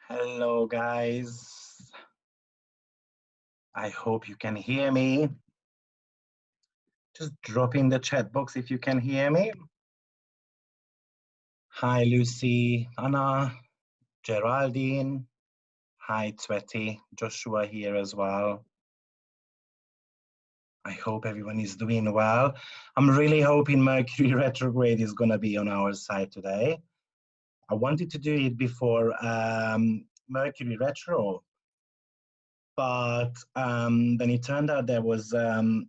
Hello, guys. I hope you can hear me. Just drop in the chat box if you can hear me. Hi, Lucy, Anna, Geraldine. Hi, Twetty, Joshua here as well. I hope everyone is doing well. I'm really hoping Mercury retrograde is going to be on our side today. I wanted to do it before Mercury retro, but then it turned out there was the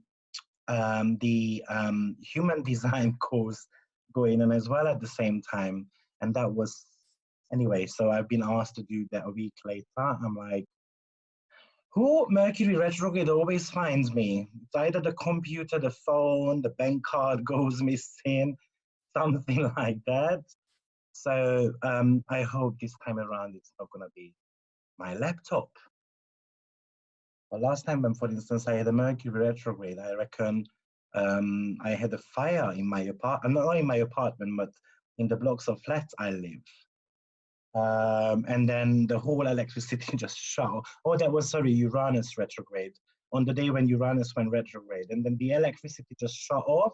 human design course going on as well at the same time. And that was, anyway, so I've been asked to do that a week later. I'm like, who Mercury retrograde always finds me? It's either the computer, the phone, the bank card goes missing, something like that. So I hope this time around it's not going to be my laptop. But last time, when, for instance, I had a Mercury retrograde, I reckon I had a fire in my apartment, not in my apartment, but in the blocks of flats I live. And then the whole electricity just shut off. Oh, that was, sorry, Uranus retrograde. On the day when Uranus went retrograde. And then the electricity just shut off.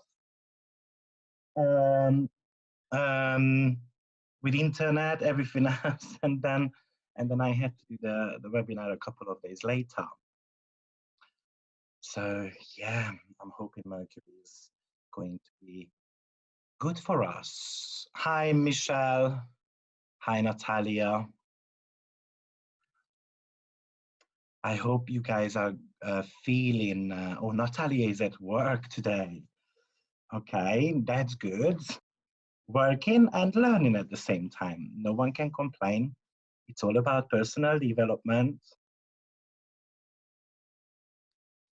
With internet, everything else. And then I had to do the webinar a couple of days later. So yeah, I'm hoping Mercury is going to be good for us. Hi, Michelle. Hi, Natalia. I hope you guys are feeling, oh, Natalia is at work today. Okay, that's good. Working and learning at the same time. No one can complain. It's all about personal development.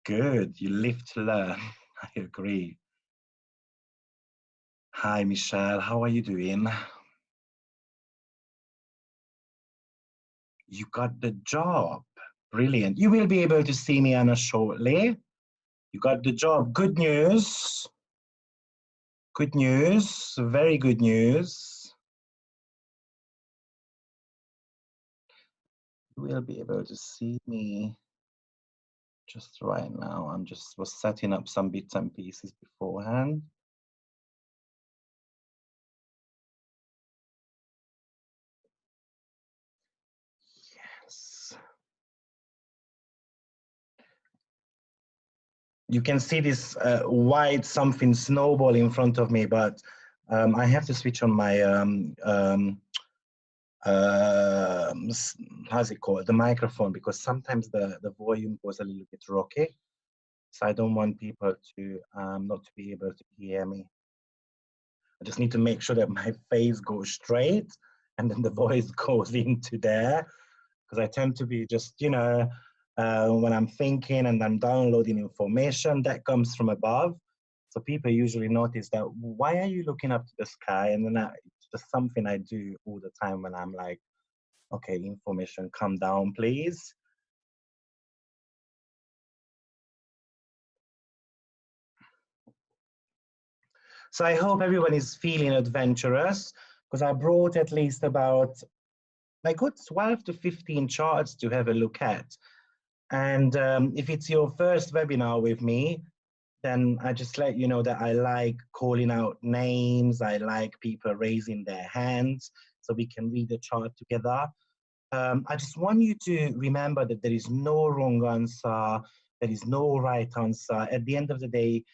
Good, you live to learn. I agree. Hi, Michelle, how are you doing? You got the job. Brilliant. You will be able to see me, Anna, shortly. You got the job. Good news. Good news. Very good news. You will be able to see me just right now. I'm just was setting up some bits and pieces beforehand. Yes. You can see this white something snowball in front of me, but I have to switch on my how's it called, the microphone, because sometimes the volume goes a little bit rocky, so I don't want people to not to be able to hear me. I just need to make sure that my face goes straight and then the voice goes into there, because I tend to be just, you know, when I'm thinking and I'm downloading information that comes from above, so people usually notice that, why are you looking up to the sky? And then it's just something I do all the time when I'm like, okay, information, come down, please. So I hope everyone is feeling adventurous, because I brought at least about a good 12 to 15 charts to have a look at. And if it's your first webinar with me, then I just let you know that I like calling out names. I like people raising their hands so we can read the chart together. I just want you to remember that there is no wrong answer. There is no right answer. At the end of the day,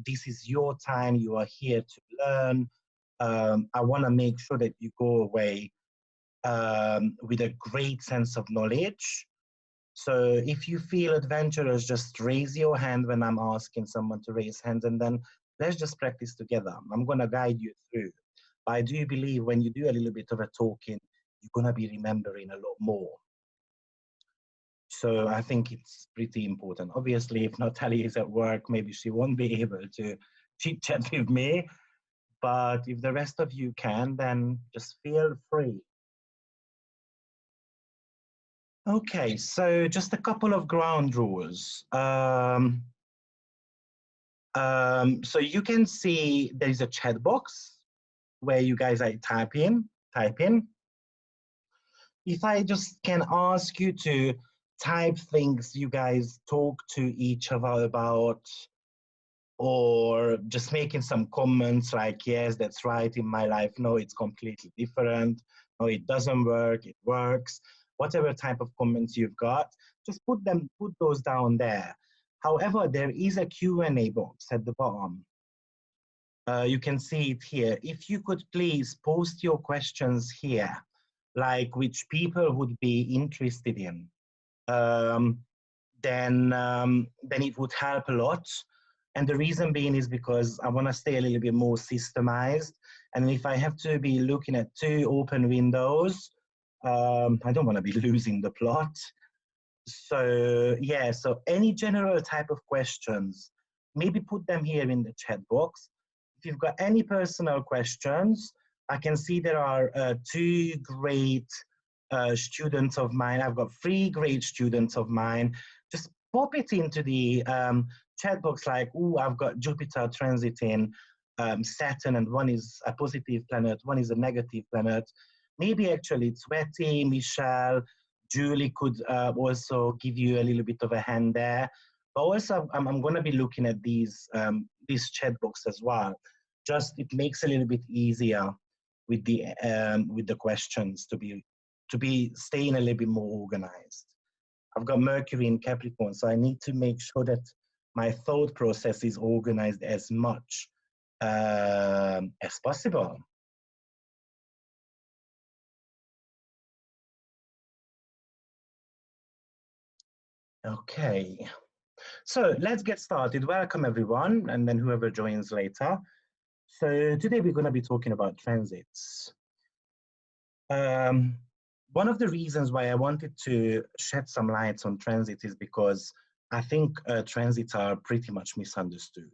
this is your time. You are here to learn. I want to make sure that you go away with a great sense of knowledge. So if you feel adventurous, just raise your hand when I'm asking someone to raise hands, and then let's just practice together. I'm going to guide you through. I do believe when you do a little bit of a talking, you're going to be remembering a lot more. So I think it's pretty important. Obviously, if Natalie is at work, maybe she won't be able to chit chat with me. But if the rest of you can, then just feel free. Okay, so just a couple of ground rules. So you can see there is a chat box where you guys type in. if I just can ask you to type things you guys talk to each other about, or just making some comments like, yes, that's right in my life. No, it's completely different. No, it doesn't work. It works. Whatever type of comments you've got, just put those down there. However, there is a Q&A box at the bottom. You can see it here. If you could please post your questions here, like which people would be interested in, um, then it would help a lot. And the reason being is because I want to stay a little bit more systemized. And if I have to be looking at two open windows, I don't want to be losing the plot. So yeah, so any general type of questions, maybe put them here in the chat box. If you've got any personal questions, I can see there are two great students of mine. I've got three great students of mine. Just pop it into the chat box like, oh, I've got Jupiter transiting Saturn, and one is a positive planet, one is a negative planet. Maybe actually Tsweti, Michelle, Julie could also give you a little bit of a hand there. But also, I'm going to be looking at this chat box as well. Just it makes it a little bit easier with the questions to be staying a little bit more organized. I've got Mercury in Capricorn, so I need to make sure that my thought process is organized as much as possible. Okay, so let's get started. Welcome everyone, and then whoever joins later. So today we're going to be talking about transits. One of the reasons why I wanted to shed some lights on transit is because I think transits are pretty much misunderstood.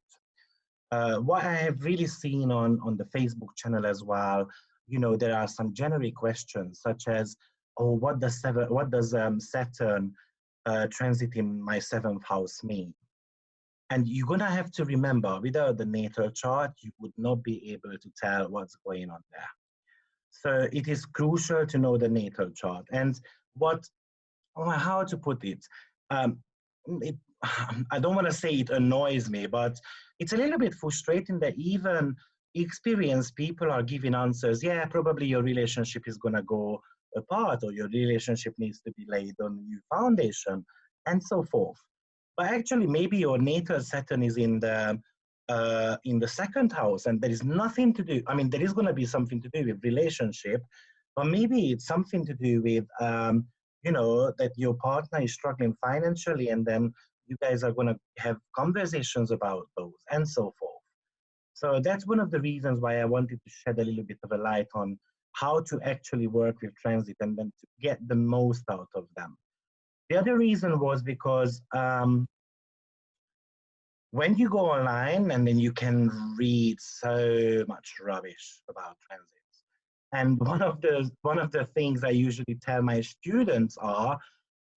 What I have really seen on the Facebook channel as well, you know, there are some generic questions such as, oh, what does Saturn transit in my 7th house mean? And you're gonna have to remember, without the natal chart, you would not be able to tell what's going on there. So it is crucial to know the natal chart. And how to put it, it I don't want to say it annoys me, but it's a little bit frustrating that even experienced people are giving answers. Yeah, probably your relationship is going to go apart, or your relationship needs to be laid on a new foundation, and so forth. But actually, maybe your natal Saturn is in the 2nd house, and there is nothing to do. I mean, there is going to be something to do with relationship, but maybe it's something to do with you know, that your partner is struggling financially, and then you guys are going to have conversations about those and so forth. So that's one of the reasons why I wanted to shed a little bit of a light on how to actually work with transit and then to get the most out of them. The other reason was because when you go online, and then you can read so much rubbish about transit. And one of the things I usually tell my students are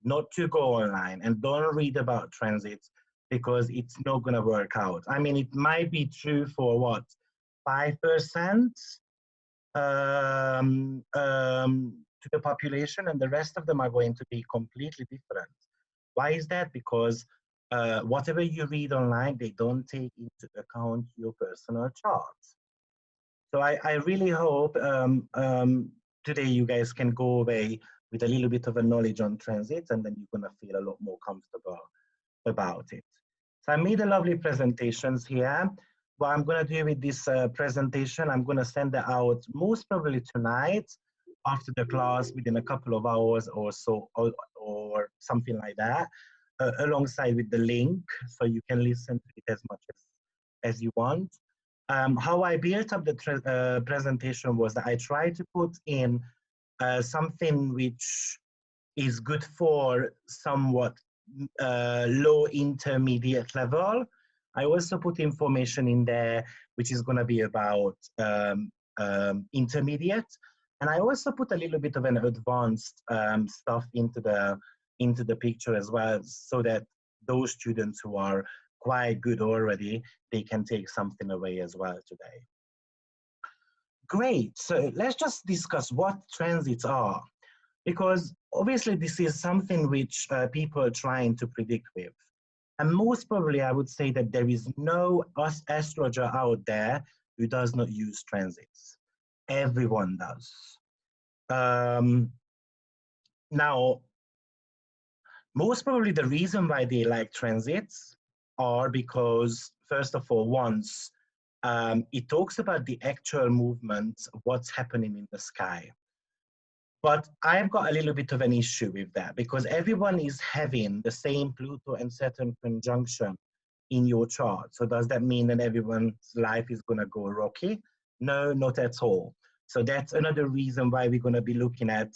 not to go online and don't read about transits, because it's not going to work out. I mean, it might be true for what, 5% to the population, and the rest of them are going to be completely different. Why is that? Because whatever you read online, they don't take into account your personal charts. So I really hope today you guys can go away with a little bit of a knowledge on transits, and then you're going to feel a lot more comfortable about it. So I made a lovely presentations here. What I'm going to do with this presentation, I'm going to send it out most probably tonight after the class, within a couple of hours or so, or something like that, alongside with the link, so you can listen to it as much as you want. How I built up the presentation was that I tried to put in something which is good for somewhat low intermediate level. I also put information in there which is going to be about intermediate, and I also put a little bit of an advanced stuff into the picture as well, so that those students who are quite good already, they can take something away as well today. Great, so let's just discuss what transits are. because obviously this is something which people are trying to predict with. And most probably, I would say that there is no astrologer out there who does not use transits. Everyone does. Um, Now, most probably the reason why they like transits are because, first of all, once it talks about the actual movements, what's happening in the sky. But I've got a little bit of an issue with that because everyone is having the same Pluto and Saturn conjunction in your chart. So does that mean that everyone's life is going to go rocky? No, not at all. So that's another reason why we're going to be looking at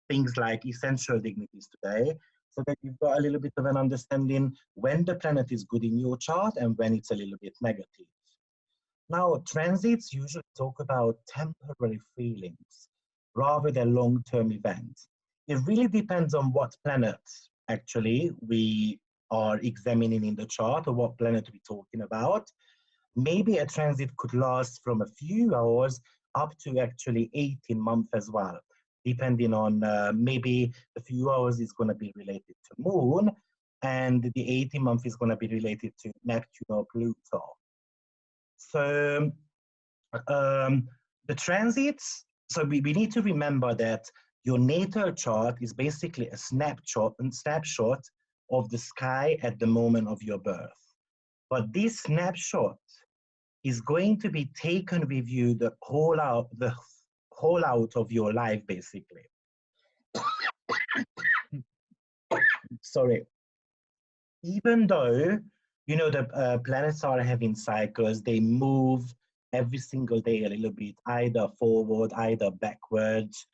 things like essential dignities today, so that you've got a little bit of an understanding when the planet is good in your chart and when it's a little bit negative. Now, transits usually talk about temporary feelings rather than long-term events. It really depends on what planet actually we are examining in the chart or what planet we're talking about. Maybe a transit could last from a few hours up to actually 18 months as well, depending on maybe a few hours is going to be related to Moon and the 18 month is going to be related to Neptune or Pluto. So the transits, so we need to remember that your natal chart is basically a snapshot of the sky at the moment of your birth. But this snapshot is going to be taken with you the whole out of your life, basically. Sorry. Even though, you know, the planets are having cycles, they move every single day a little bit, either forward, either backwards.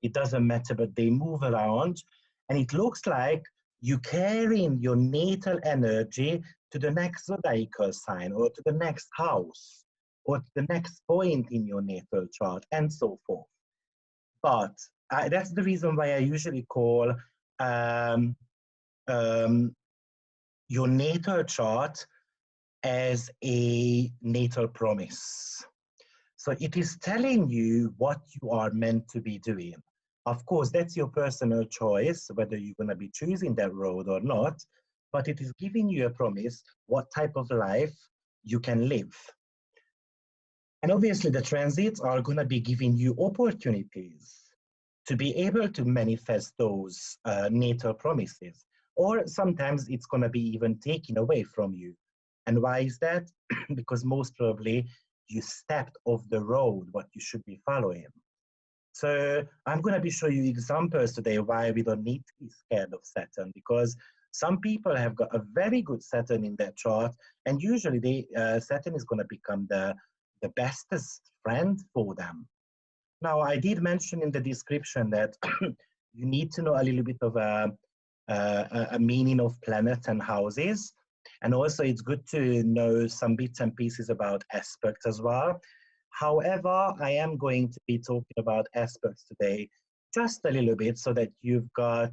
It doesn't matter, but they move around. And it looks like you're carrying your natal energy to the next zodiacal sign or to the next house or to the next point in your natal chart and so forth. But that's the reason why I usually call um, um, your natal chart as a natal promise. So it is telling you what you are meant to be doing. Of course, that's your personal choice, whether you're going to be choosing that road or not, but it is giving you a promise what type of life you can live. And obviously, the transits are going to be giving you opportunities to be able to manifest those natal promises. Or sometimes it's going to be even taken away from you. And why is that? Because most probably you stepped off the road what you should be following. So I'm going to be showing you examples today why we don't need to be scared of Saturn, because some people have got a very good Saturn in their chart, and usually Saturn is going to become the bestest friend for them. Now, I did mention in the description that you need to know a little bit of a meaning of planets and houses. And also it's good to know some bits and pieces about aspects as well. However, I am going to be talking about aspects today just a little bit so that you've got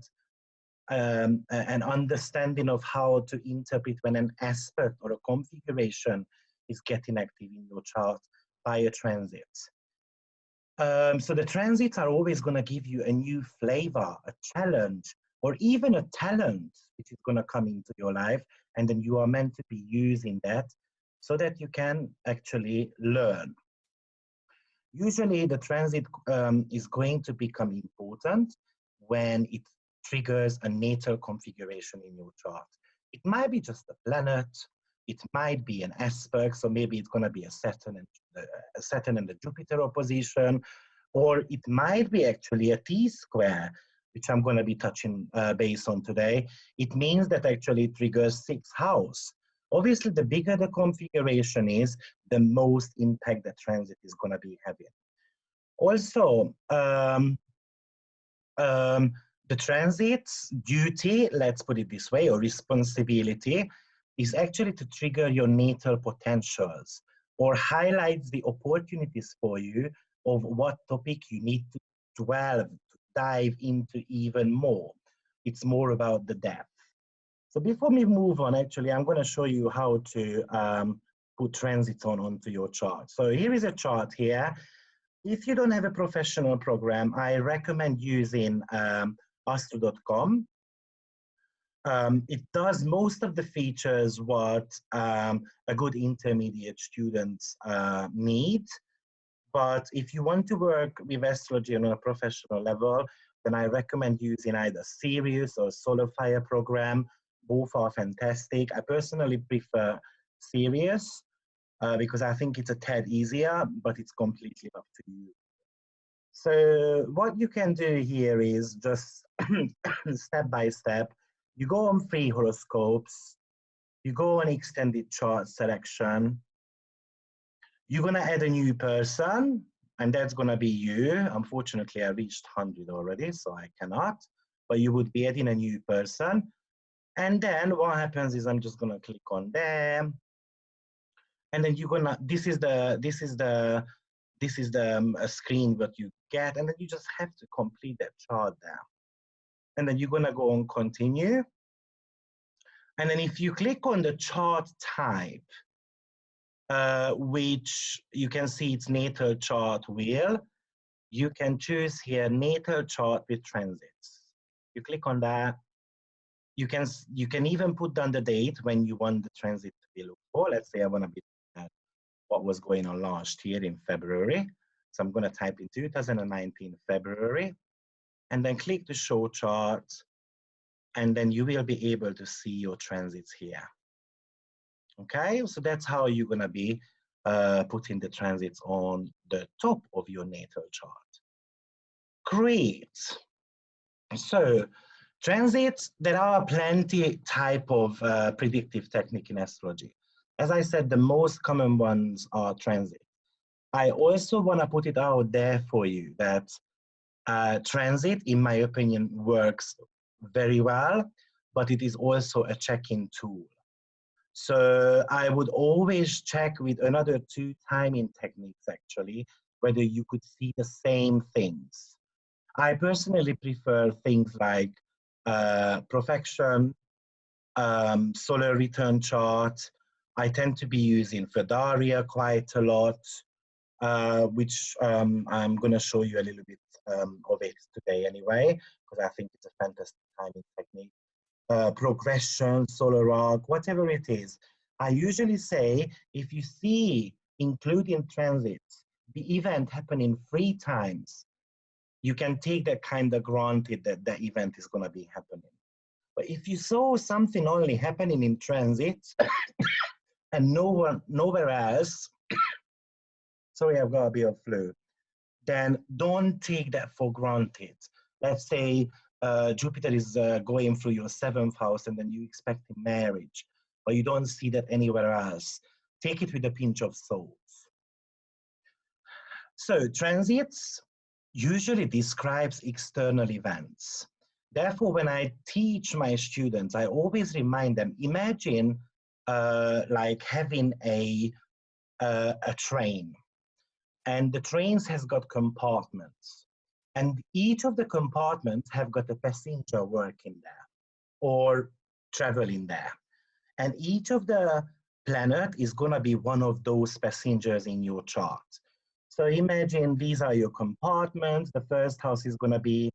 an understanding of how to interpret when an aspect or a configuration is getting active in your chart by a transit. So the transits are always going to give you a new flavor, a challenge, or even a talent which is going to come into your life, and then you are meant to be using that so that you can actually learn. Usually the transit is going to become important when it triggers a natal configuration in your chart. It might be just a planet, it might be an aspect, so maybe it's going to be a Saturn and a Jupiter opposition, or it might be actually a T-square, which I'm going to be touching base on today. It means that actually it triggers 6th house. Obviously, the bigger the configuration is, the most impact the transit is going to be having. Also, the transit's duty, let's put it this way, or responsibility, is actually to trigger your natal potentials or highlights the opportunities for you of what topic you need to delve, to dive into even more. It's more about the depth. So before we move on, actually, I'm going to show you how to put transits onto your chart. So here is a chart here. If you don't have a professional program, I recommend using Astro.com. It does most of the features what a good intermediate student need. But if you want to work with astrology on a professional level, then I recommend using either Sirius or SolarFire program. Both are fantastic. I personally prefer Sirius because I think it's a tad easier, but it's completely up to you. So what you can do here is just step by step. You go on free horoscopes, you go on extended chart selection, you're gonna add a new person, and that's gonna be you. Unfortunately, I reached 100 already, so I cannot, but you would be adding a new person. And then what happens is I'm just gonna click on them, and then you're gonna, this is the screen that you get, and then you just have to complete that chart there. And then you're gonna go on continue. And then if you click on the chart type, which you can see it's natal chart wheel, you can choose here natal chart with transits. You click on that. You can even put down the date when you want the transit to be looked for. Let's say I want to be at what was going on last year in February. So I'm going to type in 2019 February, and then click the show chart, and then you will be able to see your transits here. Okay, so that's how you're going to be putting the transits on the top of your natal chart. Great. So transits, there are plenty type of predictive technique in astrology. As I said, the most common ones are transit. I also want to put it out there for you that transit, in my opinion, works very well, but it is also a check-in tool. So I would always check with another 2 timing techniques, actually, whether you could see the same things. I personally prefer things like profection, solar return chart. I tend to be using Fedaria quite a lot, which I'm going to show you a little bit of it today anyway, because I think it's a fantastic timing technique. Progression, solar arc, whatever it is. I usually say if you see, including transits, the event happening 3 times, you can take that kind of granted that the event is going to be happening. But if you saw something only happening in transit and nowhere else, sorry, I've got a bit of flu, then don't take that for granted. Let's say Jupiter is going through your 7th house and then you expect marriage, but you don't see that anywhere else. Take it with a pinch of salt. So transits usually describes external events. Therefore, when I teach my students, I always remind them, imagine like having a train, and the trains has got compartments, and each of the compartments have got a passenger working there or traveling there. And each of the planet is going to be one of those passengers in your chart. So imagine these are your compartments. The first house is going to be,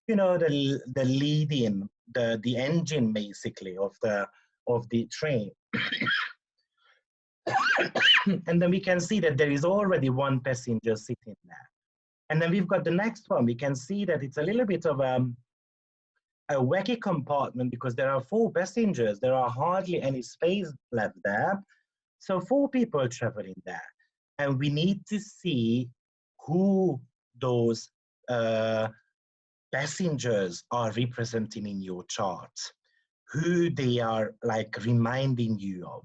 you know, the leading, the engine basically of the train. And then we can see that there is already one passenger sitting there. And then we've got the next one. We can see that it's a little bit of a wacky compartment because there are 4 passengers. There are hardly any space left there. So 4 people traveling there. And we need to see who those passengers are representing in your chart, who they are like reminding you of.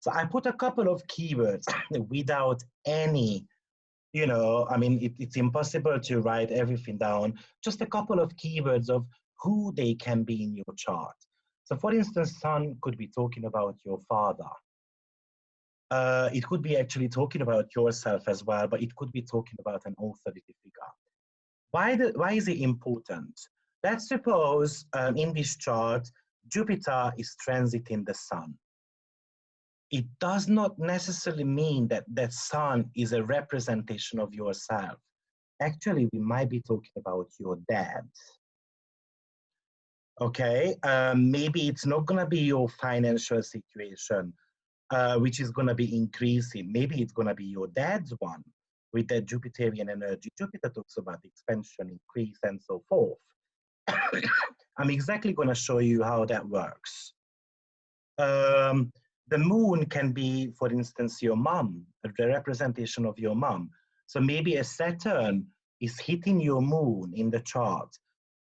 So I put a couple of keywords without any, you know, I mean, it's impossible to write everything down, just a couple of keywords of who they can be in your chart. So for instance, son could be talking about your father. It could be actually talking about yourself as well, but it could be talking about an authority figure. Why is it important? Let's suppose in this chart, Jupiter is transiting the sun. it does not necessarily mean that that sun is a representation of yourself. Actually, we might be talking about your dad. Okay, maybe it's not going to be your financial situation, which is going to be increasing. Maybe it's going to be your dad's one with that Jupiterian energy. Jupiter talks about expansion, increase, and so forth. I'm exactly going to show you how that works. The moon can be, for instance, your mom, the representation of your mom. So maybe a Saturn is hitting your moon in the chart.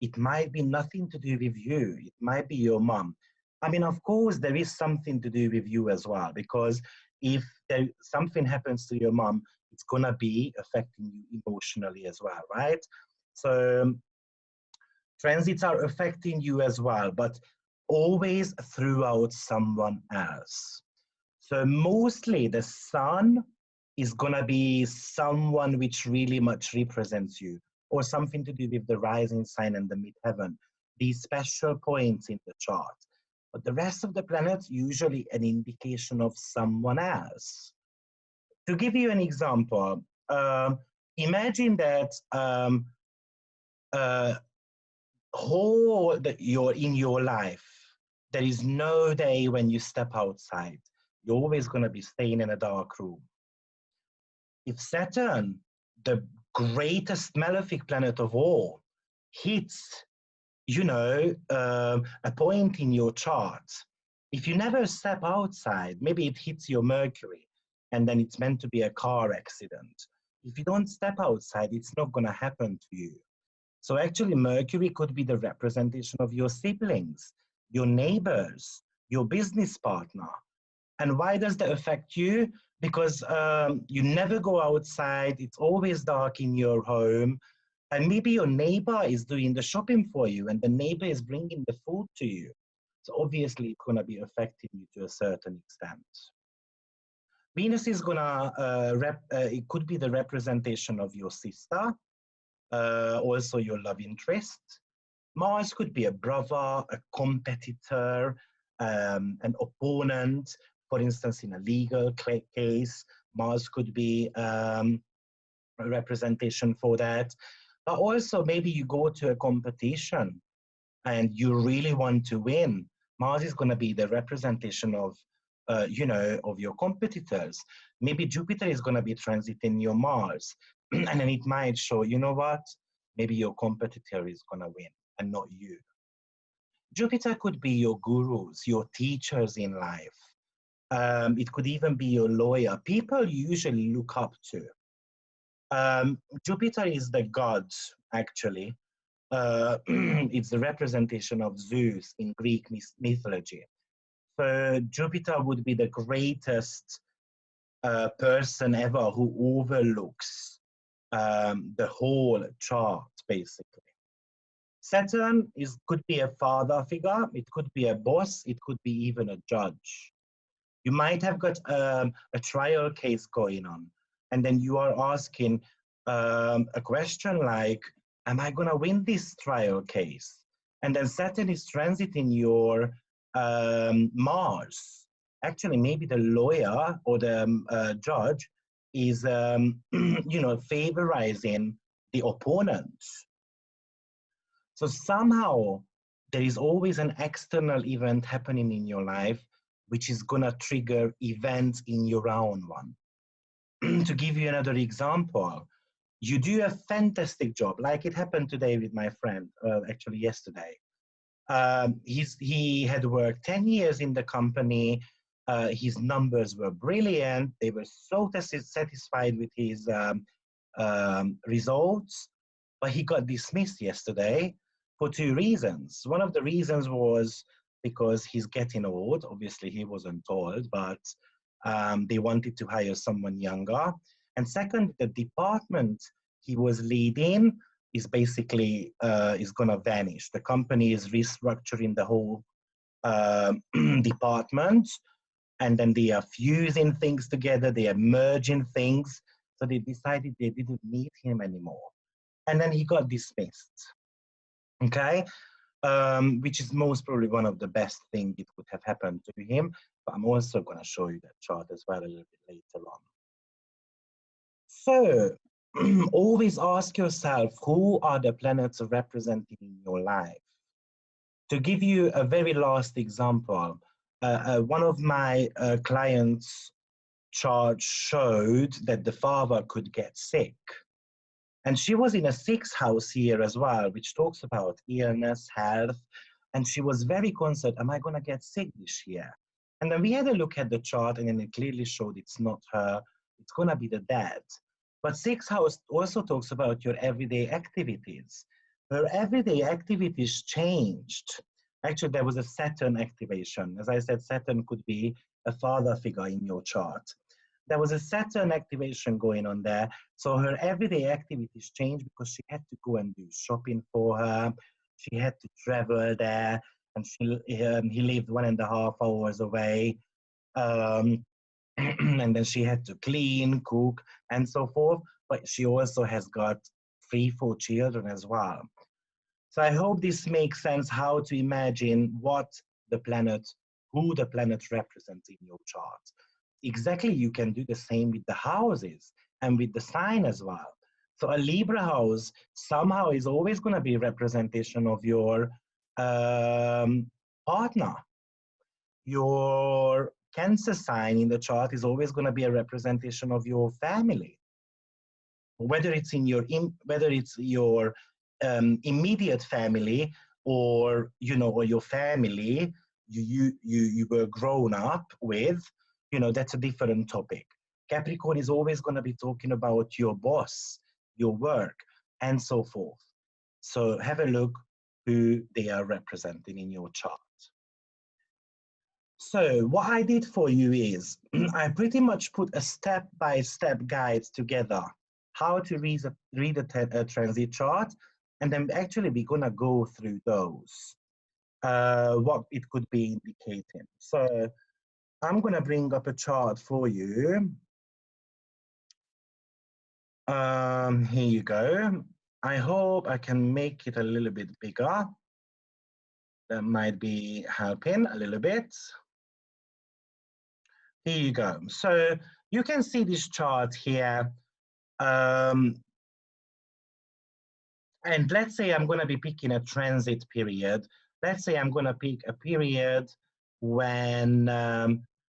It might be nothing to do with you. It might be your mom. I mean, of course, there is something to do with you as well, because if something happens to your mom, it's going to be affecting you emotionally as well, right? So transits are affecting you as well, but always throughout someone else. So mostly the sun is going to be someone which really much represents you, or something to do with the rising sign and the midheaven, these special points in the chart. But the rest of the planets usually an indication of someone else. To give you an example, imagine that uh, whole that you're in your life, there is no day when you step outside. You're always going to be staying in a dark room. If Saturn, the greatest malefic planet of all, hits, a point in your chart, if you never step outside, maybe it hits your Mercury, and then it's meant to be a car accident. If you don't step outside, it's not going to happen to you. So actually, Mercury could be the representation of your siblings, your neighbors, your business partner. And why does that affect you? Because you never go outside, it's always dark in your home, and maybe your neighbor is doing the shopping for you, and the neighbor is bringing the food to you. So obviously, it's going to be affecting you to a certain extent. Venus is going to, it could be the representation of your sister, also your love interest. Mars could be a brother, a competitor, an opponent. For instance, in a legal case, Mars could be a representation for that. But also, maybe you go to a competition and you really want to win. Mars is going to be the representation of, of your competitors. Maybe Jupiter is going to be transiting your Mars, and then it might show, you know what? Maybe your competitor is going to win and not you. Jupiter could be your gurus, your teachers in life. It could even be your lawyer, people you usually look up to. Jupiter is the god, actually. It's the representation of Zeus in Greek mythology. So Jupiter would be the greatest person ever who overlooks the whole chart, basically. Saturn could be a father figure, it could be a boss, it could be even a judge. You might have got a trial case going on, and then you are asking a question like, am I going to win this trial case? And then Saturn is transiting your Mars. Actually, maybe the lawyer or the judge is, favorizing the opponent. So somehow there is always an external event happening in your life which is going to trigger events in your own one. To give you another example, you do a fantastic job, like it happened today with my friend, actually yesterday. He had worked 10 years in the company. His numbers were brilliant. They were so satisfied with his results, but he got dismissed yesterday for two reasons. One of the reasons was because he's getting old. Obviously, he wasn't told, but they wanted to hire someone younger. And second, the department he was leading is basically is going to vanish. The company is restructuring the whole department, and then they are fusing things together, they are merging things. So they decided they didn't need him anymore. And then he got dismissed. Okay, which is most probably one of the best things it could have happened to him. But I'm also going to show you that chart as well a little bit later on. So always ask yourself, who are the planets represented in your life? To give you a very last example, one of my clients' chart showed that the father could get sick. And she was in a sixth house here as well, which talks about illness, health. And she was very concerned, am I going to get sick this year? And then we had a look at the chart, and then it clearly showed it's not her, it's going to be the dad. But sixth house also talks about your everyday activities. Her everyday activities changed. Actually, there was a Saturn activation. As I said, Saturn could be a father figure in your chart. There was a Saturn activation going on there. So her everyday activities changed because she had to go and do shopping for her. She had to travel there, and he lived 1.5 hours away. And then she had to clean, cook, and so forth. But she also has got 3-4 children as well. So I hope this makes sense how to imagine what the planet, who the planet represents in your chart. Exactly, you can do the same with the houses and with the sign as well. So a Libra house somehow is always going to be a representation of your partner. Your Cancer sign in the chart is always going to be a representation of your family. Whether it's your immediate family, or or your family you were grown up with, that's a different topic. Capricorn is always going to be talking about your boss, your work, and so forth. So have a look who they are representing in your chart. So what I did for you is I pretty much put a step-by-step guide together how to read a transit chart, and then actually we're gonna go through those, what it could be indicating. So I'm gonna bring up a chart for you. Here you go. I hope I can make it a little bit bigger. That might be helping a little bit. Here you go. So you can see this chart here. And let's say I'm going to be picking a transit period. Let's say I'm going to pick a period when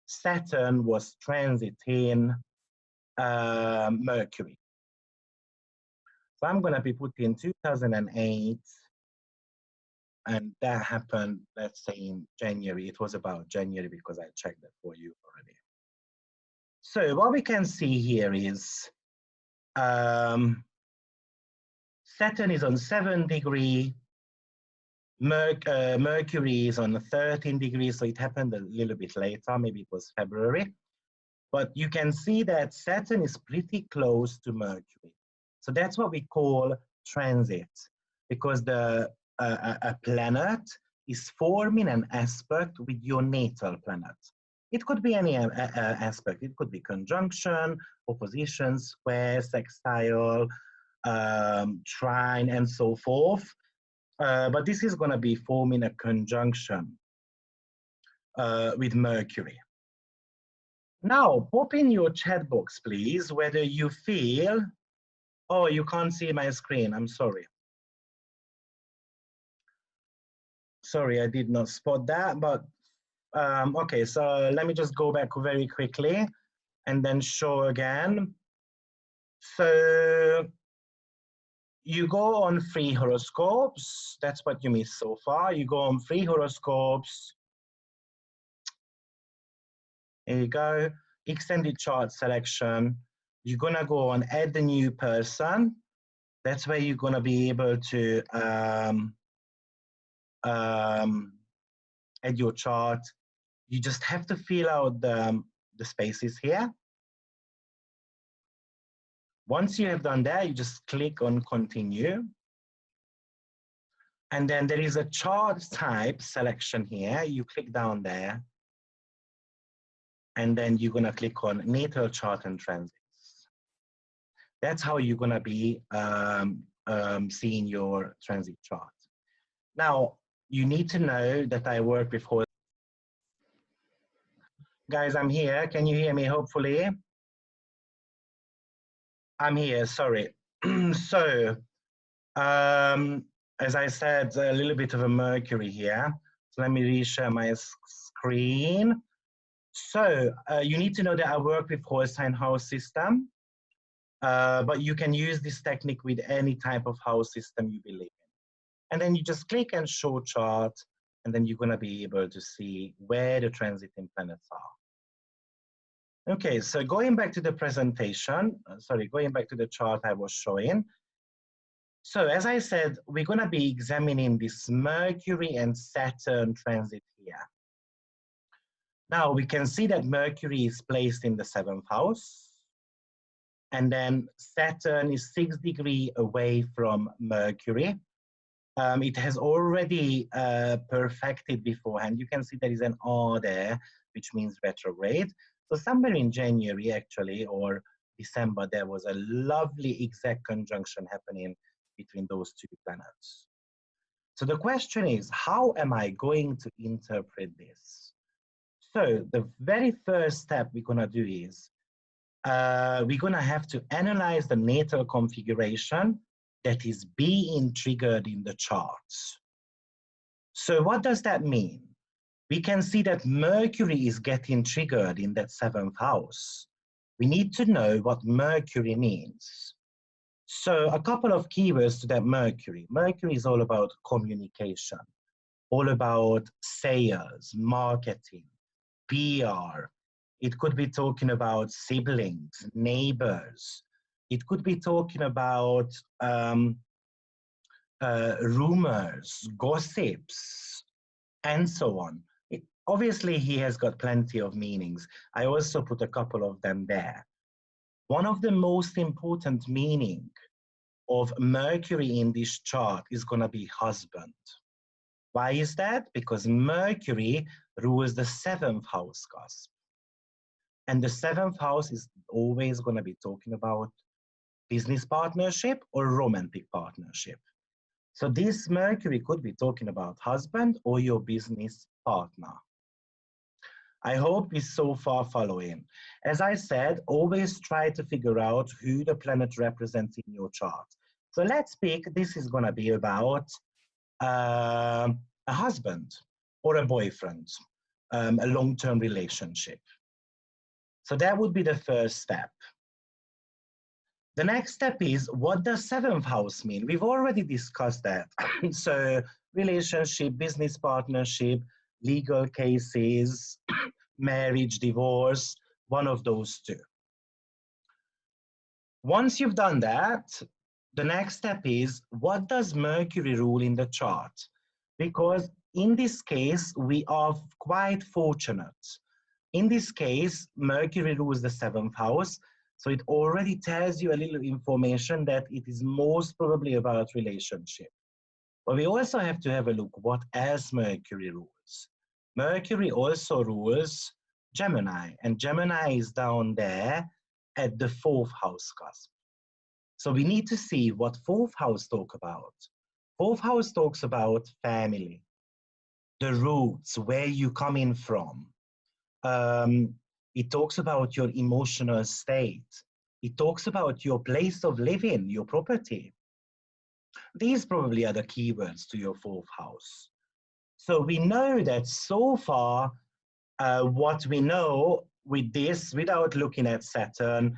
Saturn was transiting Mercury. So I'm going to be putting 2008, and that happened, let's say, in January. It was about January because I checked that for you already. So what we can see here is Saturn is on 7 degrees, Mercury is on 13 degrees, so it happened a little bit later, maybe it was February. But you can see that Saturn is pretty close to Mercury. So that's what we call transit, because a planet is forming an aspect with your natal planet. It could be any aspect. It could be conjunction, opposition, square, sextile, trine, and so forth. But this is going to be forming a conjunction with Mercury. Now, pop in your chat box, please, whether you feel, oh, you can't see my screen, I'm sorry. Sorry, I did not spot that, but okay, so let me just go back very quickly and then show again. So you go on free horoscopes, that's what you missed so far. You go on free horoscopes. Here you go, extended chart selection. You're gonna go on add a new person. That's where you're gonna be able to add your chart. You just have to fill out the spaces here. Once you have done that, you just click on continue. And then there is a chart type selection here. You click down there. And then you're gonna click on natal chart and transits. That's how you're gonna be seeing your transit chart. Now, you need to know that I work with horses. Guys, I'm here. Can you hear me, hopefully? I'm here, sorry. So, as I said, a little bit of a Mercury here. So let me reshare my screen. So you need to know that I work with Holstein house system, but you can use this technique with any type of house system you believe in. And then you just click and show chart, and then you're gonna be able to see where the transiting planets are. Okay, so going back to the presentation, going back to the chart I was showing. So as I said, we're gonna be examining this Mercury and Saturn transit here. Now we can see that Mercury is placed in the 7th house, and then Saturn is 6 degrees away from Mercury. It has already perfected beforehand. You can see there is an R there, which means retrograde. So somewhere in January, actually, or December, there was a lovely exact conjunction happening between those two planets. So the question is, how am I going to interpret this? So the very first step we're gonna do is, we're gonna have to analyze the natal configuration that is being triggered in the charts. So what does that mean? We can see that Mercury is getting triggered in that 7th house. We need to know what Mercury means. So a couple of keywords to that Mercury. Mercury is all about communication, all about sales, marketing, PR. It could be talking about siblings, neighbors. It could be talking about rumors, gossips, and so on. Obviously, he has got plenty of meanings. I also put a couple of them there. One of the most important meaning of Mercury in this chart is going to be husband. Why is that? Because Mercury rules the 7th house cusp. And the 7th house is always going to be talking about business partnership or romantic partnership. So this Mercury could be talking about husband or your business partner. I hope you're so far following. As I said, always try to figure out who the planet represents in your chart. So let's pick, this is gonna be about a husband or a boyfriend, a long-term relationship. So that would be the first step. The next step is, what does 7th house mean? We've already discussed that. So relationship, business partnership, legal cases, marriage, divorce, one of those two. Once you've done that, the next step is, what does Mercury rule in the chart? Because in this case, we are quite fortunate. In this case, Mercury rules the 7th house, so it already tells you a little information that it is most probably about relationship. But we also have to have a look what else Mercury rules. Mercury also rules Gemini, and Gemini is down there at the 4th house cusp. So we need to see what 4th house talk about. 4th house talks about family, the roots, where you come in from. It talks about your emotional state. It talks about your place of living, your property. These probably are the keywords to your 4th house. So we know that so far, what we know with this, without looking at Saturn,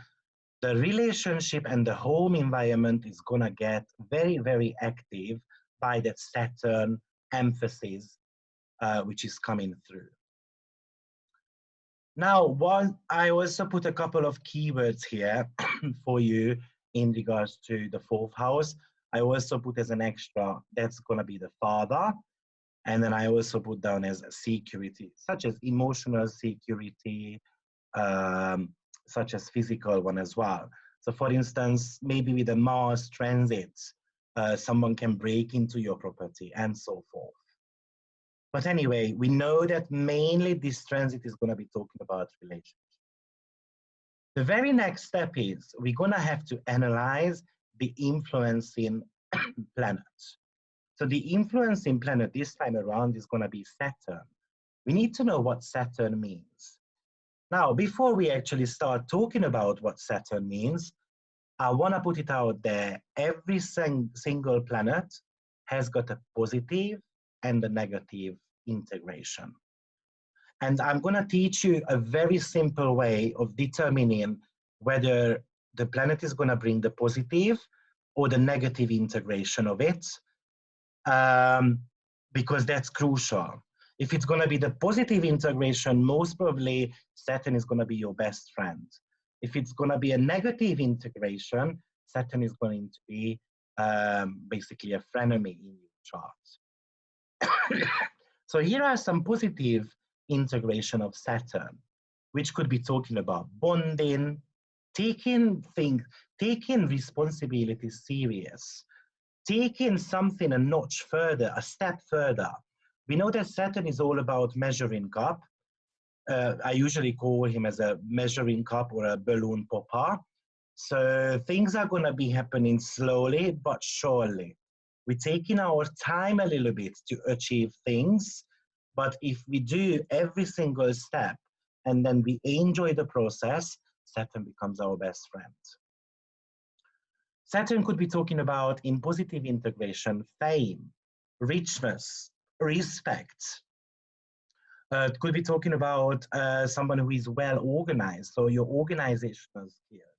the relationship and the home environment is gonna get very, very active by that Saturn emphasis, which is coming through. Now, I also put a couple of keywords here for you in regards to the 4th house. I also put as an extra, that's gonna be the father. And then I also put down as security, such as emotional security, such as physical one as well. So for instance, maybe with a Mars transit, someone can break into your property and so forth. But anyway, we know that mainly this transit is going to be talking about relationships. The very next step is we're going to have to analyze the influencing planets. So the influencing planet this time around is going to be Saturn. We need to know what Saturn means. Now, before we actually start talking about what Saturn means, I want to put it out there. Every single planet has got a positive and a negative integration. And I'm going to teach you a very simple way of determining whether the planet is going to bring the positive or the negative integration of it, because that's crucial. If it's going to be the positive integration, most probably Saturn is going to be your best friend. If it's going to be a negative integration, Saturn is going to be basically a frenemy in your chart. So here are some positive integration of Saturn, which could be talking about bonding, taking responsibilities serious, taking something a notch further, a step further. We know that Saturn is all about measuring up. I usually call him as a measuring cup or a balloon popper. So things are going to be happening slowly but surely. We're taking our time a little bit to achieve things, but if we do every single step and then we enjoy the process, Saturn becomes our best friend. Saturn could be talking about, in positive integration, fame, richness, respect. It could be talking about someone who is well organized, so your organizational skills,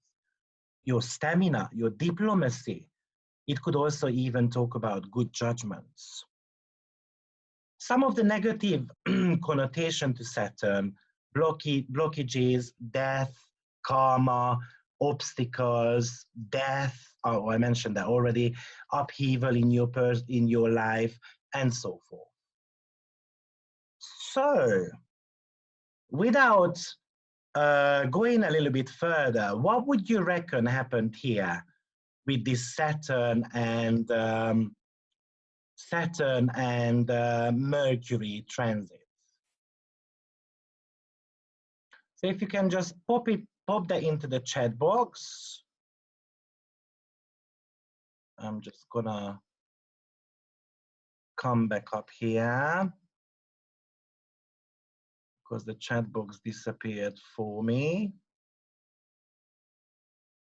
your stamina, your diplomacy. It could also even talk about good judgments. Some of the negative connotation to Saturn, blockages, death, karma, obstacles, death, oh, I mentioned that already, upheaval in your life, and so forth. So, without going a little bit further, what would you reckon happened here with this Saturn and Mercury transit? So if you can just pop that into the chat box. I'm just gonna come back up here because the chat box disappeared for me.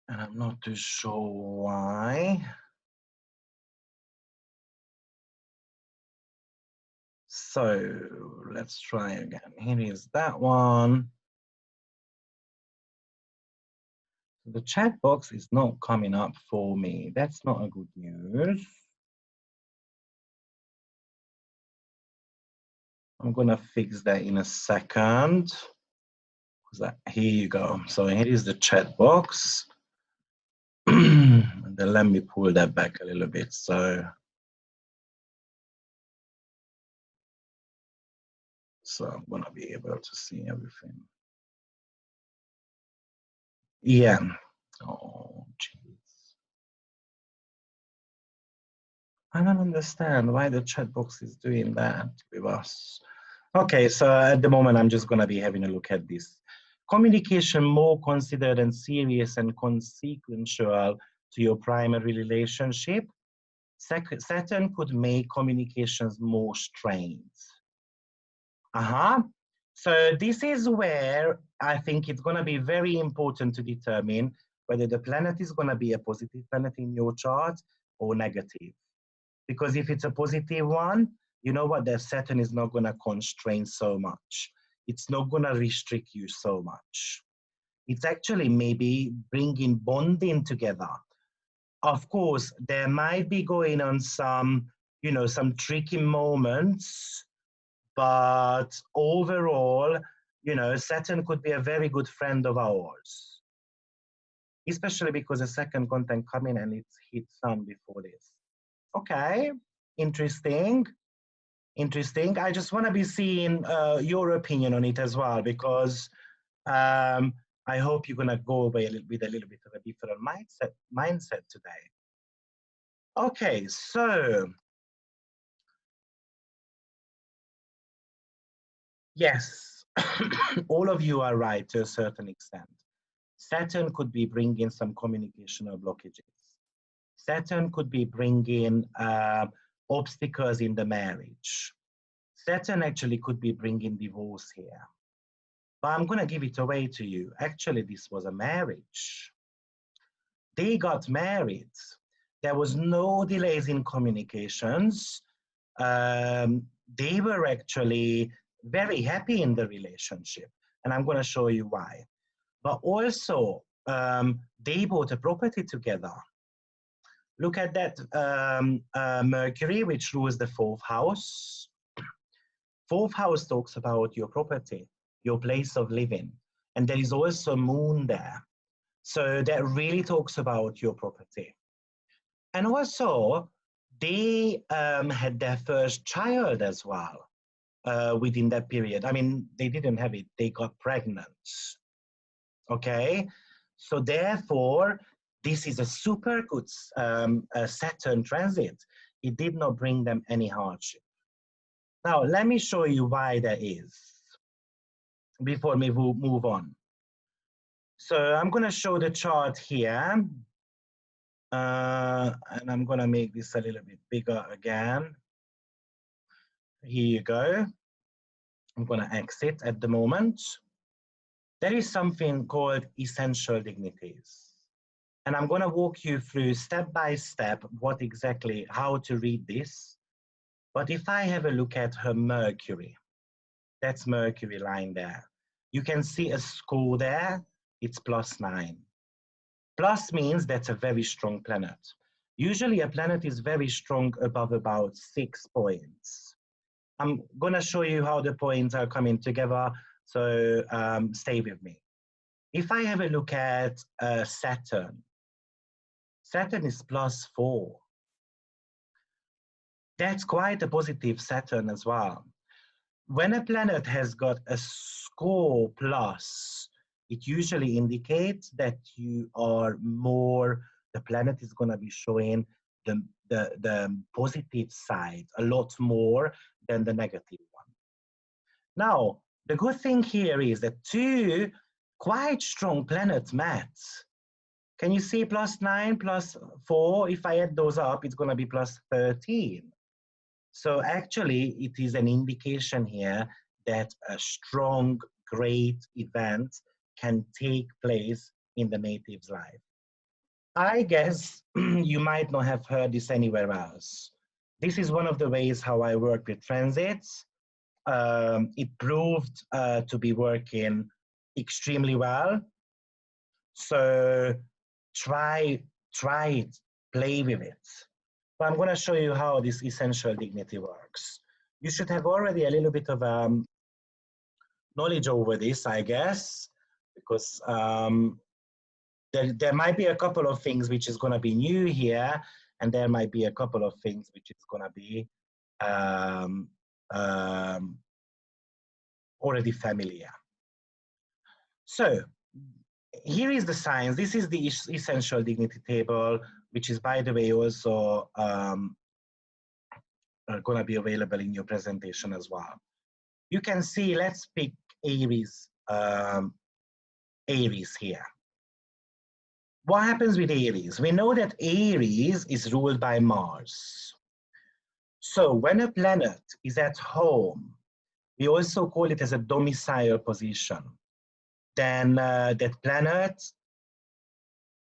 And I'm not too sure why. So let's try again. Here is that one. The chat box is not coming up for me. That's not a good news. I'm gonna fix that in a second. Here you go. So here is the chat box. And then let me pull that back a little bit. So I'm gonna be able to see everything. Yeah. Oh, jeez. I don't understand why the chat box is doing that with us. Okay, so at the moment, I'm just gonna be having a look at this. Communication more considered and serious and consequential to your primary relationship. Saturn could make communications more strained. So this is where I think it's going to be very important to determine whether the planet is going to be a positive planet in your chart or negative. Because if it's a positive one, you know what, the Saturn is not going to constrain so much. It's not going to restrict you so much. It's actually maybe bringing bonding together. Of course, there might be going on some, some tricky moments, but overall, Saturn could be a very good friend of ours, especially because the second content coming and it's hit Sun before this. Okay, interesting. I just want to be seeing your opinion on it as well, because I hope you're gonna go away with a little bit of a different mindset today. Okay, so yes, all of you are right to a certain extent. Saturn could be bringing some communicational blockages. Saturn could be bringing obstacles in the marriage. Saturn actually could be bringing divorce here. But I'm going to give it away to you. Actually, this was a marriage. They got married. There was no delays in communications. They were actually very happy in the relationship. And I'm going to show you why. But also, they bought a property together. Look at that Mercury, which rules the fourth house. Fourth house talks about your property, your place of living. And there is also moon there. So that really talks about your property. And also, they had their first child as well within that period. I mean, they didn't have it, they got pregnant. Okay? So therefore, this is a super good Saturn transit. It did not bring them any hardship. Now, let me show you why there is before we move on. So I'm going to show the chart here. And I'm going to make this a little bit bigger again. Here you go. I'm going to exit at the moment. There is something called essential dignities. And I'm going to walk you through step by step what exactly, how to read this. But if I have a look at her Mercury, that's Mercury line there. You can see a score there, it's +9. Plus means that's a very strong planet. Usually a planet is very strong above about 6 points. I'm gonna show you how the points are coming together, so stay with me. If I have a look at Saturn, Saturn is +4. That's quite a positive Saturn as well. When a planet has got a score plus, it usually indicates that you are more, the planet is going to be showing the positive side a lot more than the negative one. Now, the good thing here is that two quite strong planets met. Can you see +9, +4? If I add those up, it's going to be +13. So actually, it is an indication here that a strong, great event can take place in the native's life. I guess you might not have heard this anywhere else. This is one of the ways how I work with transits. It proved to be working extremely well. So try it, play with it. But I'm going to show you how this essential dignity works. You should have already a little bit of knowledge over this, I guess, because there might be a couple of things which is going to be new here, and there might be a couple of things which is going to be already familiar. So here is the science. This is the essential dignity table, which is, by the way, also going to be available in your presentation as well. You can see, let's pick Aries, Aries here. What happens with Aries? We know that Aries is ruled by Mars. So when a planet is at home, we also call it as a domicile position. Then that planet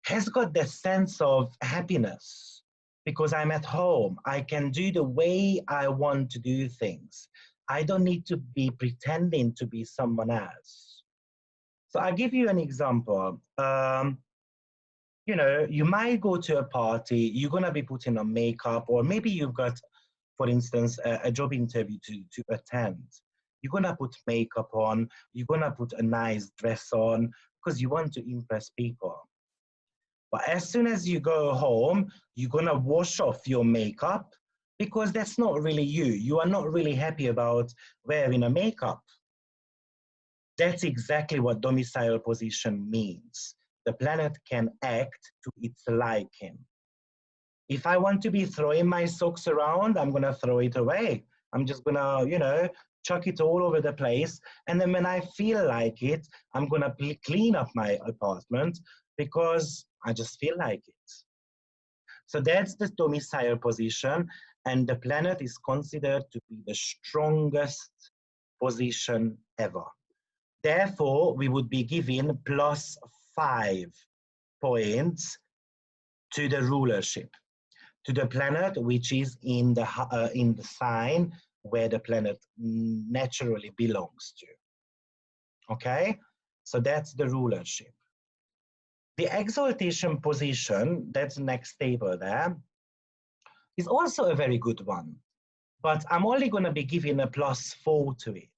has got that sense of happiness because I'm at home. I can do the way I want to do things. I don't need to be pretending to be someone else. So I'll give you an example. You know, you might go to a party, you're gonna be putting on makeup, or maybe you've got, for instance, a job interview to attend. You're gonna put makeup on, you're gonna put a nice dress on because you want to impress people. But as soon as you go home, you're gonna wash off your makeup because that's not really you. You are not really happy about wearing a makeup. That's exactly what domicile position means. The planet can act to its liking. If I want to be throwing my socks around, I'm gonna throw it away. I'm just gonna, you know, chuck it all over the place. And then when I feel like it, I'm gonna clean up my apartment because I just feel like it. So that's the domicile position. and the planet is considered to be the strongest position ever. Therefore, we would be given +5 points to the rulership, to the planet which is in the sign where the planet naturally belongs to. Okay, so that's the rulership. The exaltation position, that's the next table there, is also a very good one, but I'm only going to be giving a +4 to it.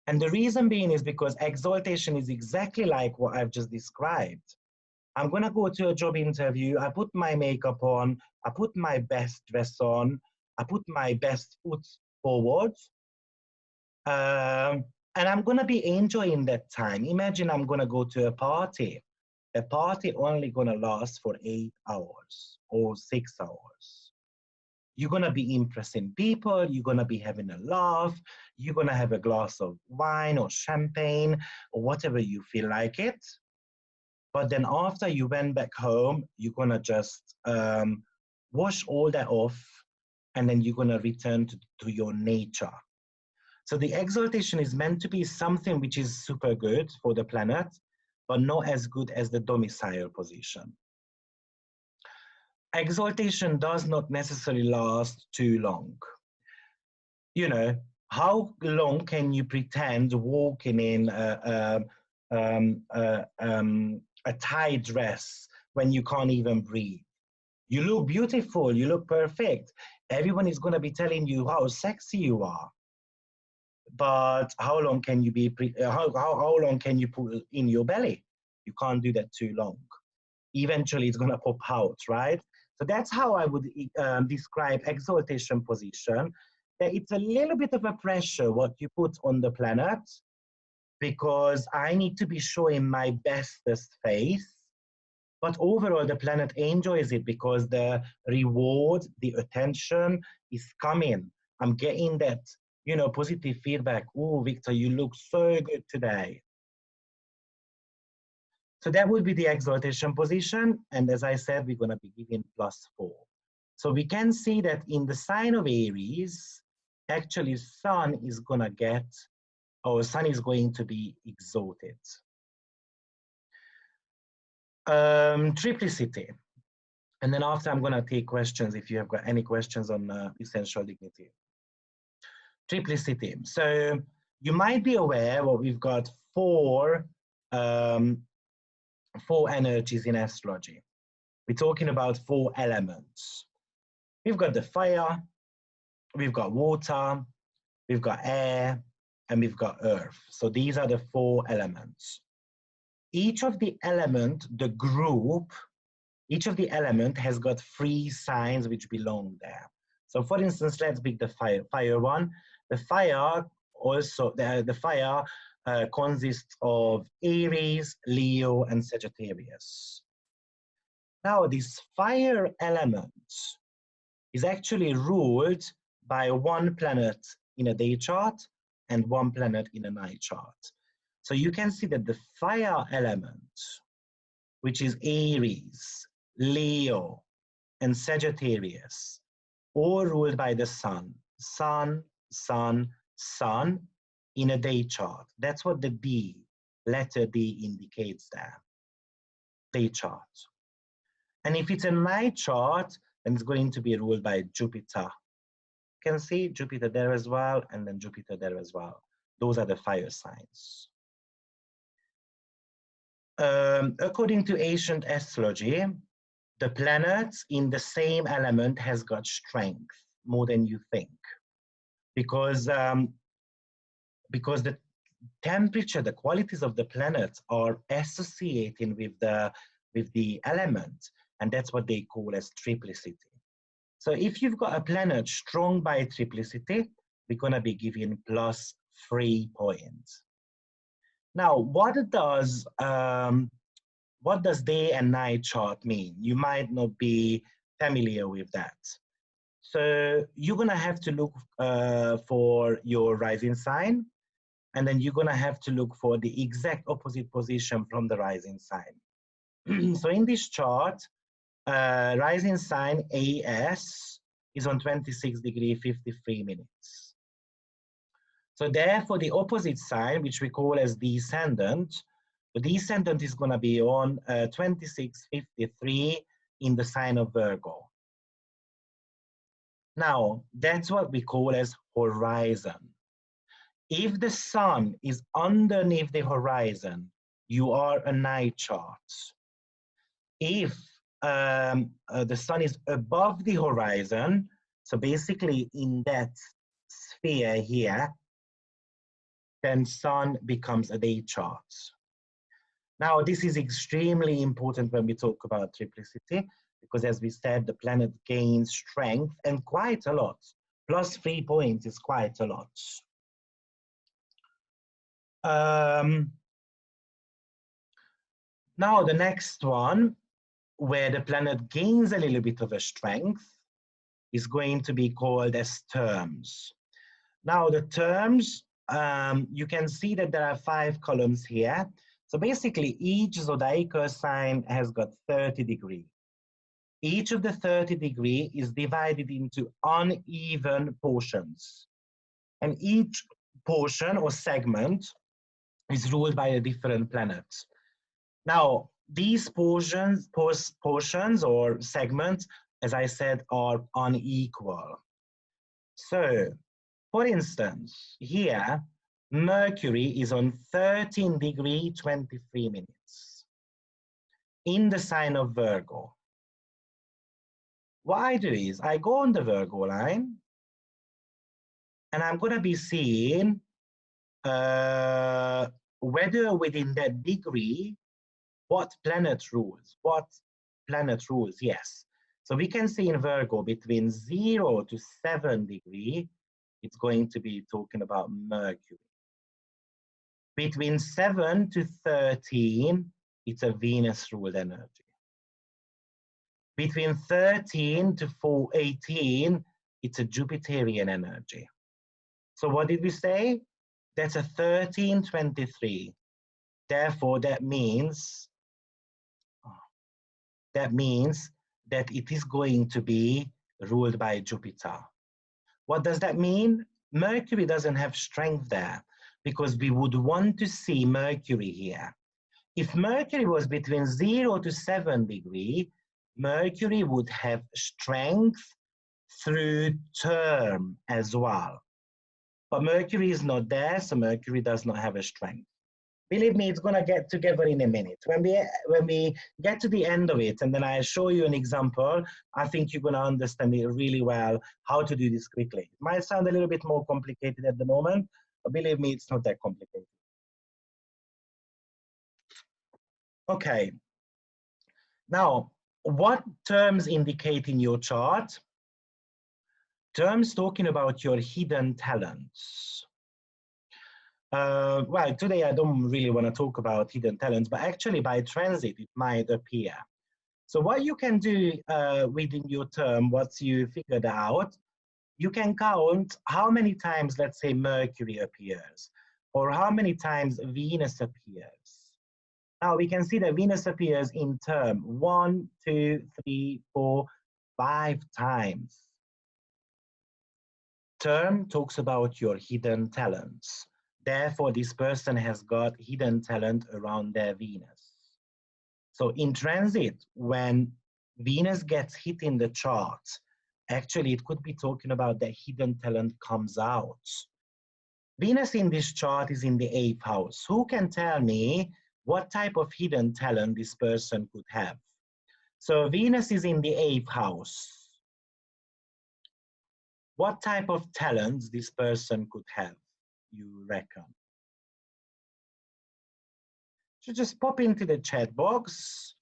And the reason being is because exaltation is exactly like what I've just described. I'm going to go to a job interview, I put my makeup on, I put my best dress on, I put my best foot forward, and I'm going to be enjoying that time. Imagine I'm going to go to a party. A party only going to last for 8 hours or 6 hours. You're going to be impressing people, you're going to be having a laugh, you're going to have a glass of wine or champagne or whatever you feel like it. But then after you went back home, you're going to just wash all that off, and then you're going to return to your nature. So the exaltation is meant to be something which is super good for the planet, but not as good as the domicile position. Exaltation does not necessarily last too long. You know, how long can you pretend walking in a tight dress when you can't even breathe? You look beautiful, you look perfect. Everyone is going to be telling you how sexy you are. But how long can you be? How long can you put in your belly? You can't do that too long. Eventually, it's going to pop out, right? So that's how I would describe exaltation position. That it's a little bit of a pressure what you put on the planet, because I need to be showing my bestest face. But overall, the planet enjoys it because the reward, the attention is coming. I'm getting that, you know, positive feedback. Oh, Victor, you look so good today. So that would be the exaltation position. And as I said, we're going to be giving +4. So we can see that in the sign of Aries, actually Sun is going to get, or Sun is going to be exalted. Triplicity. And then after, I'm going to take questions if you have got any questions on essential dignity. Triplicity. So you might be aware what we've got four energies in astrology. We're talking about 4 elements. We've got the fire, we've got water, we've got air, and we've got earth. So these are the 4 elements. Each of the element, the group, each of the element has got 3 signs which belong there. So for instance, let's pick the fire one. The fire also, the fire consists of Aries, Leo, and Sagittarius. Now, this fire element is actually ruled by 1 planet in a day chart and 1 planet in a night chart. So you can see that the fire element, which is Aries, Leo, and Sagittarius, all ruled by the sun. Sun, sun, sun in a day chart. That's what the D, letter D indicates there. Day chart. And if it's a night chart, then it's going to be ruled by Jupiter. You can see Jupiter there as well, and then Jupiter there as well. Those are the fire signs. According to ancient astrology, the planets in the same element has got strength more than you think, because the temperature, the qualities of the planets are associating with the element, and that's what they call as triplicity. So if you've got a planet strong by triplicity, we're going to be giving +3 points. Now, what does day and night chart mean? You might not be familiar with that. So you're going to have to look for your rising sign, and then you're going to have to look for the exact opposite position from the rising sign. So in this chart, rising sign AS is on 26 degree 53 minutes. So therefore, the opposite sign, which we call as descendant, the descendant is going to be on 26:53 in the sign of Virgo. Now, that's what we call as horizon. If the sun is underneath the horizon, you are a night chart. If the sun is above the horizon, so basically in that sphere here, then sun becomes a day chart. Now, this is extremely important when we talk about triplicity, because as we said, the planet gains strength and quite a lot. Plus 3 points is quite a lot. Now, the next one, where the planet gains a little bit of a strength, is going to be called as terms. Now, the terms, you can see that there are 5 columns here. So basically, each zodiacal sign has got 30 degrees. Each of the 30 degrees is divided into uneven portions. And each portion or segment is ruled by a different planet. Now, these portions or segments, as I said, are unequal. So, for instance, here, Mercury is on 13 degree 23 minutes in the sign of Virgo. What I do is I go on the Virgo line and I'm going to be seeing whether within that degree, what planet rules, yes. So we can see in Virgo between 0 to 7 degree, it's going to be talking about Mercury. Between 7 to 13, it's a Venus-ruled energy. Between 13 to 18, it's a Jupiterian energy. So what did we say? That's a 1323. Therefore, that means that it is going to be ruled by Jupiter. What does that mean? Mercury doesn't have strength there, because we would want to see Mercury here. If Mercury was between 0 to 7 degree, Mercury would have strength through term as well. But Mercury is not there, so Mercury does not have a strength. Believe me, it's gonna get together in a minute. When we get to the end of it, and then I show you an example, I think you're gonna understand it really well how to do this quickly. It might sound a little bit more complicated at the moment, but believe me, it's not that complicated. Okay. Now, what terms indicate in your chart? Terms talking about your hidden talents. Well, today I don't really want to talk about hidden talents, but actually by transit it might appear. So what you can do within your term, once you figured out, you can count how many times, let's say, Mercury appears, or how many times Venus appears. Now we can see that Venus appears in term 1, 2, 3, 4, 5 times. Term talks about your hidden talents. Therefore, this person has got hidden talent around their Venus. So in transit, when Venus gets hit in the chart, actually it could be talking about that hidden talent comes out. Venus in this chart is in the 8th house. Who can tell me what type of hidden talent this person could have? So Venus is in the 8th house. What type of talents this person could have, you reckon? So just pop into the chat box,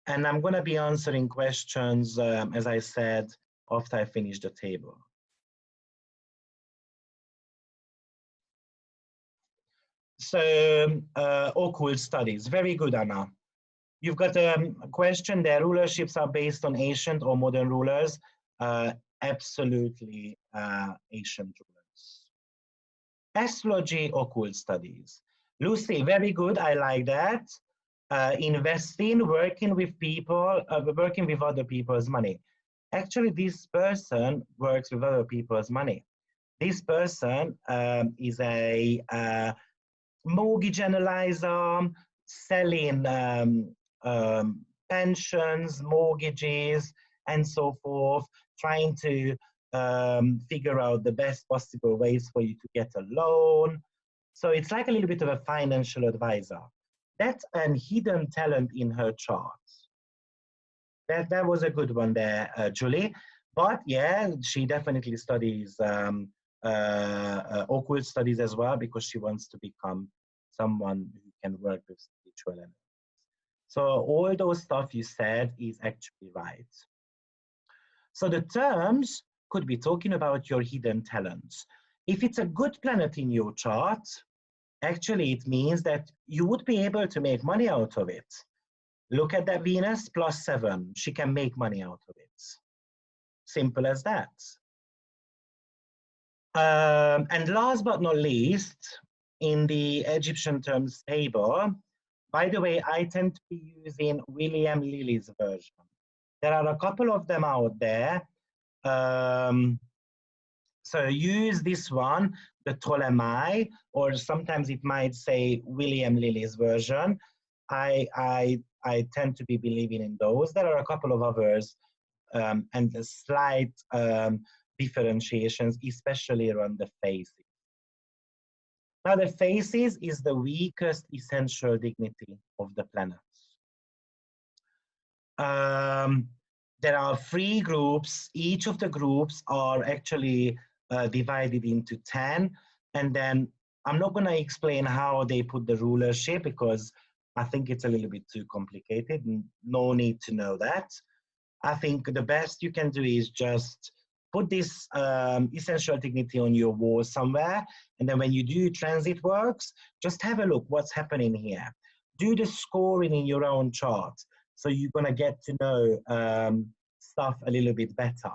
and I'm going to be answering questions, as I said, after I finish the table. So, occult studies. Very good, Anna. You've got a question there. Rulerships are based on ancient or modern rulers. Absolutely ancient rulers. Astrology, occult studies. Lucy, very good. I like that. Investing, working with people, working with other people's money. actually this person works with other people's money. This person is a mortgage analyzer, selling pensions, mortgages, and so forth, trying to figure out the best possible ways for you to get a loan. So it's like a little bit of a financial advisor. That's a hidden talent in her chart. That was a good one there, Julie. But yeah, she definitely studies occult studies as well, because she wants to become someone who can work with spiritual energies. So all those stuff you said is actually right. So the terms could be talking about your hidden talents. If it's a good planet in your chart, actually it means that you would be able to make money out of it. Look at that Venus +7. She can make money out of it. Simple as that. And last but not least, in the Egyptian terms table, by the way, I tend to be using William Lilly's version. There are a couple of them out there. So use this one, the Ptolemy, or sometimes it might say William Lilly's version. I tend to be believing in those. There are a couple of others and the slight differentiations, especially around the faces. Now, the faces is the weakest essential dignity of the planets. There are 3 groups. Each of the groups are actually divided into 10. And then I'm not going to explain how they put the rulership, because I think it's a little bit too complicated. No need to know that. I think the best you can do is just put this essential dignity on your wall somewhere. And then when you do transit works, just have a look what's happening here. Do the scoring in your own chart. So you're going to get to know stuff a little bit better.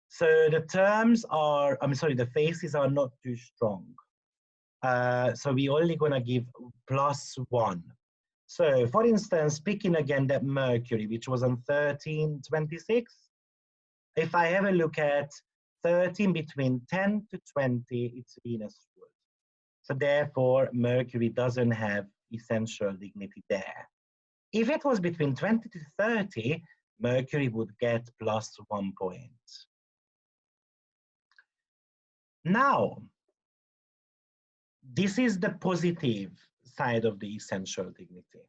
So the terms are, the faces are not too strong. So we're only going to give +1. So for instance, picking again that Mercury, which was on 1326, if I have a look at 13 between 10 to 20, it's Venus ruled. So therefore, Mercury doesn't have essential dignity there. If it was between 20 to 30, Mercury would get +1 point. Now, this is the positive side of the essential dignity.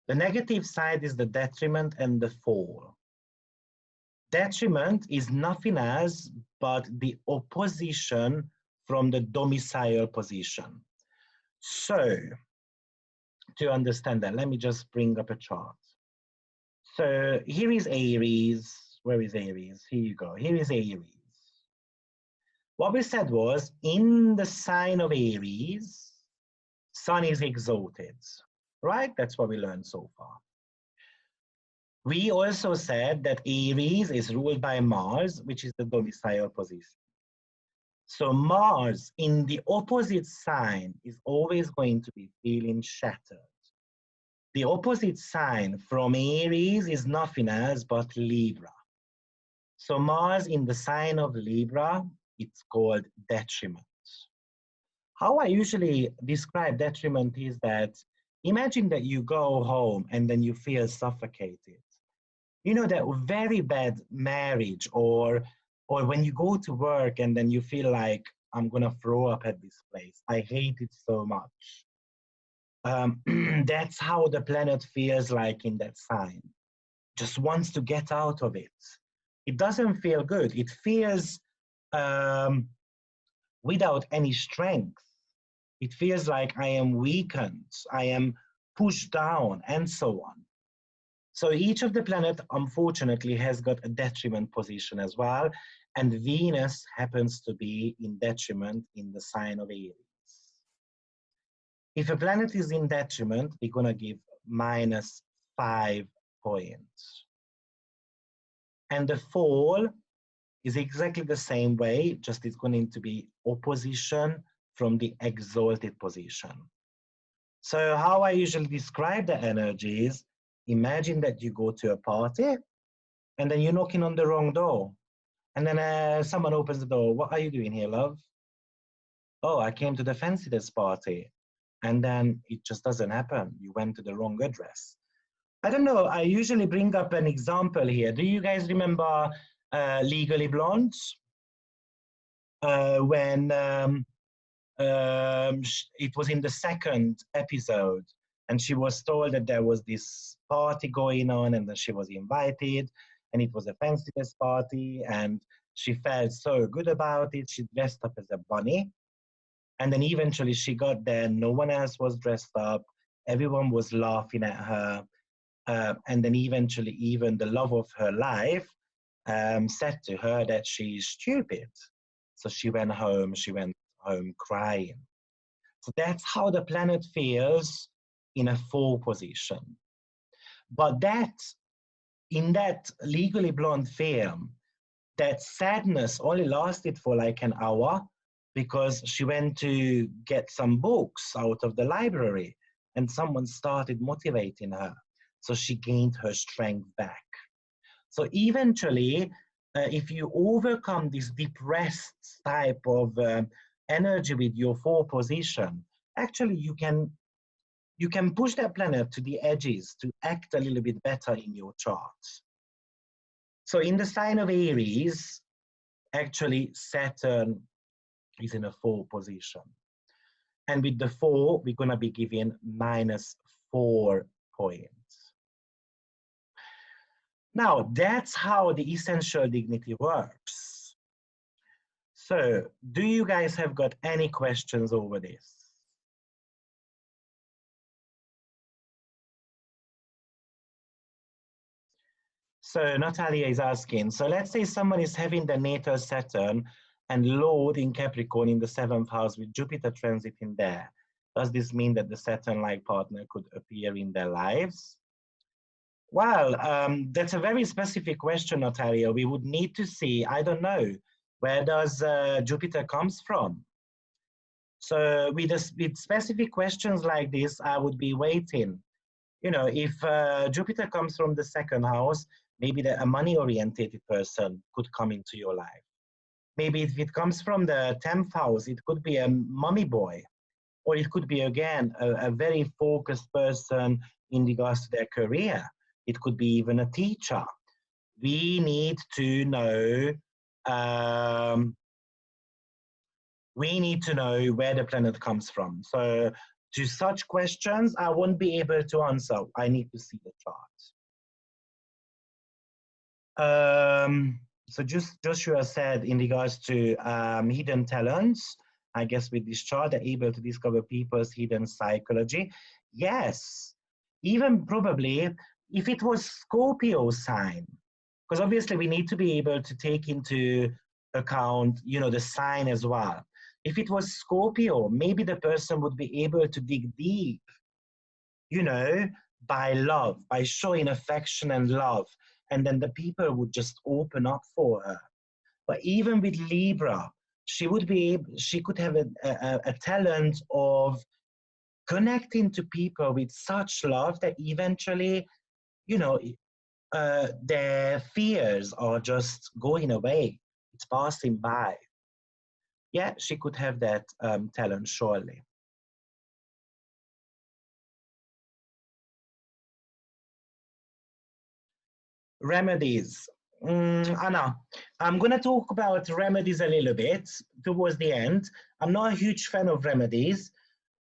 The negative side is the detriment and the fall. Detriment is nothing else but the opposition from the domicile position. So, to understand that, let me just bring up a chart. So here is Aries. Where is Aries? Here you go. Here is Aries. What we said was, in the sign of Aries, Sun is exalted, right? That's what we learned so far. We also said that Aries is ruled by Mars, which is the domicile position. So Mars in the opposite sign is always going to be feeling shattered. The opposite sign from Aries is nothing else but Libra. So Mars in the sign of Libra, it's called detriment. How I usually describe detriment is that, imagine that you go home and then you feel suffocated. You know, that very bad marriage, or when you go to work and then you feel like, I'm gonna throw up at this place. I hate it so much. That's how the planet feels like in that sign. Just wants to get out of it. It doesn't feel good. It feels without any strength. It feels like I am weakened, I am pushed down, and so on. So each of the planets, unfortunately, has got a detriment position as well, and Venus happens to be in detriment in the sign of Aries. If a planet is in detriment, we're going to give -5 points. And the fall is exactly the same way, just it's going to be opposition from the exalted position. So how I usually describe the energies, imagine that you go to a party and then you're knocking on the wrong door. And then someone opens the door. What are you doing here, love? Oh, I came to the fancy dress party. And then it just doesn't happen. You went to the wrong address. I don't know. I usually bring up an example here. Do you guys remember Legally Blonde? When it was in the second episode, and she was told that there was this party going on, and then she was invited, and it was a fancy dress party, and she felt so good about it. She dressed up as a bunny, and then eventually she got there. No one else was dressed up. Everyone was laughing at her. And then eventually, even the love of her life said to her that she's stupid. So she went home crying. So that's how the planet feels in a 4 position. But that, in that Legally Blonde film, that sadness only lasted for like an hour because she went to get some books out of the library and someone started motivating her. So she gained her strength back. So eventually, if you overcome this depressed type of energy with your 4 position, actually you can push that planet to the edges to act a little bit better in your chart. So in the sign of Aries, actually Saturn is in a 4 position. And with the 4, we're going to be given -4 points. Now, that's how the essential dignity works. So, do you guys have got any questions over this? So, Natalia is asking, so let's say someone is having the natal Saturn and Lord in Capricorn in the 7th house with Jupiter transiting there. Does this mean that the Saturn-like partner could appear in their lives? Well, that's a very specific question, Natalia. We would need to see, I don't know, where does Jupiter comes from? So with specific questions like this, I would be waiting. You know, if Jupiter comes from the 2nd house, maybe a money-oriented person could come into your life. Maybe if it comes from the 10th house, it could be a mommy boy, or it could be, again, a very focused person in regards to their career. It could be even a teacher. We need to know where the planet comes from. So to such questions, I won't be able to answer. I need to see the chart. So just Joshua said in regards to hidden talents, I guess with this chart, they're able to discover people's hidden psychology. Yes, even probably if it was Scorpio sign, because obviously we need to be able to take into account, you know, the sign as well. If it was Scorpio, maybe the person would be able to dig deep, you know, by love, by showing affection and love, and then the people would just open up for her. But even with Libra, she could have a talent of connecting to people with such love that eventually, you know, their fears are just going away. It's passing by. Yeah, she could have that talent, surely. Remedies. Anna, I'm going to talk about remedies a little bit towards the end. I'm not a huge fan of remedies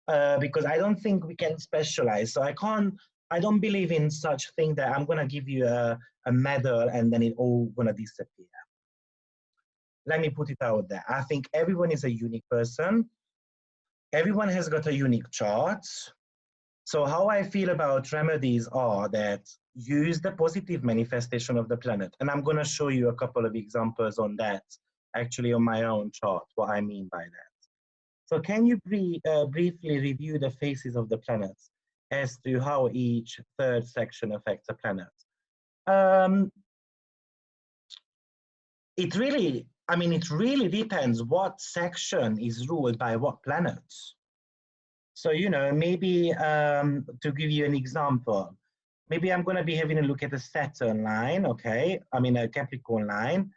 because I don't think we can specialize. So I don't believe in such thing that I'm going to give you a medal and then it all going to disappear. Let me put it out there. I think everyone is a unique person. Everyone has got a unique chart. So how I feel about remedies are that use the positive manifestation of the planet. And I'm going to show you a couple of examples on that, actually on my own chart, what I mean by that. So can you briefly review the phases of the planets as to how each third section affects a planet? It really depends what section is ruled by what planets. So, you know, maybe to give you an example, maybe I'm going to be having a look at the Saturn line, okay? I mean, a Capricorn line.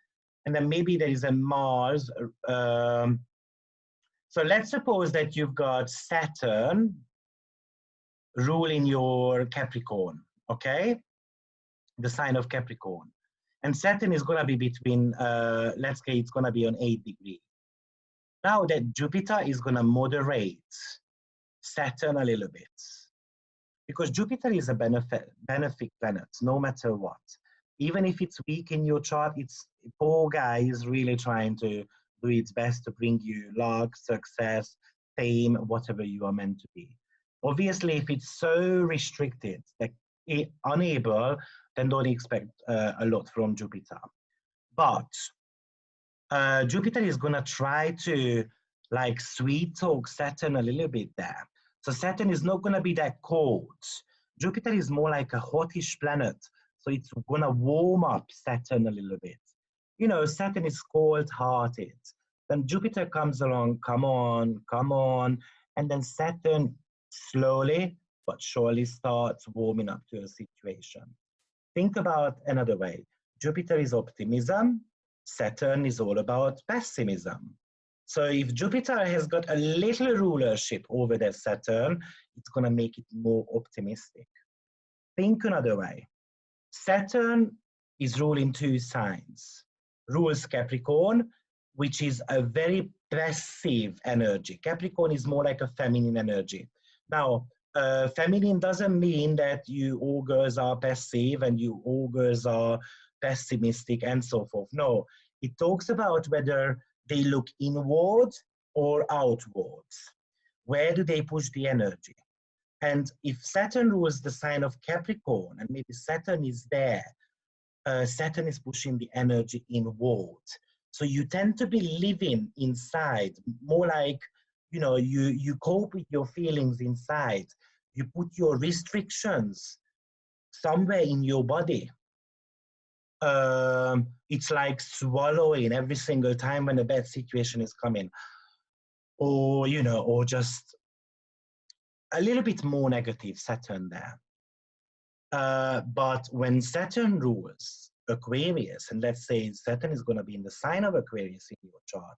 And then maybe there is a Mars. So let's suppose that you've got Saturn ruling your Capricorn, okay? The sign of Capricorn. And Saturn is going to be between, let's say it's going to be on 8 degrees. Now that Jupiter is going to moderate Saturn a little bit, because Jupiter is a benefic planet, no matter what. Even if it's weak in your chart, it's poor guy is really trying to do its best to bring you luck, success, fame, whatever you are meant to be. Obviously, if it's so restricted, like unable, then don't expect a lot from Jupiter. But Jupiter is going to try to like sweet talk Saturn a little bit there. So Saturn is not going to be that cold. Jupiter is more like a hotish planet. So it's going to warm up Saturn a little bit. You know, Saturn is cold-hearted. Then Jupiter comes along, come on, come on. And then Saturn slowly but surely starts warming up to a situation. Think about another way. Jupiter is optimism. Saturn is all about pessimism. So if Jupiter has got a little rulership over that Saturn, it's going to make it more optimistic. Think another way. Saturn is ruling 2 signs. Rules Capricorn, which is a very passive energy. Capricorn is more like a feminine energy. Now, feminine doesn't mean that you all girls are passive and you all girls are pessimistic and so forth. No, it talks about whether they look inward or outwards. Where do they push the energy? And if Saturn rules the sign of Capricorn, and maybe Saturn is there, Saturn is pushing the energy inward. So you tend to be living inside, more like, you know, you cope with your feelings inside. You put your restrictions somewhere in your body. It's like swallowing every single time when a bad situation is coming. Or, you know, or just a little bit more negative Saturn there. But when Saturn rules Aquarius, and let's say Saturn is going to be in the sign of Aquarius in your chart,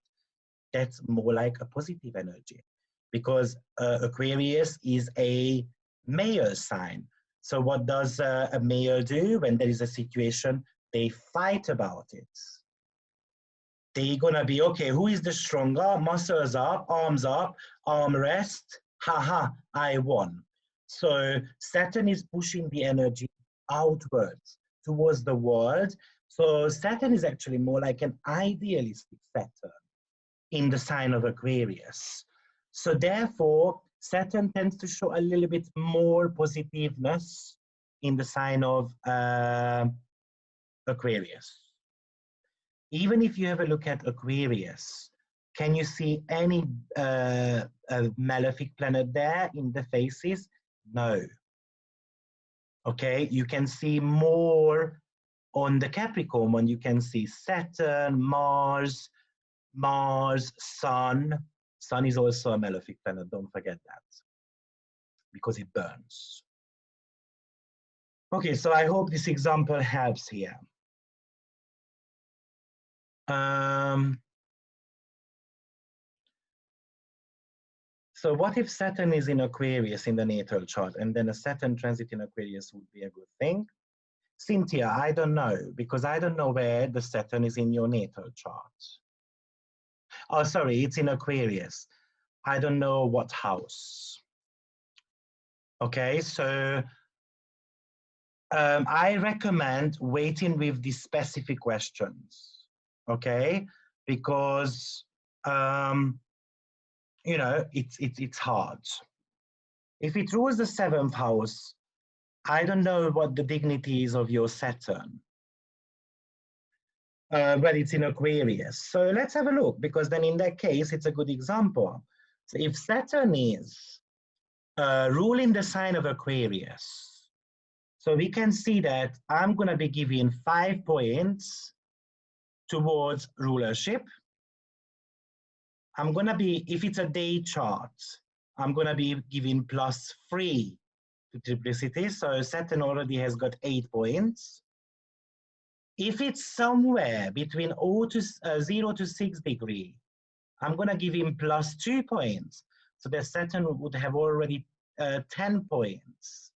that's more like a positive energy, because Aquarius is a male sign. So what does a male do when there is a situation? They fight about it. They're going to be, okay, who is the stronger? Muscles up, arm rest. Haha, I won. So Saturn is pushing the energy outwards towards the world. So Saturn is actually more like an idealistic Saturn in the sign of Aquarius. So therefore, Saturn tends to show a little bit more positiveness in the sign of Aquarius. Even if you have a look at Aquarius, can you see any malefic planet there in the faces? No. Okay, you can see more on the Capricorn one. You can see Saturn, Mars, Sun. Sun is also a malefic planet, don't forget that, because it burns. Okay, so I hope this example helps here. So what if Saturn is in Aquarius in the natal chart, and then a Saturn transit in Aquarius would be a good thing? Cynthia, I don't know, because I don't know where the Saturn is in your natal chart. Oh, sorry, it's in Aquarius. I don't know what house. Okay, so I recommend waiting with the specific questions, okay? Because, you know, it's hard. If it rules the 7th house, I don't know what the dignity is of your Saturn. Well, it's in Aquarius. So let's have a look, because then in that case, it's a good example. So if Saturn is ruling the sign of Aquarius, so we can see that I'm going to be giving 5 points towards rulership. I'm going to be, if it's a day chart, I'm going to be giving +3 triplicity. So Saturn already has got 8 points. If it's somewhere between 0 to 6 degree, I'm going to give him plus 2 points. So the Saturn would have already 10 points.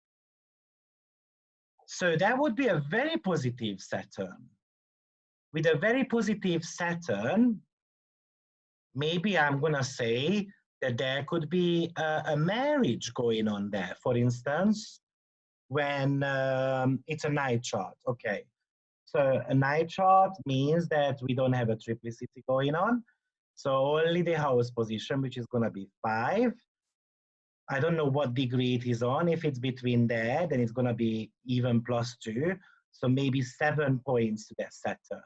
So that would be a very positive Saturn. With a very positive Saturn, maybe I'm going to say that there could be a marriage going on there, for instance, when it's a night chart. Okay, so a night chart means that we don't have a triplicity going on. So only the house position, which is going to be 5. I don't know what degree it is on. If it's between there, then it's going to be even plus 2. So maybe 7 points to that Saturn.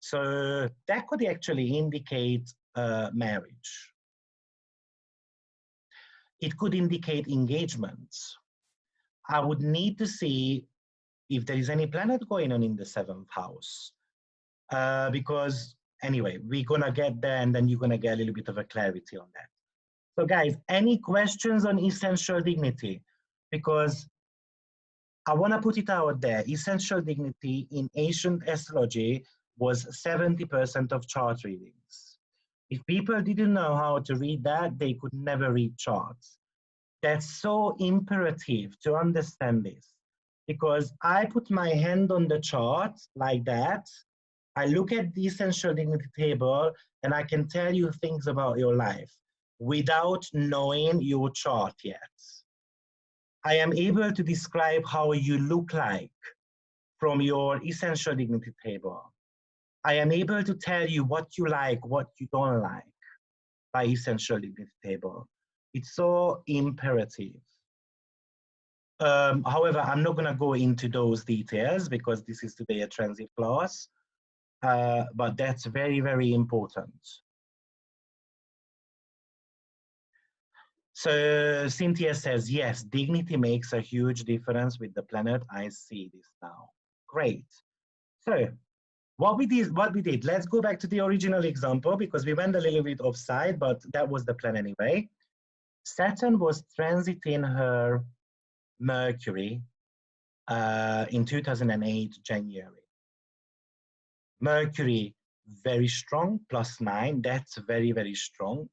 So that could actually indicate marriage. It could indicate engagements. I would need to see if there is any planet going on in the 7th house. Because anyway, we're going to get there and then you're going to get a little bit of a clarity on that. So guys, any questions on essential dignity? Because I want to put it out there. Essential dignity in ancient astrology was 70% of chart readings. If people didn't know how to read that, they could never read charts. That's so imperative to understand this, because I put my hand on the chart like that. I look at the essential dignity table and I can tell you things about your life without knowing your chart yet. I am able to describe how you look like from your essential dignity table. I am able to tell you what you like, what you don't like by essential dignity table. It's so imperative. However, I'm not going to go into those details because this is today a transit class, but that's very, very important. So Cynthia says, yes, dignity makes a huge difference with the planet. I see this now. Great. So what we did, let's go back to the original example because we went a little bit offside, but that was the plan anyway. Saturn was transiting her Mercury in 2008, January. Mercury, very strong, +9. That's very, very strong.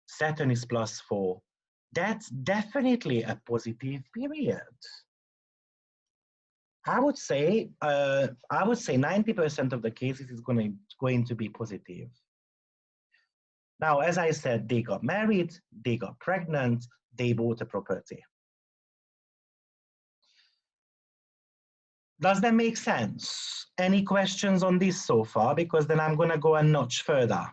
Saturn is +4. That's definitely a positive period. I would say 90% of the cases is going to be positive. Now, as I said, they got married, they got pregnant, they bought a property. Does that make sense? Any questions on this so far? Because then I'm going to go a notch further.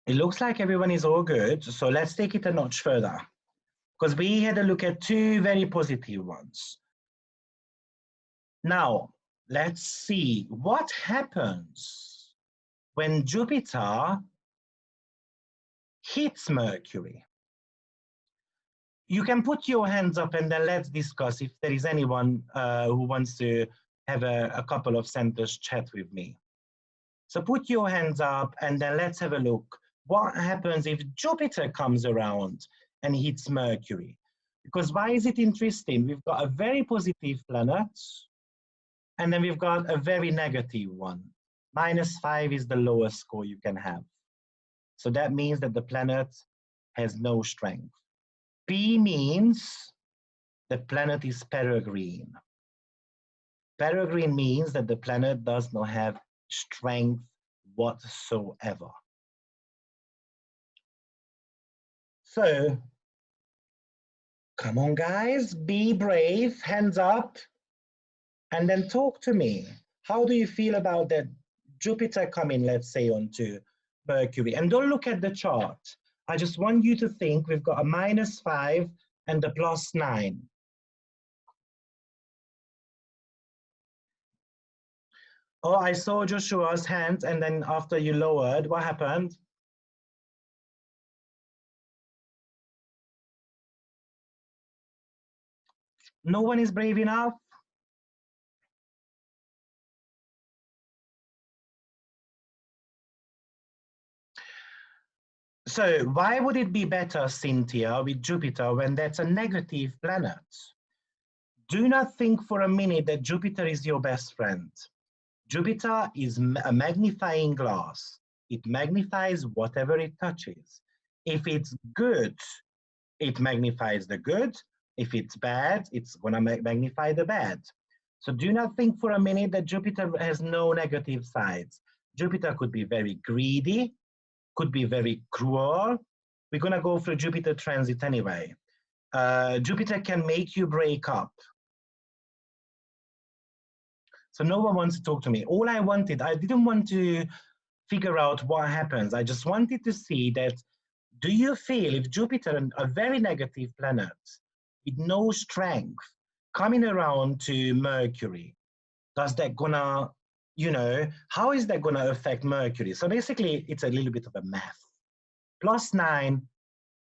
It looks like everyone is all good, so let's take it a notch further. Because we had a look at 2 very positive ones. Now, let's see what happens when Jupiter hits Mercury. You can put your hands up and then let's discuss if there is anyone who wants to have a couple of sentences chat with me. So put your hands up and then let's have a look. What happens if Jupiter comes around and hits Mercury? Because why is it interesting? We've got a very positive planet and then we've got a very negative one. -5 is the lowest score you can have. So that means that the planet has no strength. P means the planet is peregrine. Peregrine means that the planet does not have strength whatsoever. So, come on guys, be brave, hands up, and then talk to me. How do you feel about that Jupiter coming, let's say, onto Mercury? And don't look at the chart. I just want you to think we've got a -5 and a +9. Oh, I saw Joshua's hand, and then after you lowered, what happened? No one is brave enough? So why would it be better, Cynthia, with Jupiter when that's a negative planet? Do not think for a minute that Jupiter is your best friend. Jupiter is a magnifying glass. It magnifies whatever it touches. If it's good, it magnifies the good. If it's bad, it's going to magnify the bad. So do not think for a minute that Jupiter has no negative sides. Jupiter could be very greedy, could be very cruel. We're going to go through Jupiter transit anyway. Jupiter can make you break up. So no one wants to talk to me. All I wanted, I didn't want to figure out what happens. I just wanted to see that, do you feel if Jupiter, a very negative planet with no strength, coming around to Mercury, does that gonna, how is that gonna affect Mercury? So basically, it's a little bit of a math. +9,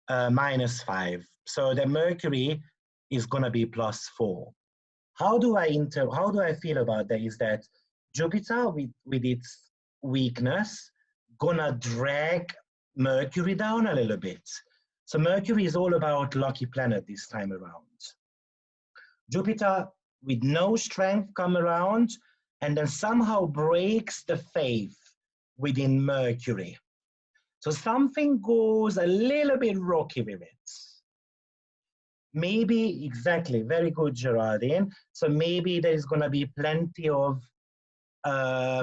-5. So the Mercury is gonna be +4. How do I feel about that is that Jupiter with its weakness gonna drag Mercury down a little bit. So Mercury is all about lucky planet this time around. Jupiter with no strength come around and then somehow breaks the faith within Mercury. So something goes a little bit rocky with it. Maybe, exactly, very good, Geraldine. So maybe there's going to be plenty of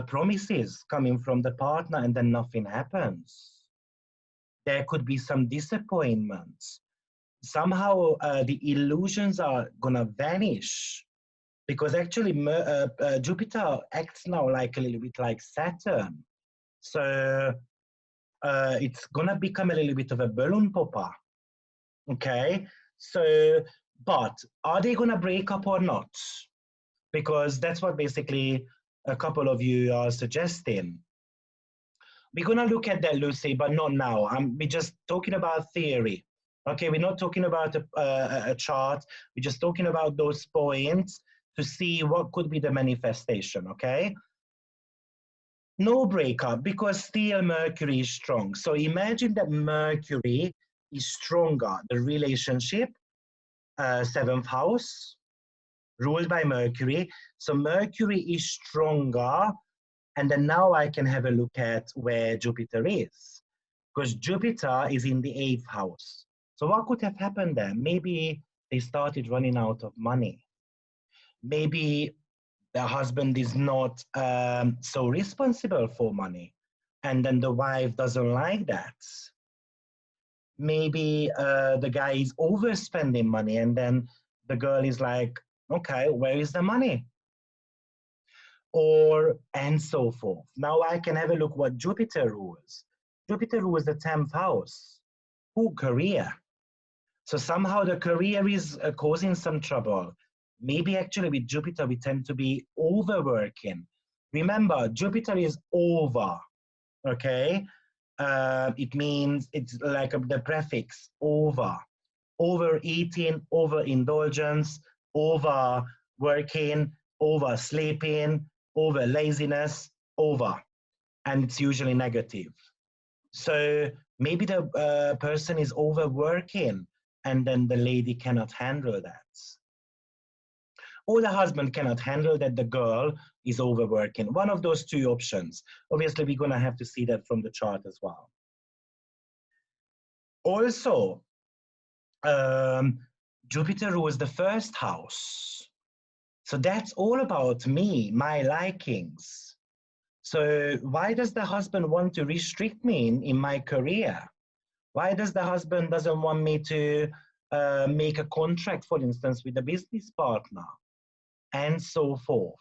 promises coming from the partner and then nothing happens. There could be some disappointments. Somehow the illusions are going to vanish because actually Jupiter acts now like a little bit like Saturn. So it's going to become a little bit of a balloon popper. Okay, so, but are they going to break up or not? Because that's what basically a couple of you are suggesting. We're going to look at that, Lucy, but not now. We're just talking about theory. Okay, we're not talking about a chart. We're just talking about those points to see what could be the manifestation, okay? No breakup because still Mercury is strong. So imagine that Mercury is stronger, the relationship, 7th house, ruled by Mercury. So Mercury is stronger. And then now I can have a look at where Jupiter is. Because Jupiter is in the 8th house. So what could have happened there? Maybe they started running out of money. Maybe the husband is not so responsible for money. And then the wife doesn't like that. Maybe the guy is overspending money and then the girl is like, okay, where is the money? Or, and so forth. Now I can have a look what Jupiter rules. Jupiter rules the 10th house. Career. So somehow the career is causing some trouble. Maybe actually with Jupiter we tend to be overworking. Remember, Jupiter is over, okay? It means it's like the prefix over. Overeating, overindulgence, overworking, oversleeping, over laziness, over. And it's usually negative. So maybe the person is overworking and then the lady cannot handle that. Or the husband cannot handle that the girl is overworking. One of those two options. Obviously, we're going to have to see that from the chart as well. Also, Jupiter rules the 1st house. So that's all about me, my likings. So why does the husband want to restrict me in my career? Why does the husband doesn't want me to make a contract, for instance, with a business partner? And so forth.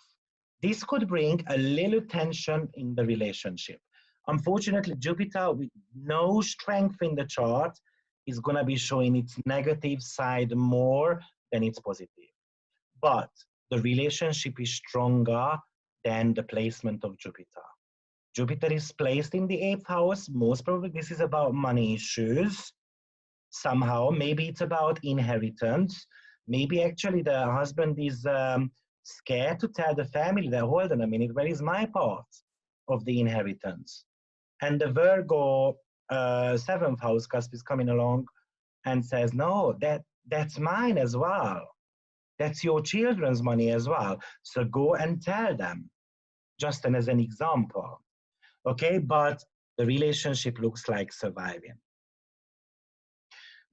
This could bring a little tension in the relationship. Unfortunately, Jupiter with no strength in the chart is going to be showing its negative side more than its positive. But the relationship is stronger than the placement of Jupiter. Jupiter is placed in the 8th house. Most probably this is about money issues. Somehow, maybe it's about inheritance. Maybe actually the husband is scared to tell the family that, hold on a minute, where is my part of the inheritance? And the Virgo seventh house cusp is coming along and says, no, that's mine as well. That's your children's money as well. So go and tell them, just as an example. Okay, but the relationship looks like surviving.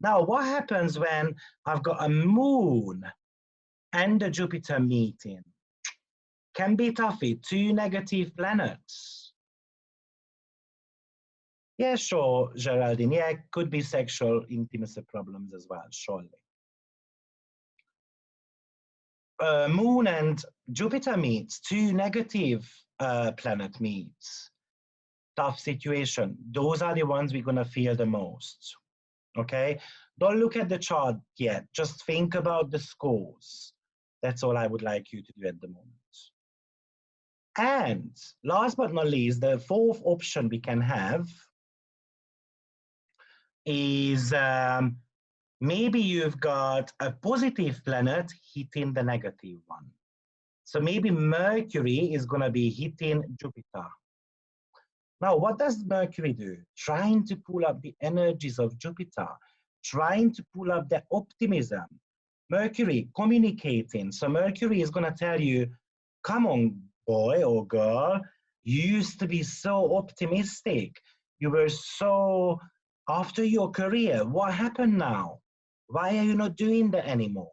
Now, what happens when I've got a moon and a Jupiter meeting? Can be toughy, two negative planets. Yeah, sure, Geraldine. Yeah, could be sexual intimacy problems as well, surely. Moon and Jupiter meets, two negative planet meets. Tough situation. Those are the ones we're gonna feel the most. Okay, don't look at the chart yet. Just think about the scores. That's all I would like you to do at the moment. And last but not least, the fourth option we can have is maybe you've got a positive planet hitting the negative one. So maybe Mercury is going to be hitting Jupiter. Now, what does Mercury do? Trying to pull up the energies of Jupiter, trying to pull up the optimism. Mercury communicating. So Mercury is going to tell you, come on, boy or girl, you used to be so optimistic. You were so after your career. What happened now? Why are you not doing that anymore?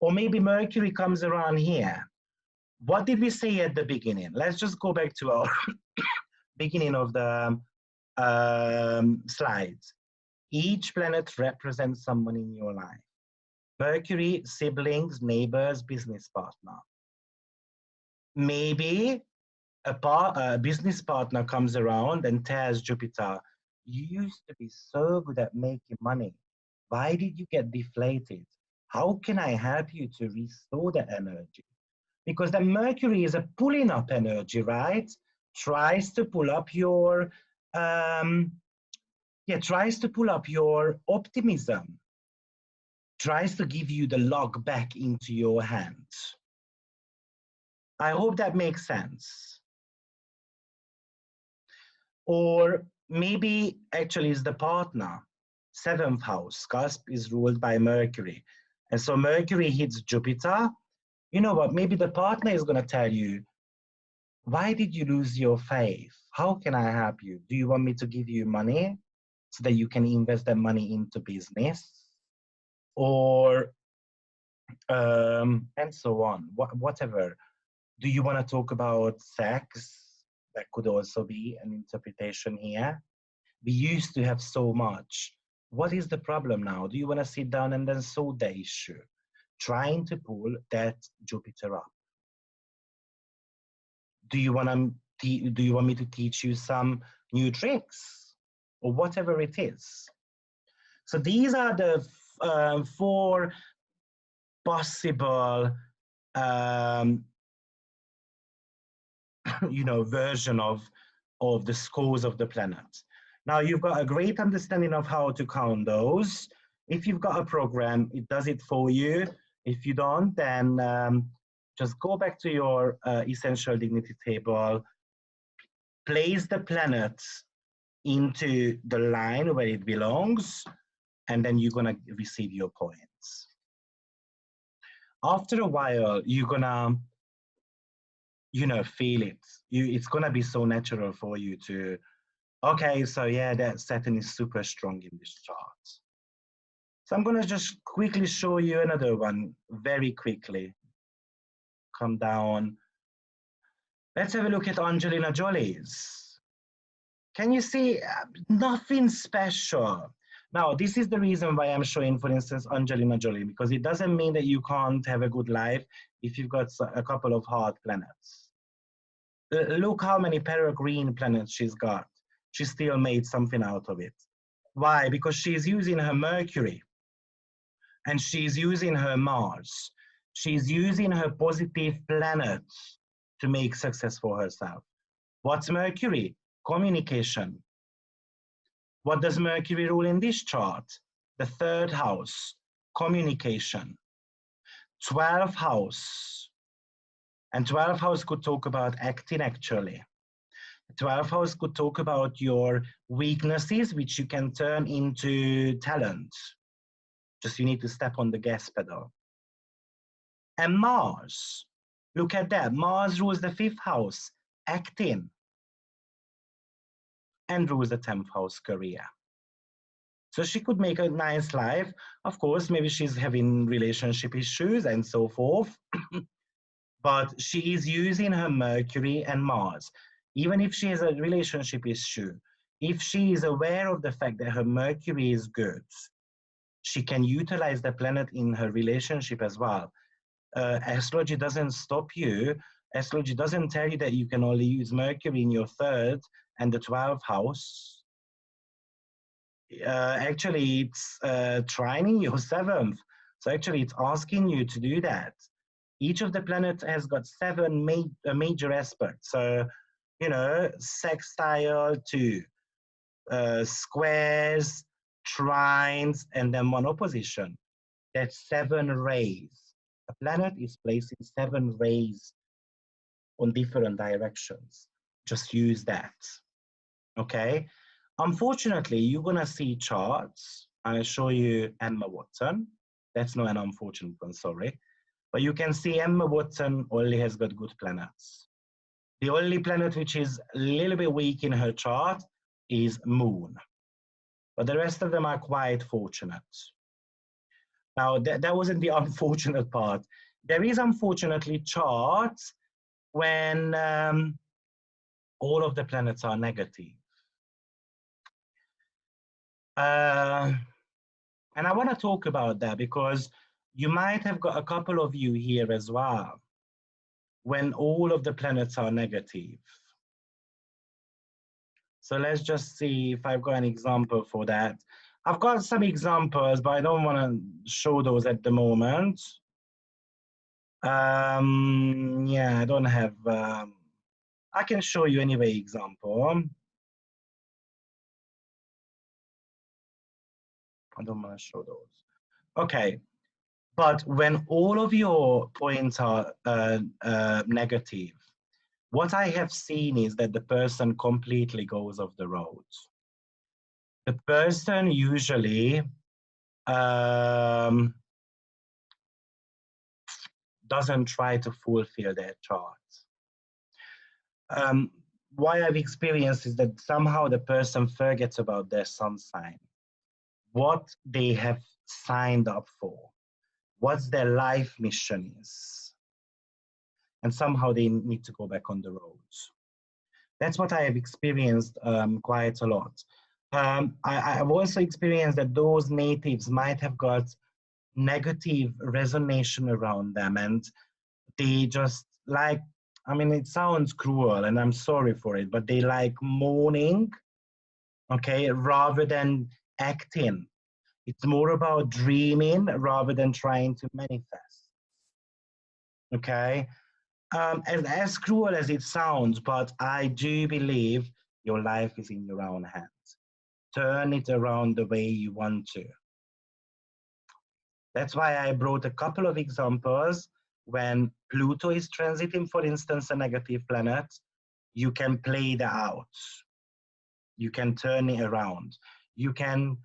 Or maybe Mercury comes around here. What did we say at the beginning? Let's just go back to our beginning of the slides. Each planet represents someone in your life. Mercury, siblings, neighbors, business partner. Maybe a business partner comes around and tells Jupiter, you used to be so good at making money. Why did you get deflated? How can I help you to restore the energy? Because the Mercury is a pulling up energy, right? Tries to pull up your, tries to pull up your optimism. Tries to give you the lock back into your hands. I hope that makes sense. Or maybe actually it's the partner. Seventh house, cusp is ruled by Mercury. And so Mercury hits Jupiter. You know what, maybe the partner is going to tell you, why did you lose your faith? How can I help you? Do you want me to give you money so that you can invest that money into business? Or, and so on, whatever. Do you want to talk about sex? That could also be an interpretation here. We used to have so much. What is the problem now? Do you want to sit down and then solve the issue? Trying to pull that Jupiter up. Do you want me to teach you some new tricks or whatever it is? So these are the four possible version of the scores of the planets. Now you've got a great understanding of how to count those. If you've got a program, it does it for you. If you don't, then just go back to your essential dignity table, place the planets into the line where it belongs, and then you're gonna receive your points. After a while, you're gonna feel it. It's gonna be so natural for you to, okay, so yeah, that Saturn is super strong in this chart. So I'm gonna just quickly show you another one very quickly. Come down. Let's have a look at Angelina Jolie's. Can you see nothing special? Now, this is the reason why I'm showing, for instance, Angelina Jolie, because it doesn't mean that you can't have a good life if you've got a couple of hard planets. Look how many para-green planets she's got. She still made something out of it. Why? Because she's using her Mercury and she's using her Mars. She's using her positive planets to make success for herself. What's Mercury? Communication. What does Mercury rule in this chart? The third house, communication. 12th house. And 12th house could talk about acting actually. 12th house could talk about your weaknesses, which you can turn into talent. Just you need to step on the gas pedal. And Mars, look at that. Mars rules the 5th house, acting, and rules the 10th house, career. So she could make a nice life. Of course, maybe she's having relationship issues and so forth, but she is using her Mercury and Mars. Even if she has a relationship issue, if she is aware of the fact that her Mercury is good, she can utilize the planet in her relationship as well. Astrology doesn't stop you. Astrology doesn't tell you that you can only use Mercury in your 3rd and the 12th house. Actually, it's trining your 7th. So actually, it's asking you to do that. Each of the planets has got 7 major aspects. So, you know, sextile, 2, squares, trines, and then 1 opposition. That's 7 rays. A planet is placing 7 rays on different directions. Just use that. Okay? Unfortunately, you're going to see charts. I'll show you Emma Watson. That's not an unfortunate one, sorry. But you can see Emma Watson only has got good planets. The only planet which is a little bit weak in her chart is Moon. But the rest of them are quite fortunate. Now, that wasn't the unfortunate part. There is unfortunately charts when all of the planets are negative. And I want to talk about that because you might have got a couple of you here as well when all of the planets are negative. So let's just see if I've got an example for that. I've got some examples, but I don't want to show those at the moment. Yeah, I don't have, I can show you anyway example. I don't want to show those. Okay, but when all of your points are negative, what I have seen is that the person completely goes off the road. The person usually doesn't try to fulfill their charts. What I've experienced is that somehow the person forgets about their sun sign, what they have signed up for, what their life mission is, and somehow they need to go back on the roads. That's what I have experienced quite a lot. I've also experienced that those natives might have got negative resonance around them, and they just like, I mean, it sounds cruel and I'm sorry for it, but they like mourning, okay, rather than acting. It's more about dreaming rather than trying to manifest, okay? And as cruel as it sounds, but I do believe your life is in your own hands. Turn it around the way you want to. That's why I brought a couple of examples. When Pluto is transiting, for instance, a negative planet, you can play that out. You can turn it around. You can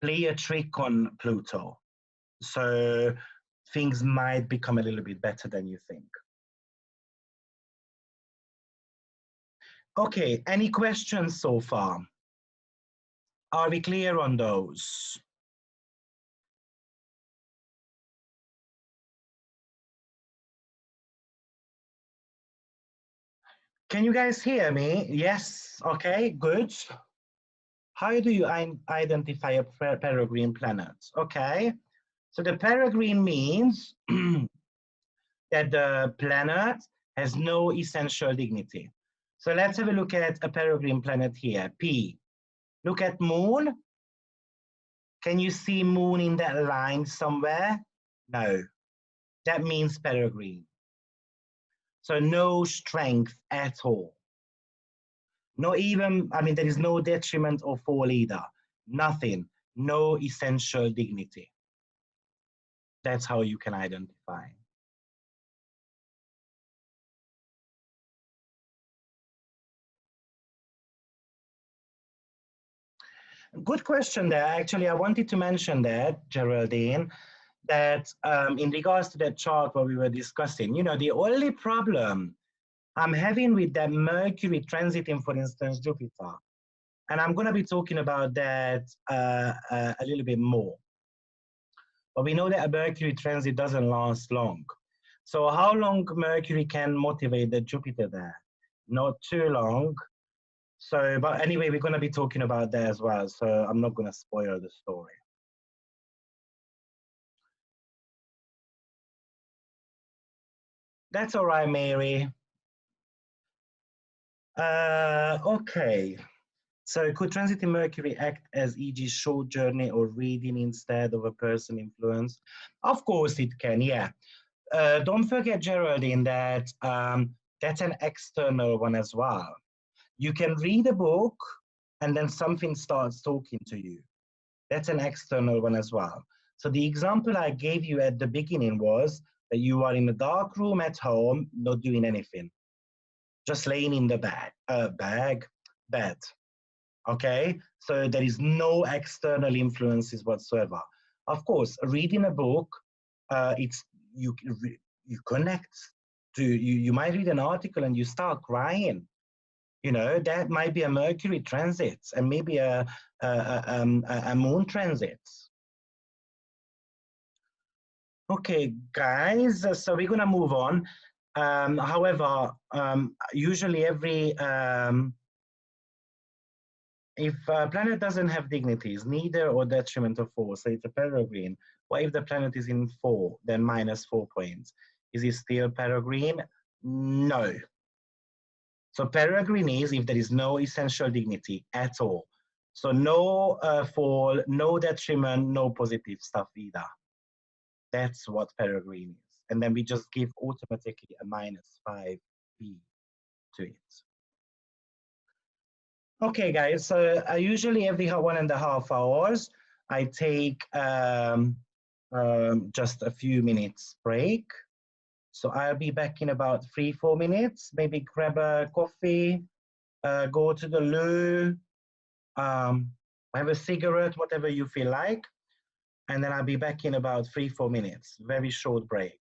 play a trick on Pluto. So things might become a little bit better than you think. Okay, any questions so far? Are we clear on those? Can you guys hear me? Yes, okay, good. How do you identify a peregrine planet? Okay, so the peregrine means that the planet has no essential dignity. So let's have a look at a peregrine planet here, P. Look at Moon. Can you see Moon in that line somewhere? No, that means peregrine. So no strength at all. Not even, I mean, there is no detriment or fall either. Nothing, no essential dignity. That's how you can identify. Good question there. Actually, I wanted to mention that, Geraldine, that in regards to that chart what we were discussing, you know, the only problem I'm having with that Mercury transiting, for instance, Jupiter, and I'm going to be talking about that a little bit more. But we know that a Mercury transit doesn't last long. So how long Mercury can motivate the Jupiter there? Not too long. So, but anyway, we're going to be talking about that as well. So I'm not going to spoil the story. That's all right, Mary. Okay. So could transiting Mercury act as e.g. short journey or reading instead of a person influence? Of course it can, yeah. Don't forget, Geraldine, that that's an external one as well. You can read a book and then something starts talking to you. That's an external one as well. So the example I gave you at the beginning was that you are in a dark room at home, not doing anything, just laying in the bed. Okay, so there is no external influences whatsoever. Of course, reading a book, it's you you connect to you. You might read an article and you start crying. You know that might be a Mercury transit and maybe a moon transit. Okay, guys, so we're gonna move on. However, usually every if a planet doesn't have dignities, neither or detriment of four, so it's a peregrine. What if the planet is in four, then minus 4 points? Is it still peregrine? No. So peregrine is if there is no essential dignity at all. So no fall, no detriment, no positive stuff either. That's what peregrine is. And then we just give automatically a minus 5b to it. Okay, guys, so usually every 1.5 hours, I take just a few minutes break. So I'll be back in about 3, 4 minutes, maybe grab a coffee, go to the loo, um, have a cigarette, whatever you feel like. And then I'll be back in about 3, 4 minutes, very short break.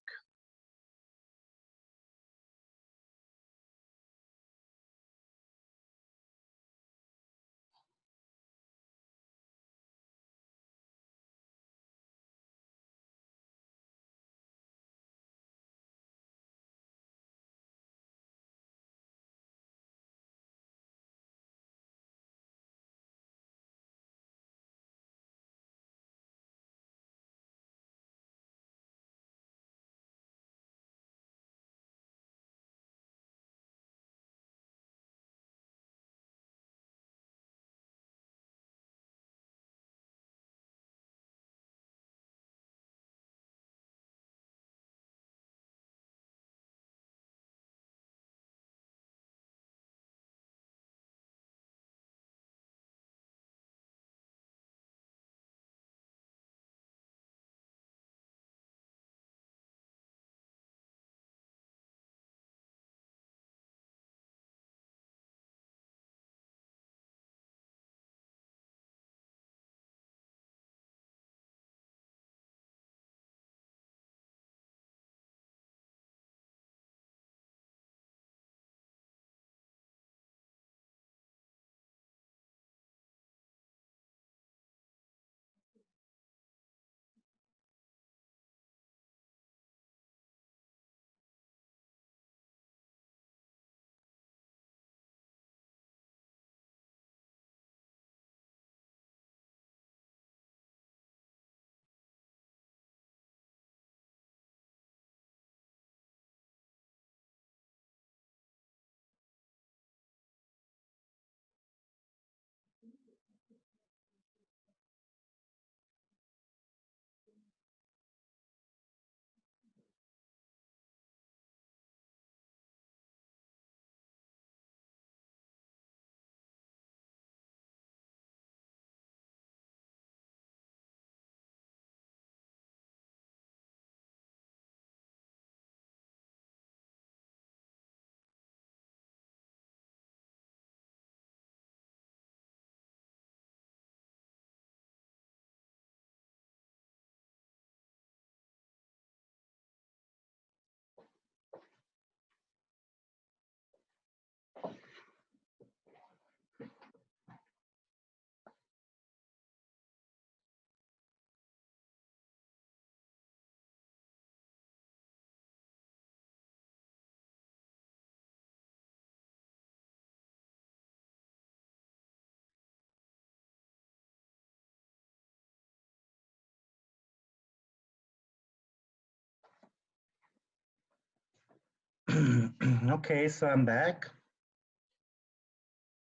Okay, so I'm back.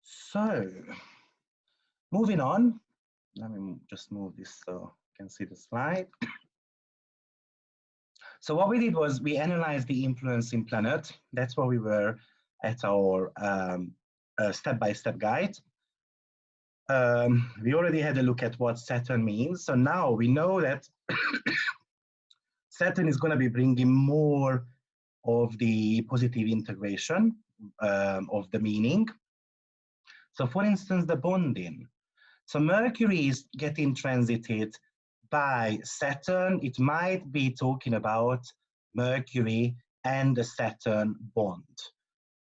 So moving on, let me just move this so you can see the slide. So what we did was we analyzed the influencing planet. That's where we were at our step-by-step guide. We already had a look at what Saturn means. So now we know that Saturn is going to be bringing more of the positive integration of the meaning. So for instance, the bonding. So Mercury is getting transited by Saturn. It might be talking about Mercury and the Saturn bond.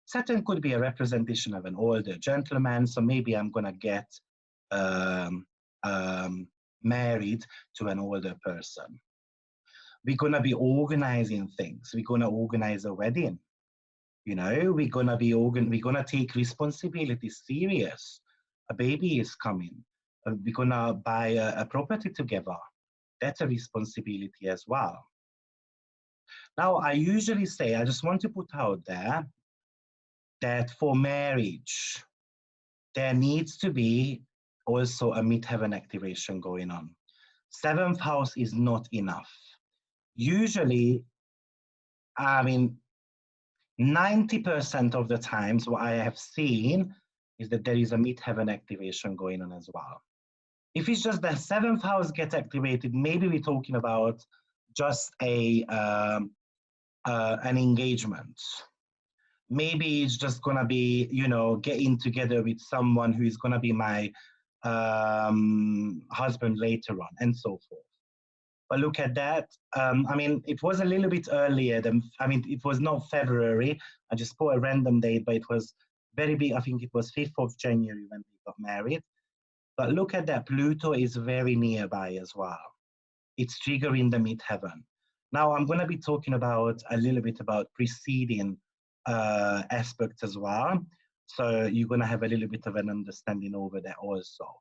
Saturn could be a representation of an older gentleman, so maybe I'm going to get um, married to an older person. We're going to be organizing things. We're going to organize a wedding. You know, we're going to be we're going to take responsibility serious. A baby is coming. We're going to buy a property together. That's a responsibility as well. Now, I usually say, I just want to put out there that for marriage, there needs to be also a midheaven activation going on. Seventh house is not enough. Usually, I mean, 90% of the times what I have seen is that there is a midheaven activation going on as well. If it's just the seventh house gets activated, maybe we're talking about just an engagement. Maybe it's just gonna be, you know, getting together with someone who is gonna be my husband later on, and so forth. But look at that. I mean, it was a little bit earlier than, I mean, it was not February. I just put a random date, but it was very big. I think it was 5th of January when we got married. But look at that. Pluto is very nearby as well. It's triggering the midheaven. Now, I'm going to be talking about a little bit about preceding aspects as well. So you're going to have a little bit of an understanding over there also.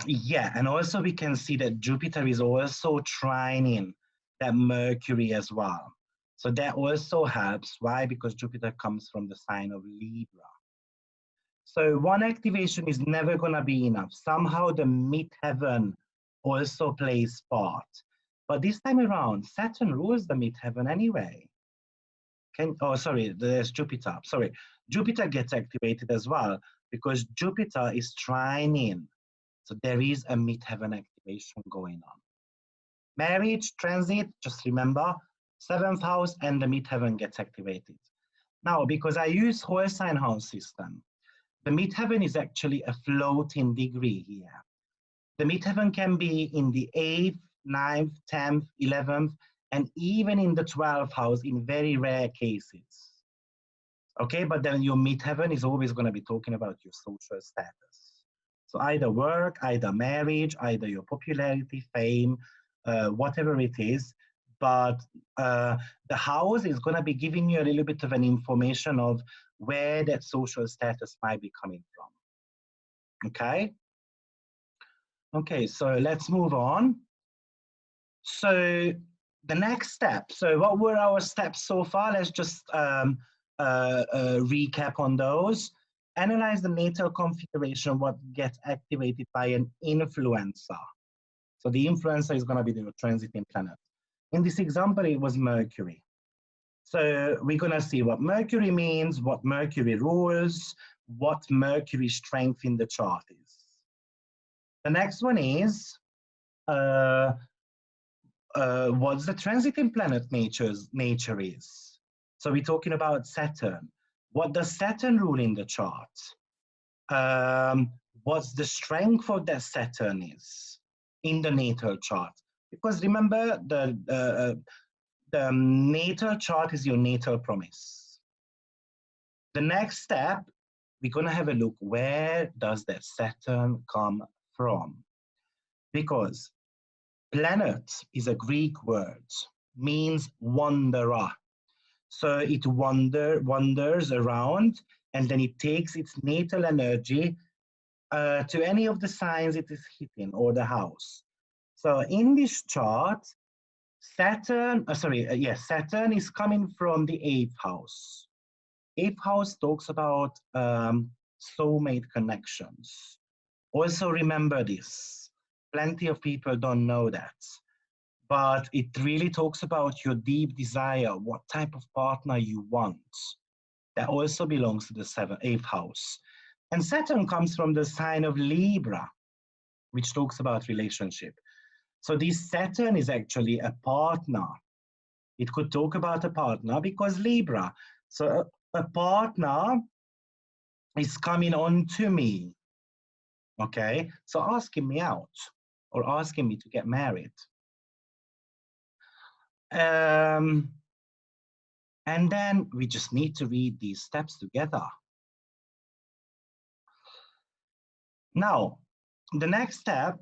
Yeah, and also we can see that Jupiter is also trining that Mercury as well. So that also helps. Why? Because Jupiter comes from the sign of Libra. So one activation is never going to be enough. Somehow the midheaven also plays part. But this time around, Saturn rules the midheaven anyway. There's Jupiter. Sorry, Jupiter gets activated as well because Jupiter is trining. So there is a midheaven activation going on. Marriage, transit, just remember, 7th house and the midheaven gets activated. Now, because I use whole sign house system, the midheaven is actually a floating degree here. The midheaven can be in the 8th, 9th, 10th, 11th, and even in the 12th house in very rare cases. Okay, but then your midheaven is always going to be talking about your social status. So either work, either marriage, either your popularity, fame, whatever it is. But the house is going to be giving you a little bit of an information of where that social status might be coming from. Okay? Okay, so let's move on. So the next step. So what were our steps so far? Let's just recap on those. Analyze the natal configuration, what gets activated by an influencer. So the influencer is going to be the transiting planet. In this example, it was Mercury. So we're going to see what Mercury means, what Mercury rules, what Mercury strength in the chart is. The next one is what's the transiting planet nature is. So we're talking about Saturn. What does Saturn rule in the chart? What's the strength of that Saturn is in the natal chart? Because remember, the natal chart is your natal promise. The next step, we're going to have a look, where does that Saturn come from? Because planet is a Greek word, means wanderer. So it wanders around, and then it takes its natal energy to any of the signs it is hitting or the house. So in this chart, Saturn is coming from the 8th house. 8th house talks about soulmate connections. Also remember this, plenty of people don't know that, but it really talks about your deep desire, what type of partner you want. That also belongs to the 8th house. And Saturn comes from the sign of Libra, which talks about relationship. So this Saturn is actually a partner. It could talk about a partner because Libra. So a partner is coming on to me, okay? So asking me out or asking me to get married. And then we just need to read these steps together. Now, the next step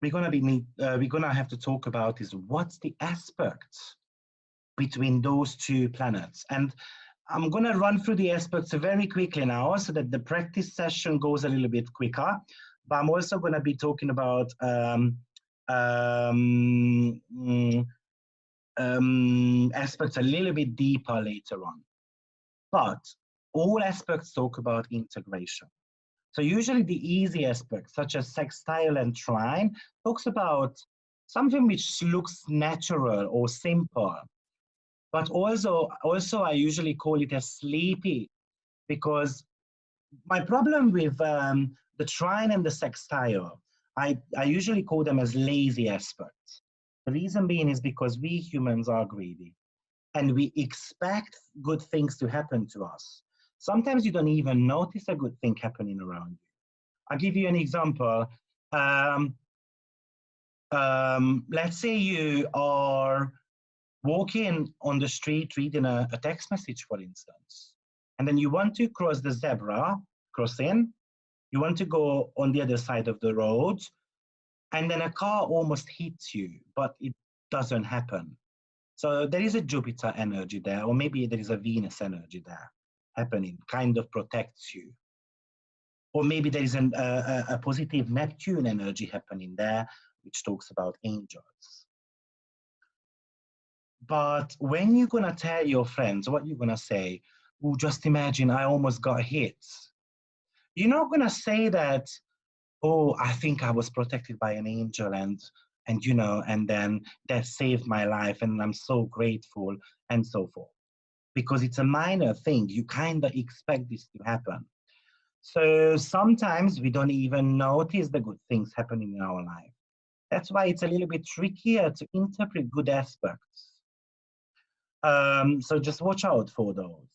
we're gonna have to talk about is what's the aspect between those two planets. And I'm gonna run through the aspects very quickly now so that the practice session goes a little bit quicker. But I'm also gonna be talking about aspects a little bit deeper later on. But all aspects talk about integration. So usually the easy aspects, such as sextile and trine, talks about something which looks natural or simple. But also I usually call it a sleepy, because my problem with the trine and the sextile, I usually call them as lazy aspects. The reason being is because we humans are greedy and we expect good things to happen to us. Sometimes you don't even notice a good thing happening around you. I'll give you an example. Let's say you are walking on the street reading a text message, for instance, and then you want to cross the zebra crossing, you want to go on the other side of the road, and then a car almost hits you, but it doesn't happen. So there is a Jupiter energy there, or maybe there is a Venus energy there happening, kind of protects you. Or maybe there is a positive Neptune energy happening there, which talks about angels. But when you're gonna tell your friends, what you're gonna say, oh, just imagine I almost got hit. You're not gonna say that, oh, I think I was protected by an angel and you know, and then that saved my life and I'm so grateful and so forth. Because it's a minor thing, you kind of expect this to happen. So sometimes we don't even notice the good things happening in our life. That's why it's a little bit trickier to interpret good aspects. So just watch out for those.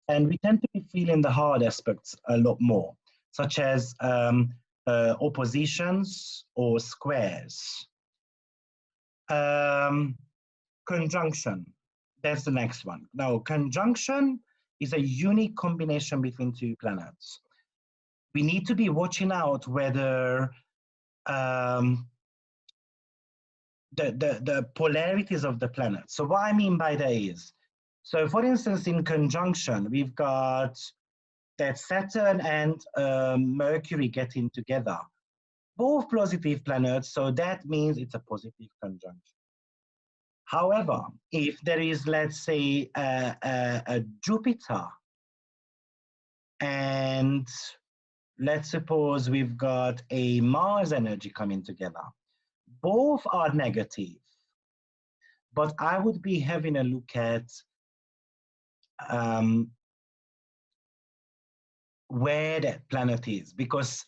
And we tend to be feeling the hard aspects a lot more, such as oppositions or squares. Conjunction, that's the next one. Now, conjunction is a unique combination between two planets. We need to be watching out whether the polarities of the planets. So what I mean by that is, so for instance, in conjunction, we've got that Saturn and Mercury getting together. Both positive planets, so that means it's a positive conjunction. However, if there is, let's say, a Jupiter, and let's suppose we've got a Mars energy coming together, both are negative, but I would be having a look at where that planet is, because,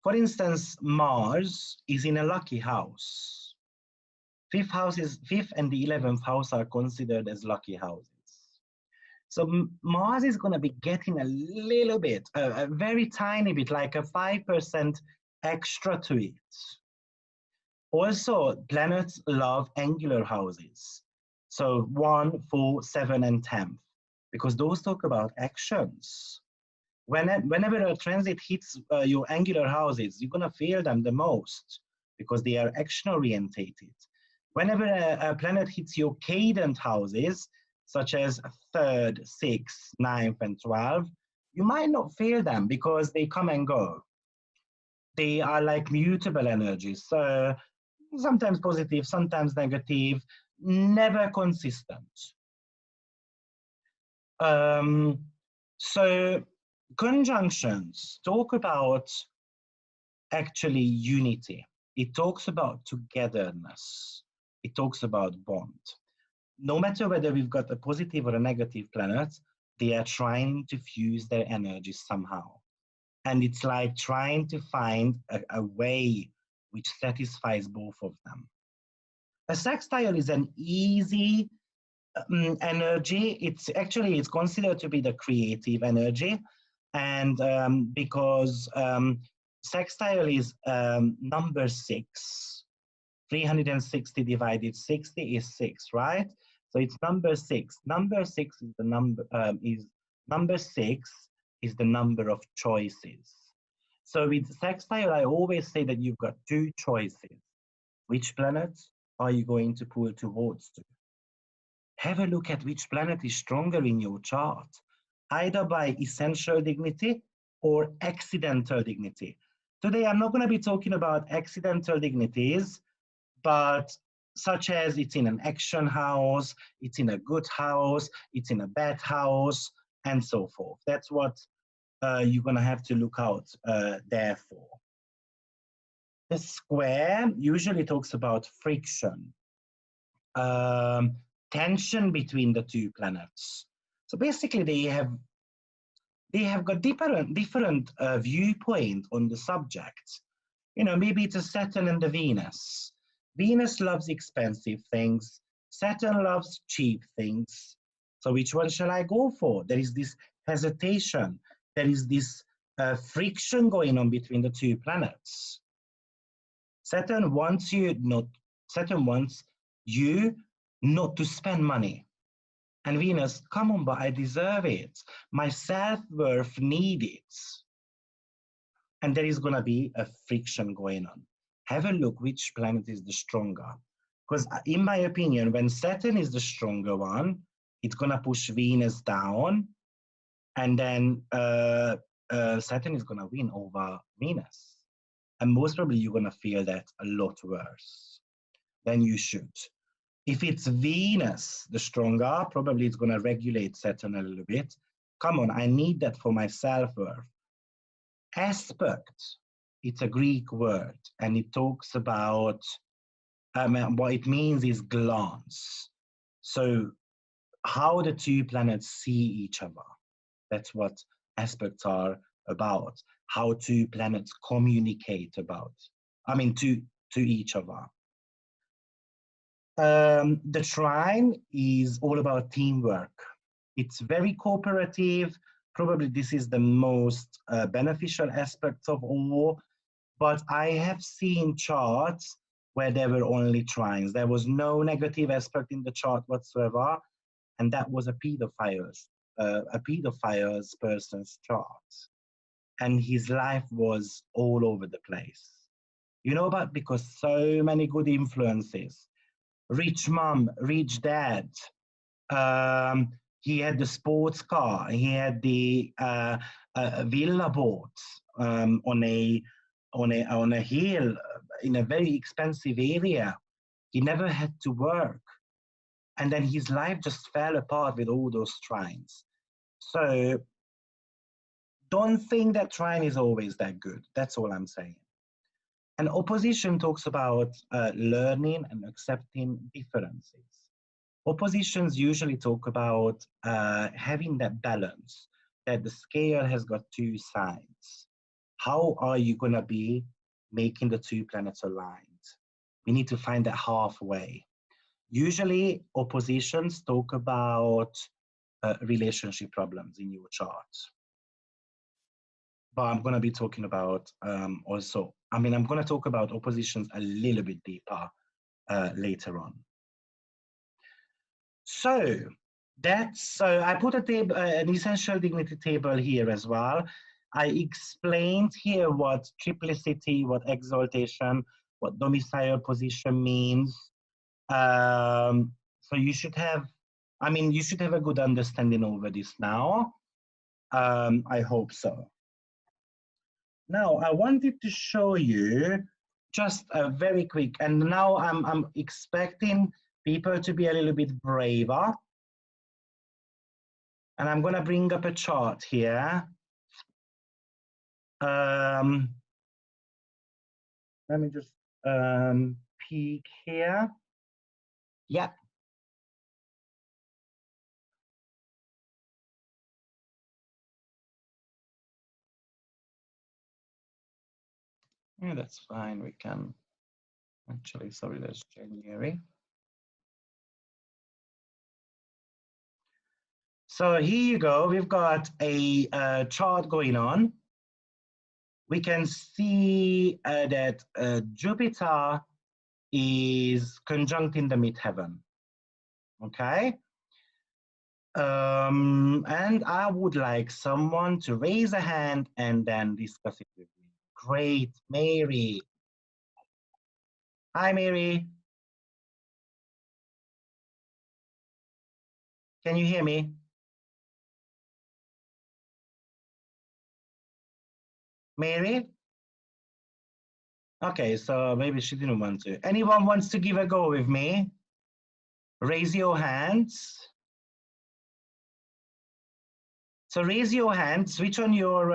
for instance, Mars is in a lucky house. Fifth and the 11th house are considered as lucky houses. So Mars is going to be getting a little bit, a very tiny bit, like a 5% extra to it. Also, planets love angular houses. So 1, 4, 7, and 10, because those talk about actions. Whenever a transit hits your angular houses, you're going to feel them the most because they are action orientated. Whenever a planet hits your cadent houses, such as 3rd, 6th, 9th, and 12th, you might not feel them because they come and go. They are like mutable energies. So sometimes positive, sometimes negative, never consistent. So conjunctions talk about actually unity. It talks about togetherness. It talks about bond. No matter whether we've got a positive or a negative planet, they are trying to fuse their energies somehow. And it's like trying to find a way which satisfies both of them. A sextile is an easy energy. It's considered to be the creative energy, and because sextile is number 6, 360 divided 60 is 6, right? So it's number 6. Number 6 is the number of choices. So with sextile, I always say that you've got 2 choices. Which planet are you going to pull towards to? Have a look at which planet is stronger in your chart, either by essential dignity or accidental dignity. Today, I'm not going to be talking about accidental dignities, but such as it's in an action house, it's in a good house, it's in a bad house, and so forth. That's what you're going to have to look out there for. The square usually talks about friction. Tension between the 2 planets. So basically, they have got different viewpoint on the subject. You know, maybe it's a Saturn and the Venus. Venus loves expensive things. Saturn loves cheap things. So which one shall I go for? There is this hesitation. There is this friction going on between the 2 planets. Saturn wants you not to spend money. And Venus, come on, but I deserve it. My self-worth needs it. And there is going to be a friction going on. Have a look which planet is the stronger. Because in my opinion, when Saturn is the stronger one, it's going to push Venus down. And then Saturn is going to win over Venus. And most probably you're going to feel that a lot worse than you should. If it's Venus, the stronger, probably it's going to regulate Saturn a little bit. Come on, I need that for my self-worth. Aspect, it's a Greek word, and it talks about, what it means is glance. So how the 2 planets see each other. That's what aspects are about. How 2 planets communicate to each other. The trine is all about teamwork. It's very cooperative. Probably this is the most beneficial aspect of all, but I have seen charts where there were only trines. There was no negative aspect in the chart whatsoever, and that was a pedophile's person's chart. And his life was all over the place. You know, but because so many good influences, rich mom, rich dad. He had the sports car. He had the villa boat on a hill in a very expensive area. He never had to work, and then his life just fell apart with all those trines. So don't think that trine is always that good. That's all I'm saying. And opposition talks about learning and accepting differences. Oppositions usually talk about having that balance, that the scale has got 2 sides. How are you going to be making the 2 planets aligned? We need to find that halfway. Usually, oppositions talk about relationship problems in your chart. But I'm going to be talking about I'm going to talk about oppositions a little bit deeper later on. So I put a table, an essential dignity table here as well. I explained here what triplicity, what exaltation, what domicile position means. So you should have a good understanding over this now. I hope so. Now I wanted to show you just a very quick, and now I'm expecting people to be a little bit braver. And I'm going to bring up a chart here. Let me just peek here. Yeah. Yeah, that's fine. We can actually, sorry, that's January. So here you go. We've got a chart going on. We can see that Jupiter is conjunct in the midheaven. Okay. And I would like someone to raise a hand and then discuss it with me. Great, Mary. Hi, Mary. Can you hear me? Mary? Okay, so maybe she didn't want to. Anyone wants to give a go with me? Raise your hands. So raise your hand, switch on your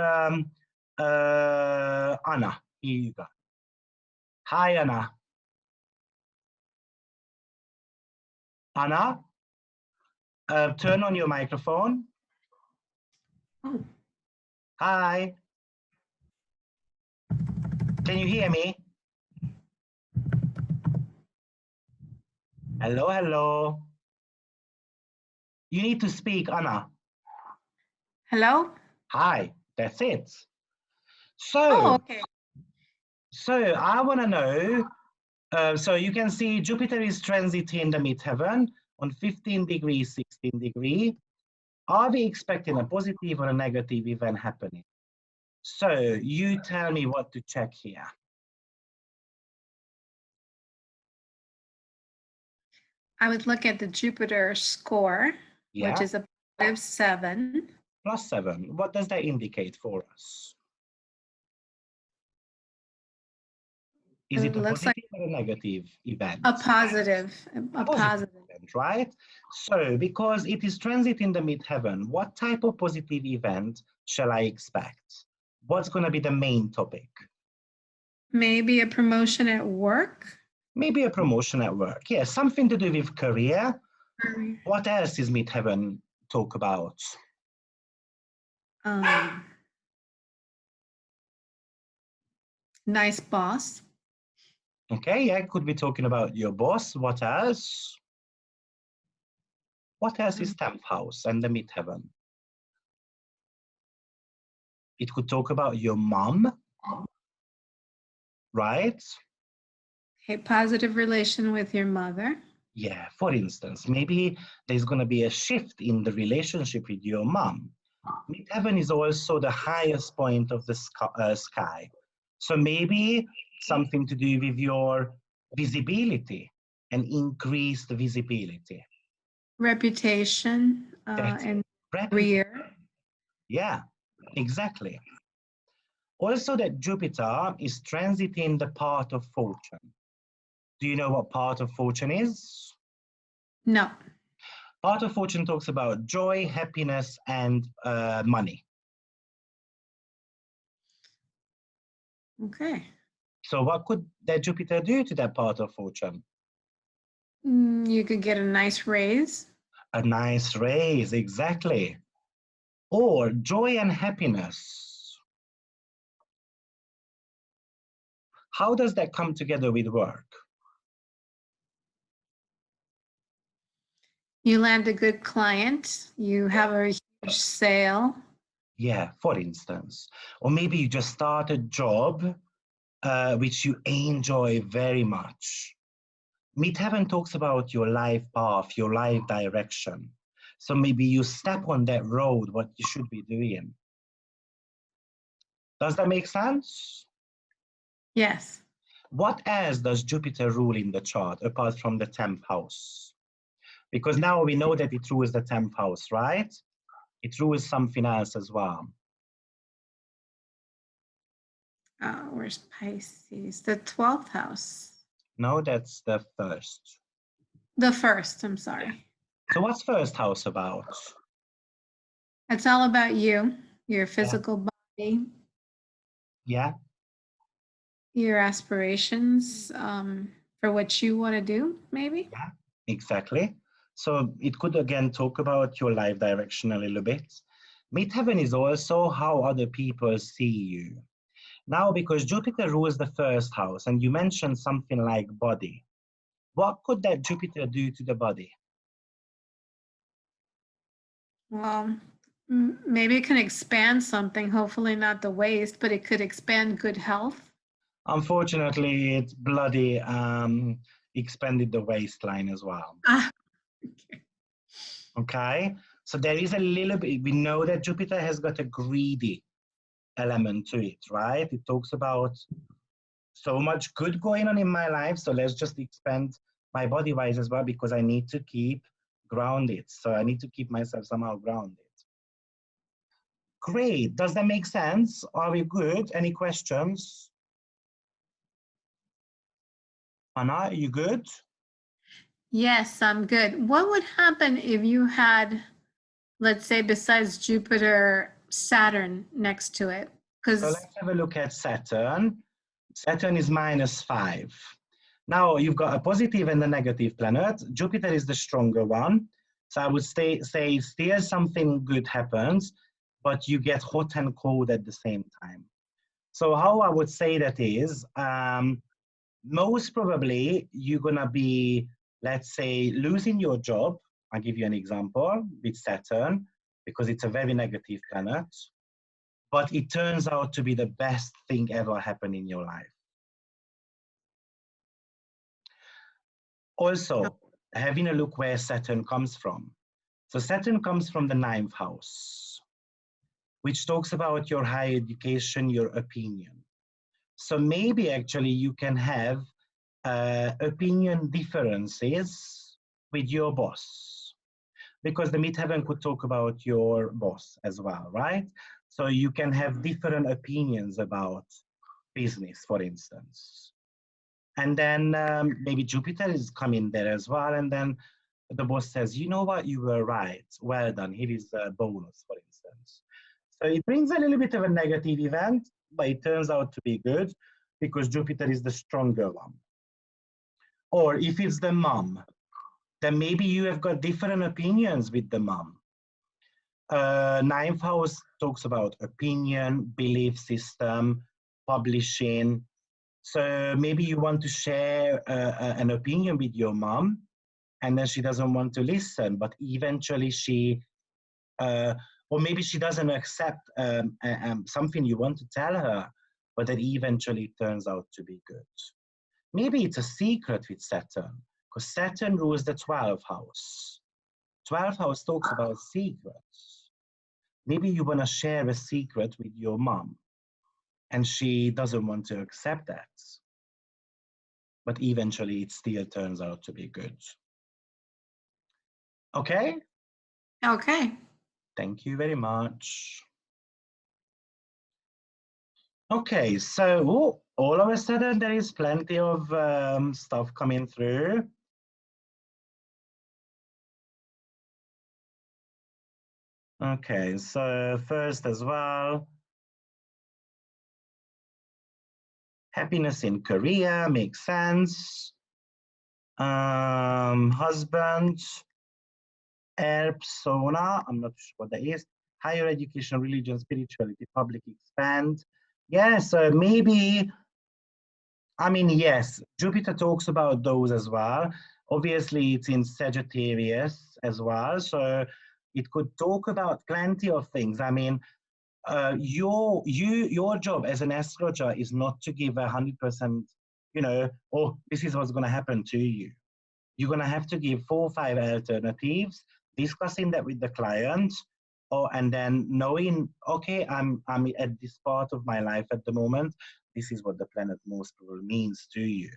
Anna. Here you go. Hi, Anna. Anna, turn on your microphone. Oh. Hi. Can you hear me? Hello, hello. You need to speak, Anna. Hello? Hi, that's it. So, Oh, okay. So I want to know, so you can see Jupiter is transiting the midheaven on 15 degrees, 16 degree. Are we expecting a positive or a negative event happening? So you tell me what to check here. I would look at the Jupiter score, which is a +7. +7. What does that indicate for us? Is it a positive or a negative event? A positive. A positive event, right? So because it is transit in the midheaven, what type of positive event shall I expect? What's going to be the main topic? Maybe a promotion at work. Maybe a promotion at work. Yeah, something to do with career. What else is midheaven talk about? Nice boss. Okay, yeah, could be talking about your boss. What else? What else is 10th house and the midheaven? It could talk about your mom, right? A positive relation with your mother. Yeah, for instance, maybe there's going to be a shift in the relationship with your mom. Midheaven is also the highest point of the sky. So maybe something to do with your visibility and increased visibility. Reputation and career. Yeah, exactly. Also that Jupiter is transiting the part of fortune. Do you know what part of fortune is? No. Part of fortune talks about joy, happiness, and money. Okay. So what could that Jupiter do to that part of fortune? You could get a nice raise. A nice raise, exactly. Or joy and happiness. How does that come together with work? You land a good client. You have a huge sale. Yeah, for instance. Or maybe you just start a job which you enjoy very much. Midheaven talks about your life path, your life direction. So maybe you step on that road, what you should be doing. Does that make sense? Yes. What else does Jupiter rule in the chart apart from the 10th house? Because now we know that it rules the 10th house, right? It rules something else as well. Where's Pisces? The 12th house. No, that's the first. The first, I'm sorry. So what's first house about? It's all about you, your physical body, Yeah. your aspirations, for what you want to do, maybe. Yeah, exactly. So it could again talk about your life direction a little bit. Midheaven is also how other people see you. Now, because Jupiter rules the first house, and you mentioned something like body, what could that Jupiter do to the body? Well, maybe it can expand something, hopefully not the waist, but it could expand good health. Unfortunately, it's bloody expanded the waistline as well. Ah, Okay, so there is a little bit, we know that Jupiter has got a greedy element to it, right? It talks about so much good going on in my life, so let's just expand my body wise as well because I need to keep grounded. So I need to keep myself somehow grounded. Great. Does that make sense? Are we good? Any questions? Anna, are you good? yes, I'm good. What would happen if you had, let's say, besides Jupiter, Saturn next to it? So Because let's have a look at Saturn. Saturn is -5. Now you've got a positive and a negative planet. Jupiter is the stronger one. So I would say still something good happens, but you get hot and cold at the same time. So how I would say that is, most probably you're gonna be, let's say, losing your job. I'll give you an example with Saturn, because it's a very negative planet, but it turns out to be the best thing ever happened in your life. Also, having a look where Saturn comes from. So Saturn comes from the 9th house, which talks about your higher education, your opinion. So maybe actually you can have opinion differences with your boss, because the midheaven could talk about your boss as well, right? So you can have different opinions about business, for instance. And then maybe Jupiter is coming there as well. And then the boss says, you know what, you were right. Well done. Here is a bonus, for instance. So it brings a little bit of a negative event, but it turns out to be good because Jupiter is the stronger one. Or if it's the mom, then maybe you have got different opinions with the mom. 9th house talks about opinion, belief system, publishing. So maybe you want to share an opinion with your mom, and then she doesn't want to listen, but eventually she, or maybe she doesn't accept something you want to tell her, but that eventually turns out to be good. Maybe it's a secret with Saturn, because Saturn rules the 12th house. 12th house talks about secrets. Maybe you want to share a secret with your mom, and she doesn't want to accept that. But eventually it still turns out to be good. Okay? okay. Thank you very much. Okay, so all of a sudden there is plenty of stuff coming through. Okay, so first as well, happiness in Korea makes sense. Husband, air persona, I'm not sure what that is. Higher education, religion, spirituality, public expand. Yeah, so maybe, I mean, yes, Jupiter talks about those as well. Obviously, it's in Sagittarius as well, so it could talk about plenty of things. I mean, your job as an astrologer is not to give 100%, you know, oh, this is what's going to happen to you. You're going to have to give 4 or 5 alternatives, discussing that with the client, and then knowing, okay, I'm at this part of my life at the moment. This is what the planet most probably means to you.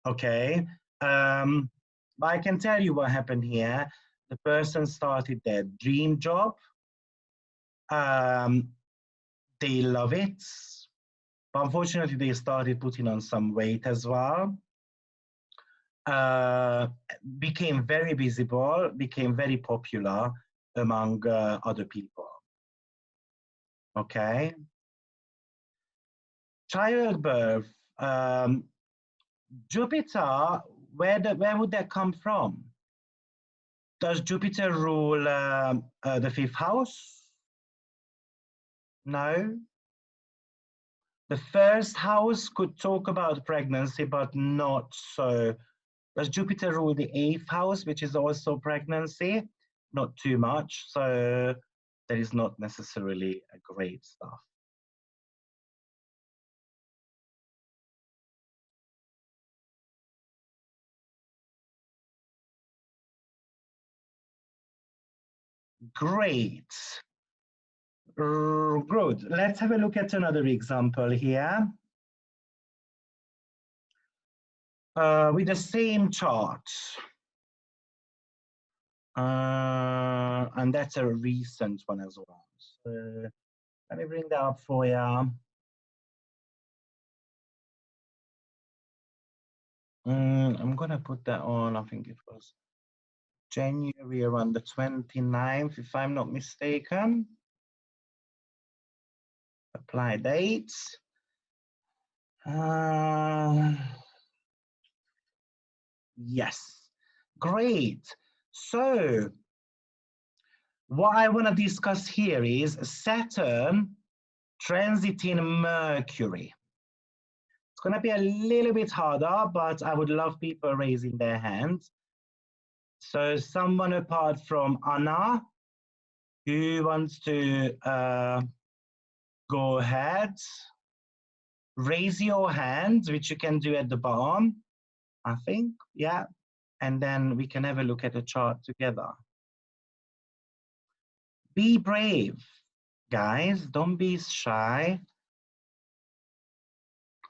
Okay. But I can tell you what happened here. The person started their dream job. They love it. But unfortunately, they started putting on some weight as well. became very visible, became very popular among other people. Okay. Childbirth. Jupiter, where would that come from? Does Jupiter rule the 5th house? No. The 1st house could talk about pregnancy, but not so. Does Jupiter rule the 8th house, which is also pregnancy? Not too much. So that is not necessarily a great stuff. Great. Good. Let's have a look at another example here. With the same chart. And that's a recent one as well. So let me bring that up for you. I'm gonna put that on, I think it was January around the 29th, if I'm not mistaken. Apply dates. Yes, great. So what I want to discuss here is Saturn transiting Mercury. It's going to be a little bit harder, but I would love people raising their hands. So someone apart from Anna who wants to go ahead, raise your hand, which you can do at the bottom, I think, yeah. And then we can have a look at the chart together. Be brave, guys, don't be shy,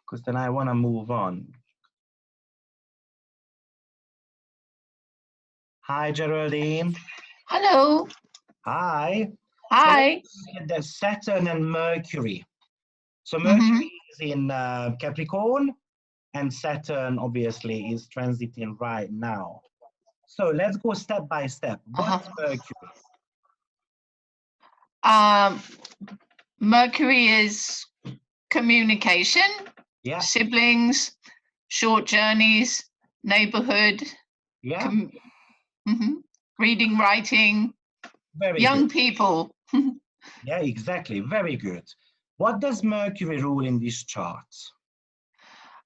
because then I want to move on. Hi, Geraldine. Hello. Hi. Hi. So let's look at the Saturn and Mercury. So Mercury is in Capricorn, and Saturn obviously is transiting right now. So let's go step by step. What's Mercury? Mercury is communication, Yeah. siblings, short journeys, neighborhood, Yeah. Reading, writing, Very young good. people. Yeah, exactly. Very good. What does Mercury rule in this chart?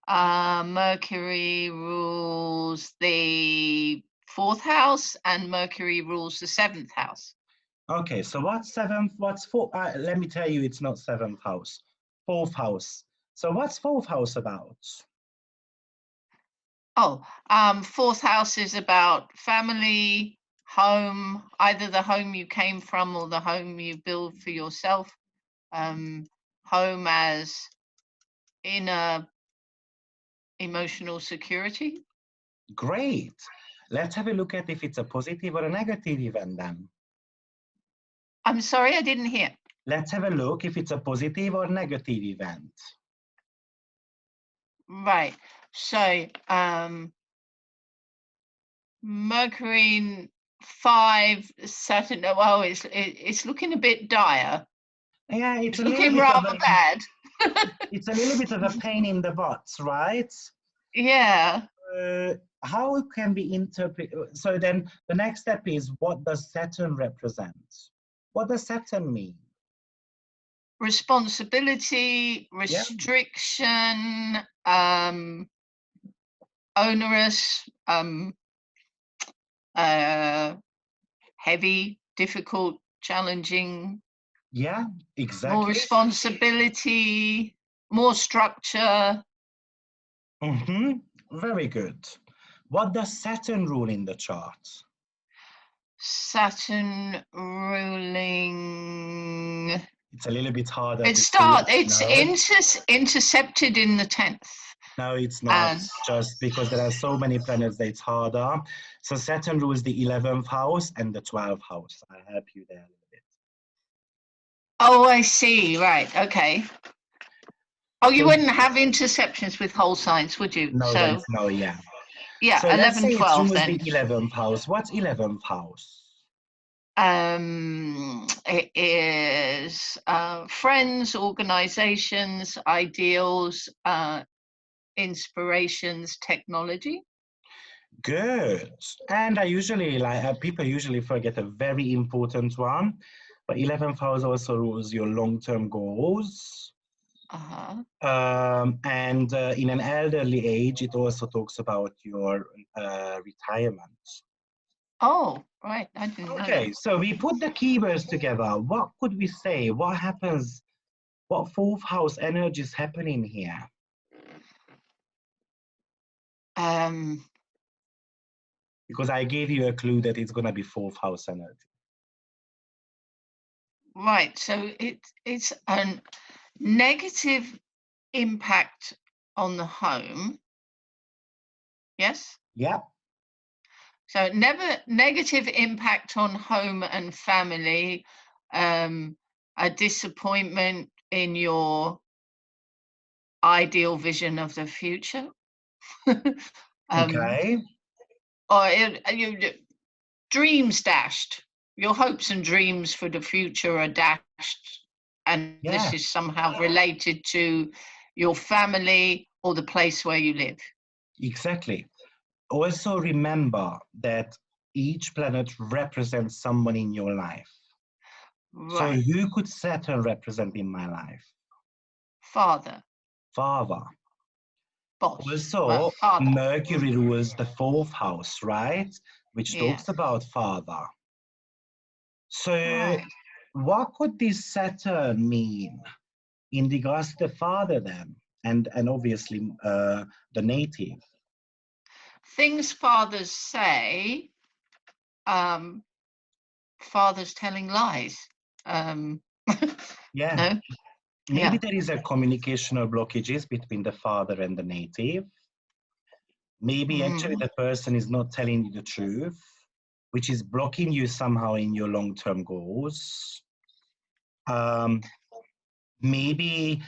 Mercury rules the 4th house and Mercury rules the 7th house. Okay, so what's 7th? What's 4th? Let me tell you, it's not 7th house, 4th house. So what's 4th house about? Oh, 4th house is about family, home, either the home you came from or the home you build for yourself. Home as inner emotional security. Great. Let's have a look at if it's a positive or a negative event then. I'm sorry, I didn't hear. Let's have a look if it's a positive or negative event. Right. So Mercury 5, Saturn. Oh, it's looking a bit dire. Yeah, it's looking rather bad. It's a little bit of a pain in the butt, right? Yeah. How can we interpret? So then the next step is, what does Saturn represent? What does Saturn mean? Responsibility, restriction, onerous, heavy, difficult, challenging. Yeah, exactly. More responsibility, more structure. Very good. What does Saturn rule in the chart? Saturn ruling. It's a little bit harder. It's intercepted in the 10th. No, it's not. Just because there are so many planets that it's harder. So Saturn rules the 11th house and the 12th house. I'll help you there a little bit. Oh, I see. Right. Okay. Oh, you wouldn't have interceptions with whole signs, would you? No, so no, yeah. Yeah, So let's 11, say 12 choose then. the 11th house. What's 11th house? It is friends, organizations, ideals, inspirations, technology. Good. And I usually people usually forget a very important one, but 11th house also rules your long-term goals. Uh-huh. And in an elderly age, it also talks about your retirement. Oh, right. I didn't know Okay, that. so we put the keywords together. What could we say? What happens? What fourth house energy is happening here? Because I gave you a clue that it's going to be fourth house energy. Right. So it's a negative impact on the home. Yes. Yeah. So never negative impact on home and family, a disappointment in your ideal vision of the future. Okay. Or dreams dashed. Your hopes and dreams for the future are dashed, and Yeah. this is somehow related to your family or the place where you live. Exactly. Also remember that each planet represents someone in your life. So Right. who could Saturn represent in my life? Father, Father. boss, Also, father. Mercury rules the fourth house, right? Which Yeah. talks about father. So Right. what could this Saturn mean in regards to the father then? And obviously the native. Things fathers say, fathers telling lies. Yeah. No? Maybe Yeah. there is a communicational blockages between the father and the native. Maybe actually the person is not telling you the truth, which is blocking you somehow in your long-term goals. Maybe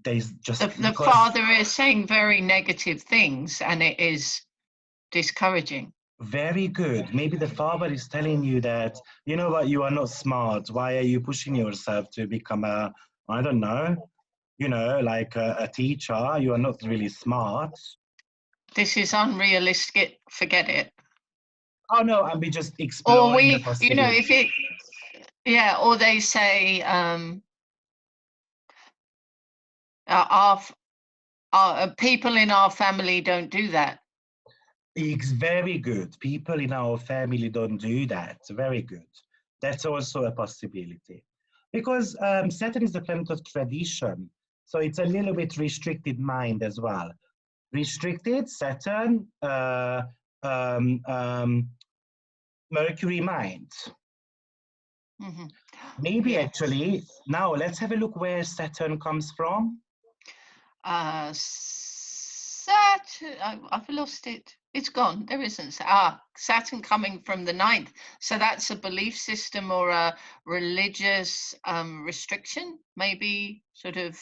there's just The father is saying very negative things and it is discouraging. very good. Maybe the father is telling you that, you know what, you are not smart. Why are you pushing yourself to become a, I don't know, like a teacher? You are not really smart. This is unrealistic. Forget it. Oh no, and we just Or exploring the if possibility. it, yeah, or they say, our people in our family don't do that. It's very good. People in our family don't do that. Very good. That's also a possibility. Because Saturn is the planet of tradition. So it's a little bit restricted mind as well. Restricted, Saturn, Mercury mind. Mm-hmm. Maybe Yes. actually, now let's have a look where Saturn comes from. Saturn, I've lost it. It's gone. There isn't. Saturn coming from the 9th. So that's a belief system or a religious restriction. Maybe sort of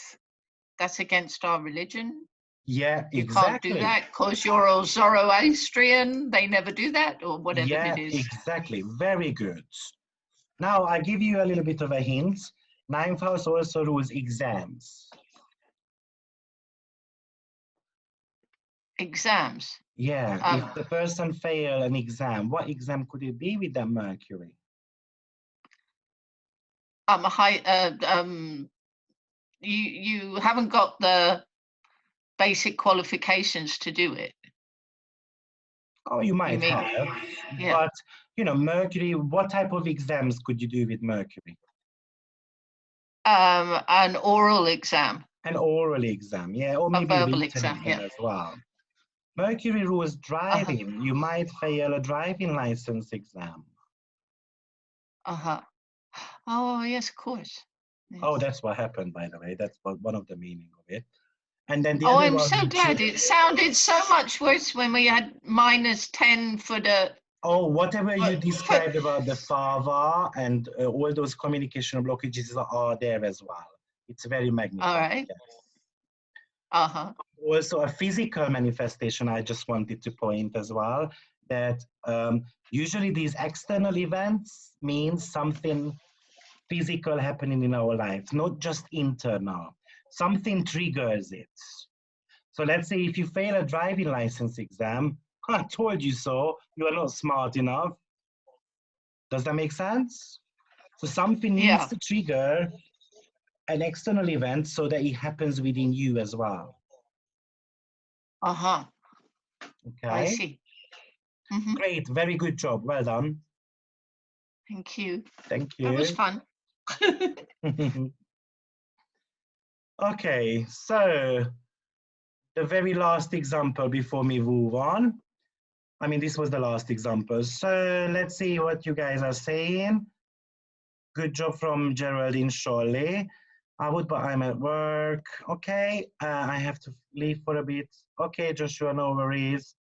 that's against our religion. Yeah, You can't do exactly. that because you're a Zoroastrian. They never do that or whatever Yeah, it is. exactly. Very good. Now, I give you a little bit of a hint. Ninth house also rules exams. Exams. Yeah, if the person fail an exam, what exam could it be with that Mercury? You haven't got the basic qualifications to do it. Oh, you might mean- have, yeah. but Mercury, what type of exams could you do with Mercury? An oral exam. An oral exam, yeah, or maybe verbal written exam, yeah. as well. Mercury rules driving. You might fail a driving license exam. Oh, yes, of course. Yes. Oh, that's what happened, by the way. That's one of the meaning of it. And then the Oh, other I'm one, so glad. It sounded so much worse when we had -10 for the. Oh, whatever you described about the father and all those communication blockages are there as well. It's very magnified. All right. Yes. Uh-huh. Also a physical manifestation I just wanted to point as well, that usually these external events mean something physical happening in our lives, not just internal. Something triggers it. So let's say if you fail a driving license exam, I told you so, you are not smart enough. Does that make sense? So something needs Yeah. to trigger an external event so that it happens within you as well. Uh-huh. I Okay, see. Mm-hmm. great, very good job, well done. Thank you. Thank That was you. fun. Okay, so the very last example before we move on. I mean, this was the last example. So let's see what you guys are saying. Good job from Geraldine Shirley. I would, but I'm at work. Okay, I have to leave for a bit. Okay, Joshua, no worries.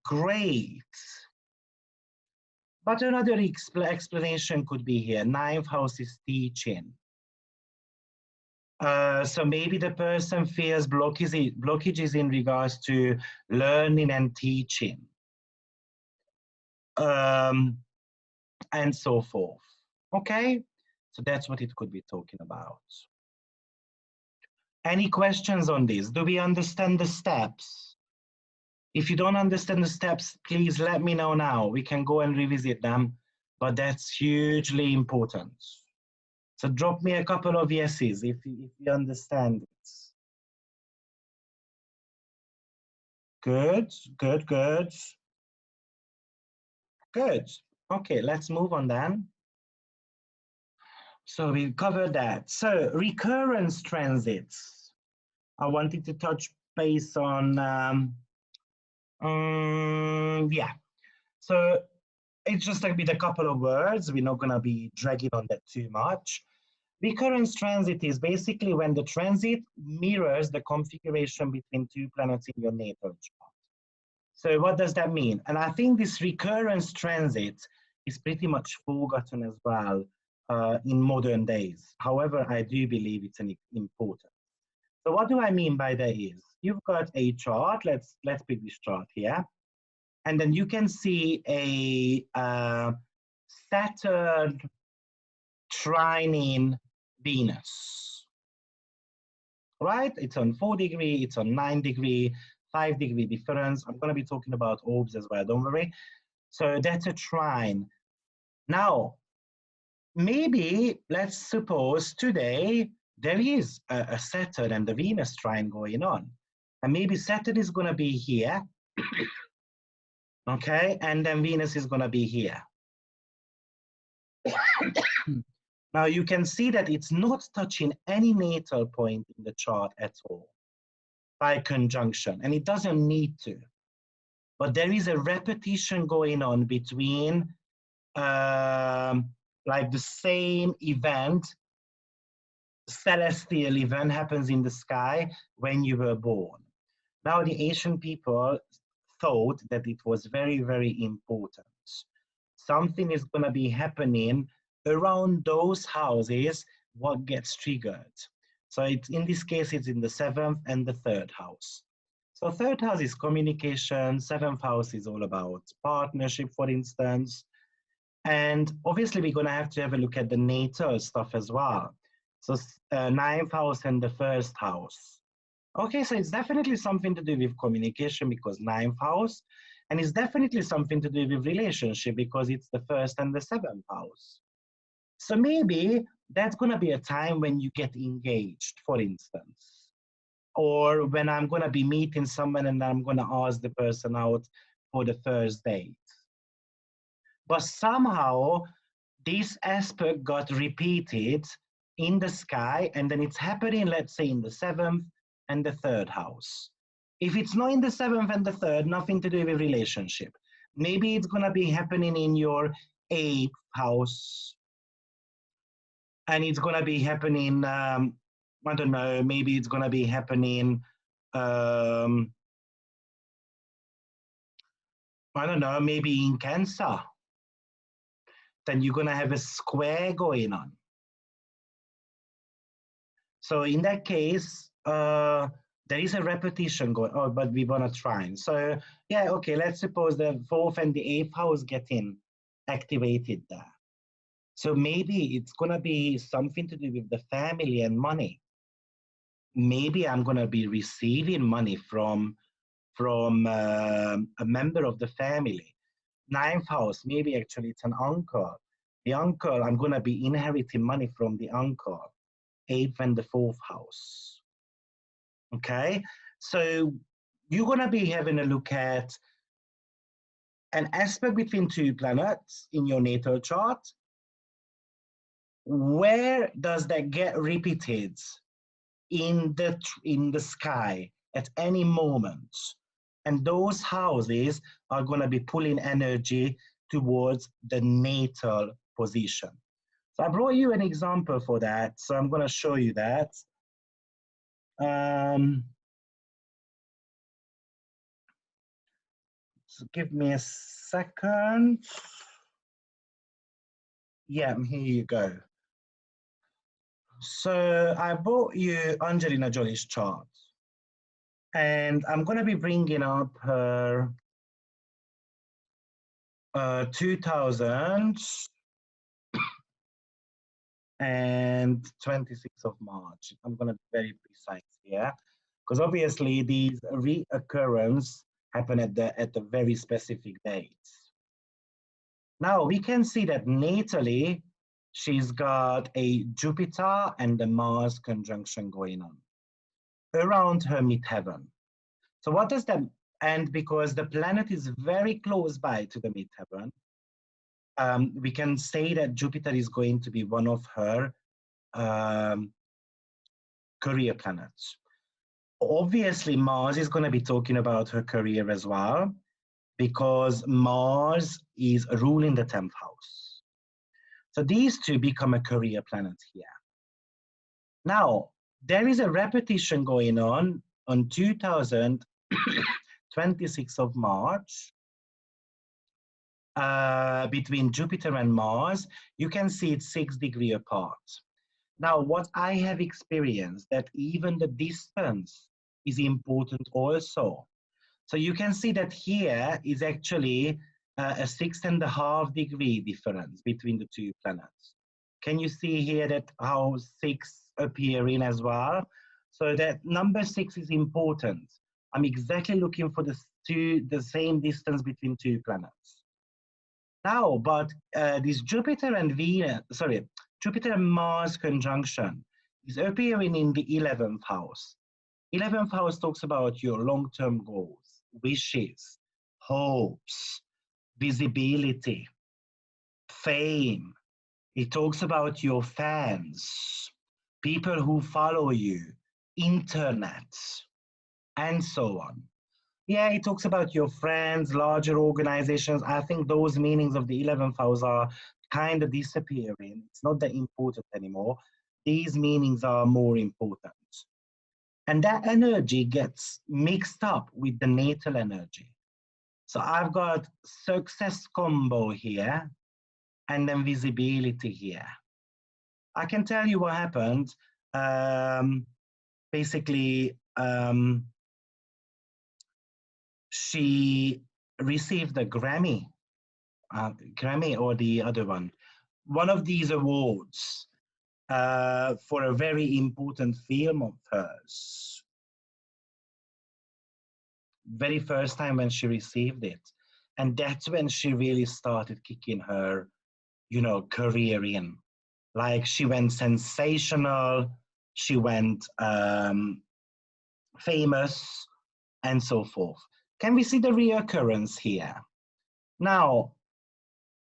Great. But another explanation could be here. Ninth house is teaching. So maybe the person feels blockages in regards to learning and teaching, and so forth. Okay, so that's what it could be talking about. Any questions on this? Do we understand the steps? If you don't understand the steps, please let me know now. We can go and revisit them, but that's hugely important. So drop me a couple of yeses if you understand it. Good, good, good. Good. Okay, let's move on then. So we covered that. So recurrence transits. I wanted to touch base on, yeah. So it's just like with a couple of words. We're not going to be dragging on that too much. Recurrence transit is basically when the transit mirrors the configuration between two planets in your natal chart. So what does that mean? And I think this recurrence transit is pretty much forgotten as well in modern days. However, I do believe it's an important. So what do I mean by that is, you've got a chart, let's pick this chart here, and then you can see a Saturn trining Venus, right? It's on 4 degree, it's on 9 degree, 5 degree difference. I'm going to be talking about orbs as well, don't worry. So that's a trine. Now, maybe let's suppose today there is a Saturn and the Venus trine going on. And maybe Saturn is going to be here, okay? And then Venus is going to be here. Now you can see that it's not touching any natal point in the chart at all by conjunction, and it doesn't need to. But there is a repetition going on between like the same event, celestial event happens in the sky when you were born. Now the ancient people thought that it was very, very important. Something is going to be happening around those houses, what gets triggered. So it's, in this case, it's in the 7th and the 3rd house. So 3rd house is communication, 7th house is all about partnership, for instance. And obviously we're going to have a look at the natal stuff as well. So 9th house and the 1st house. Okay, so it's definitely something to do with communication because 9th house, and it's definitely something to do with relationship because it's the 1st and the 7th house. So maybe that's going to be a time when you get engaged, for instance, or when I'm going to be meeting someone and I'm going to ask the person out for the first date. But somehow this aspect got repeated in the sky, and then it's happening, let's say, in the 7th and the 3rd house. If it's not in the 7th and the 3rd, nothing to do with relationship. Maybe it's going to be happening in your 8th house, and it's going to be happening, I don't know, maybe it's going to be happening, I don't know, maybe in Cancer. Then you're going to have a square going on. So in that case, there is a repetition going, oh, but we want to trine. So yeah, okay, let's suppose the 4th and the 8th house getting activated there. So maybe it's going to be something to do with the family and money. Maybe I'm going to be receiving money from a member of the family. 9th house, maybe actually it's an uncle. The uncle, I'm going to be inheriting money from the uncle. 8th and the 4th house. Okay, so you're going to be having a look at an aspect between 2 planets in your natal chart. Where does that get repeated in the sky at any moment? And those houses are going to be pulling energy towards the natal position. So I brought you an example for that. So I'm going to show you that. So give me a second. Yeah, here you go. So I brought you Angelina Jolie's chart. And I'm going to be bringing up her 2026 of March. I'm going to be very precise here, because obviously these reoccurrence happen at the very specific dates. Now we can see that natally, she's got a Jupiter and a Mars conjunction going on around her midheaven. So what does that, and because the planet is very close by to the midheaven, we can say that Jupiter is going to be one of her career planets. Obviously, Mars is going to be talking about her career as well, because Mars is ruling the 10th house. So these two become a career planet here. Now, there is a repetition going on 2026 of March between Jupiter and Mars. You can see it's 6 degrees apart. Now, what I have experienced, that even the distance is important also. So you can see that here is actually a 6.5 degree difference between the 2 planets. Can you see here that how 6 appearing as well? So that number 6 is important. I'm exactly looking for the same distance between 2 planets. Now, but this Jupiter and Mars conjunction is appearing in the 11th house. 11th house talks about your long-term goals, wishes, hopes, visibility, fame. It talks about your fans, people who follow you, internet, and so on. Yeah, it talks about your friends, larger organizations. I think those meanings of the 11th house are kind of disappearing. It's not that important anymore. These meanings are more important. And that energy gets mixed up with the natal energy. So I've got success combo here and then visibility here. I can tell you what happened. Basically, she received a Grammy or the other one of these awards for a very important film of hers. Very first time when she received it. And that's when she really started kicking her, career in. Like she went sensational, she went famous, and so forth. Can we see the reoccurrence here? Now,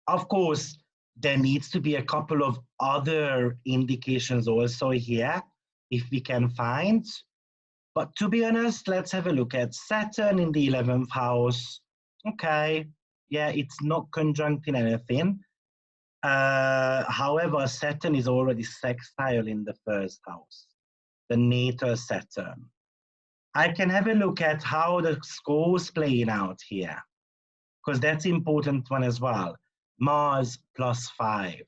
of course, there needs to be a couple of other indications also here, if we can find. But to be honest, let's have a look at Saturn in the 11th house. Okay, yeah, it's not conjuncting anything. However, Saturn is already sextile in the 1st house, the natal Saturn. I can have a look at how the score's playing out here, because that's important one as well. Mars +5.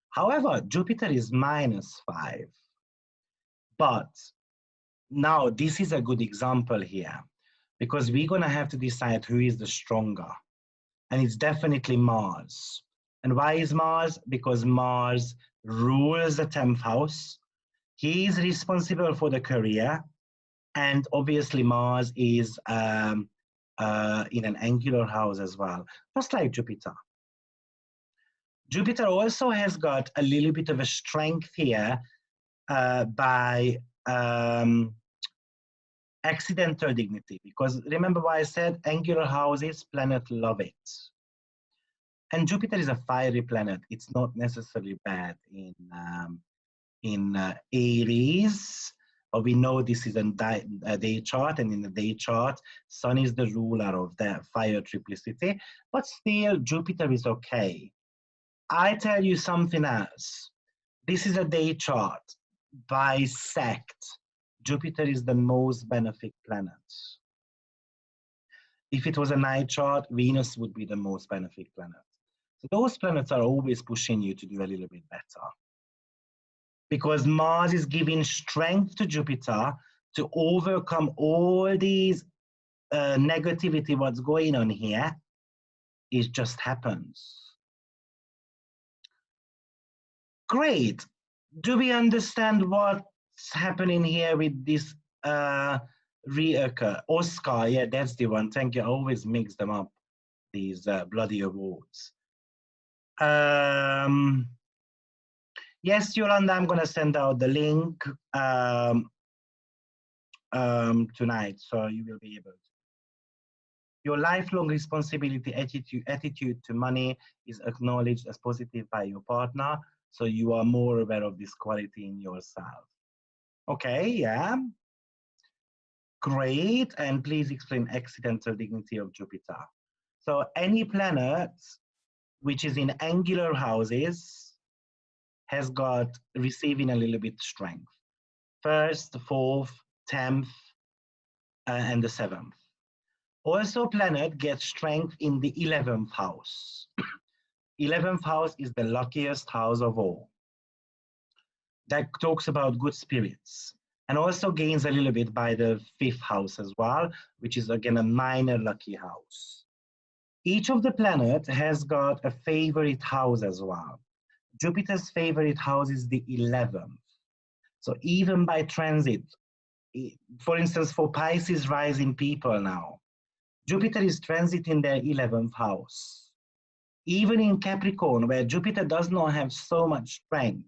However, Jupiter is -5. But now this is a good example here, because we're going to have to decide who is the stronger. And it's definitely Mars. And why is Mars? Because Mars rules the 10th house. He is responsible for the career. And obviously Mars is in an angular house as well, just like Jupiter. Jupiter also has got a little bit of a strength here by accidental dignity, because remember what I said, angular houses, planet love it. And Jupiter is a fiery planet. It's not necessarily bad in Aries, but we know this is a day chart, and in the day chart, Sun is the ruler of the fire triplicity, but still Jupiter is okay. I tell you something else. This is a day chart. Bisect. Jupiter is the most benefic planet. If it was a night chart, Venus would be the most benefic planet. So those planets are always pushing you to do a little bit better. Because Mars is giving strength to Jupiter to overcome all these negativity, what's going on here. It just happens. Great. Do we understand what's happening here with this reoccur? Oscar, yeah, that's the one. Thank you. I always mix them up, these bloody awards. Yes, Yolanda, I'm going to send out the link tonight, so you will be able to. Your lifelong responsibility attitude to money is acknowledged as positive by your partner, so you are more aware of this quality in yourself. Okay, yeah. Great, and please explain accidental dignity of Jupiter. So any planet which is in angular houses has got receiving a little bit strength. First, 4th, 10th, and the 7th. Also, planet gets strength in the 11th house. 11th house is the luckiest house of all. That talks about good spirits, and also gains a little bit by the 5th house as well, which is again a minor lucky house. Each of the planets has got a favorite house as well. Jupiter's favorite house is the 11th. So even by transit, for instance, for Pisces rising people now, Jupiter is transiting their 11th house. Even in Capricorn, where Jupiter does not have so much strength,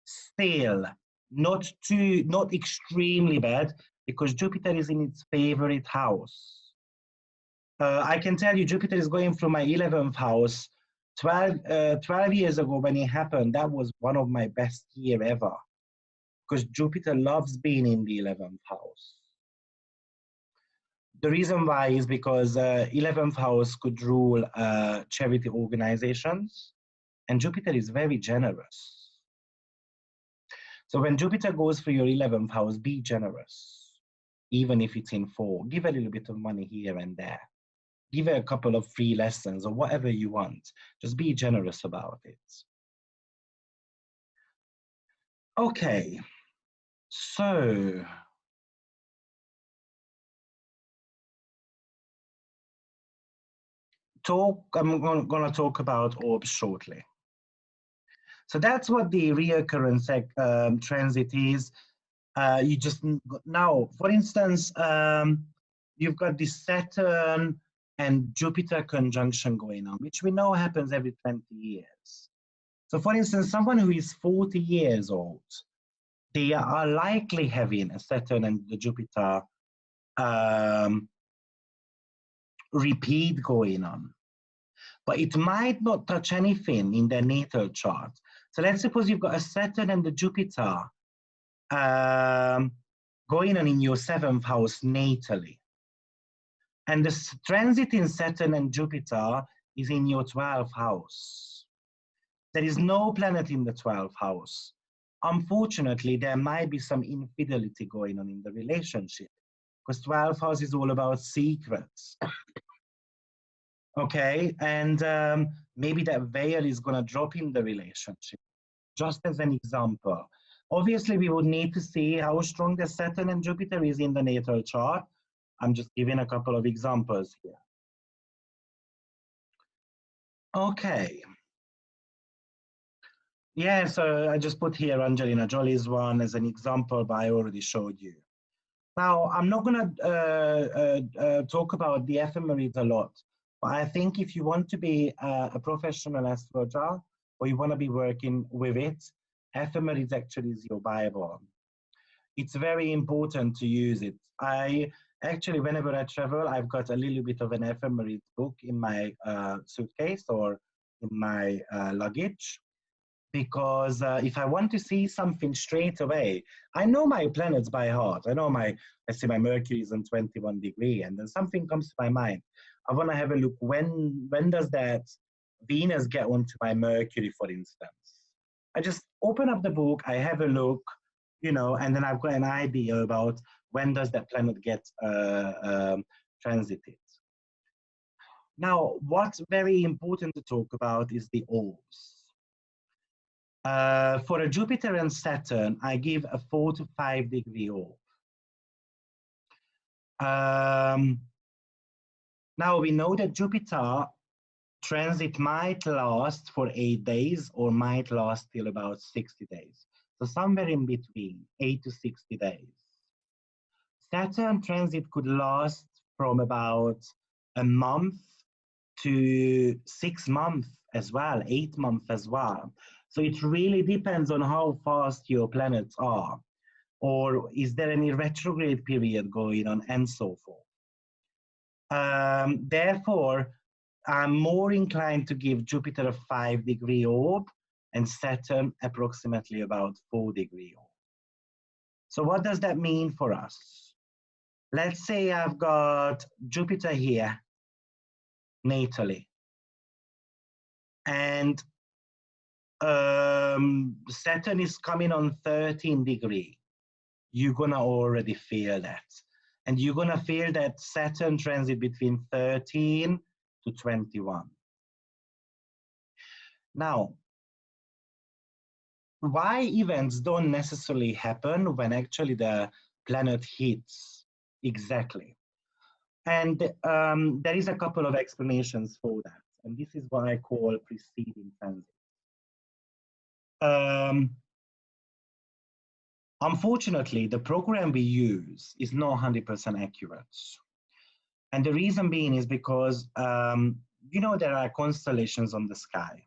still not extremely bad, because Jupiter is in its favorite house. I can tell you, Jupiter is going through my 11th house. 12 years ago when it happened, that was one of my best year ever, because Jupiter loves being in the 11th house. The reason why is because 11th house could rule charity organizations, and Jupiter is very generous. So when Jupiter goes for your 11th house, be generous, even if it's in 4. Give a little bit of money here and there. Give a couple of free lessons or whatever you want. Just be generous about it. Okay, so I'm going to talk about orbs shortly. So that's what the reoccurrence transit is. You just now, for instance, you've got this Saturn and Jupiter conjunction going on, which we know happens every 20 years. So for instance, someone who is 40 years old, they are likely having a Saturn and the Jupiter repeat going on. But it might not touch anything in their natal chart. So let's suppose you've got a Saturn and the Jupiter going on in your 7th house natally. And the transit in Saturn and Jupiter is in your 12th house. There is no planet in the 12th house. Unfortunately, there might be some infidelity going on in the relationship, because 12th house is all about secrets. Okay, and maybe that veil is going to drop in the relationship, just as an example. Obviously, we would need to see how strong the Saturn and Jupiter is in the natal chart. I'm just giving a couple of examples here. Okay. Yeah, so I just put here Angelina Jolie's one as an example, but I already showed you. Now, I'm not going to talk about the ephemerides a lot, but I think if you want to be a professional astrologer or you want to be working with it, ephemerides actually is your Bible. It's very important to use it. I actually, whenever I travel, I've got a little bit of an ephemerides book in my suitcase or in my luggage. Because if I want to see something straight away, I know my planets by heart. I know let's say my Mercury is on 21 degree, and then something comes to my mind. I want to have a look, when does that Venus get onto my Mercury, for instance? I just open up the book, I have a look, you know, and then I've got an idea about when does that planet get transited. Now, what's very important to talk about is the orbs. For a Jupiter and Saturn, I give a 4 to 5 degree orb. Now we know that Jupiter transit might last for 8 days or might last till about 60 days. So somewhere in between, 8 to 60 days. Saturn transit could last from about a month to 6 months as well, 8 months as well. So it really depends on how fast your planets are, or is there any retrograde period going on, and so forth. Therefore, I'm more inclined to give Jupiter a 5 degree orb and Saturn approximately about 4 degree orb. So what does that mean for us? Let's say I've got Jupiter here, natally, and Saturn is coming on 13 degree. You're gonna already feel that. And you're gonna feel that Saturn transit between 13 to 21. Now, why events don't necessarily happen when actually the planet hits exactly? And there is a couple of explanations for that. And this is what I call preceding transit. Unfortunately, the program we use is not 100% accurate. And the reason being is because, you know, there are constellations on the sky,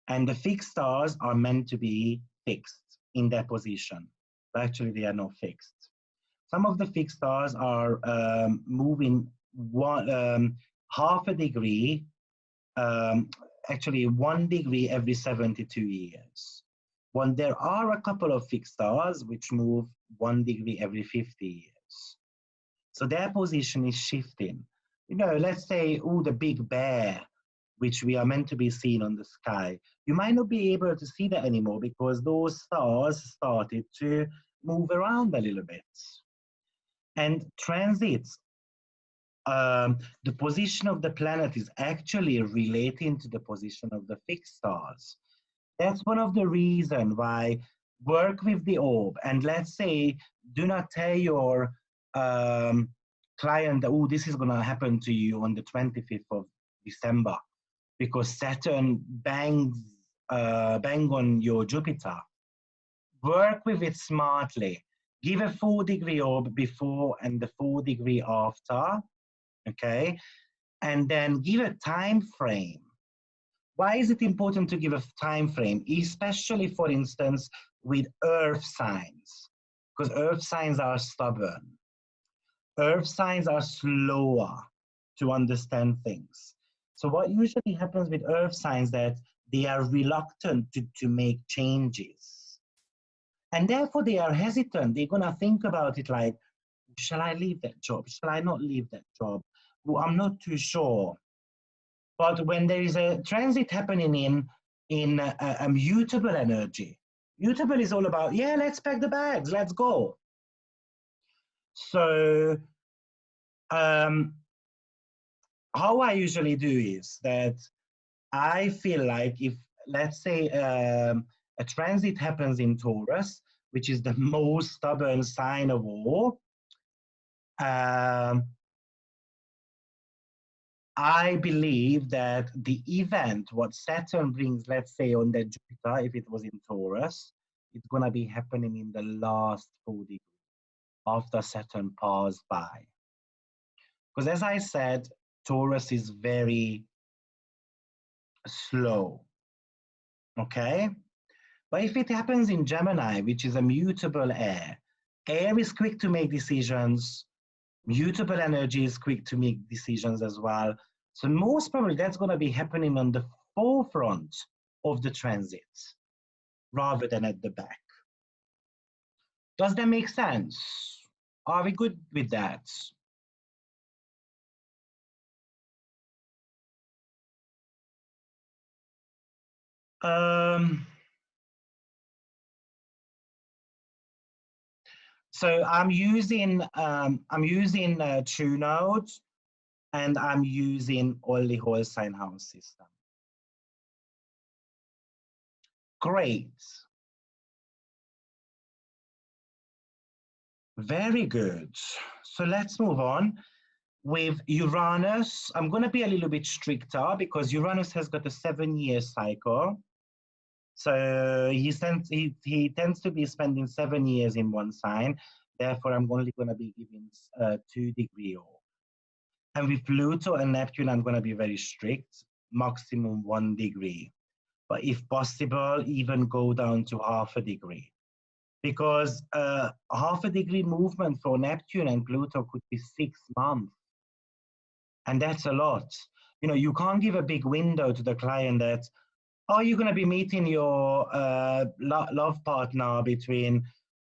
and the fixed stars are meant to be fixed in their position, but actually they are not fixed. Some of the fixed stars are moving half a degree, actually 1 degree every 72 years. When there are a couple of fixed stars which move 1 degree every 50 years. So their position is shifting. You know, let's say, oh, the Big Bear, which we are meant to be seen on the sky. You might not be able to see that anymore because those stars started to move around a little bit. And transits, the position of the planet is actually relating to the position of the fixed stars. That's one of the reasons why work with the orb. And let's say, do not tell your client that, oh, this is going to happen to you on the 25th of December because Saturn bang on your Jupiter. Work with it smartly. Give a 4 degree orb before and the 4 degree after, okay? And then give a time frame. Why is it important to give a time frame, especially, for instance, with earth signs? Because earth signs are stubborn. Earth signs are slower to understand things. So what usually happens with earth signs that they are reluctant to make changes. And therefore they are hesitant. They're gonna think about it like, shall I leave that job? Shall I not leave that job? Well, I'm not too sure. But when there is a transit happening in a mutable energy, mutable is all about, yeah, let's pack the bags, let's go. So how I usually do is that I feel like if, let's say, A transit happens in Taurus, which is the most stubborn sign of all. I believe that the event, what Saturn brings, let's say on the Jupiter, if it was in Taurus, it's going to be happening in the last 4 degrees after Saturn passed by. Because as I said, Taurus is very slow, okay? But if it happens in Gemini, which is a mutable air is quick to make decisions, mutable energy is quick to make decisions as well. So most probably that's going to be happening on the forefront of the transit rather than at the back. Does that make sense? Are we good with that? So I'm using True Nodes, and I'm using all the whole sign house system. Great. Very good. So let's move on. With Uranus, I'm going to be a little bit stricter because Uranus has got a 7-year cycle. So he tends to be spending 7 years in one sign. Therefore, I'm only going to be giving 2 degree off. And with Pluto and Neptune, I'm going to be very strict, maximum 1 degree. But if possible, even go down to half a degree. Because half a degree movement for Neptune and Pluto could be 6 months. And that's a lot. You know, you can't give a big window to the client that, oh, you're going to be meeting your love partner between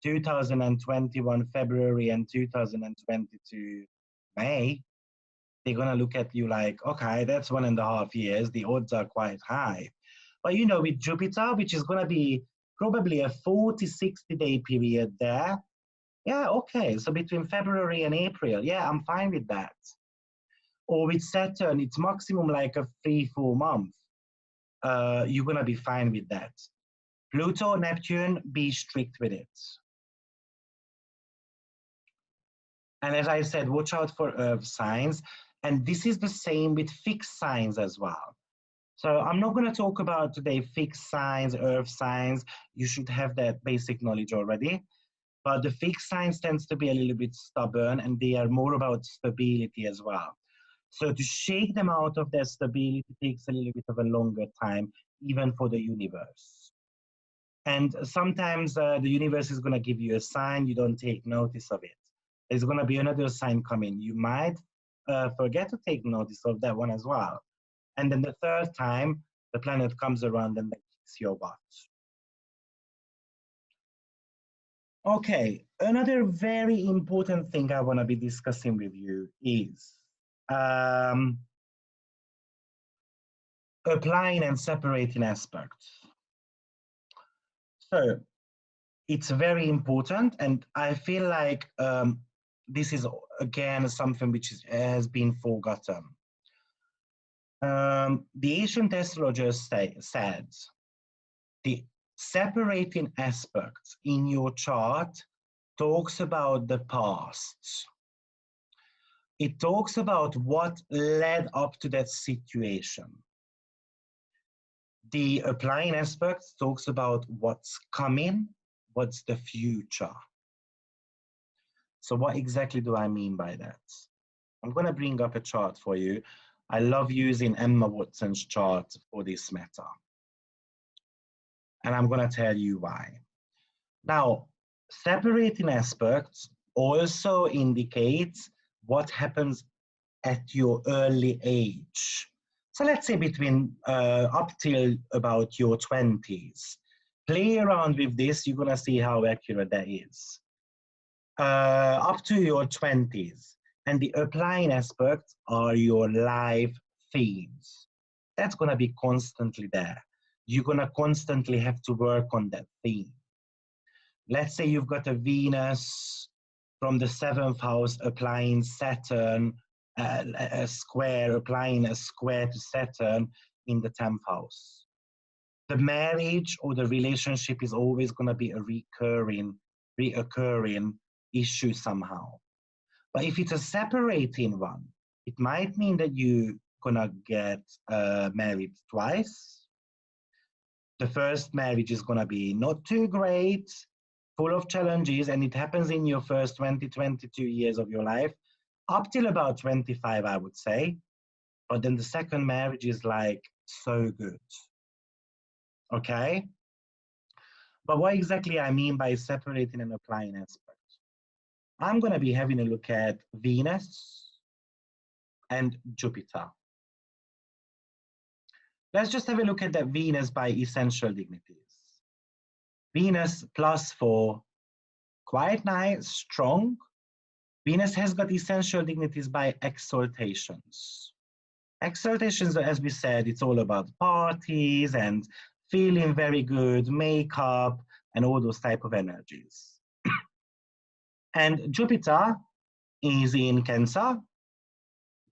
2021 February and 2022 May. They're going to look at you like, okay, that's 1.5 years. The odds are quite high. But, you know, with Jupiter, which is going to be probably a 40-60-day period there, yeah, okay. So between February and April, yeah, I'm fine with that. Or with Saturn, it's maximum like a 3-4 months. You're going to be fine with that. Pluto, Neptune, be strict with it. And as I said, watch out for earth signs. And this is the same with fixed signs as well. So I'm not going to talk about today fixed signs, earth signs. You should have that basic knowledge already. But the fixed signs tends to be a little bit stubborn, and they are more about stability as well. So to shake them out of their stability takes a little bit of a longer time, even for the universe. And sometimes the universe is going to give you a sign, you don't take notice of it. There's going to be another sign coming. You might forget to take notice of that one as well. And then the third time, the planet comes around and kicks your butt. Okay, another very important thing I want to be discussing with you is applying and separating aspects. So it's very important, and I feel like this is again something which has been forgotten. The ancient astrologers said the separating aspects in your chart talks about the past. It talks about what led up to that situation. The applying aspect talks about what's coming, what's the future. So what exactly do I mean by that? I'm going to bring up a chart for you. I love using Emma Watson's chart for this matter. And I'm going to tell you why. Now, separating aspects also indicates what happens at your early age. So let's say between up till about your 20s. Play around with this, you're gonna see how accurate that is. Up to your 20s. And the applying aspects are your life themes. That's gonna be constantly there. You're gonna constantly have to work on that theme. Let's say you've got a Venus from the 7th house applying Saturn, applying a square to Saturn in the 10th house. the marriage or the relationship is always going to be a reoccurring issue somehow. But if it's a separating one, it might mean that you're going to get married twice. The first marriage is going to be not too great, full of challenges, and it happens in your first 20, 22 years of your life, up till about 25, I would say. But then the second marriage is like so good. Okay? But what exactly I mean by separating and applying aspects? I'm going to be having a look at Venus and Jupiter. Let's just have a look at that Venus by essential dignities. Venus +4, quite nice, strong. Venus has got essential dignities by exaltations. Exaltations, as we said, it's all about parties and feeling very good, makeup, and all those type of energies. And Jupiter is in Cancer.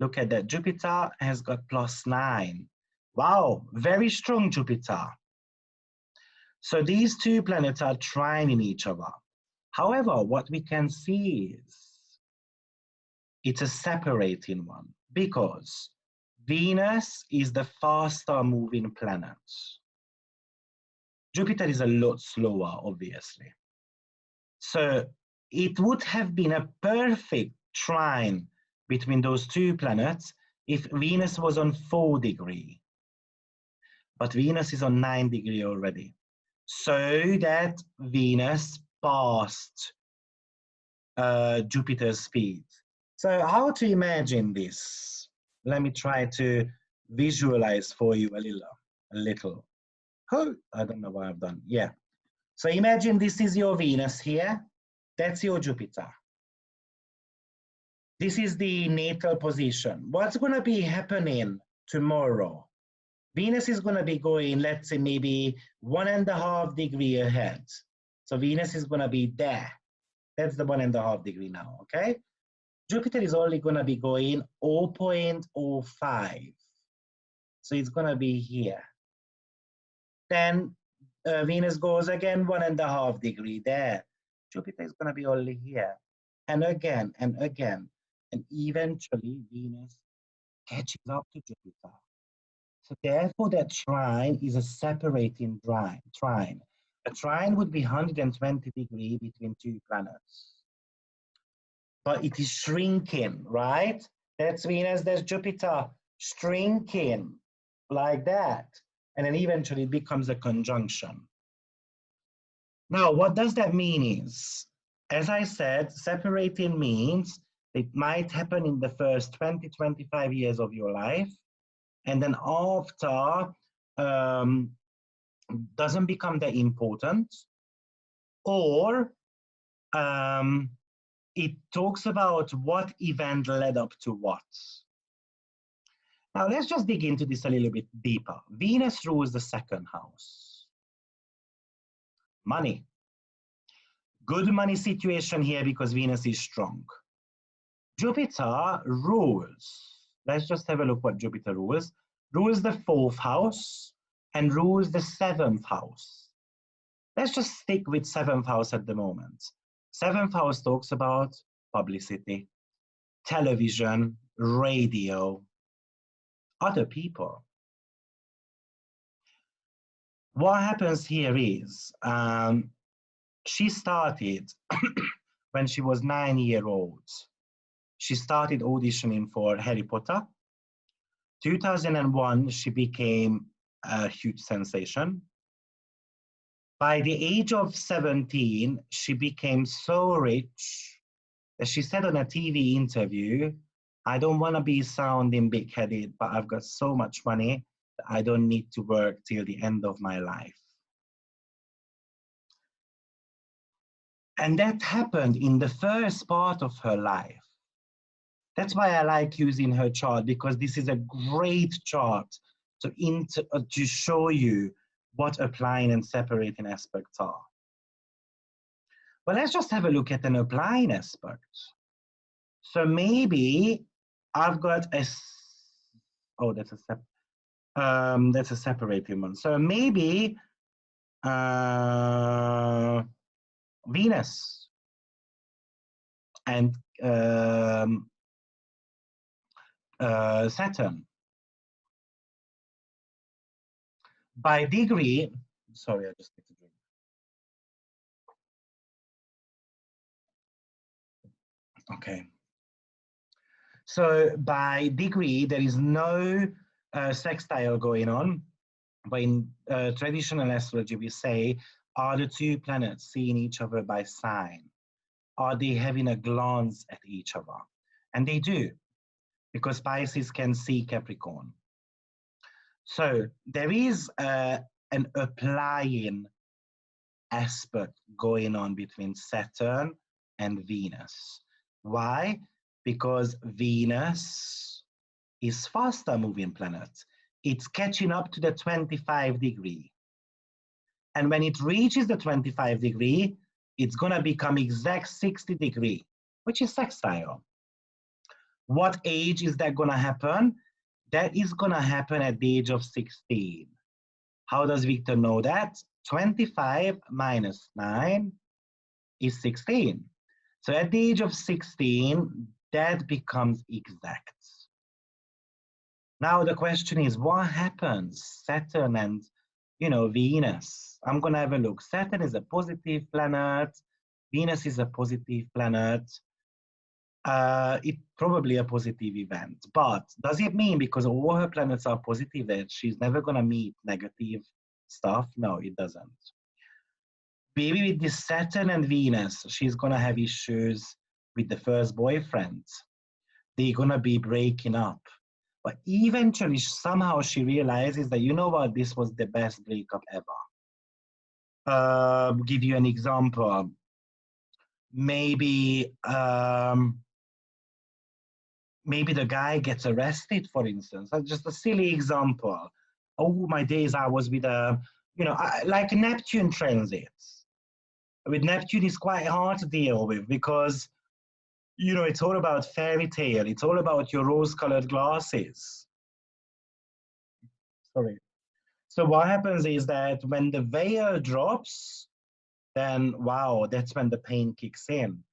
Look at that, Jupiter has got +9. Wow, very strong Jupiter. So these two planets are trining each other. However, what we can see is it's a separating one because Venus is the faster moving planet. Jupiter is a lot slower, obviously. So it would have been a perfect trine between those two planets if Venus was on 4 degrees. But Venus is on 9 degrees already. So that Venus passed Jupiter's speed. So how to imagine this? Let me try to visualize for you a little. Oh, I don't know what I've done. Yeah. So imagine this is your Venus here. That's your Jupiter. This is the natal position. What's going to be happening tomorrow? Venus is going to be going, let's say, maybe 1.5 degrees ahead. So Venus is going to be there. That's the 1.5 degree now, okay? Jupiter is only going to be going 0.05. So it's going to be here. Then Venus goes again 1.5 degrees there. Jupiter is going to be only here. And again, and again. And eventually Venus catches up to Jupiter. So therefore that trine is a separating trine. A trine would be 120 degrees between two planets. But it is shrinking, right? That's Venus, that's Jupiter, shrinking like that. And then eventually it becomes a conjunction. Now, what does that mean is, as I said, separating means it might happen in the first 20, 25 years of your life. And then after, doesn't become that important. Or it talks about what event led up to what. Now let's just dig into this a little bit deeper. Venus rules the second house. Money. Good money situation here because Venus is strong. Jupiter rules. Let's just have a look what Jupiter rules. Rules the 4th house and rules the 7th house. Let's just stick with 7th house at the moment. 7th house talks about publicity, television, radio, other people. What happens here is she started when she was 9 years old. She started auditioning for Harry Potter. 2001, she became a huge sensation. By the age of 17, she became so rich that she said on a TV interview, I don't want to be sounding big-headed, but I've got so much money that I don't need to work till the end of my life. And that happened in the first part of her life. That's why I like using her chart, because this is a great chart to show you what applying and separating aspects are. But let's just have a look at an applying aspect. So maybe I've got a, oh, that's a That's a separating one. So maybe Venus and Saturn. By degree, sorry, I just need to drink. Okay. So by degree, there is no sextile going on. But in traditional astrology, we say, are the two planets seeing each other by sign? Are they having a glance at each other? And they do, because Pisces can see Capricorn. So there is an applying aspect going on between Saturn and Venus. Why? Because Venus is faster moving planet. It's catching up to the 25 degree. And when it reaches the 25 degree, it's gonna become exact 60 degree, which is sextile. What age is that gonna happen? That is gonna happen at the age of 16. How does Victor know that? 25 minus 9 is 16. So at the age of 16, that becomes exact. Now the question is, what happens? Saturn and, Venus. I'm gonna have a look. Saturn is a positive planet. Venus is a positive planet. It's probably a positive event. But does it mean because all her planets are positive that she's never gonna meet negative stuff? No, it doesn't. Maybe with this Saturn and Venus, she's gonna have issues with the first boyfriend. They're gonna be breaking up. But eventually, somehow she realizes that, you know what, this was the best breakup ever. Give you an example. Maybe maybe the guy gets arrested, for instance. That's just a silly example. Oh, my days, I was with a, like Neptune transits. With Neptune, it's quite hard to deal with because, it's all about fairy tale. It's all about your rose-colored glasses. Sorry. So what happens is that when the veil drops, then, wow, that's when the pain kicks in.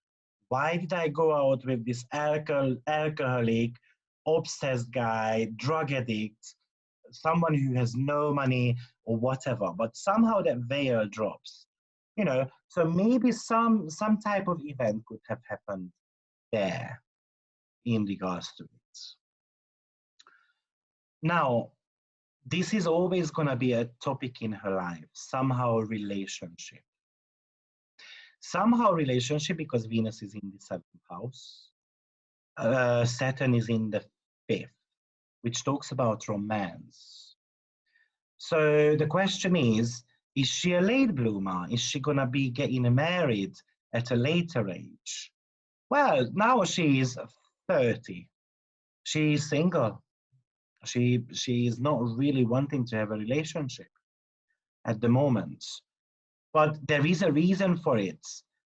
Why did I go out with this alcoholic, obsessed guy, drug addict, someone who has no money or whatever? But somehow that veil drops. So maybe some type of event could have happened there in regards to it. Now, this is always going to be a topic in her life, somehow relationship. Somehow relationship, because Venus is in the 7th house. Saturn is in the 5th, which talks about romance. So the question is she a late bloomer? Is she going to be getting married at a later age? Well, now she is 30. She is single. She is not really wanting to have a relationship at the moment. But there is a reason for it.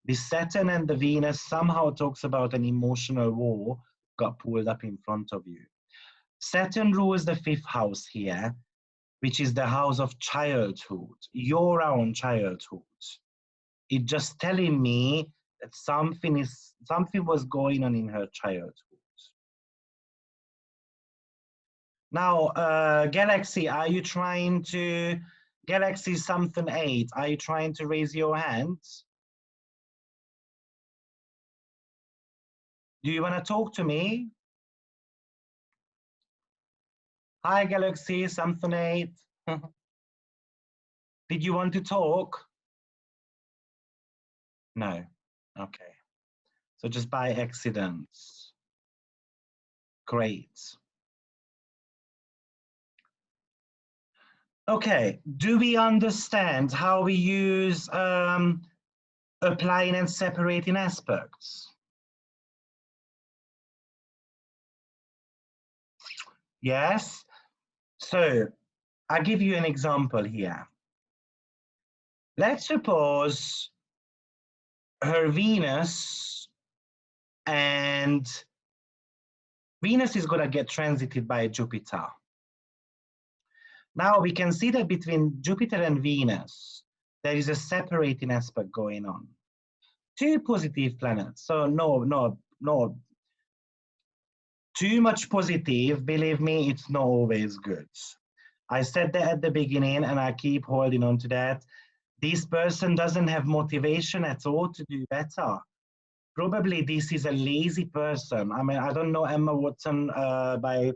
The Saturn and the Venus somehow talks about an emotional war got pulled up in front of you. Saturn rules the 5th house here, which is the house of childhood, your own childhood. It's just telling me that something was going on in her childhood. Now, Galaxy, are you trying to, Galaxy something 8, are you trying to raise your hands? Do you want to talk to me? Hi, Galaxy something 8. Did you want to talk? No. Okay. So just by accident. Great. Okay. Do we understand how we use applying and separating aspects? Yes. So I'll give you an example here. Let's suppose her Venus is going to get transited by Jupiter. Now we can see that between Jupiter and Venus, there is a separating aspect going on. Two positive planets, so no, too much positive, believe me, it's not always good. I said that at the beginning and I keep holding on to that. This person doesn't have motivation at all to do better. Probably this is a lazy person. I mean, I don't know Emma Watson by,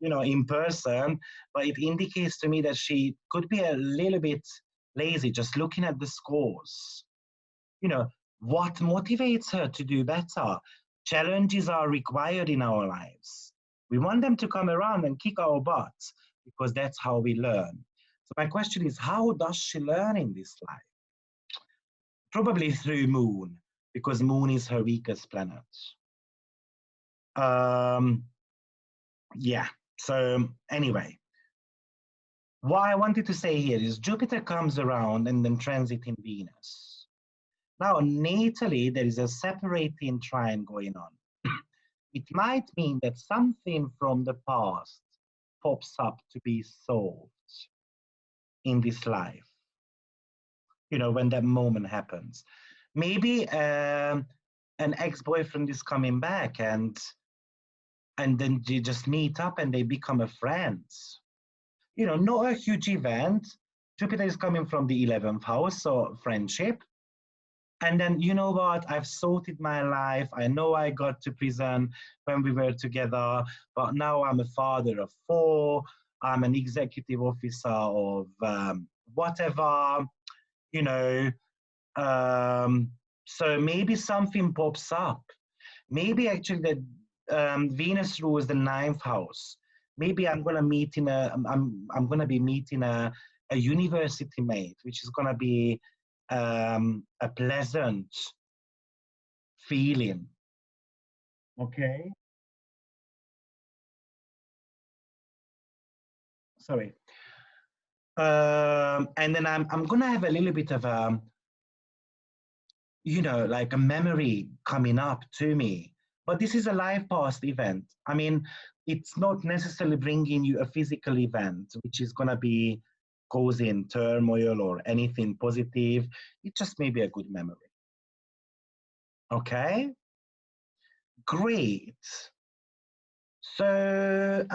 in person, but it indicates to me that she could be a little bit lazy just looking at the scores. What motivates her to do better? Challenges are required in our lives. We want them to come around and kick our butts because that's how we learn. So my question is, how does she learn in this life? Probably through Moon, because Moon is her weakest planet. Yeah, so anyway, what I wanted to say here is Jupiter comes around and then transiting Venus. Now, natally, there is a separating trine going on. It might mean that something from the past pops up to be solved in this life, when that moment happens. Maybe an ex-boyfriend is coming back and then they just meet up and they become a friends. Not a huge event. Jupiter is coming from the 11th house, so friendship. And then, you know what, I've sorted my life. I know I got to prison when we were together, but now I'm a father of 4. I'm an executive officer of whatever, so maybe something pops up. Maybe actually that Venus rules the 9th house. Maybe I'm gonna I'm gonna be meeting a university mate, which is gonna be a pleasant feeling. Okay. Sorry. And then I'm gonna have a little bit of a, like a memory coming up to me. But this is a life past event. I mean, it's not necessarily bringing you a physical event, which is gonna be causing turmoil or anything positive. It just may be a good memory. Okay, great. So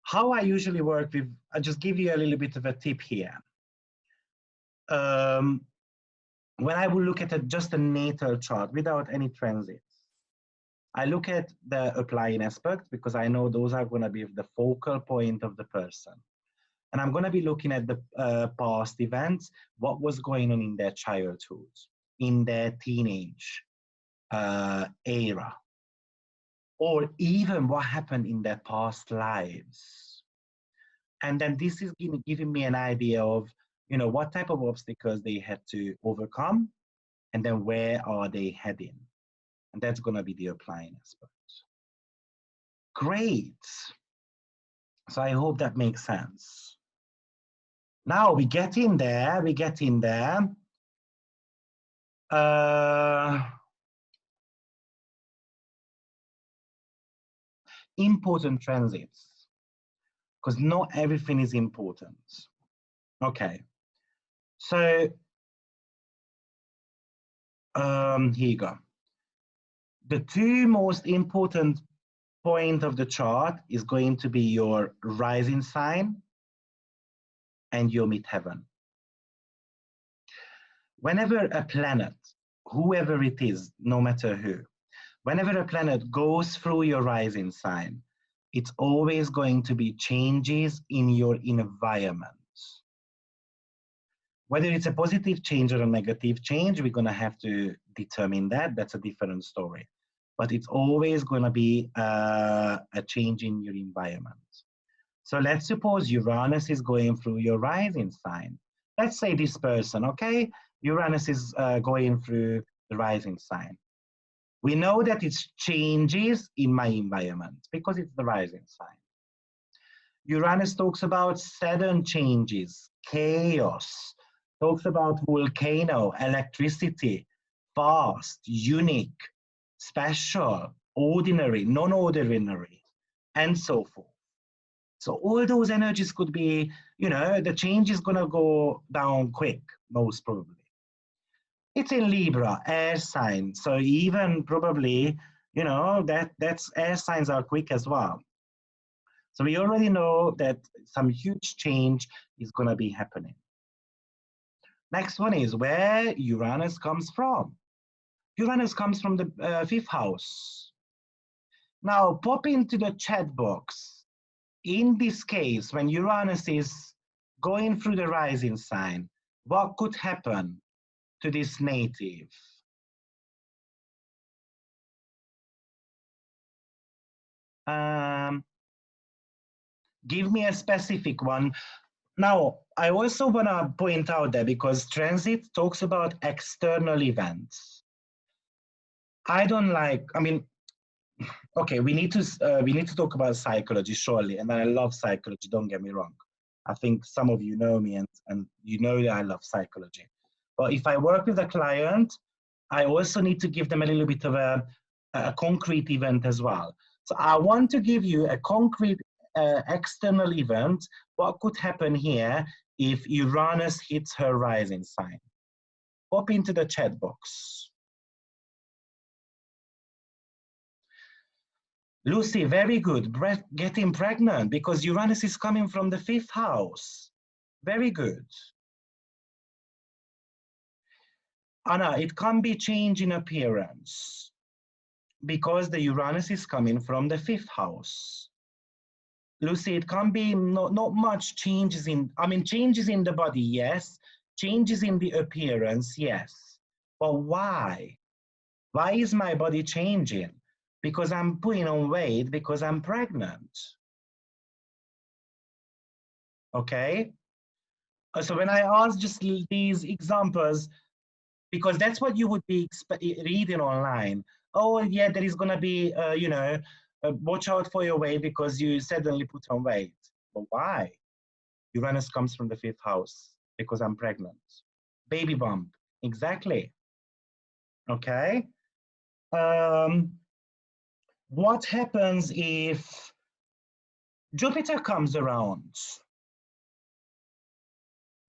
how I usually work with, I'll just give you a little bit of a tip here. When I will look at just a natal chart without any transits, I look at the applying aspect because I know those are going to be the focal point of the person. And I'm going to be looking at the past events, what was going on in their childhood, in their teenage era, or even what happened in their past lives. And then this is giving me an idea of, what type of obstacles they had to overcome, and then where are they heading? And that's going to be the applying aspect. Great. So I hope that makes sense. Now we get in there, important transits, because not everything is important. Okay, so here you go. The 2 most important point of the chart is going to be your rising sign and your midheaven. Whenever a planet, whoever it is, no matter who, whenever a planet goes through your rising sign, it's always going to be changes in your environment. Whether it's a positive change or a negative change, we're going to have to determine that. That's a different story. But it's always going to be a change in your environment. So let's suppose Uranus is going through your rising sign. Let's say this person, okay? Uranus is going through the rising sign. We know that it's changes in my environment because it's the rising sign. Uranus talks about sudden changes, chaos, talks about volcano, electricity, fast, unique, special, ordinary, non-ordinary, and so forth. So all those energies could be, you know, the change is going to go down quick, most probably. It's in Libra, air sign. So even probably, you know, that's air signs are quick as well. So we already know that some huge change is going to be happening. Next one is where Uranus comes from. Uranus comes from the 5th house. Now pop into the chat box. In this case, when Uranus is going through the rising sign, what could happen to this native? Give me a specific one. Now, I also want to point out that because transit talks about external events. I don't like, I mean, okay, we need to talk about psychology, surely, and I love psychology, don't get me wrong. I think some of you know me and you know that I love psychology. But if I work with a client, I also need to give them a little bit of a concrete event as well. So I want to give you a concrete external event. What could happen here if Uranus hits her rising sign? Pop into the chat box. Lucy, very good. Getting pregnant because Uranus is coming from the 5th house. Very good. Anna, it can be change in appearance because the Uranus is coming from the 5th house. Lucy, it can be not much changes in, I mean, changes in the body, yes. Changes in the appearance, yes. But why? Why is my body changing? Because I'm putting on weight, because I'm pregnant. Okay? So when I ask just these examples, because that's what you would be reading online. Oh, yeah, there is going to be, you know, watch out for your weight because you suddenly put on weight. But why? Uranus comes from the 5th house because I'm pregnant. Baby bump, exactly. Okay. What happens if Jupiter comes around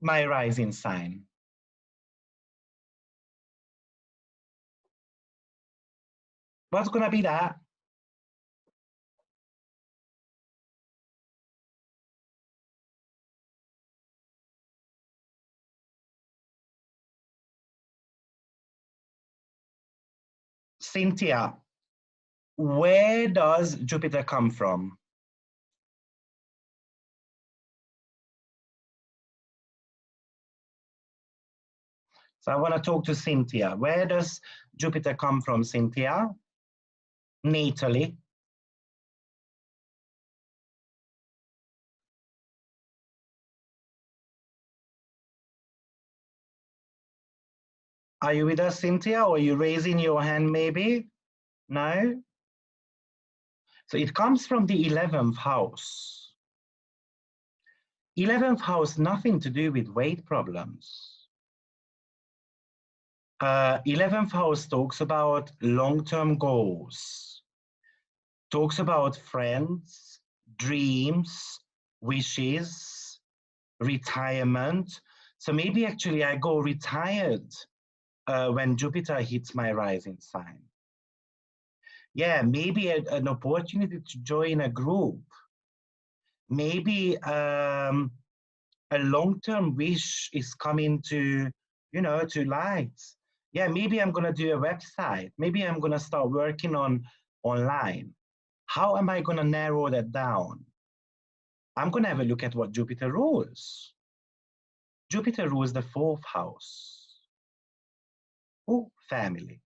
my rising sign? What's going to be that? Cynthia, where does Jupiter come from? So I want to talk to Cynthia. Where does Jupiter come from, Cynthia? Natally. Are you with us, Cynthia, or are you raising your hand maybe? No? So it comes from the 11th house. 11th house, nothing to do with weight problems. 11th house talks about long-term goals, talks about friends, dreams, wishes, retirement. So maybe actually I go retired when Jupiter hits my rising sign. Yeah, maybe an opportunity to join a group. Maybe a long-term wish is coming to, you know, to light. Yeah, maybe I'm gonna do a website. Maybe I'm gonna start working on online. How am I gonna narrow that down? I'm gonna have a look at what Jupiter rules. Jupiter rules the 4th house. Oh, family.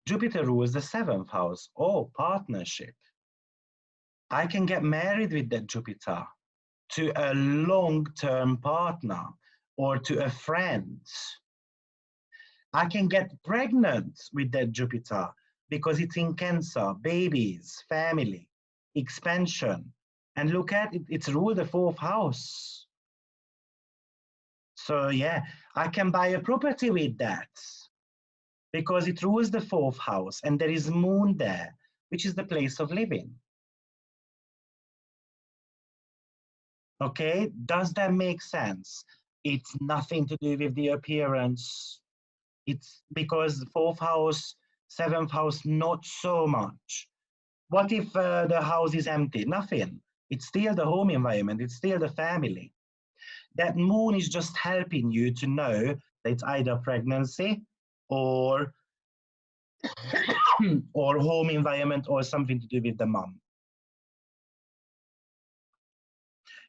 Jupiter rules the 7th house. Oh, partnership. I can get married with that Jupiter to a long-term partner or to a friend. I can get pregnant with that Jupiter because it's in Cancer, babies, family, expansion. And look at it, it's ruled the 4th house. So yeah, I can buy a property with that because it rules the 4th house and there is moon there, which is the place of living. Okay, does that make sense? It's nothing to do with the appearance. It's because fourth house, seventh house, not so much. What if the house is empty? Nothing. It's still the home environment. It's still the family. That moon is just helping you to know that it's either pregnancy or or home environment or something to do with the mom.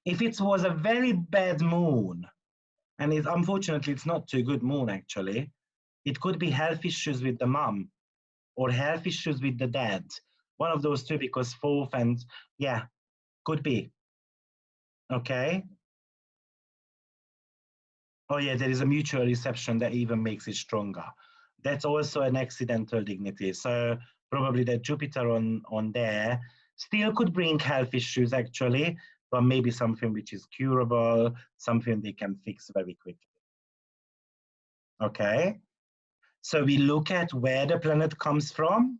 If it was a very bad moon, and unfortunately it's not too good moon actually, it could be health issues with the mom or health issues with the dad. One of those two, because fourth and yeah, could be. Okay. Oh yeah, there is a mutual reception that even makes it stronger. That's also an accidental dignity. So probably that Jupiter on there still could bring health issues actually, but maybe something which is curable, something they can fix very quickly. Okay. So we look at where the planet comes from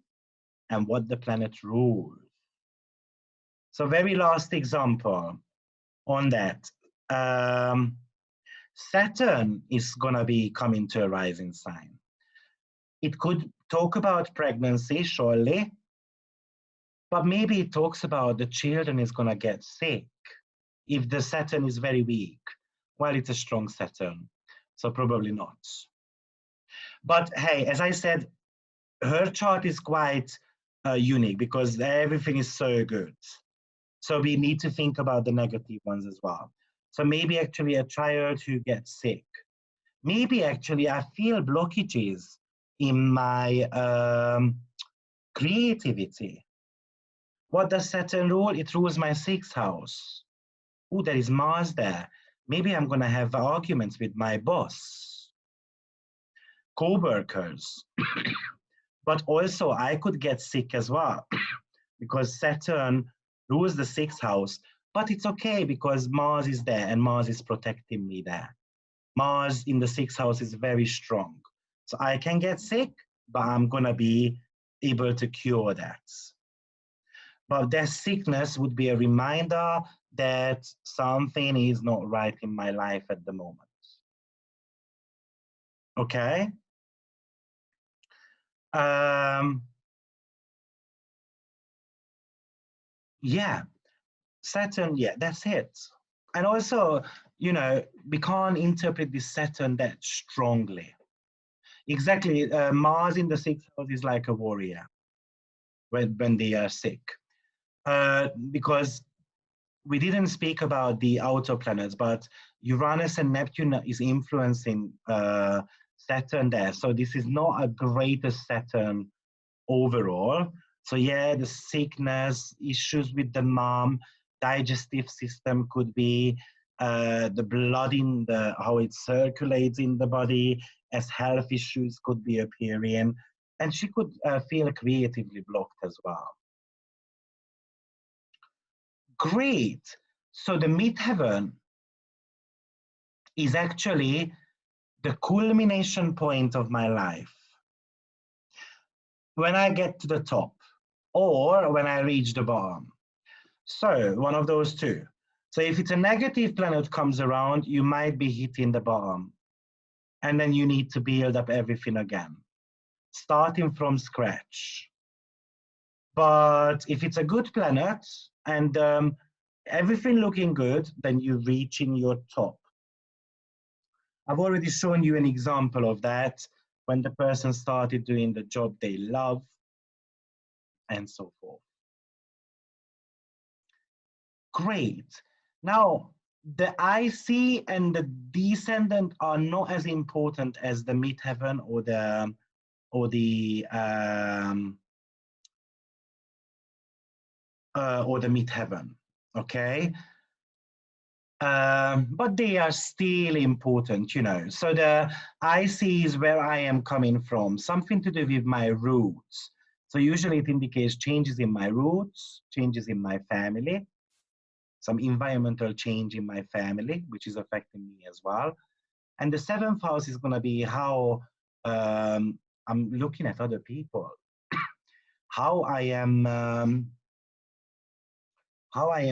and what the planet rules. So very last example on that. Saturn is going to be coming to a rising sign. It could talk about pregnancy, surely, but maybe it talks about the children is going to get sick if the Saturn is very weak. Well, it's a strong Saturn, so probably not. But hey, as I said, her chart is quite unique because everything is so good. So we need to think about the negative ones as well. So maybe actually a child who gets sick. Maybe actually I feel blockages in my creativity. What does Saturn rule? It rules my sixth house. Oh, there is Mars there. Maybe I'm going to have arguments with my boss, co-workers. But also I could get sick as well because Saturn rules the sixth house. But it's okay because Mars is there and Mars is protecting me there. Mars in the sixth house is very strong. So I can get sick, but I'm going to be able to cure that. But that sickness would be a reminder that something is not right in my life at the moment. Okay? Yeah, Saturn, yeah, that's it. And also, you know, we can't interpret this Saturn that strongly. Exactly, Mars in the sixth house is like a warrior when they are sick. Because we didn't speak about the outer planets, but Uranus and Neptune is influencing Saturn there. So this is not a greater Saturn overall. So yeah, the sickness, issues with the mom, digestive system could be, the blood in the, how it circulates in the body, as health issues could be appearing. And she could feel creatively blocked as well. Great. So the midheaven is actually the culmination point of my life. When I get to the top or when I reach the bottom. So one of those two. So if it's a negative planet comes around, you might be hitting the bottom. And then you need to build up everything again, starting from scratch. But if it's a good planet and everything looking good, then you're reaching your top. I've already shown you an example of that when the person started doing the job they love and so forth. Great. Now, the IC and the descendant are not as important as the midheaven or the midheaven. Okay. But they are still important, you know. So the IC is where I am coming from, something to do with my roots. So usually it indicates changes in my roots, changes in my family, some environmental change in my family, which is affecting me as well. And the seventh house is going to be how I'm looking at other people, how I am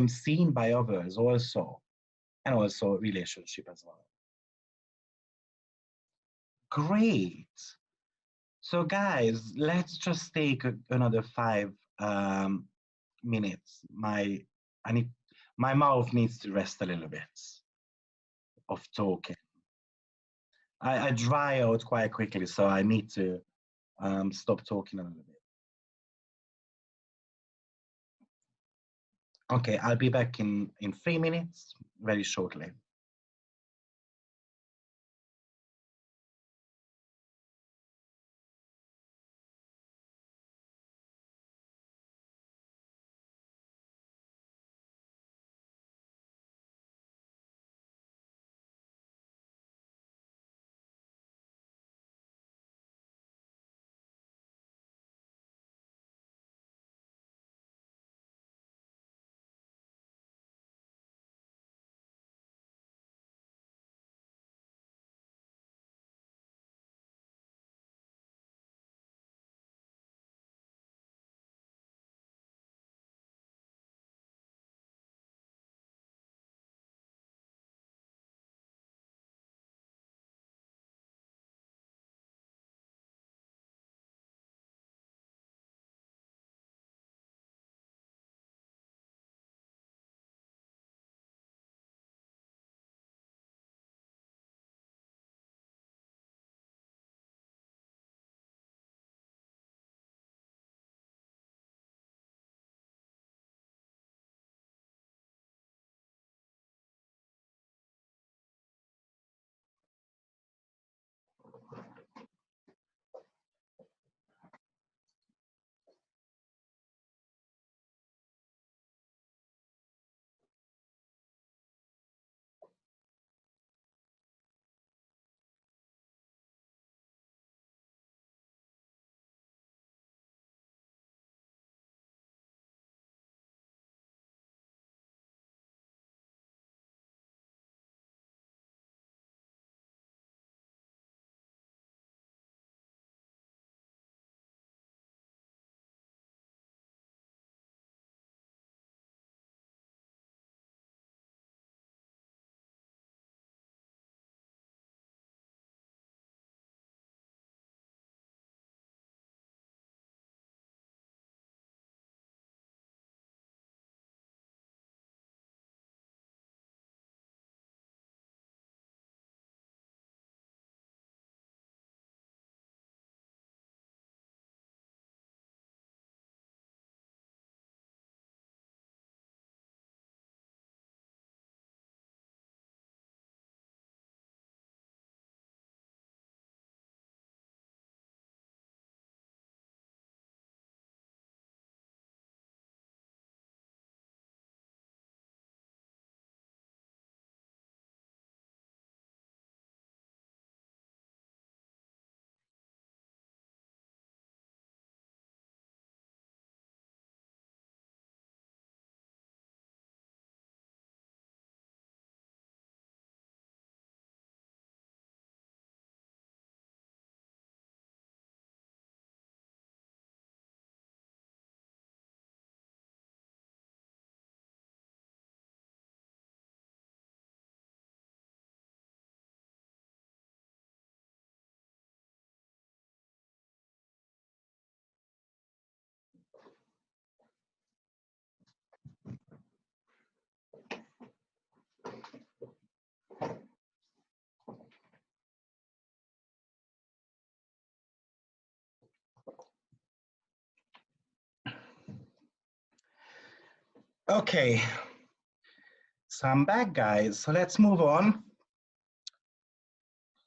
seen by others also. and also relationship as well. Great. So guys, let's just take another 5 minutes. My mouth needs to rest a little bit of talking. I dry out quite quickly, so I need to stop talking a little bit. Okay, I'll be back in 3 minutes, very shortly. Okay, so I'm back, guys. So let's move on.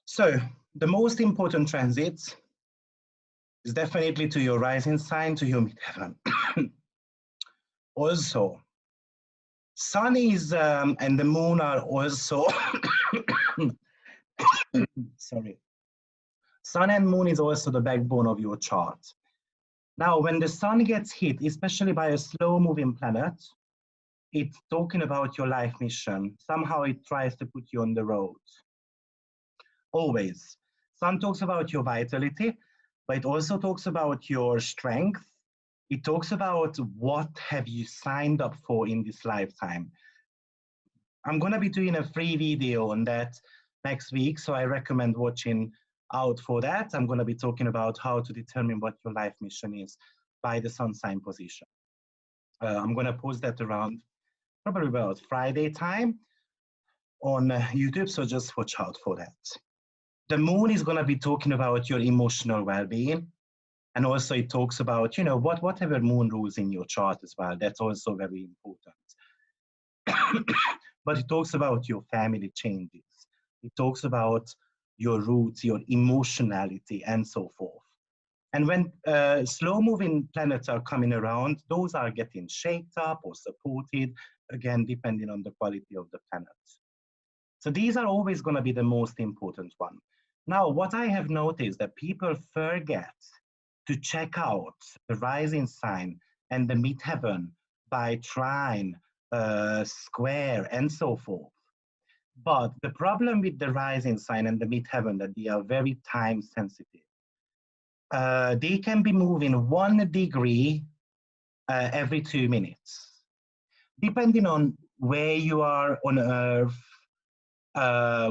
So the most important transit is definitely to your rising sign, to your midheaven. Also, Sun is and the Moon are also sorry. Sun and Moon is also the backbone of your chart. Now, when the Sun gets hit, especially by a slow-moving planet, it's talking about your life mission. Somehow it tries to put you on the road. Always. Sun talks about your vitality, but it also talks about your strength. It talks about what have you signed up for in this lifetime. I'm going to be doing a free video on that next week, so I recommend watching out for that. I'm going to be talking about how to determine what your life mission is by the sun sign position. I'm going to post that around probably about Friday time on YouTube, so just watch out for that. The moon is going to be talking about your emotional well-being, and also it talks about, you know, whatever moon rules in your chart as well. That's also very important. But it talks about your family changes. It talks about your roots, your emotionality, and so forth. And when slow-moving planets are coming around, those are getting shaped up or supported, again, depending on the quality of the planets. So these are always going to be the most important one. Now, what I have noticed that people forget to check out the rising sign and the midheaven by trine, square, and so forth. But the problem with the rising sign and the midheaven that they are very time sensitive. They can be moving 1 degree every 2 minutes. Depending on where you are on Earth,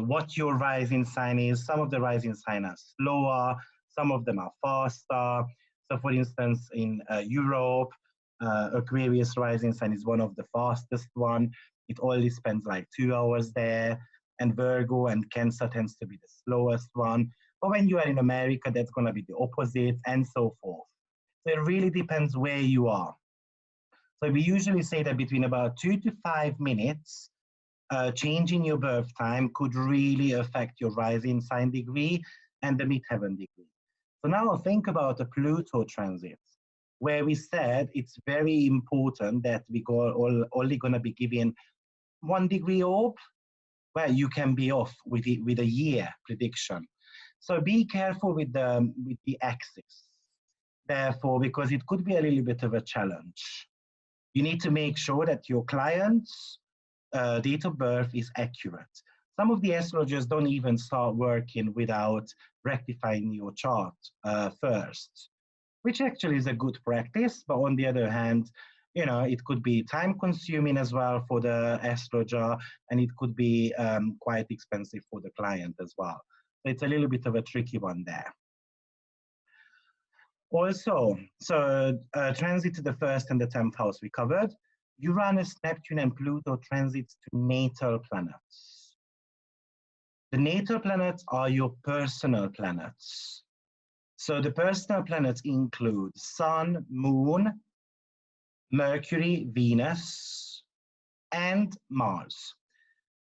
what your rising sign is. Some of the rising signs are slower, some of them are faster. So for instance, in Europe, Aquarius rising sign is one of the fastest one. It only spends like 2 hours there. And Virgo and Cancer tends to be the slowest one. But when you are in America, that's going to be the opposite, and so forth. So it really depends where you are. So we usually say that between about 2 to 5 minutes, changing your birth time could really affect your rising sign degree and the midheaven degree. So now think about a Pluto transit, where we said it's very important that we go only going to be giving 1 degree off. Well, you can be off with a year prediction. So be careful with the axis. Therefore, because it could be a little bit of a challenge. You need to make sure that your client's date of birth is accurate. Some of the astrologers don't even start working without rectifying your chart first, which actually is a good practice. But on the other hand, you know, it could be time consuming as well for the astrologer, and it could be quite expensive for the client as well. So it's a little bit of a tricky one there. Also, so transit to the 1st and the 10th house we covered. Uranus, Neptune, and Pluto transits to natal planets. The natal planets are your personal planets. So the personal planets include Sun, Moon, Mercury, Venus, and Mars.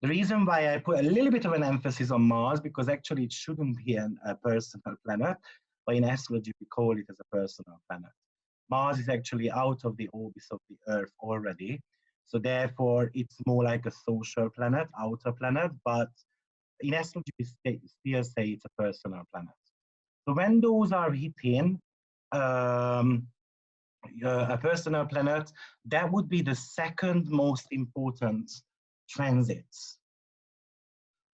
The reason why I put a little bit of an emphasis on Mars, because actually it shouldn't be a personal planet, but in astrology we call it as a personal planet. Mars is actually out of the orbit of the Earth already, so therefore it's more like a social planet, outer planet, but in astrology we still say it's a personal planet. So when those are hitting a personal planet, that would be the second most important transits.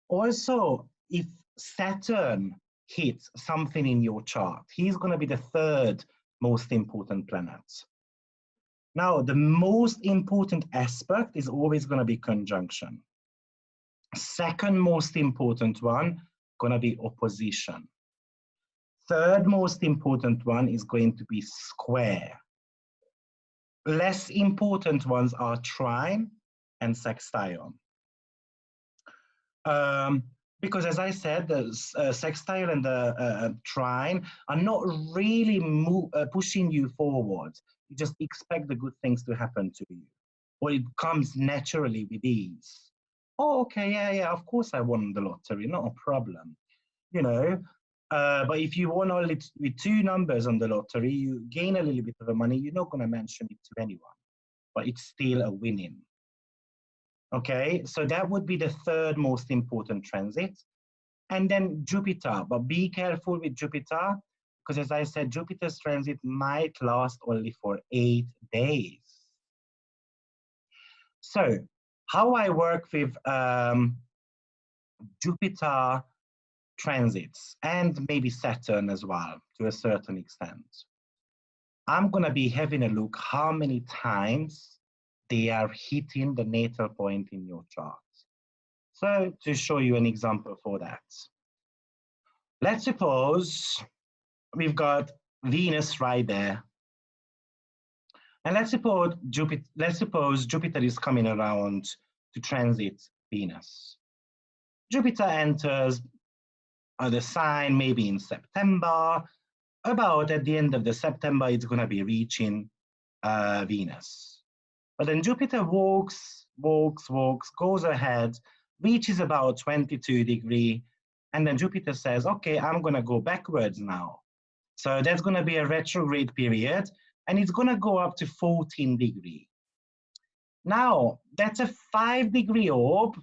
Also, if Saturn hits something in your chart, he's going to be the third most important planet. Now, the most important aspect is always going to be conjunction. Second most important one, going to be opposition. Third most important one is going to be square. Less important ones are trine and sextile. Because as I said, the sextile and the trine are not really pushing you forward. You just expect the good things to happen to you, or it comes naturally with ease. Oh, okay, yeah, of course I won the lottery, not a problem, you know. But if you won only with 2 numbers on the lottery, you gain a little bit of the money, you're not going to mention it to anyone, but it's still a winning. Okay, so that would be the third most important transit. And then Jupiter, but be careful with Jupiter, because as I said, Jupiter's transit might last only for 8 days. So how I work with Jupiter transits, and maybe Saturn as well, to a certain extent. I'm going to be having a look how many times they are hitting the natal point in your chart. So to show you an example for that, let's suppose we've got Venus right there. And let's suppose Jupiter is coming around to transit Venus. Jupiter enters the sign maybe in September. About at the end of the September, it's going to be reaching Venus. But then Jupiter walks, goes ahead, reaches about 22 degrees, and then Jupiter says, okay, I'm going to go backwards now. So that's going to be a retrograde period, and it's going to go up to 14 degrees. Now, that's a 5-degree orb.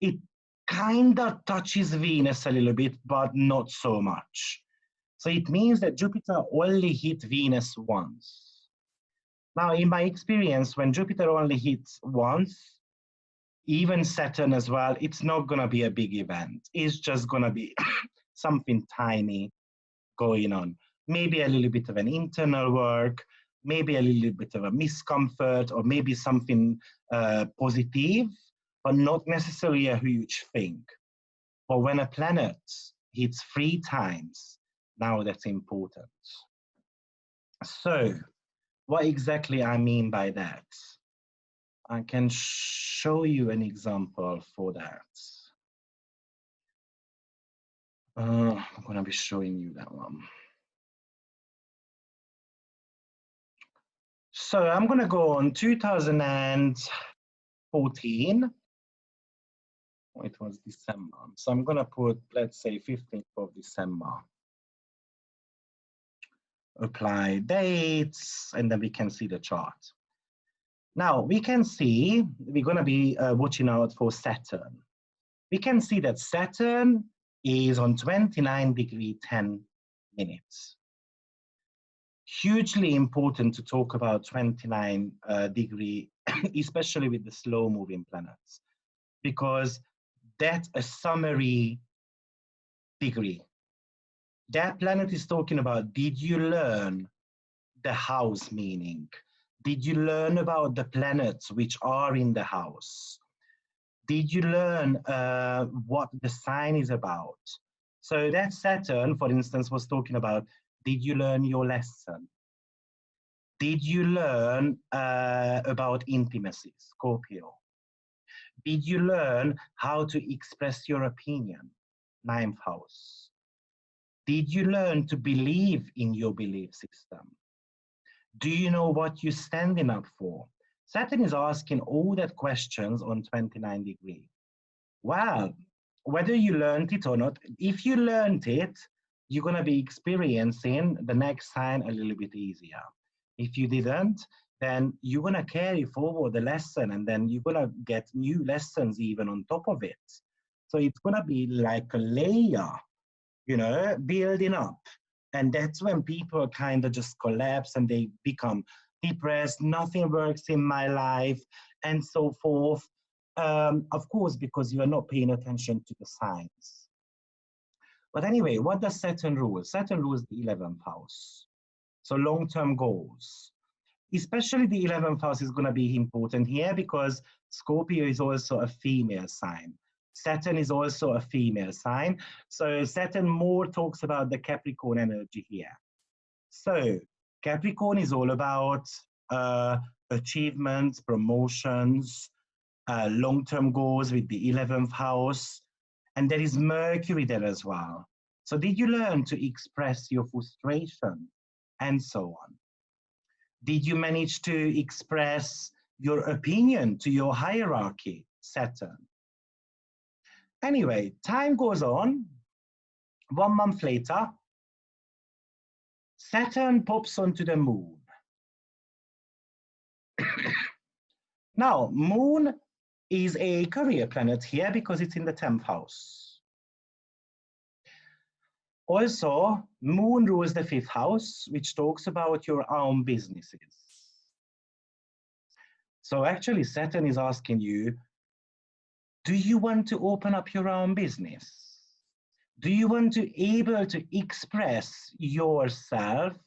It kind of touches Venus a little bit, but not so much. So it means that Jupiter only hit Venus once. Now, in my experience, when Jupiter only hits once, even Saturn as well, it's not going to be a big event. It's just going to be something tiny going on. Maybe a little bit of an internal work, maybe a little bit of a discomfort, or maybe something positive, but not necessarily a huge thing. But when a planet hits 3 times, now that's important. So, what exactly I mean by that? I can show you an example for that. I'm going to be showing you that one. So I'm going to go on 2014. Oh, it was December. So I'm going to put, let's say, 15th of December. Apply dates, and then we can see the chart. Now, we can see, we're going to be watching out for Saturn. We can see that Saturn is on 29 degree 10 minutes. Hugely important to talk about 29 degree, especially with the slow moving planets, because that's a summary degree. That planet is talking about, did you learn the house meaning? Did you learn about the planets which are in the house? Did you learn what the sign is about? So that Saturn, for instance, was talking about, did you learn your lesson? Did you learn about intimacy, Scorpio? Did you learn how to express your opinion, 9th house? Did you learn to believe in your belief system? Do you know what you're standing up for? Saturn is asking all that questions on 29 degree. Well, whether you learned it or not, if you learned it, you're going to be experiencing the next sign a little bit easier. If you didn't, then you're going to carry forward the lesson, and then you're going to get new lessons even on top of it. So it's going to be like a layer, you know, building up. And that's when people kind of just collapse and they become depressed, nothing works in my life, and so forth. Of course, because you are not paying attention to the signs. But anyway, what does Saturn rule? Saturn rules the 11th house. So long-term goals. Especially the 11th house is going to be important here because Scorpio is also a female sign. Saturn is also a female sign. So Saturn more talks about the Capricorn energy here. So Capricorn is all about achievements, promotions, long-term goals with the 11th house. And there is Mercury there as well. So did you learn to express your frustration and so on? Did you manage to express your opinion to your hierarchy, Saturn? Anyway, time goes on. 1 month later, Saturn pops onto the moon. Now, moon is a career planet here because it's in the 10th house. Also, moon rules the 5th house, which talks about your own businesses. So actually, Saturn is asking you, do you want to open up your own business? Do you want to be able to express yourself,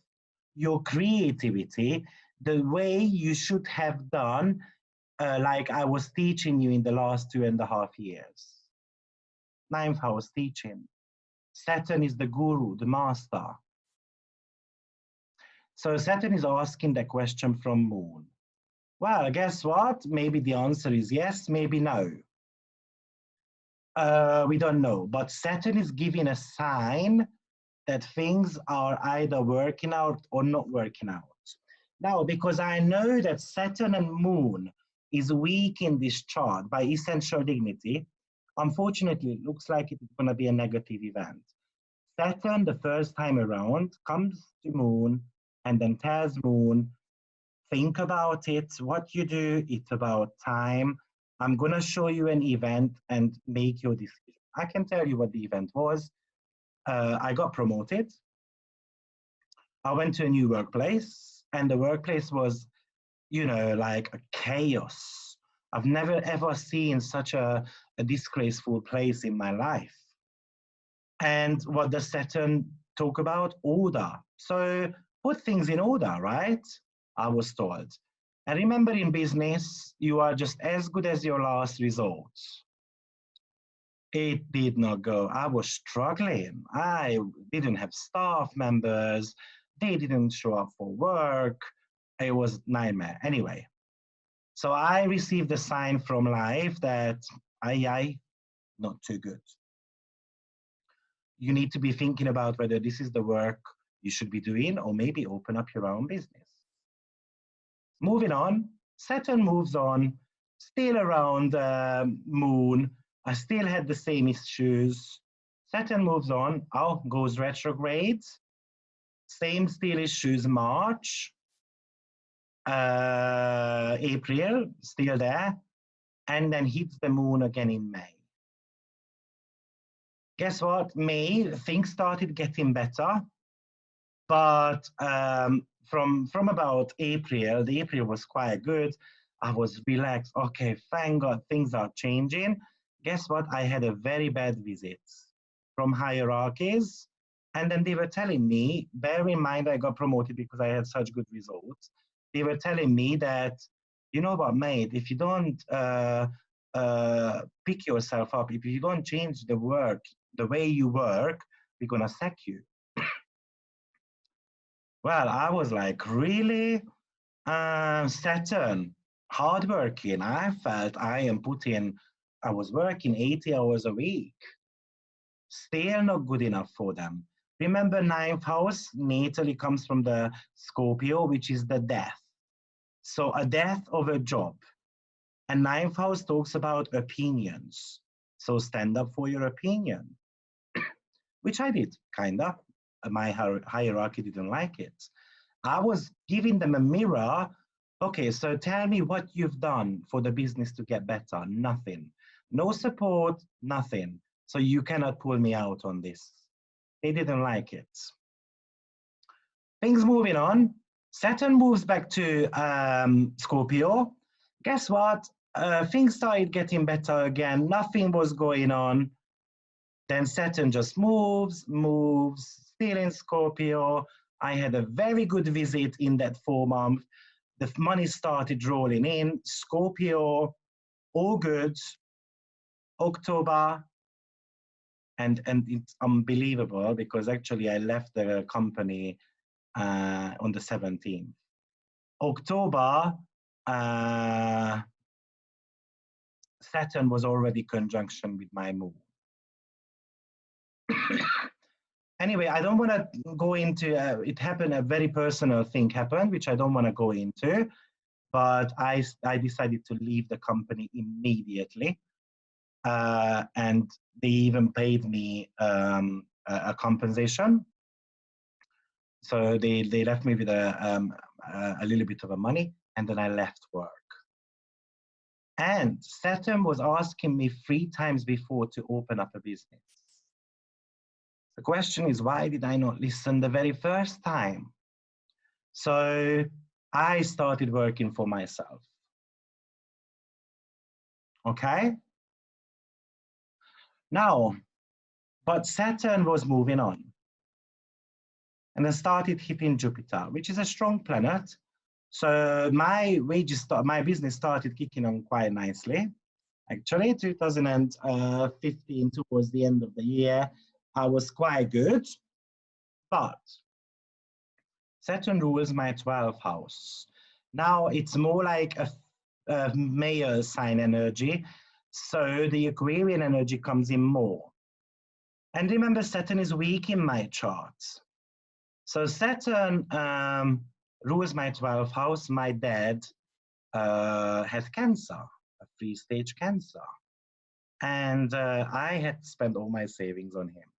your creativity, the way you should have done like I was teaching you in the last 2.5 years. 9th house teaching. Saturn is the guru, the master. So Saturn is asking the question from Moon. Well, guess what? Maybe the answer is yes, maybe no. We don't know, but Saturn is giving a sign that things are either working out or not working out. Now, because I know that Saturn and Moon is weak in this chart by essential dignity, unfortunately, it looks like it's going to be a negative event. Saturn, the first time around, comes to Moon and then tells Moon, think about it, what you do, it's about time. I'm going to show you an event and make your decision. I can tell you what the event was. I got promoted. I went to a new workplace, and the workplace was, you know, like a chaos. I've never ever seen such a disgraceful place in my life. And what does Saturn talk about? Order. So put things in order, right? I was told. And remember, in business, you are just as good as your last result. It did not go. I was struggling. I didn't have staff members. They didn't show up for work. It was a nightmare. Anyway, so I received a sign from life that, not too good. You need to be thinking about whether this is the work you should be doing or maybe open up your own business. Moving on, Saturn moves on, still around Moon. I still had the same issues. Saturn moves on, goes retrograde. Same still issues, March, April, still there, and then hits the Moon again in May. Guess what? May, things started getting better, but from about April, the April was quite good. I was relaxed. Okay, thank God things are changing. Guess what? I had a very bad visit from hierarchies. And then they were telling me, bear in mind I got promoted because I had such good results. They were telling me that, you know what, mate, if you don't pick yourself up, if you don't change the way you work, we're going to sack you. Well, I was like, really? Saturn, hardworking. I felt I was working 80 hours a week. Still not good enough for them. Remember, 9th house natally comes from the Scorpio, which is the death. So a death of a job. And 9th house talks about opinions. So stand up for your opinion, which I did, kind of. My hierarchy didn't like it. I was giving them a mirror. Okay, so tell me what you've done for the business to get better. Nothing. No support, nothing. So you cannot pull me out on this. They didn't like it. Things moving on. Saturn moves back to Scorpio. Guess what? Things started getting better again. Nothing was going on. Then Saturn just moves, still in Scorpio. I had a very good visit in that 4 months. The money started rolling in. Scorpio, all good. October, and it's unbelievable because actually I left the company on the 17th. October, Saturn was already conjunction with my Moon. Anyway, I don't want to go into, it happened, a very personal thing happened, which I don't want to go into, but I decided to leave the company immediately. And they even paid me a compensation. So they left me with a little bit of a money, and then I left work. And Saturn was asking me 3 times before to open up a business. The question is, why did I not listen the very first time? So I started working for myself. Okay? Now, but Saturn was moving on. And then started hitting Jupiter, which is a strong planet. So my business started kicking on quite nicely. Actually, 2015, towards the end of the year, I was quite good, but Saturn rules my 12th house. Now it's more like a male sign energy, so the Aquarian energy comes in more. And remember, Saturn is weak in my chart. So Saturn rules my 12th house. My dad has cancer, a 3-stage cancer. And I had spent all my savings on him.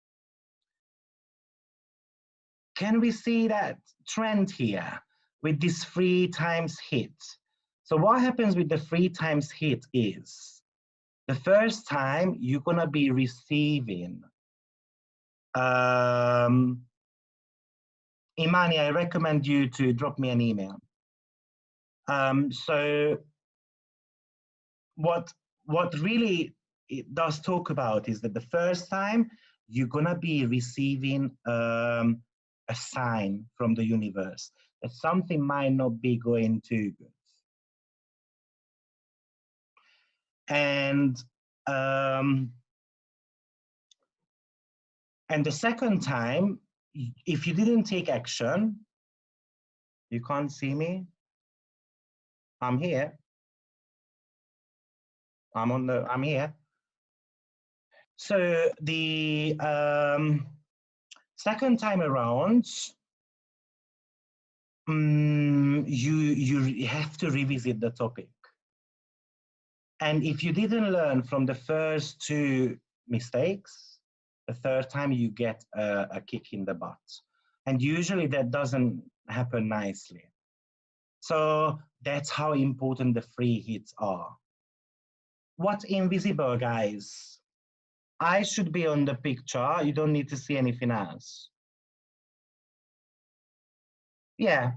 Can we see that trend here with this 3 times hit? So what happens with the 3 times hit is, the first time you're gonna be receiving, Imani, I recommend you to drop me an email. So what really it does talk about is that the first time you're gonna be receiving a sign from the universe that something might not be going too good. And the second time, if you didn't take action, you can't see me. I'm here. I'm here. So the second time around, you have to revisit the topic. And if you didn't learn from the first 2 mistakes, the third time you get a kick in the butt. And usually that doesn't happen nicely. So that's how important the 3 hits are. What's invisible, guys? I should be on the picture. You don't need to see anything else. Yeah,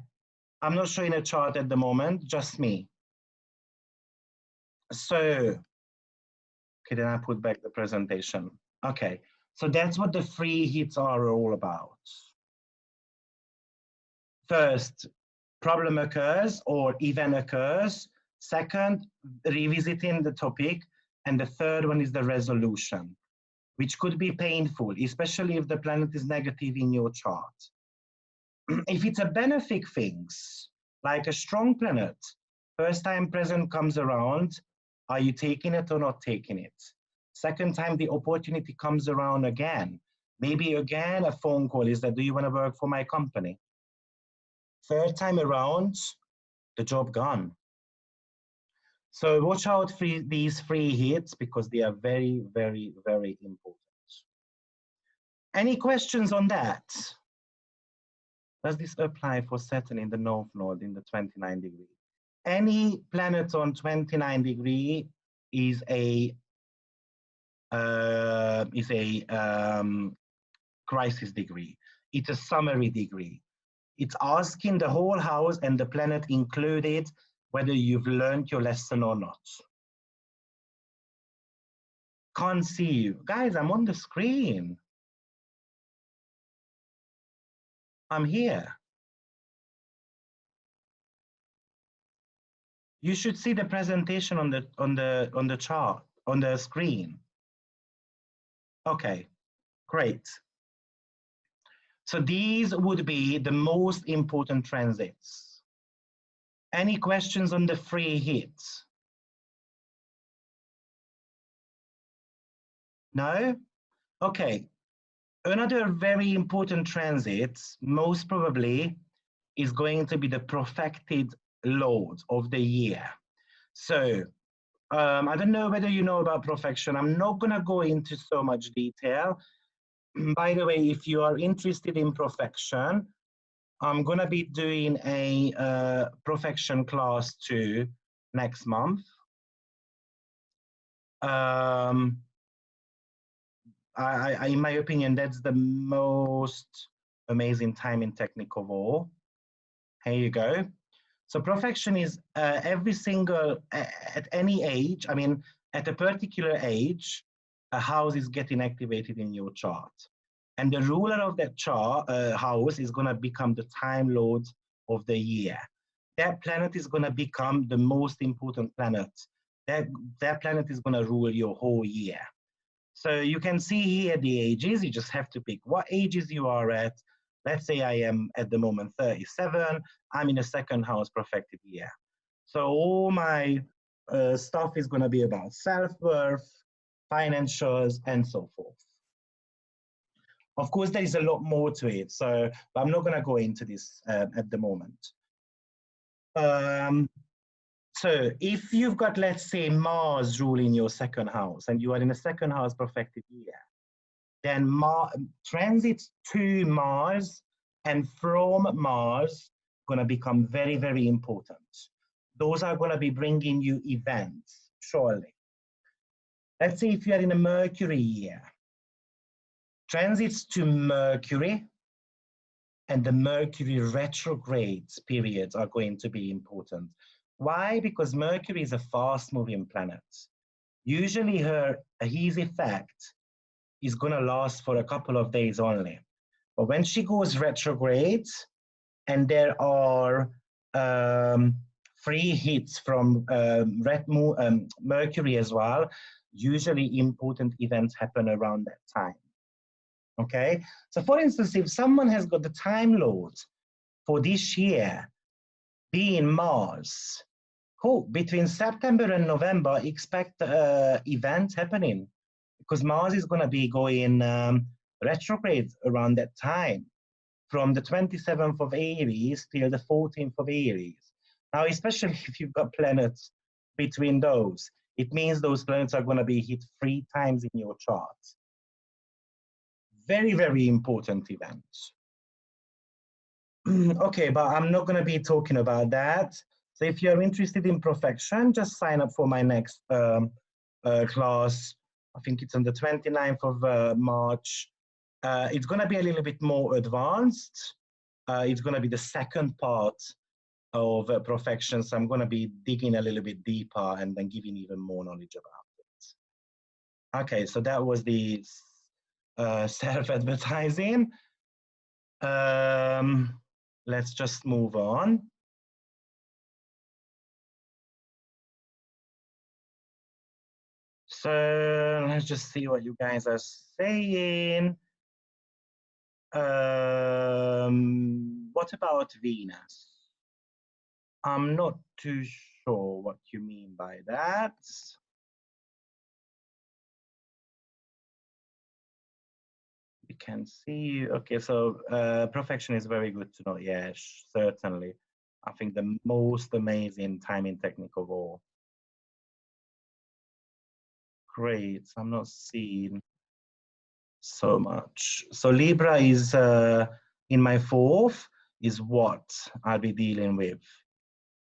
I'm not showing a chart at the moment, just me. So, okay, then I put back the presentation. Okay, so that's what the 3 hits are all about. First, problem occurs or event occurs. Second, revisiting the topic. And the third one is the resolution, which could be painful, especially if the planet is negative in your chart. If it's a benefic things, like a strong planet, first time present comes around, are you taking it or not taking it? Second time the opportunity comes around again, maybe again a phone call is that, do you want to work for my company? Third time around, the job gone. So watch out for these 3 hits because they are very, very, very important. Any questions on that? Does this apply for Saturn in the North Node in the 29 degree? Any planet on 29 degree is a crisis degree. It's a summary degree. It's asking the whole house and the planet included whether you've learned your lesson or not. Can't see you. Guys, I'm on the screen. I'm here. You should see the presentation on the chart, on the screen. Okay, great. So these would be the most important transits. Any questions on the 3 hits? No? Okay. Another very important transit, most probably, is going to be the profected lord of the year. So I don't know whether you know about profection. I'm not going to go into so much detail. By the way, if you are interested in profection, I'm going to be doing a profection class 2 next month. In my opinion, that's the most amazing time in technique of all. Here you go. So profection is every single, at any age, I mean, at a particular age, a house is getting activated in your chart. And the ruler of that chart house is going to become the time lord of the year. that planet is going to become the most important planet. That planet is going to rule your whole year. So you can see here the ages. You just have to pick what ages you are at. Let's say I am at the moment 37. I'm in a second house profected year. So all my stuff is going to be about self-worth, financials, and so forth. Of course, there is a lot more to it, so but I'm not going to go into this at the moment. So if you've got, let's say, Mars ruling your second house, and you are in a second house profected year, then transits to Mars and from Mars going to become very, very important. Those are going to be bringing you events, surely. Let's say if you are in a Mercury year, transits to Mercury and the Mercury retrograde periods are going to be important. Why? Because Mercury is a fast-moving planet. Usually his effect is going to last for a couple of days only. But when she goes retrograde, and there are 3 hits from Mercury as well, usually important events happen around that time. Okay, so for instance, if someone has got the time lord for this year being Mars, cool, between September and November, expect events happening because Mars is going to be going retrograde around that time from the 27th of Aries till the 14th of Aries. Now, especially if you've got planets between those, it means those planets are going to be hit 3 times in your chart. Very, very important events. Okay, but I'm not going to be talking about that. So if you're interested in profection, just sign up for my next class. I think it's on the 29th of March. It's going to be a little bit more advanced. It's going to be the second part of profection. So I'm going to be digging a little bit deeper and then giving even more knowledge about it. Okay, so that was the self-advertising. Let's just move on. So let's just see what you guys are saying. What about Venus? I'm not too sure what you mean by that. We can see, okay, so profection is very good to know. Yes, certainly. I think the most amazing timing technique of all. Great, I'm not seeing so much. So Libra is in my 4th, is what I'll be dealing with.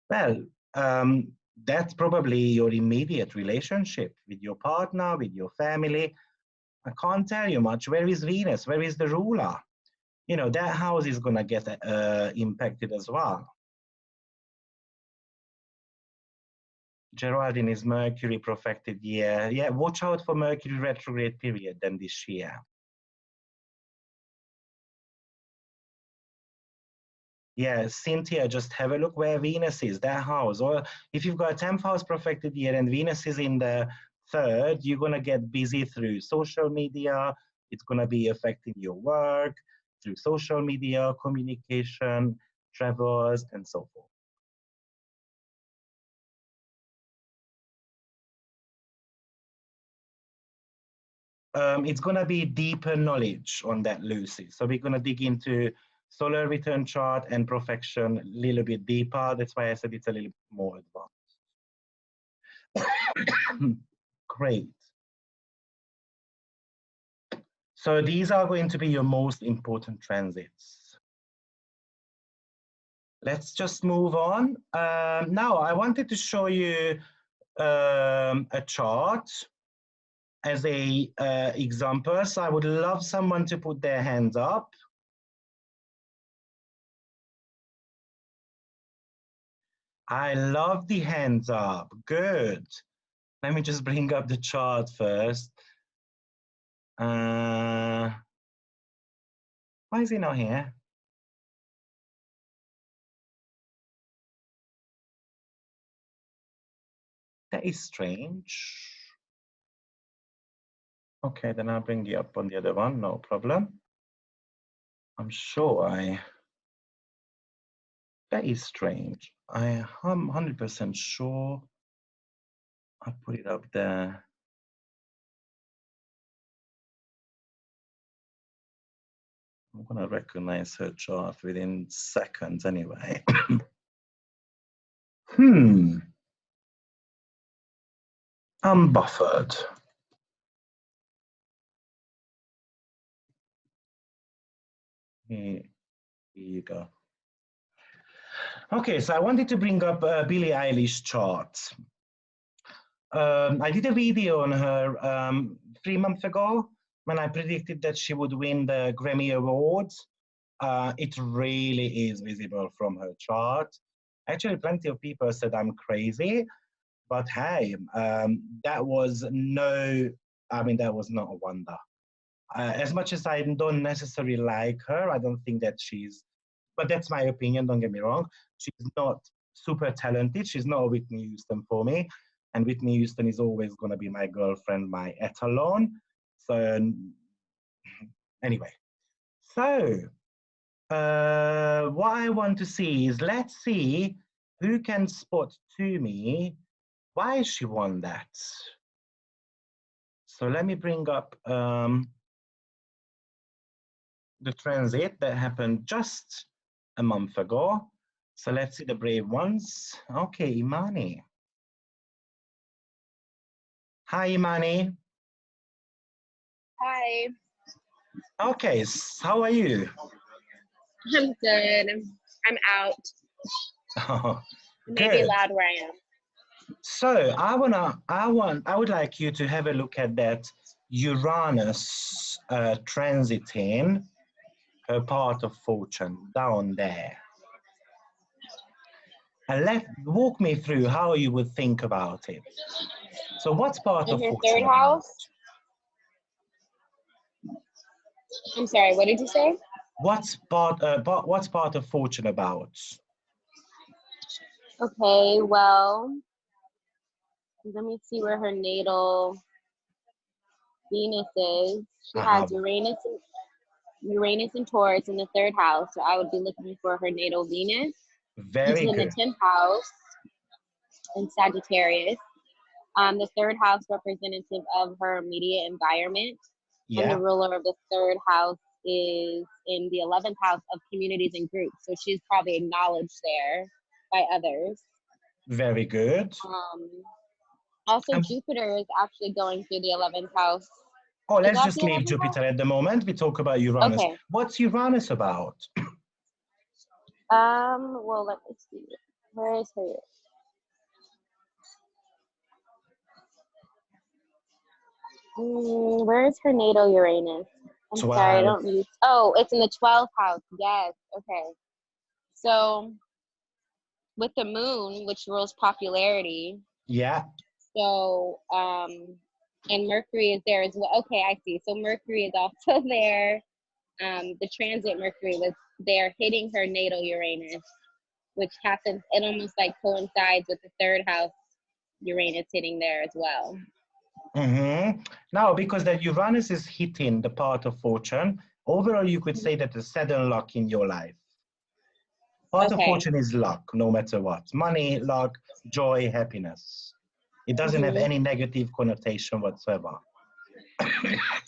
Well, that's probably your immediate relationship with your partner, with your family. I can't tell you much. Where is Venus? Where is the ruler? You know, that house is going to get impacted as well. Geraldine is Mercury profected year. Yeah, watch out for Mercury retrograde period then this year. Yeah, Cynthia, just have a look where Venus is, that house. Or if you've got a 10th house profected year and Venus is in the 3rd, you're going to get busy through social media. It's going to be affecting your work through social media, communication, travels, and so forth. It's going to be deeper knowledge on that, Lucy. So we're going to dig into solar return chart and profection a little bit deeper. That's why I said it's a little bit more advanced. Great. So these are going to be your most important transits. Let's just move on. Now, I wanted to show you a chart as a example. So I would love someone to put their hands up. I love the hands up. Good. Let me just bring up the chart first. Why is he not here? That is strange. Okay, then I'll bring you up on the other one, no problem. I'm sure that is strange. I am 100% sure I put it up there. I'm gonna recognize her chart within seconds anyway. I'm buffered. Here you go. Okay, so I wanted to bring up Billie Eilish chart. I did a video on her 3 months ago when I predicted that she would win the Grammy Awards. It really is visible from her chart. Actually, plenty of people said I'm crazy, but hey, that was not a wonder. As much as I don't necessarily like her, I don't think that but that's my opinion, don't get me wrong. She's not super talented. She's not a Whitney Houston for me. And Whitney Houston is always going to be my girlfriend, my etalon. So anyway, so what I want to see is, let's see who can spot to me why she won that. So let me bring up the transit that happened just a month ago. So let's see the brave ones. Okay, Imani. Hi, Imani. Hi. Okay, how are you? I'm good. I'm out. Oh, Maybe good. loud where I am. So I would like you to have a look at that Uranus transiting her part of fortune down there. And walk me through how you would think about it. So what's part In of her fortune third about? house? I'm sorry, what did you say? What's part of fortune about? Okay, well, let me see where her natal Venus is. She has Uranus and Taurus in the third house, so I would be looking for her natal Venus. Very She's good. in the 10th house in Sagittarius. The third house representative of her immediate environment. Yeah. And the ruler of the third house is in the 11th house of communities and groups. So she's probably acknowledged there by others. Very good. Also, Jupiter is actually going through the 11th house. Oh, let's just leave Jupiter at the moment. We talk about Uranus. Okay. What's Uranus about? Well, let me see. Where is her? Where is her natal Uranus? I'm 12. sorry, I don't use. Oh, it's in the 12th house. Yes. Okay. So with the moon, which rules popularity. Yeah. So, and Mercury is there as well. Okay, I see. So Mercury is also there. The transit Mercury was there hitting her natal Uranus, which happens, it almost like coincides with the third house Uranus hitting there as well. Mm-hmm. Now, because that Uranus is hitting the part of fortune, overall you could say that the sudden luck in your life. Part of fortune is luck, no matter what. Money, luck, joy, happiness. It doesn't have any negative connotation whatsoever.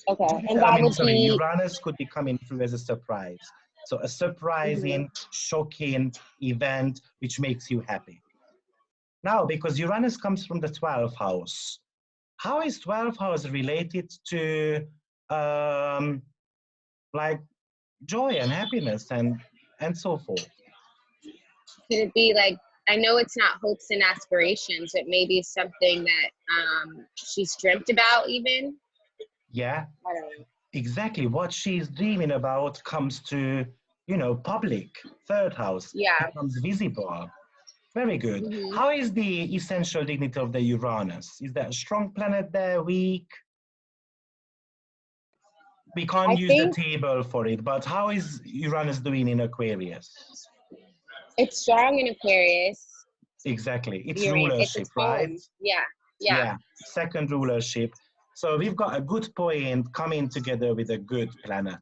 Okay, and that would be... Uranus could be coming through as a surprise. So a surprising, shocking event which makes you happy. Now, because Uranus comes from the 12th house, how is 12th house related to like joy and happiness and so forth? Could it be like, I know it's not hopes and aspirations, but maybe something that she's dreamt about even? Yeah, I don't know. exactly. What she's dreaming about comes to, public, third house. Yeah. Becomes visible. Very good. How is the essential dignity of the Uranus? Is there a strong planet there, weak? We can't use the table for it, but how is Uranus doing in Aquarius? It's strong in Aquarius. Exactly. It's Uranus. It's rulership, its right? home. Yeah. Yeah, second rulership. So we've got a good point coming together with a good planet.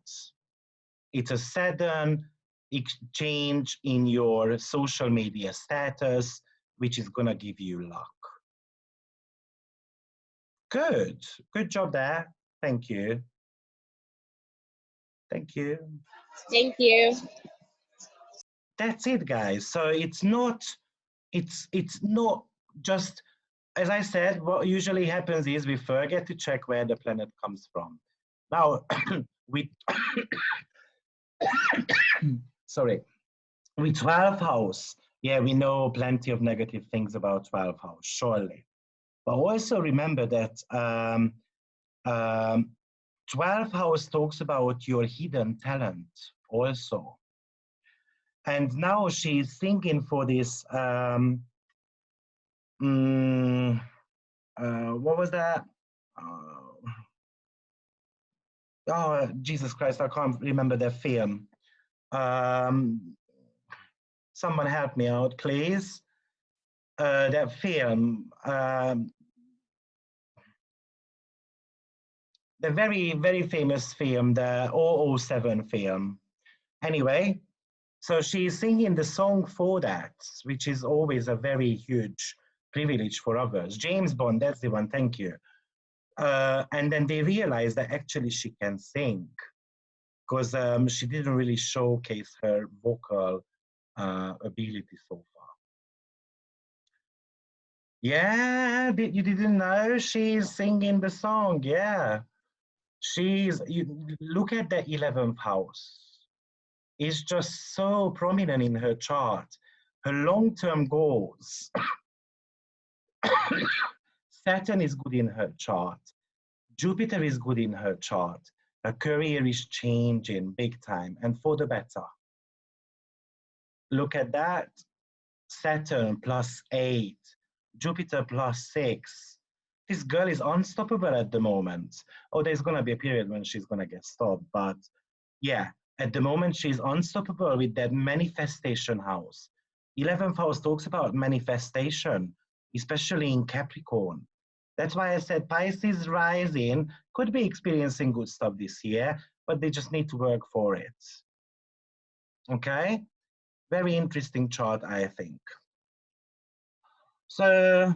It's a sudden exchange in your social media status, which is gonna give you luck. Good job there. Thank you. Thank you. Thank you. That's it, guys. So it's not just, as I said, what usually happens is we forget to check where the planet comes from. Now, we, sorry, with 12th house, yeah, we know plenty of negative things about 12th house, surely. But also remember that 12th house talks about your hidden talent also. And now she's thinking for this, what was that? Oh, Jesus Christ, I can't remember the film. Someone help me out, please. That film, the very, very famous film, the 007 film. Anyway, so she's singing the song for that, which is always a very huge privilege for others. James Bond, that's the one, thank you. And then they realized that actually she can sing, because she didn't really showcase her vocal ability so far. Yeah, you didn't know she's singing the song, yeah. Look at the 11th house. It's just so prominent in her chart. Her long-term goals. Saturn is good in her chart. Jupiter is good in her chart. Her career is changing big time and for the better. Look at that. Saturn +8, Jupiter +6. This girl is unstoppable at the moment. Oh, there's going to be a period when she's going to get stopped. But yeah, at the moment, she's unstoppable with that manifestation house. 11th house talks about manifestation, especially in Capricorn. That's why I said Pisces rising could be experiencing good stuff this year, but they just need to work for it. Okay? Very interesting chart, I think. So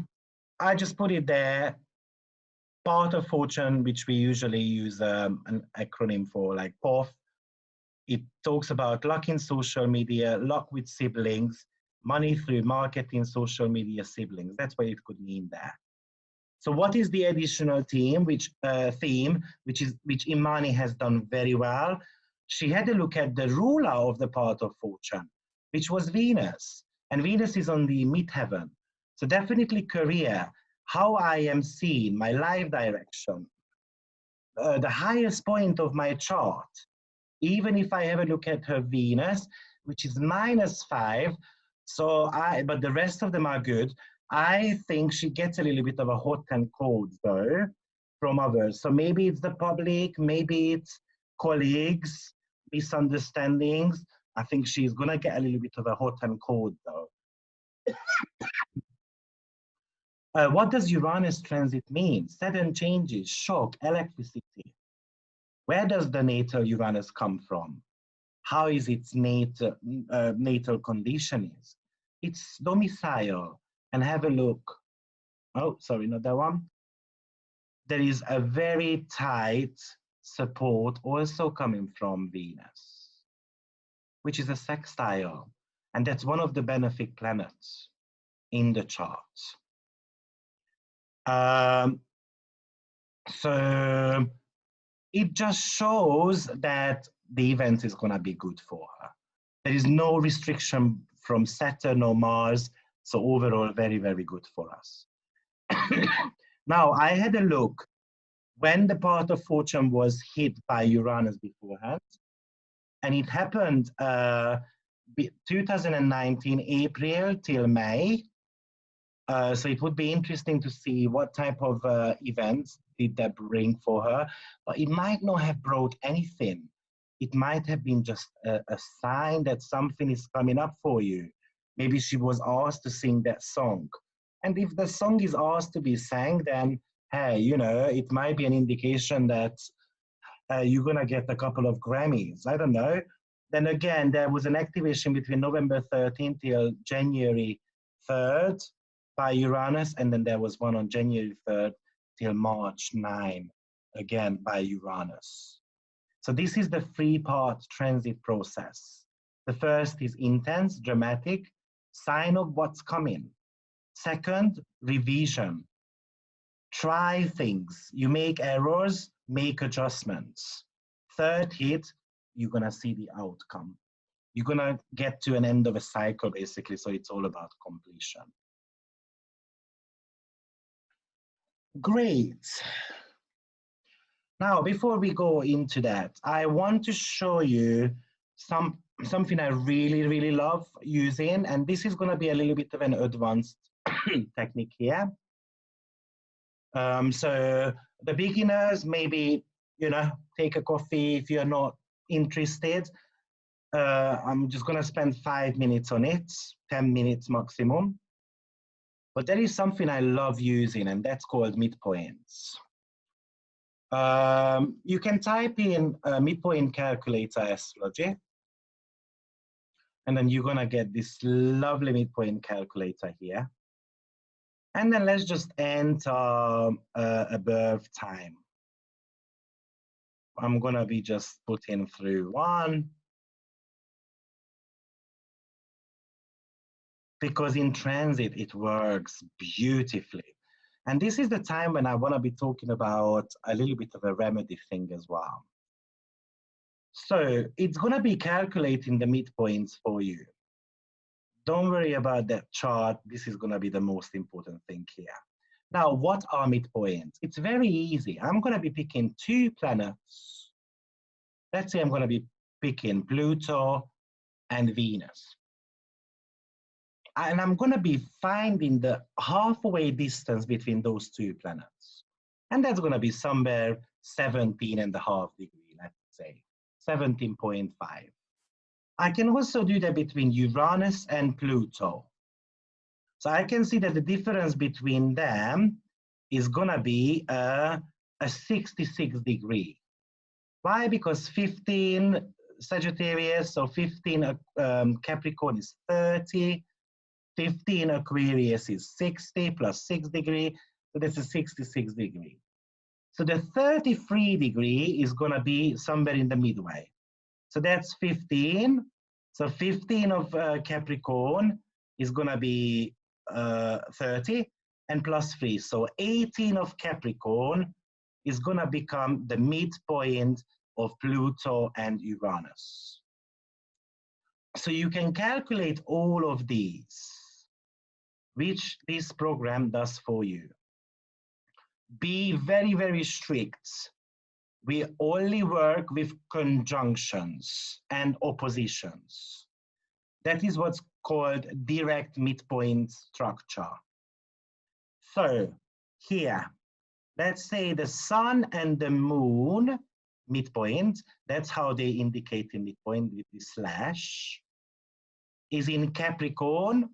I just put it there. Part of fortune, which we usually use an acronym for, like POF. It talks about luck in social media, luck with siblings, money through marketing, social media, siblings. That's what it could mean there. So what is the additional theme, which Imani has done very well? She had a look at the ruler of the part of fortune, which was Venus. And Venus is on the midheaven. So definitely career, how I am seen, my life direction, the highest point of my chart. Even if I have a look at her Venus, which is -5, but the rest of them are good. I think she gets a little bit of a hot and cold though from others. So maybe it's the public, maybe it's colleagues, misunderstandings. I think she's gonna get a little bit of a hot and cold though. What does Uranus transit mean? Sudden changes, shock, electricity. Where does the natal Uranus come from? How is its natal condition is? Its domicile, and have a look. Oh, sorry, not that one. There is a very tight support also coming from Venus, which is a sextile, and that's one of the benefic planets in the chart. So it just shows that the event is going to be good for her. There is no restriction from Saturn or Mars, so overall, very, very good for us. Now, I had a look when the part of fortune was hit by Uranus beforehand, and it happened 2019 April till May. So it would be interesting to see what type of events did that bring for her, but it might not have brought anything. It might have been just a sign that something is coming up for you. Maybe she was asked to sing that song. And if the song is asked to be sang, then, hey, you know, it might be an indication that you're going to get a couple of Grammys. I don't know. Then again, there was an activation between November 13th till January 3rd by Uranus, and then there was one on January 3rd till March 9, again by Uranus. So this is the three-part transit process. The first is intense, dramatic, sign of what's coming. Second, revision. Try things. You make errors, make adjustments. Third hit, you're going to see the outcome. You're going to get to an end of a cycle, basically, so it's all about completion. Great. Now, before we go into that, I want to show you something I really, really love using, and this is going to be a little bit of an advanced technique here. So the beginners, maybe, you know, take a coffee if you're not interested. I'm just going to spend 5 minutes on it, 10 minutes maximum. But there is something I love using, and that's called midpoints. You can type in midpoint calculator astrology, and then you're gonna get this lovely midpoint calculator here. And then let's just enter a birth time. I'm gonna be just putting through 1. Because in transit, it works beautifully. And this is the time when I want to be talking about a little bit of a remedy thing as well. So it's going to be calculating the midpoints for you. Don't worry about that chart. This is going to be the most important thing here. Now, what are midpoints? It's very easy. I'm going to be picking 2 planets. Let's say I'm going to be picking Pluto and Venus. And I'm going to be finding the halfway distance between those 2 planets. And that's going to be somewhere 17.5 degrees, let's say, 17.5. I can also do that between Uranus and Pluto. So I can see that the difference between them is going to be a 66 degree. Why? Because 15 Sagittarius, so 15 Capricorn is 30. 15 Aquarius is 60 plus 6 degree, so that's a 66 degree. So the 33 degree is going to be somewhere in the midway. So that's 15. So 15 of Capricorn is going to be 30 and plus 3. So 18 of Capricorn is going to become the midpoint of Pluto and Uranus. So you can calculate all of these, which this program does for you. Be very, very strict. We only work with conjunctions and oppositions. That is what's called direct midpoint structure. So here, let's say the sun and the moon midpoint, that's how they indicate the midpoint with the slash, is in Capricorn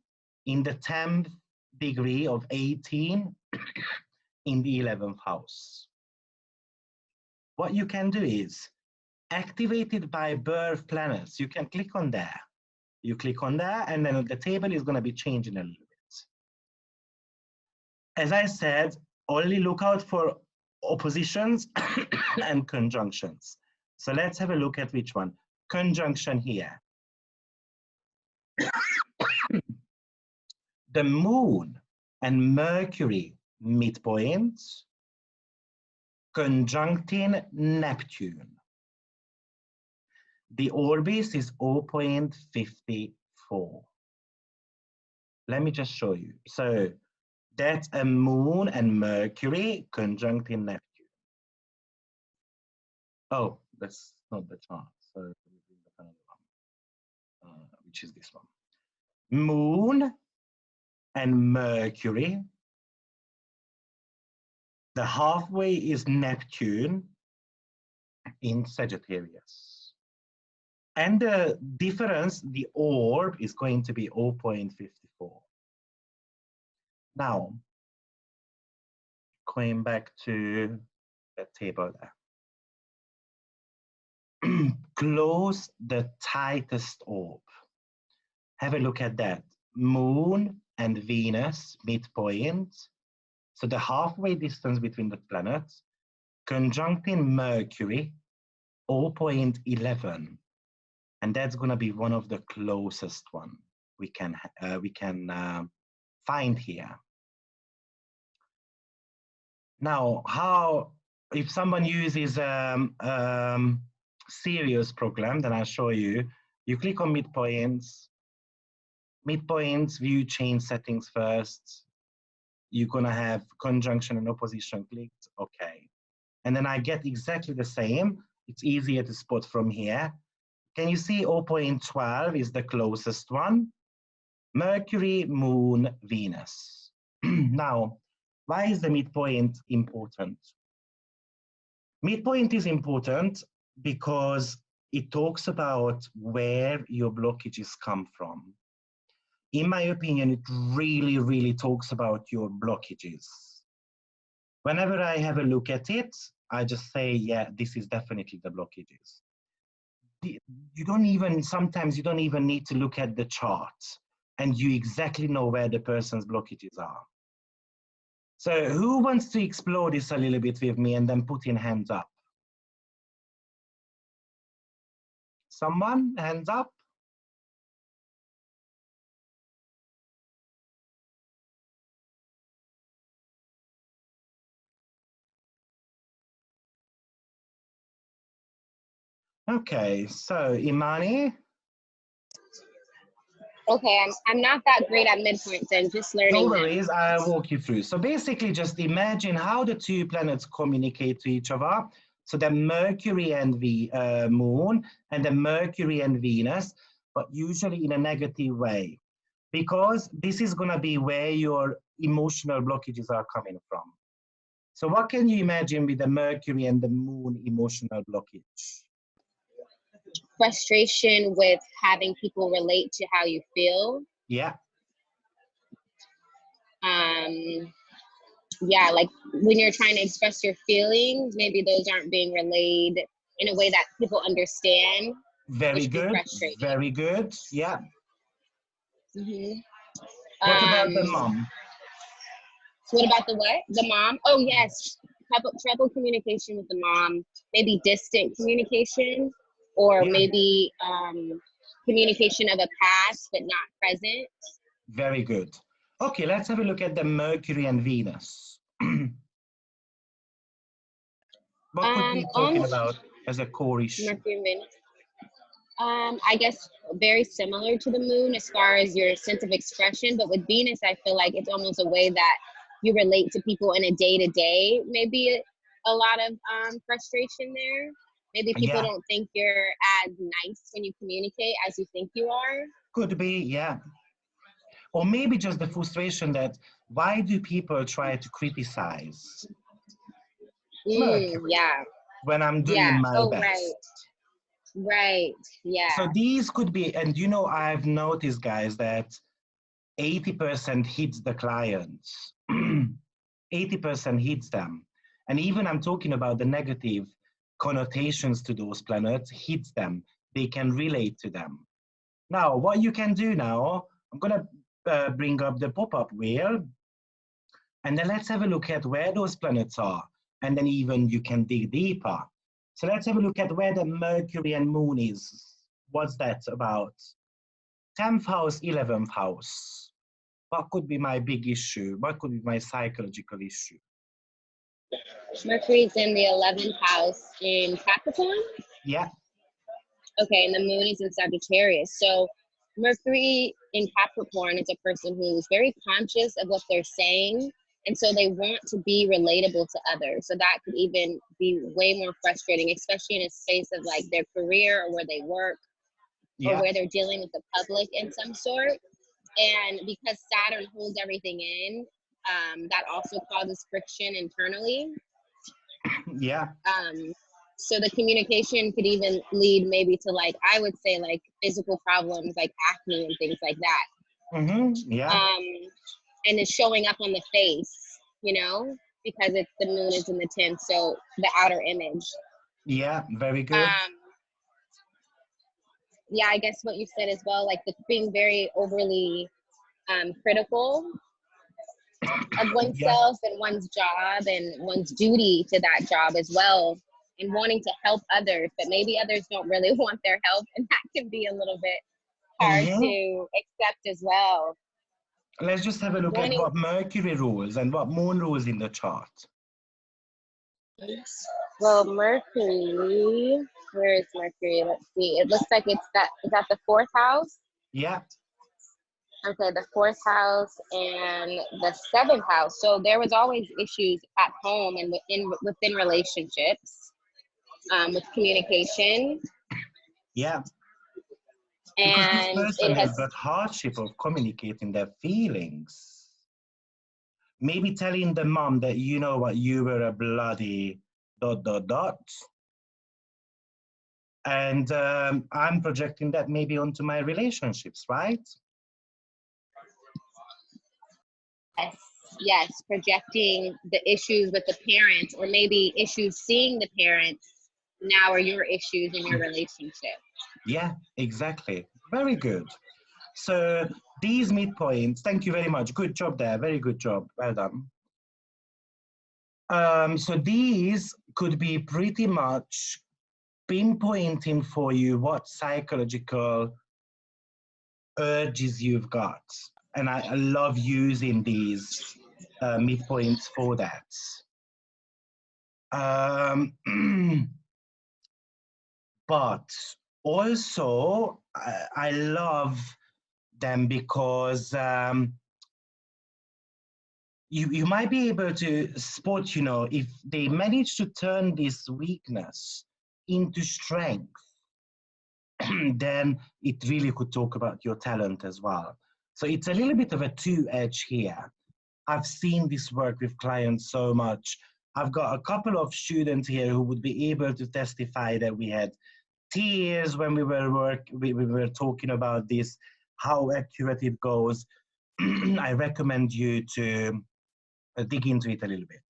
in the 10th degree of 18 in the 11th house. What you can do is activated by birth planets. You can click on there. You click on there, and then the table is going to be changing a little bit. As I said, only look out for oppositions and conjunctions. So let's have a look at which one. Conjunction here. The moon and Mercury midpoint conjuncting Neptune. The orbis is 0.54. Let me just show you. So that's a moon and Mercury conjuncting Neptune. Oh, that's not the chart. So which is this one. Moon and Mercury. The halfway is Neptune in Sagittarius. And the difference, the orb, is going to be 0.54. Now, going back to the table there. Close the tightest orb. Have a look at that. Moon and Venus, midpoint. So the halfway distance between the planets, conjuncting Mercury, 0.11. And that's going to be one of the closest one we can find here. Now, how, if someone uses Sirius program, then I'll show you. You click on midpoints, view change settings first. You're gonna have conjunction and opposition clicked, okay. And then I get exactly the same. It's easier to spot from here. Can you see 0.12 is the closest one? Mercury, Moon, Venus. Now, why is the midpoint important? Midpoint is important because it talks about where your blockages come from. In my opinion, it really, really talks about your blockages. Whenever I have a look at it, I just say, yeah, this is definitely the blockages. You don't even, sometimes you don't even need to look at the chart and you exactly know where the person's blockages are. So who wants to explore this a little bit with me and then put in hands up? Someone, hands up? Okay, so Imani? Okay, I'm not that great at midpoints and just learning. No worries, I'll walk you through. So basically just imagine how the two planets communicate to each other. So the Mercury and the Moon and the Mercury and Venus, but usually in a negative way, because this is gonna be where your emotional blockages are coming from. So what can you imagine with the Mercury and the Moon emotional blockage? Frustration with having people relate to how you feel. Yeah. Yeah, like when you're trying to express your feelings, maybe those aren't being relayed in a way that people understand. Very good, very good, yeah. Mm-hmm. What about the mom? What about the what? The mom? Oh, yes. Trouble communication with the mom, maybe distant communication, or maybe communication of a past but not present. Very good. Okay, let's have a look at the Mercury and Venus. What could we be talking about as a core issue? Mercury and Venus. I guess very similar to the moon as far as your sense of expression, but with Venus, I feel like it's almost a way that you relate to people in a day-to-day, maybe a lot of frustration there. Maybe people don't think you're as nice when you communicate as you think you are. Could be, yeah. Or maybe just the frustration that why do people try to criticize Mercury when I'm doing my best? Right, yeah. So these could be, and you know, I've noticed, guys, that 80% hits the clients. 80% hits them. And even I'm talking about the negative connotations to those planets hits them. They can relate to them. Now, what you can do now, I'm gonna bring up the pop-up wheel, and then let's have a look at where those planets are. And then even you can dig deeper. So let's have a look at where the Mercury and Moon is. What's that about? 10th house, 11th house. What could be my big issue? What could be my psychological issue? Mercury's in the 11th house in Capricorn? Yeah. Okay, and the moon is in Sagittarius. So Mercury in Capricorn is a person who's very conscious of what they're saying. And so they want to be relatable to others. So that could even be way more frustrating, especially in a space of like their career or where they work or where they're dealing with the public in some sort. And because Saturn holds everything in, that also causes friction internally. Yeah. So the communication could even lead maybe to, like, I would say, like, physical problems like acne and things like that. Yeah. And it's showing up on the face, you know, because it's the moon is in the 10th, so the outer image. Yeah, very good. Yeah, I guess what you said as well, like the being very overly critical of Yeah. oneself and one's job and one's duty to that job as well, and wanting to help others, but maybe others don't really want their help, and that can be a little bit hard to accept as well. Let's just have a look at what Mercury rules and what moon rules in the chart. Well, Mercury, where is Mercury? Let's see. It looks like it's at the 4th house. Yeah. Okay, the 4th house and the 7th house. So there was always issues at home and within relationships, with communication. Yeah. And because this person it has has got hardship of communicating their feelings. Maybe telling the mom that, you know what, you were a bloody ... And I'm projecting that maybe onto my relationships, right? Yes, projecting the issues with the parents, or maybe issues seeing the parents now are your issues in your relationship. Yeah, exactly. Very good. So these midpoints, thank you very much. Good job there. Very good job. Well done. So these could be pretty much pinpointing for you what psychological urges you've got. And I love using these midpoints for that. But also, I love them because you might be able to spot, you know, if they manage to turn this weakness into strength, then it really could talk about your talent as well. So it's a little bit of a two-edge here. I've seen this work with clients so much. I've got a couple of students here who would be able to testify that we had tears when we were talking about this, how accurate it goes. I recommend you to dig into it a little bit.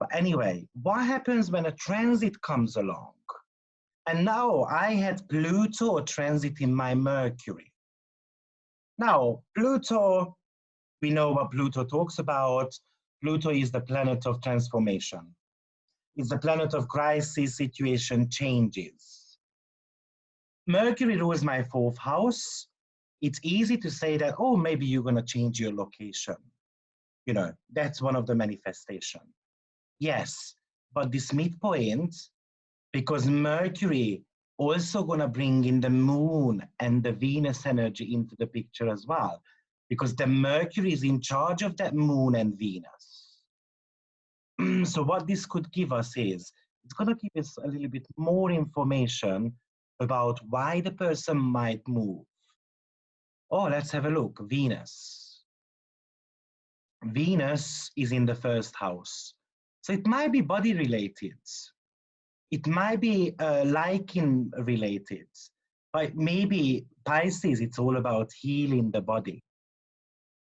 But anyway, what happens when a transit comes along? And now I had Pluto transiting my Mercury. Now, Pluto, we know what Pluto talks about. Pluto is the planet of transformation. It's the planet of crisis, situation, changes. Mercury rules my 4th house. It's easy to say that, oh, maybe you're going to change your location. You know, that's one of the manifestations. Yes, but this midpoint, because Mercury also going to bring in the moon and the Venus energy into the picture as well, because the Mercury is in charge of that moon and Venus. So what this could give us is, it's going to give us a little bit more information about why the person might move. Oh, let's have a look. Venus. Venus is in the 1st house. So it might be body related. It might be liking related. But maybe Pisces, it's all about healing the body.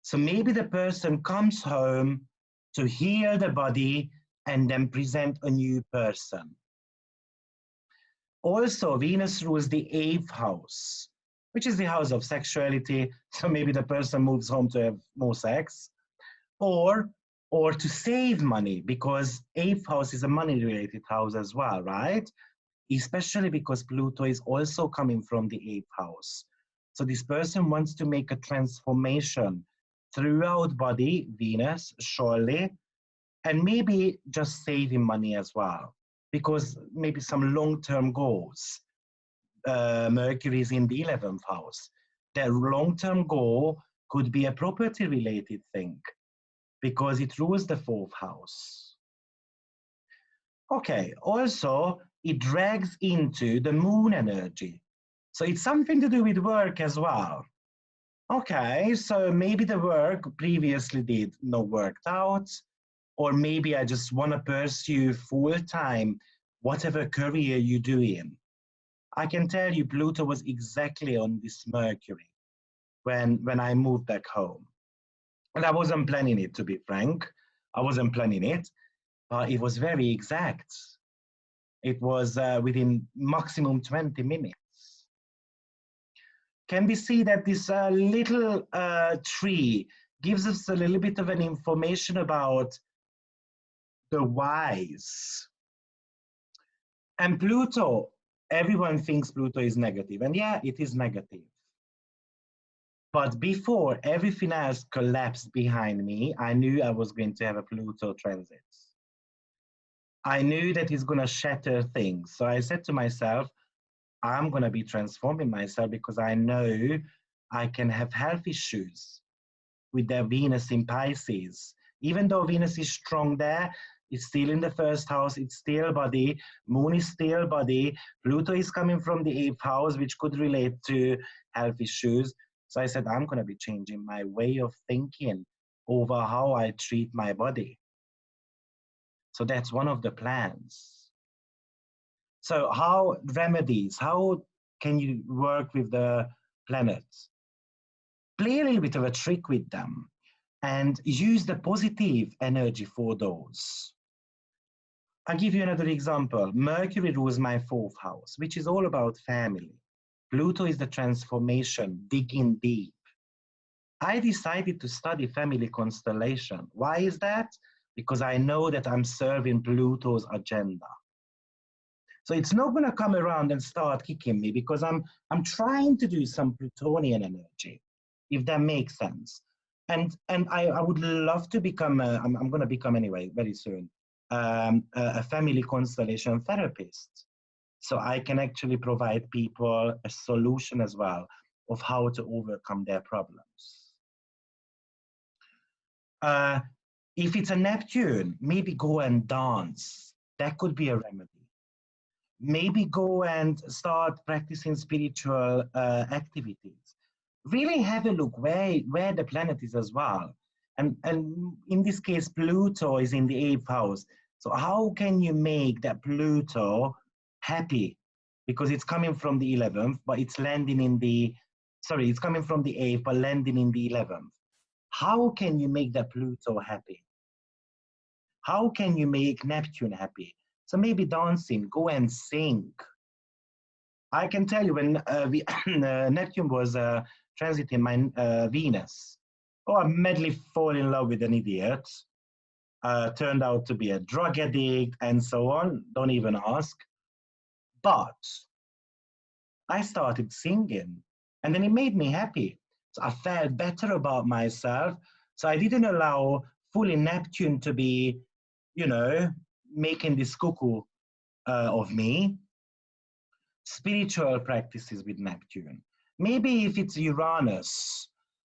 So maybe the person comes home to heal the body and then present a new person. Also, Venus rules the 8th house, which is the house of sexuality. So maybe the person moves home to have more sex, or to save money, because 8th house is a money-related house as well, right? Especially because Pluto is also coming from the 8th house. So this person wants to make a transformation throughout body, Venus, surely, and maybe just saving money as well, because maybe some long-term goals. Mercury is in the 11th house. That long-term goal could be a property-related thing, because it rules the 4th house. Okay, also, it drags into the moon energy. So it's something to do with work as well. Okay, so maybe the work previously did not work out, or maybe I just want to pursue full-time whatever career you do in. I can tell you Pluto was exactly on this Mercury when I moved back home. And I wasn't planning it, to be frank. I wasn't planning it, but it was very exact. It was within maximum 20 minutes. Can we see that this little tree gives us a little bit of an information about the whys? And Pluto, everyone thinks Pluto is negative, and yeah, it is negative. But before everything else collapsed behind me, I knew I was going to have a Pluto transit. I knew that it's going to shatter things. So I said to myself, I'm going to be transforming myself because I know I can have health issues with their Venus in Pisces. Even though Venus is strong there, it's still in the first house, it's still body, Moon is still body, Pluto is coming from the 8th house, which could relate to health issues. So I said, I'm going to be changing my way of thinking over how I treat my body. So that's one of the plans. So how remedies, how can you work with the planets? Play a little bit of a trick with them and use the positive energy for those. I'll give you another example. Mercury rules my 4th house, which is all about family. Pluto is the transformation, digging deep. I decided to study family constellation. Why is that? Because I know that I'm serving Pluto's agenda. So it's not going to come around and start kicking me because I'm trying to do some Plutonian energy, if that makes sense. And I would love to become, I'm going to become anyway very soon, a family constellation therapist. So I can actually provide people a solution as well of how to overcome their problems. If it's a Neptune, maybe go and dance. That could be a remedy. Maybe go and start practicing spiritual activities. Really have a look where the planet is as well. And in this case, Pluto is in the 8th house. So how can you make that Pluto happy? Because it's coming from the 11th, but it's landing in the, sorry, it's coming from the 8th, but landing in the 11th. How can you make that Pluto happy? How can you make Neptune happy? So maybe dancing, go and sing. I can tell you when Neptune was transiting my Venus, oh, I madly fall in love with an idiot. Turned out to be a drug addict and so on, don't even ask. But I started singing and then it made me happy. So I felt better about myself. So I didn't allow fully Neptune to be, you know, making this cuckoo of me. Spiritual practices with Neptune. Maybe if it's Uranus,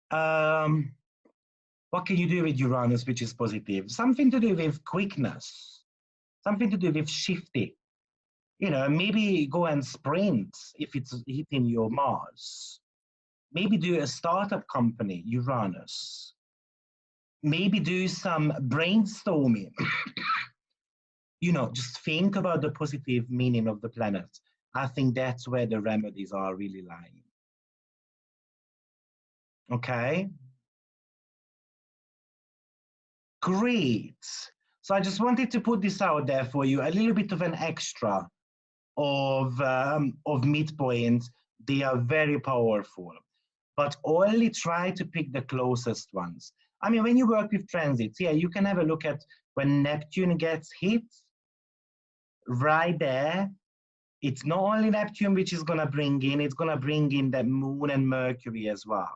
what can you do with Uranus which is positive? Something to do with quickness, something to do with shifty. You know, maybe go and sprint if it's hitting your Mars. Maybe do a startup company, Uranus. Maybe do some brainstorming. You know, just think about the positive meaning of the planet. I think that's where the remedies are really lying. Okay? Great. So I just wanted to put this out there for you, a little bit of an extra of midpoints. They are very powerful, but only try to pick the closest ones. I mean, when you work with transits, yeah, you can have a look at when Neptune gets hit, right there. It's not only Neptune which is going to bring in, it's going to bring in the Moon and Mercury as well.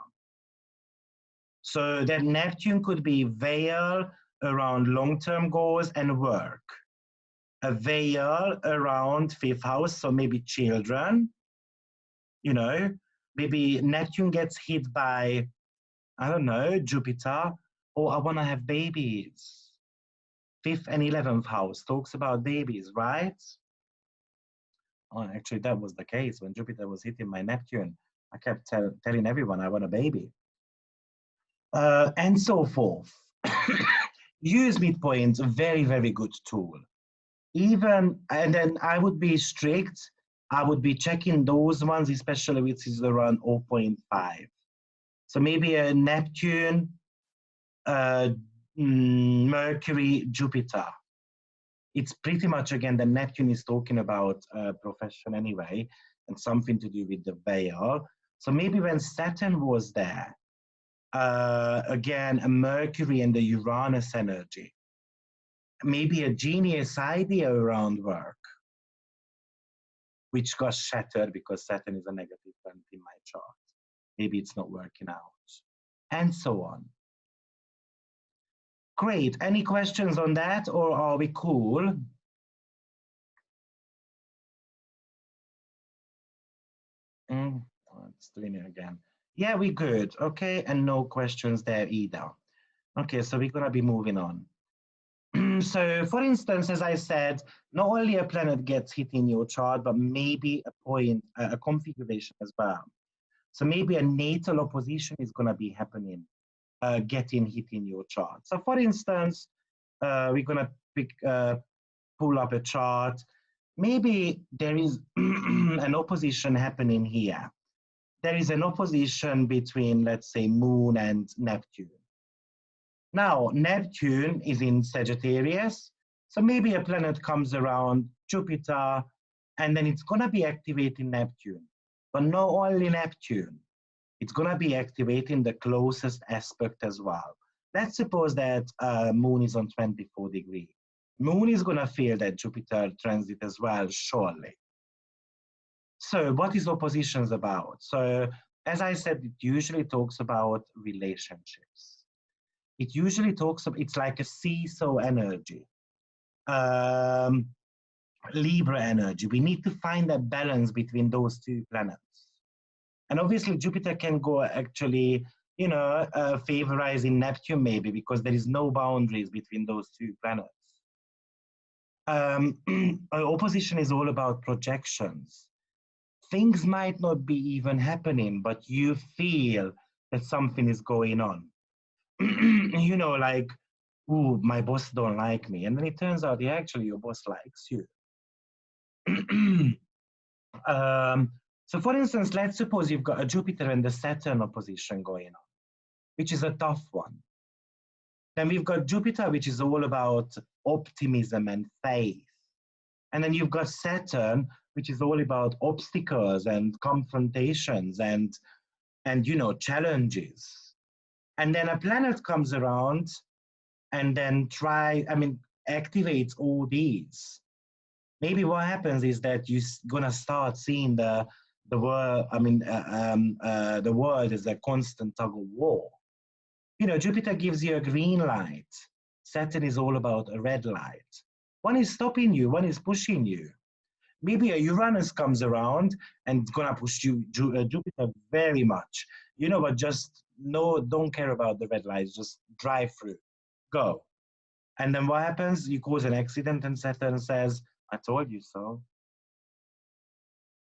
So that Neptune could be veil around long-term goals and work. A veil around 5th house, so maybe children, you know, maybe Neptune gets hit by, I don't know, Jupiter, or I want to have babies. 5th and 11th house talks about babies, right? Oh, actually, that was the case when Jupiter was hitting my Neptune. I kept telling everyone I want a baby. And so forth. Use midpoints, a very, very good tool. Even, and then I would be strict. I would be checking those ones, especially which is around 0.5. So maybe a Neptune, Mercury, Jupiter. It's pretty much, again, the Neptune is talking about profession anyway, and something to do with the veil. So maybe when Saturn was there, again, a Mercury and the Uranus energy, maybe a genius idea around work, which got shattered because Saturn is a negative planet in my chart. Maybe it's not working out, and so on. Great. Any questions on that, or are we cool? Oh, it's doing it again. Yeah, we good. Okay, and no questions there either. Okay, so we're gonna be moving on. So, for instance, as I said, not only a planet gets hit in your chart, but maybe a point, a configuration as well. So maybe a natal opposition is gonna be happening, getting hit in your chart. So, for instance, we're gonna pull up a chart. Maybe there is an opposition happening here. There is an opposition between, let's say, Moon and Neptune. Now, Neptune is in Sagittarius, so maybe a planet comes around Jupiter, and then it's gonna be activating Neptune. But not only Neptune, it's gonna be activating the closest aspect as well. Let's suppose that Moon is on 24 degrees. Moon is gonna feel that Jupiter transit as well, surely. So what is oppositions about? So as I said, it usually talks about relationships. It usually talks about, it's like a seesaw energy, Libra energy. We need to find that balance between those two planets. And obviously Jupiter can go actually, you know, favorizing Neptune maybe because there is no boundaries between those two planets. Opposition is all about projections. Things might not be even happening, but you feel that something is going on. You know, like, ooh, my boss don't like me. And then it turns out, yeah, actually your boss likes you. So for instance, let's suppose you've got a Jupiter and the Saturn opposition going on, which is a tough one. Then we've got Jupiter, which is all about optimism and faith. And then you've got Saturn, which is all about obstacles and confrontations and you know, challenges. And then a planet comes around and then activates all these. Maybe what happens is that you're gonna start seeing the world. The world is a constant tug of war. You know, Jupiter gives you a green light. Saturn is all about a red light. One is stopping you, one is pushing you. Maybe a Uranus comes around and it's gonna push Jupiter very much. You know, but just don't care about the red lights. Just drive through, go. And then what happens? You cause an accident, and Saturn says, "I told you so."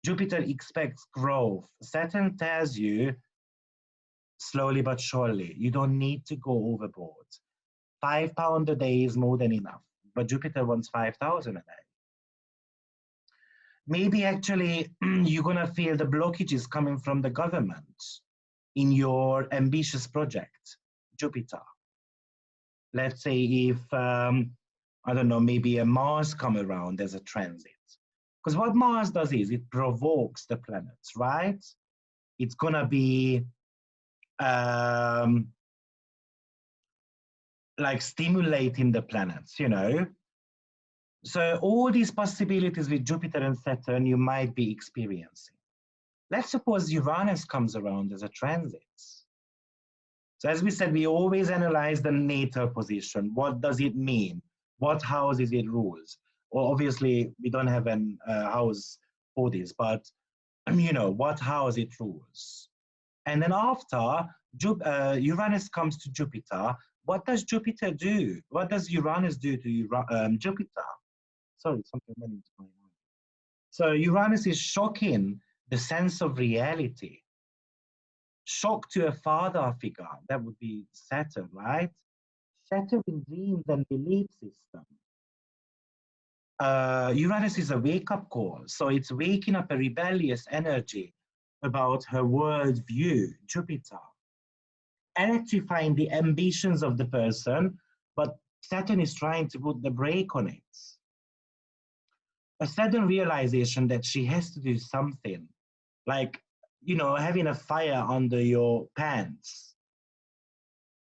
Jupiter expects growth. Saturn tells you, slowly but surely, you don't need to go overboard. 5 pounds a day is more than enough, but Jupiter wants 5,000 a day. Maybe actually you're gonna feel the blockages coming from the government in your ambitious project, Jupiter. Let's say if, I don't know, maybe a Mars come around as a transit. Because what Mars does is it provokes the planets, right? It's gonna be like stimulating the planets, you know? So all these possibilities with Jupiter and Saturn you might be experiencing. Let's suppose Uranus comes around as a transit. So as we said, we always analyze the natal position. What does it mean? What house is it rules? Well, obviously we don't have an house for this, but you know, what house it rules. And then after Uranus comes to Jupiter, what does Jupiter do? What does Uranus do to Jupiter? Sorry, something went into my mind. So Uranus is shocking the sense of reality. Shock to a father figure, that would be Saturn, right? Shattering dreams and belief system. Uranus is a wake-up call. So it's waking up a rebellious energy about her world view, Jupiter. Electrifying the ambitions of the person, but Saturn is trying to put the brake on it. A sudden realization that she has to do something, like, you know, having a fire under your pants,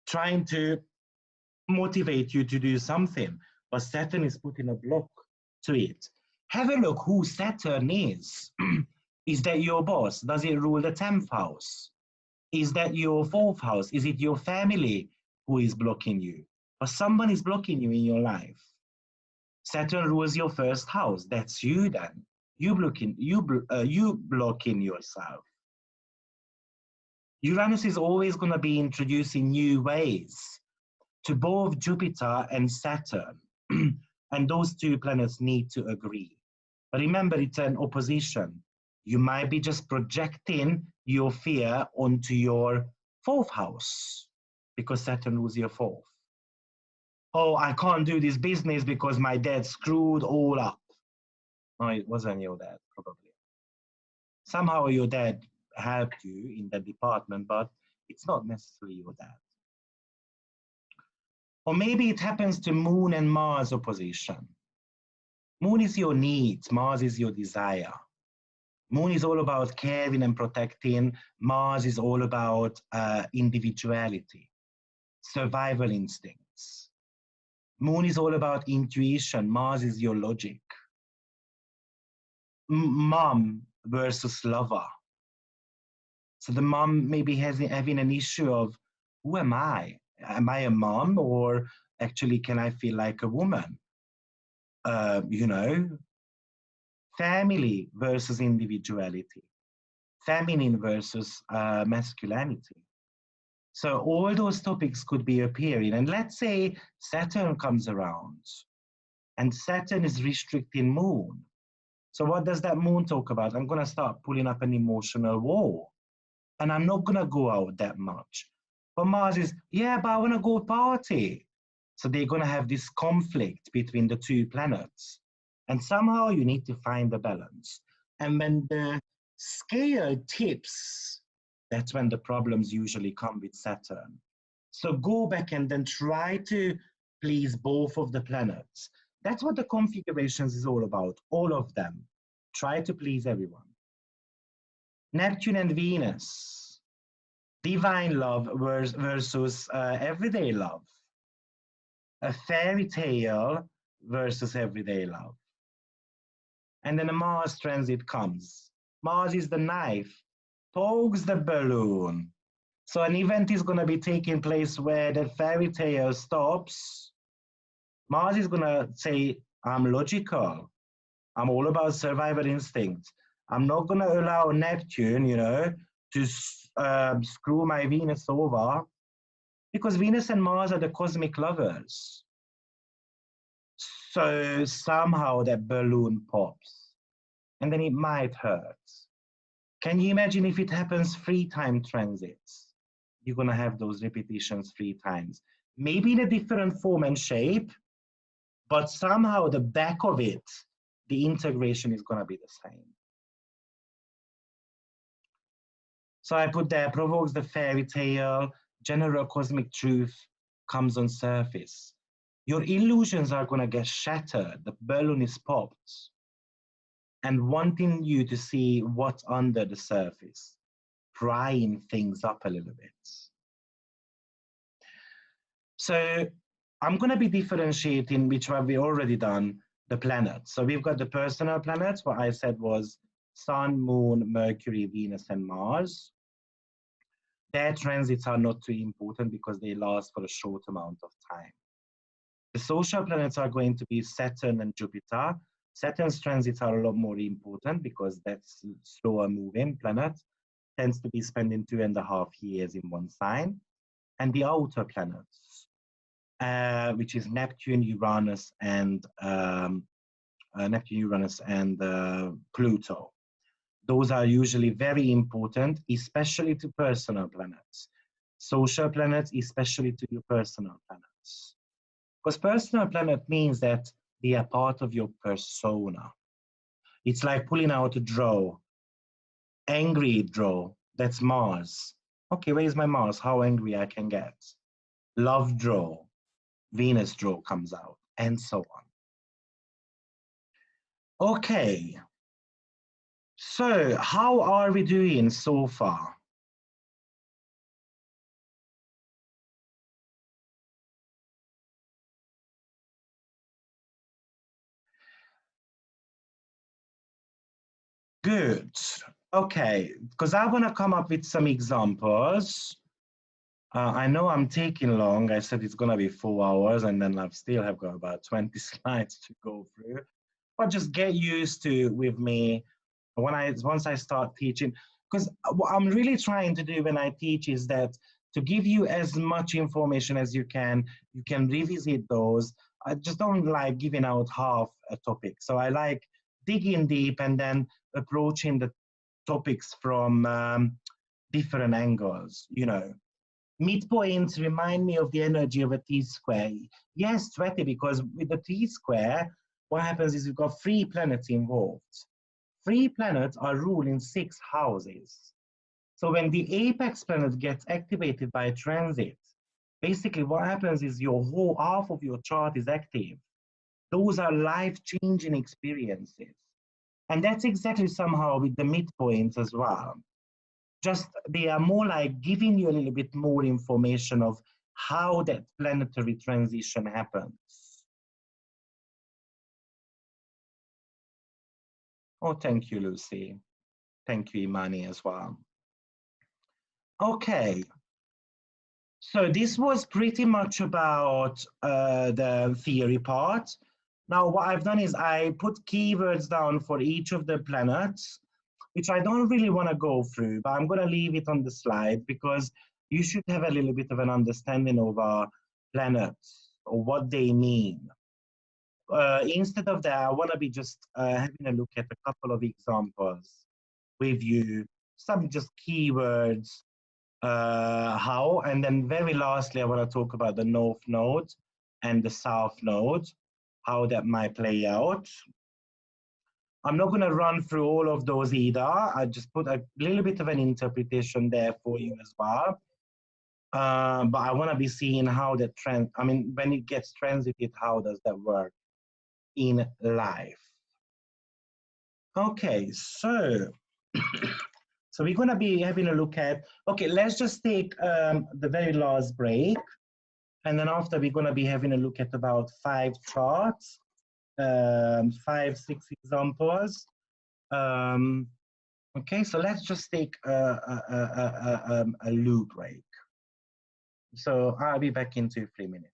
trying to motivate you to do something, but Saturn is putting a block to it. Have a look who Saturn is. Is that your boss? Does it rule the 10th house? Is that your 4th house? Is it your family who is blocking you? Or someone is blocking you in your life. Saturn rules your 1st house. That's you then. You blocking yourself. Uranus is always going to be introducing new ways to both Jupiter and Saturn. And those two planets need to agree. But remember, it's an opposition. You might be just projecting your fear onto your 4th house because Saturn rules your 4th. Oh, I can't do this business because my dad screwed all up. No, it wasn't your dad, probably. Somehow your dad helped you in that department, but it's not necessarily your dad. Or maybe it happens to Moon and Mars opposition. Moon is your needs, Mars is your desire. Moon is all about caring and protecting. Mars is all about individuality, survival instincts. Moon is all about intuition. Mars is your logic. Mom versus lover. So the mom maybe having an issue of, who am I? Am I a mom, or actually can I feel like a woman? You know, family versus individuality, feminine versus masculinity. So all those topics could be appearing. And let's say Saturn comes around and Saturn is restricting Moon. So what does that Moon talk about? I'm going to start pulling up an emotional wall. And I'm not going to go out that much. But Mars is, yeah, but I want to go party. So they're going to have this conflict between the two planets. And somehow you need to find the balance. And when the scale tips, that's when the problems usually come with Saturn. So go back and then try to please both of the planets. That's what the configurations is all about, all of them. Try to please everyone. Neptune and Venus, divine love versus everyday love. A fairy tale versus everyday love. And then a Mars transit comes. Mars is the knife, pokes the balloon. So an event is going to be taking place where the fairy tale stops. Mars is going to say, I'm logical. I'm all about survival instinct. I'm not going to allow Neptune, you know, to screw my Venus over, because Venus and Mars are the cosmic lovers. So somehow that balloon pops, and then it might hurt. Can you imagine if it happens 3 time transits? You're going to have those repetitions 3 times. Maybe in a different form and shape, but somehow the back of it, the integration is going to be the same. So I put there, provokes the fairy tale, general cosmic truth comes on surface. Your illusions are going to get shattered. The balloon is popped. And wanting you to see what's under the surface, prying things up a little bit. So I'm going to be differentiating, which have we already done, the planets. So we've got the personal planets. What I said was Sun, Moon, Mercury, Venus, and Mars. Their transits are not too important because they last for a short amount of time. The social planets are going to be Saturn and Jupiter. Saturn's transits are a lot more important because that's slower moving planet, tends to be spending 2.5 years in one sign. And the outer planets, which is Neptune, Uranus, and Pluto. Those are usually very important, especially to personal planets. Social planets, especially to your personal planets. Because personal planet means that They are part of your persona. It's like pulling out a draw. Angry draw, that's Mars. Okay, where's my Mars? How angry I can get. Love draw, Venus draw comes out, and so on. Okay, so how are we doing so far? Good. Okay, because I want to come up with some examples. I know I'm taking long. I said it's going to be 4 hours, and then I still have got about 20 slides to go through. But just get used to with me once I start teaching. Because what I'm really trying to do when I teach is that to give you as much information as you can revisit those. I just don't like giving out half a topic. So I like digging deep and then approaching the topics from different angles, you know. Midpoints remind me of the energy of a T-square. Yes, 20, because with the T-square, what happens is you've got 3 planets involved. 3 planets are ruling 6 houses. So when the apex planet gets activated by transit, basically what happens is your whole half of your chart is active. Those are life-changing experiences. And that's exactly somehow with the midpoints as well. Just they are more like giving you a little bit more information of how that planetary transition happens. Oh, thank you, Lucy. Thank you, Imani, as well. Okay. So this was pretty much about the theory part. Now, what I've done is I put keywords down for each of the planets, which I don't really want to go through, but I'm going to leave it on the slide because you should have a little bit of an understanding of our planets or what they mean. Instead of that, I want to be just having a look at a couple of examples with you, some just keywords, how, and then very lastly, I want to talk about the North Node and the South Node, how that might play out. I'm not going to run through all of those either. I just put a little bit of an interpretation there for you as well. But I want to be seeing how that trend, I mean, when it gets transited, how does that work in life? Okay, so, so we're going to be having a look at, okay, let's just take the very last break. And then after, we're going to be having a look at about 5 charts, 5, 6 examples. Okay, so let's just take a loop break. So I'll be back in 2-3 minutes.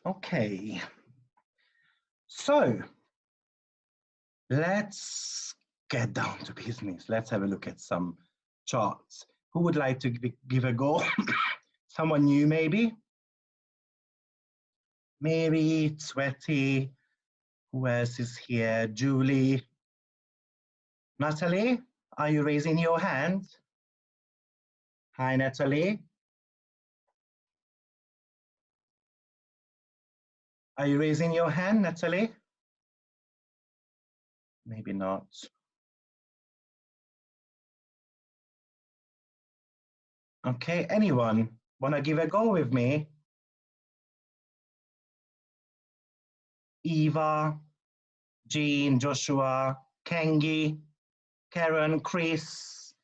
Okay. So let's get down to business. Let's have a look at some charts. Who would like to give a go? Someone new, maybe? Mary, Sweaty. Who else is here? Julie. Natalie, are you raising your hand? Hi, Natalie. Are you raising your hand, Natalie? Maybe not. Okay, anyone want to give a go with me? Eva, Jean, Joshua, Kengi, Karen, Chris.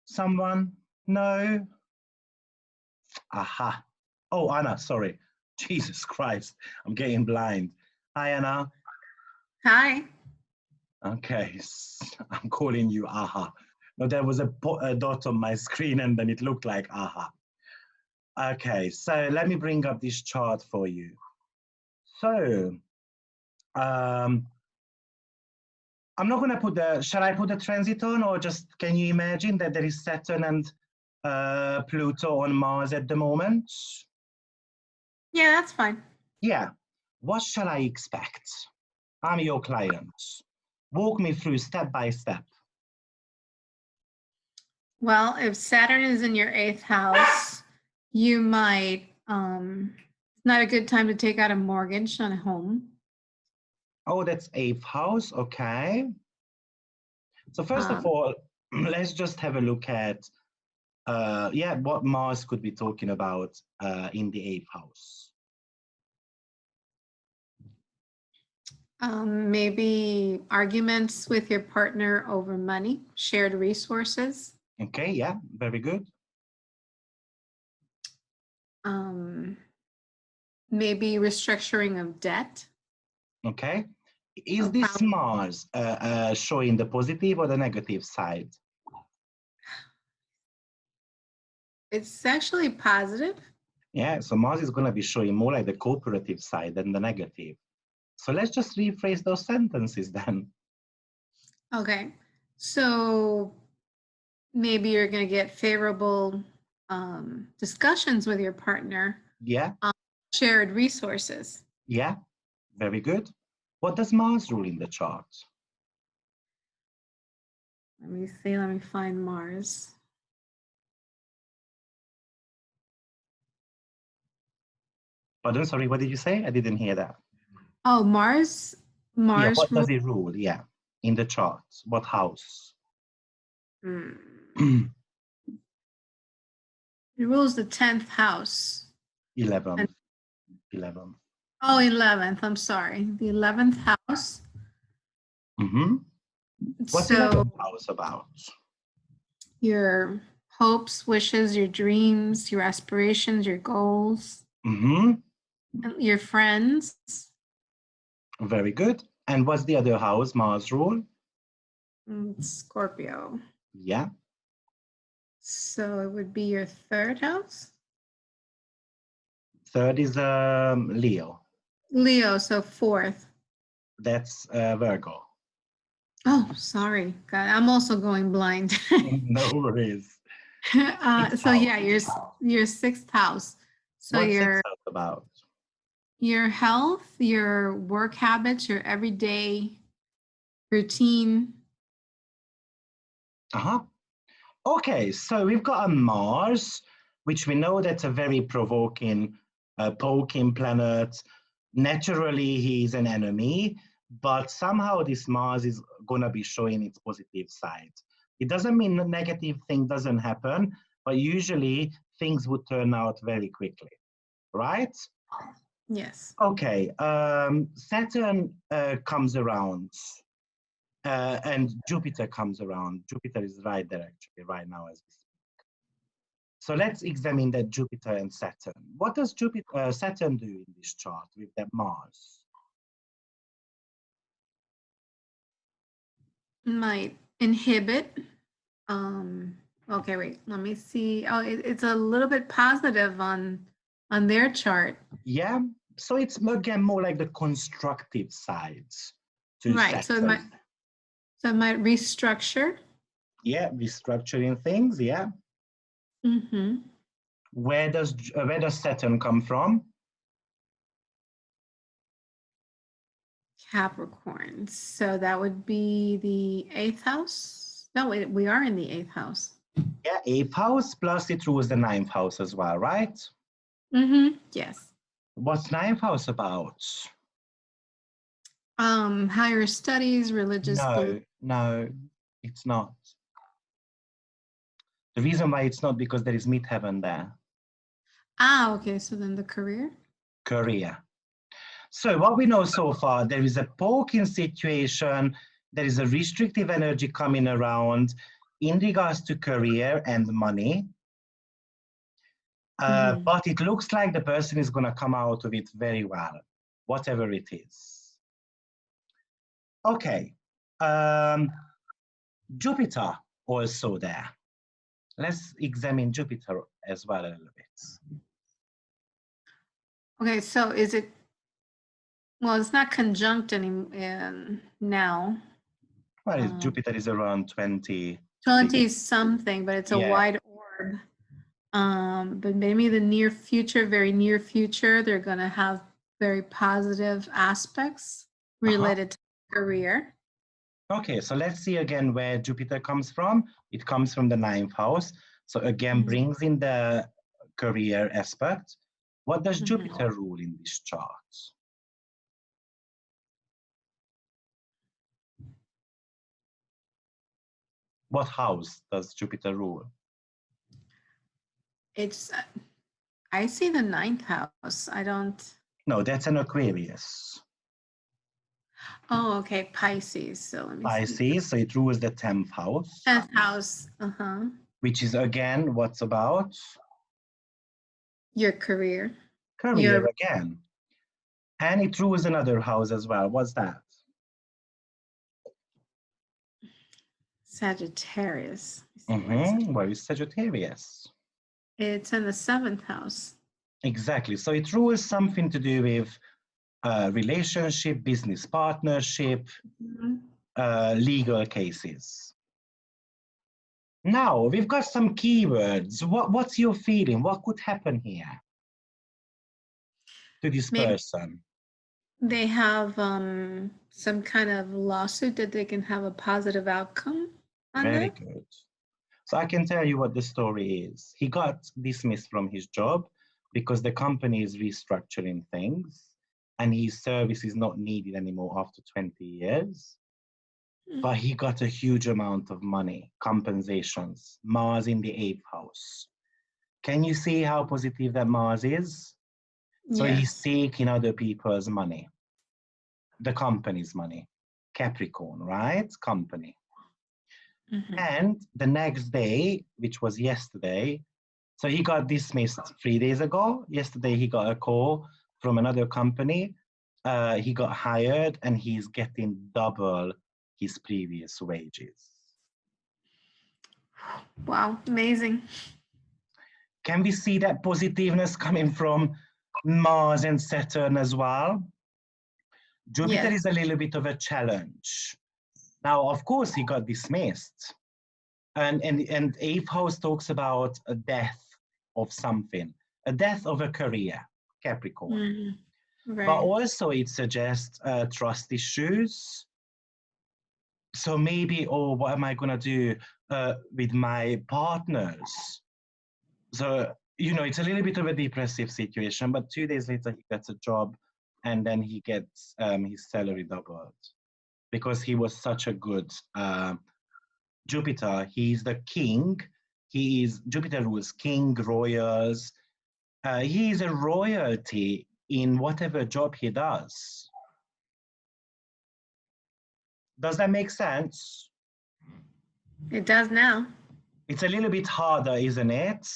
Someone? No? Aha. Oh, Anna, sorry. Jesus Christ, I'm getting blind. Hi, Anna. Hi. Okay, I'm calling you Aha. No, there was a dot on my screen and then it looked like Aha. Okay, so let me bring up this chart for you. So, I'm not going to put shall I put the transit on, or just can you imagine that there is Saturn and Pluto on Mars at the moment? Yeah, that's fine. Yeah. What shall I expect? I'm your client. Walk me through step by step. Well, if Saturn is in your 8th house, you might, it's not a good time to take out a mortgage on a home. Oh, that's 8th house. Okay. So first of all, let's just have a look at, yeah, what Mars could be talking about in the 8th house. Maybe arguments with your partner over money, shared resources. Okay, yeah, very good. Maybe restructuring of debt. Okay. Is this Mars showing the positive or the negative side? It's actually positive. Yeah, so Mars is going to be showing more like the cooperative side than the negative. So let's just rephrase those sentences then. Okay. So maybe you're going to get favorable discussions with your partner. Yeah. Shared resources. Yeah, very good. What does Mars rule in the chart? Let me see, let me find Mars. Pardon, sorry, what did you say? I didn't hear that. Oh, Mars. Yeah, what does it rule? Yeah, in the chart. What house? It rules the 10th house. 11th. 11th. Oh, 11th. I'm sorry. The 11th house. Mm-hmm. What's the 11th house about? Your hopes, wishes, your dreams, your aspirations, your goals. Mm-hmm. Your friends. Very good. And what's the other house Mars rule? Scorpio. Yeah. So it would be your 3rd house? 3rd is Leo. Leo, so 4th. That's Virgo. Oh, sorry. God, I'm also going blind. No worries. So yeah, your 6th house. So what's 6th house about? Your health, your work habits, your everyday routine. Okay, so we've got a Mars, which we know that's a very provoking, poking planet. Naturally, he's an enemy, but somehow this Mars is going to be showing its positive side. It doesn't mean a negative thing doesn't happen, but usually things would turn out very quickly, right? Yes. Okay, Saturn comes around. And Jupiter comes around. Jupiter is right there actually right now as we speak. So let's examine that Jupiter and Saturn. What does Saturn do in this chart with that Mars? Might inhibit. Okay, wait, let me see. Oh, it's a little bit positive on their chart. Yeah, So it's again more like the constructive sides to Right. So settle. it might restructure. Yeah, restructuring things. Yeah. Mm-hmm. Where does Saturn come from? Capricorn. So that would be the 8th house. No, we are in the 8th house. Yeah, 8th house plus it rules the 9th house as well, right? Mm-hmm. Yes. What's 9th house about? Higher studies, religious belief. No, it's not. The reason why it's not because there is midheaven there. Ah, okay. So then the career. Career. So what we know so far, there is a poking situation, there is a restrictive energy coming around in regards to career and money. But it looks like the person is going to come out of it very well, whatever it is. Okay. Jupiter also there. Let's examine Jupiter as well a little bit. Okay, so is it, well, it's not conjunct now. Well, Jupiter is around 20. 20 something, but it's a wide orb. But maybe the near future, very near future, they're going to have very positive aspects related to career. Okay, so let's see again where Jupiter comes from. It comes from the 9th house. So again, brings in the career aspect. What does Jupiter rule in this chart? What house does Jupiter rule? It's, I see the 9th house. I don't. No, that's an Aquarius. Oh, okay, Pisces. So let me see. Pisces, so it rules the 10th house. 10th house, Which is again, what's about? Your career. Career again. And it rules another house as well. What's that? Sagittarius. Where is Sagittarius? It's in the 7th house. Exactly. So it rules something to do with relationship, business partnership, legal cases. Now, we've got some keywords. What's your feeling? What could happen here to this person? They have some kind of lawsuit that they can have a positive outcome on. Very good. So I can tell you what the story is. He got dismissed from his job because the company is restructuring things and his service is not needed anymore after 20 years. But he got a huge amount of money, compensations, Mars in the 8th house. Can you see how positive that Mars is? So he's taking other people's money, the company's money, Capricorn, right? Company. And the next day, which was yesterday, so he got dismissed 3 days ago. Yesterday, he got a call from another company. He got hired and he's getting double his previous wages. Wow, amazing. Can we see that positiveness coming from Mars and Saturn as well? Jupiter is a little bit of a challenge. Now, of course, he got dismissed. And 8th house talks about a death of something, a death of a career, Capricorn. But also it suggests trust issues. So maybe, oh, what am I going to do with my partners? So, you know, it's a little bit of a depressive situation, but 2 days later he gets a job and then he gets his salary doubled because he was such a good Jupiter. He's the king. Jupiter rules king, royals. He is a royalty in whatever job he does. Does that make sense? It does now. It's a little bit harder, isn't it?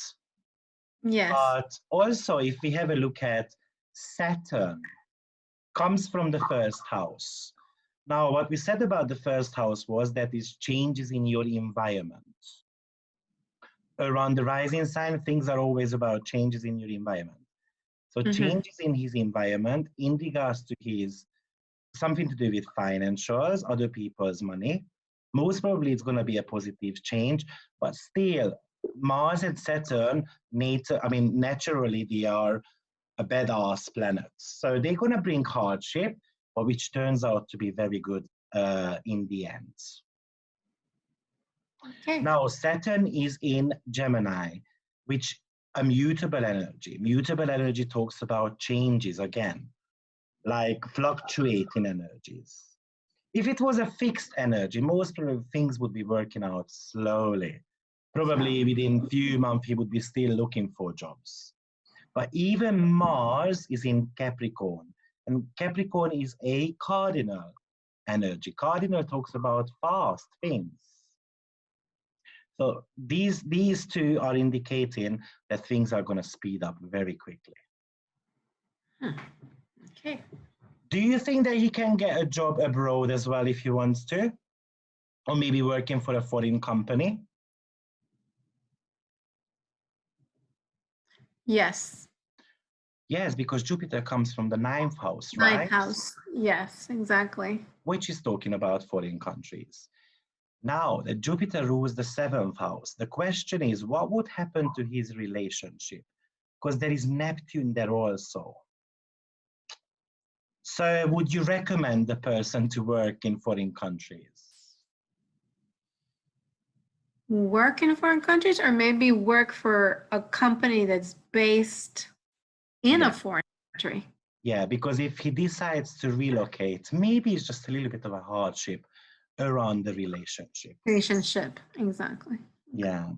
Yes. But also, if we have a look at Saturn, comes from the 1st house. Now, what we said about the 1st house was that it's changes in your environment. Around the rising sign, things are always about changes in your environment. So changes in his environment in regards to his, something to do with financials, other people's money. Most probably it's going to be a positive change, but still Mars and Saturn, naturally they are a badass planets. So they're going to bring hardship, but which turns out to be very good in the end. Okay. Now, Saturn is in Gemini, which a mutable energy. Mutable energy talks about changes again, like fluctuating energies. If it was a fixed energy, most things would be working out slowly. Probably within few months, he would be still looking for jobs. But even Mars is in Capricorn, and Capricorn is a cardinal energy. Cardinal talks about fast things. So these two are indicating that things are going to speed up very quickly. Okay. Do you think that he can get a job abroad as well if he wants to? Or maybe working for a foreign company? Yes. Yes, because Jupiter comes from the 9th house, right? 9th house. Yes, exactly. Which is talking about foreign countries. Now that Jupiter rules the 7th house, the question is, what would happen to his relationship? Because there is Neptune there also. So would you recommend the person to work in foreign countries? Work in foreign countries, or maybe work for a company that's based in a foreign country? Yeah, because if he decides to relocate, maybe it's just a little bit of a hardship around the relationship. Relationship, exactly. Yeah.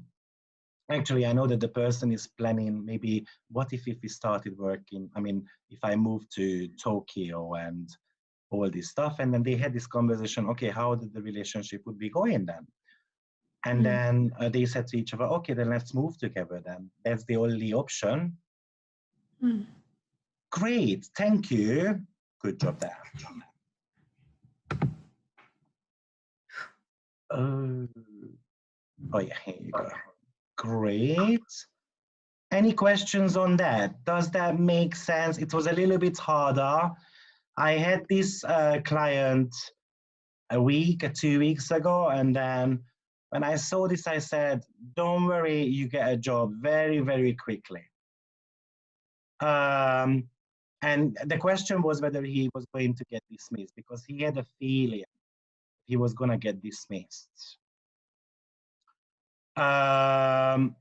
Actually, I know that the person is planning maybe, what if we started working, if I moved to Tokyo and all this stuff, and then they had this conversation, okay, how did the relationship would be going then? And then they said to each other, okay, then let's move together then. That's the only option. Great, thank you. Good job there. Oh yeah, here you go. Great. Any questions on that? Does that make sense? It was a little bit harder. I had this client a week or 2 weeks ago, and then when I saw this, I said, don't worry, you get a job very, very quickly. And the question was whether he was going to get dismissed, because he had a feeling he was going to get dismissed. And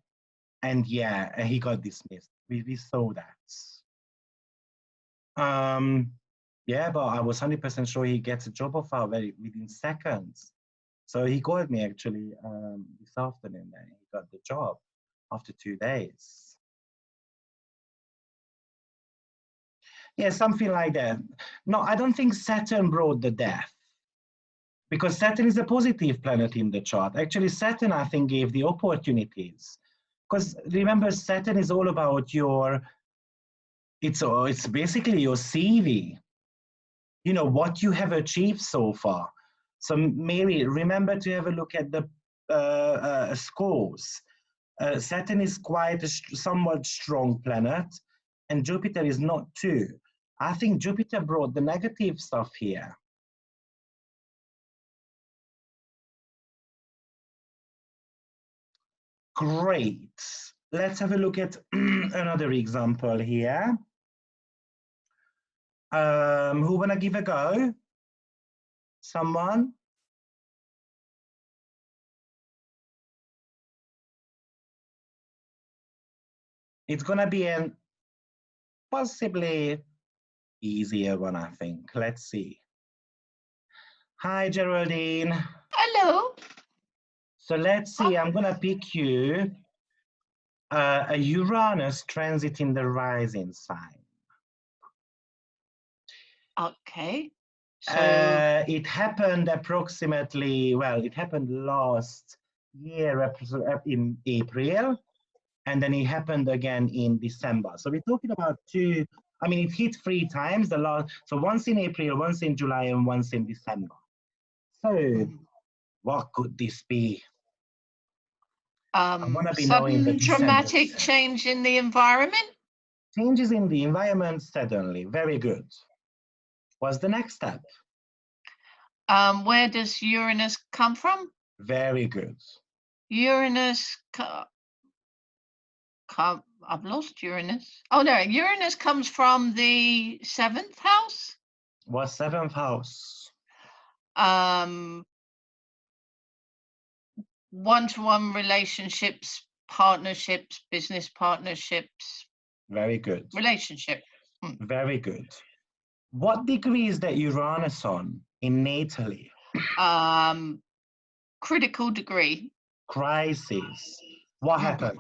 yeah, he got dismissed. We saw that. Yeah, but I was 100% sure he gets a job offer within seconds. So he called me actually this afternoon, and he got the job after 2 days. Yeah, something like that. No, I don't think Saturn brought the death, because Saturn is a positive planet in the chart. Actually, Saturn, I think, gave the opportunities. Because remember, Saturn is all about it's basically your CV. You know, what you have achieved so far. So Mary, remember to have a look at the scores. Saturn is quite a somewhat strong planet, and Jupiter is not too. I think Jupiter brought the negative stuff here. Great. Let's have a look at another example here. Who wanna give a go? Someone? It's gonna be an possibly easier one, I think. Let's see. Hi, Geraldine. Hello. So let's see, I'm gonna pick you a Uranus transit in the rising sign. Okay. So it happened approximately, well, it happened last year in April, and then it happened again in December. So we're talking about it hit 3 times, so once in April, once in July, and once in December. So what could this be? sudden dramatic change in the environment? Changes in the environment suddenly. Very good. What's the next step? Where does Uranus come from? Very good. Uranus, I've lost Uranus. Oh no, Uranus comes from the 7th house. What's 7th house? One-to-one relationships, partnerships, business partnerships. Very good. Relationship. Very good. What degree is that Uranus on in natally? Critical degree. Crisis. What happened?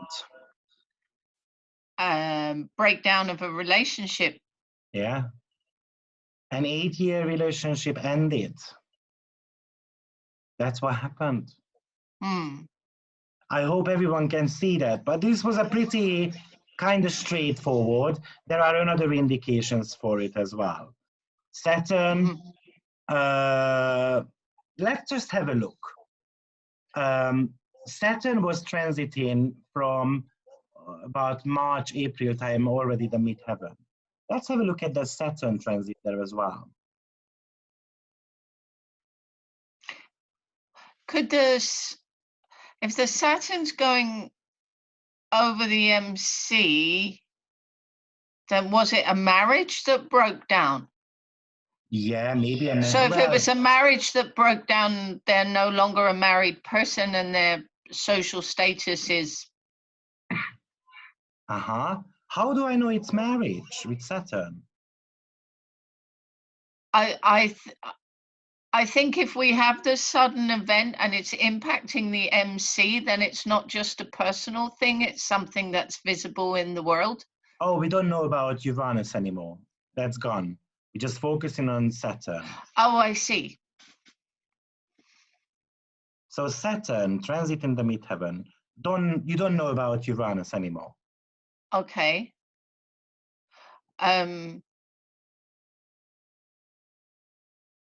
Breakdown of a relationship. Yeah. An 8-year relationship ended. That's what happened. I hope everyone can see that, but this was a pretty kind of straightforward. There are another indications for it as well. Saturn, let's just have a look. Saturn was transiting from about March, April time, already the midheaven. Let's have a look at the Saturn transit there as well. Could this, if the Saturn's going over the MC, then was it a marriage that broke down? Yeah, maybe. So if it was a marriage that broke down, they're no longer a married person and their social status is... How do I know it's marriage with Saturn? I think if we have this sudden event and it's impacting the MC, then it's not just a personal thing, it's something that's visible in the world. Oh, we don't know about Uranus anymore. That's gone. We're just focusing on Saturn. Oh, I see. So Saturn, transit in the midheaven, you don't know about Uranus anymore. Okay.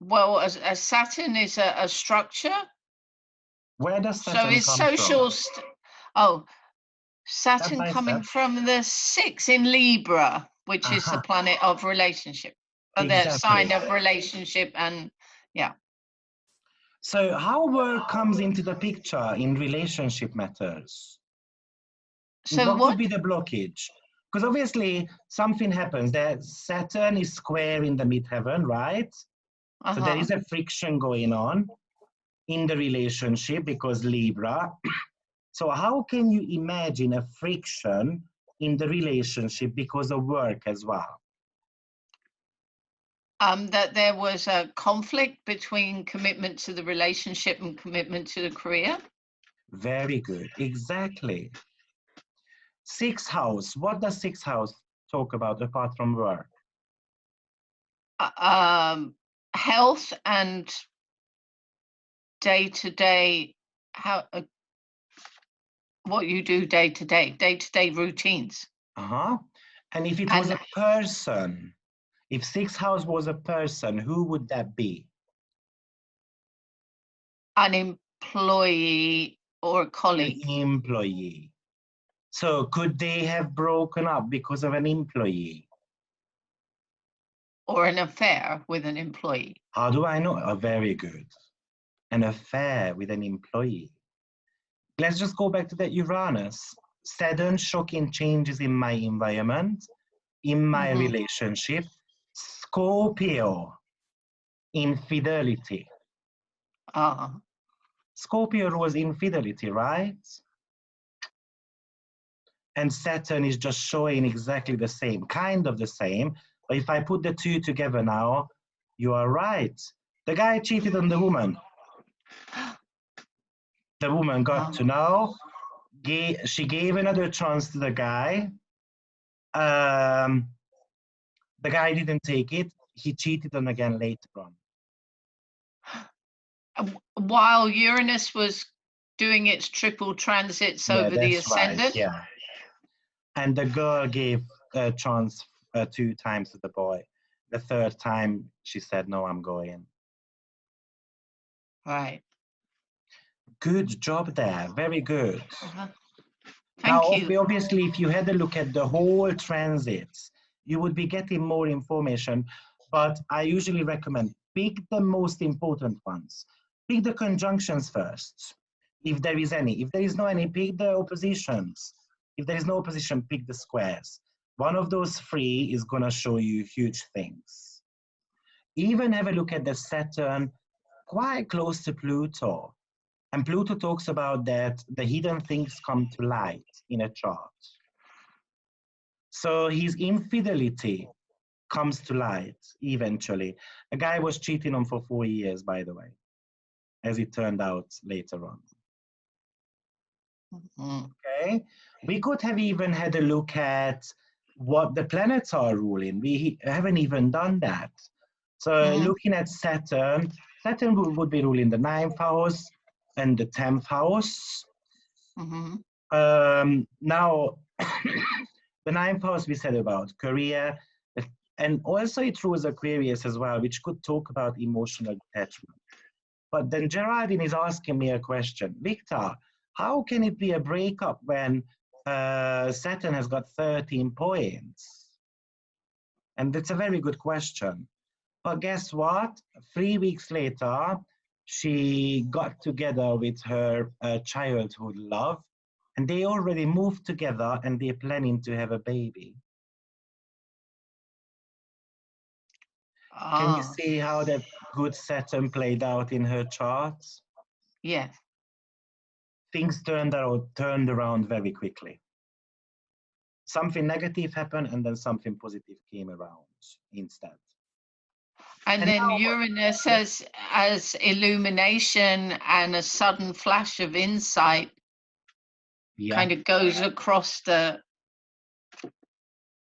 Well, a Saturn is a structure. Where does Saturn come from? Oh, Saturn coming from the 6 in Libra, which is the planet of relationship, or the sign of relationship, and yeah. So how work comes into the picture in relationship matters? So what could be the blockage? Because obviously something happens that Saturn is square in the midheaven, right? So there is a friction going on in the relationship because Libra. So how can you imagine a friction in the relationship because of work as well? That there was a conflict between commitment to the relationship and commitment to the career. Very good, exactly. 6th house, what does 6th house talk about apart from work? Health and day-to-day, what you do day-to-day routines. And if it was a person, if 6th house was a person, who would that be? An employee or a colleague. An employee. So could they have broken up because of an employee? Or an affair with an employee. How do I know? Oh, very good. An affair with an employee. Let's just go back to that Uranus. Sudden shocking changes in my environment, in my relationship. Scorpio, infidelity. Scorpio was infidelity, right? And Saturn is just showing exactly the same, kind of the same. But if I put the two together now, you are right. The guy cheated on the woman. The woman got to know. She gave another chance to the guy. The guy didn't take it. He cheated on again later on. While Uranus was doing its triple transits over the ascendant? Right, yeah. And the girl gave a chance 2 times to the boy. The 3rd time, she said, no, I'm going. Right. Good job there. Very good. Thank you. Obviously, if you had a look at the whole transits, you would be getting more information, but I usually recommend pick the most important ones. Pick the conjunctions first, if there is any. If there is no any, pick the oppositions. If there is no opposition, pick the squares. One of those three is going to show you huge things. Even have a look at the Saturn quite close to Pluto. And Pluto talks about that the hidden things come to light in a chart. So his infidelity comes to light eventually. A guy was cheating on for 4 years, by the way, as it turned out later on. Okay, we could have even had a look at what the planets are ruling. We haven't even done that. So looking at Saturn, Saturn would be ruling the 9th house and the 10th house. Now, the 9th house we said about career, and also it rules Aquarius as well, which could talk about emotional attachment. But then Geraldine is asking me a question. Victor, how can it be a breakup when Saturn has got 13 points? And that's a very good question. But guess what? 3 weeks later, she got together with her childhood love, and they already moved together and they're planning to have a baby. Can you see how that good Saturn played out in her charts? Yes. Things turned around very quickly. Something negative happened and then something positive came around instead. And then Uranus as illumination and a sudden flash of insight kind of goes across the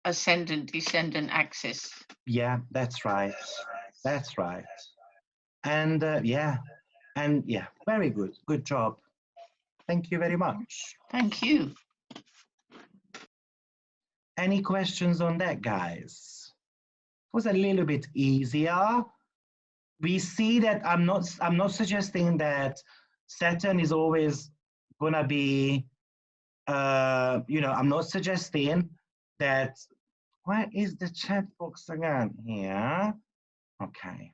ascendant-descendant axis. Yeah, that's right. That's right. And very good. Good job. Thank you very much. Thank you. Any questions on that, guys? It was a little bit easier. We see that I'm not suggesting that Saturn is always gonna be I'm not suggesting that. Where is the chat box again here? Okay.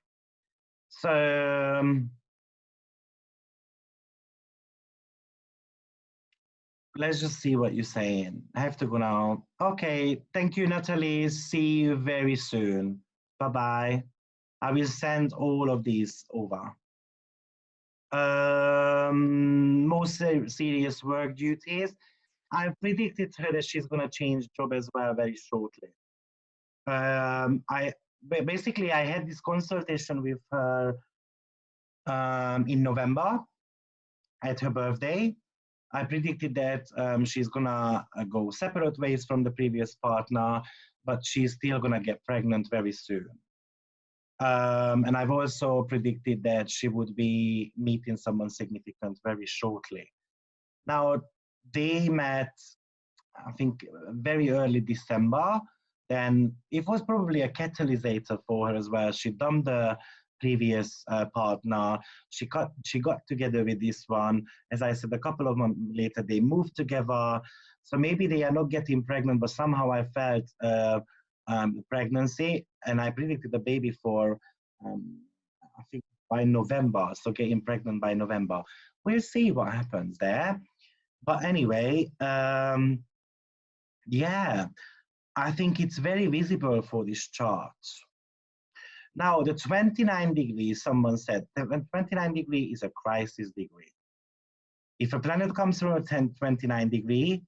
So let's just see what you're saying. I have to go now. Okay, thank you, Natalie. See you very soon. Bye-bye. I will send all of these over. Most serious work duties. I've predicted her that she's going to change job as well very shortly. I had this consultation with her in November at her birthday. I predicted that she's gonna go separate ways from the previous partner, but she's still gonna get pregnant very soon. And I've also predicted that she would be meeting someone significant very shortly. Now, they met, I think, very early December. Then it was probably a catalyst for her as well. She dumped the previous partner. She got together with this one. As I said, a couple of months later, they moved together. So maybe they are not getting pregnant, but somehow I felt pregnancy, and I predicted a baby for, I think, by November. So getting pregnant by November. We'll see what happens there. But anyway, yeah, I think it's very visible for this chart. Now, the 29 degrees, someone said, the 29 degree is a crisis degree. If a planet comes from a 29 degree,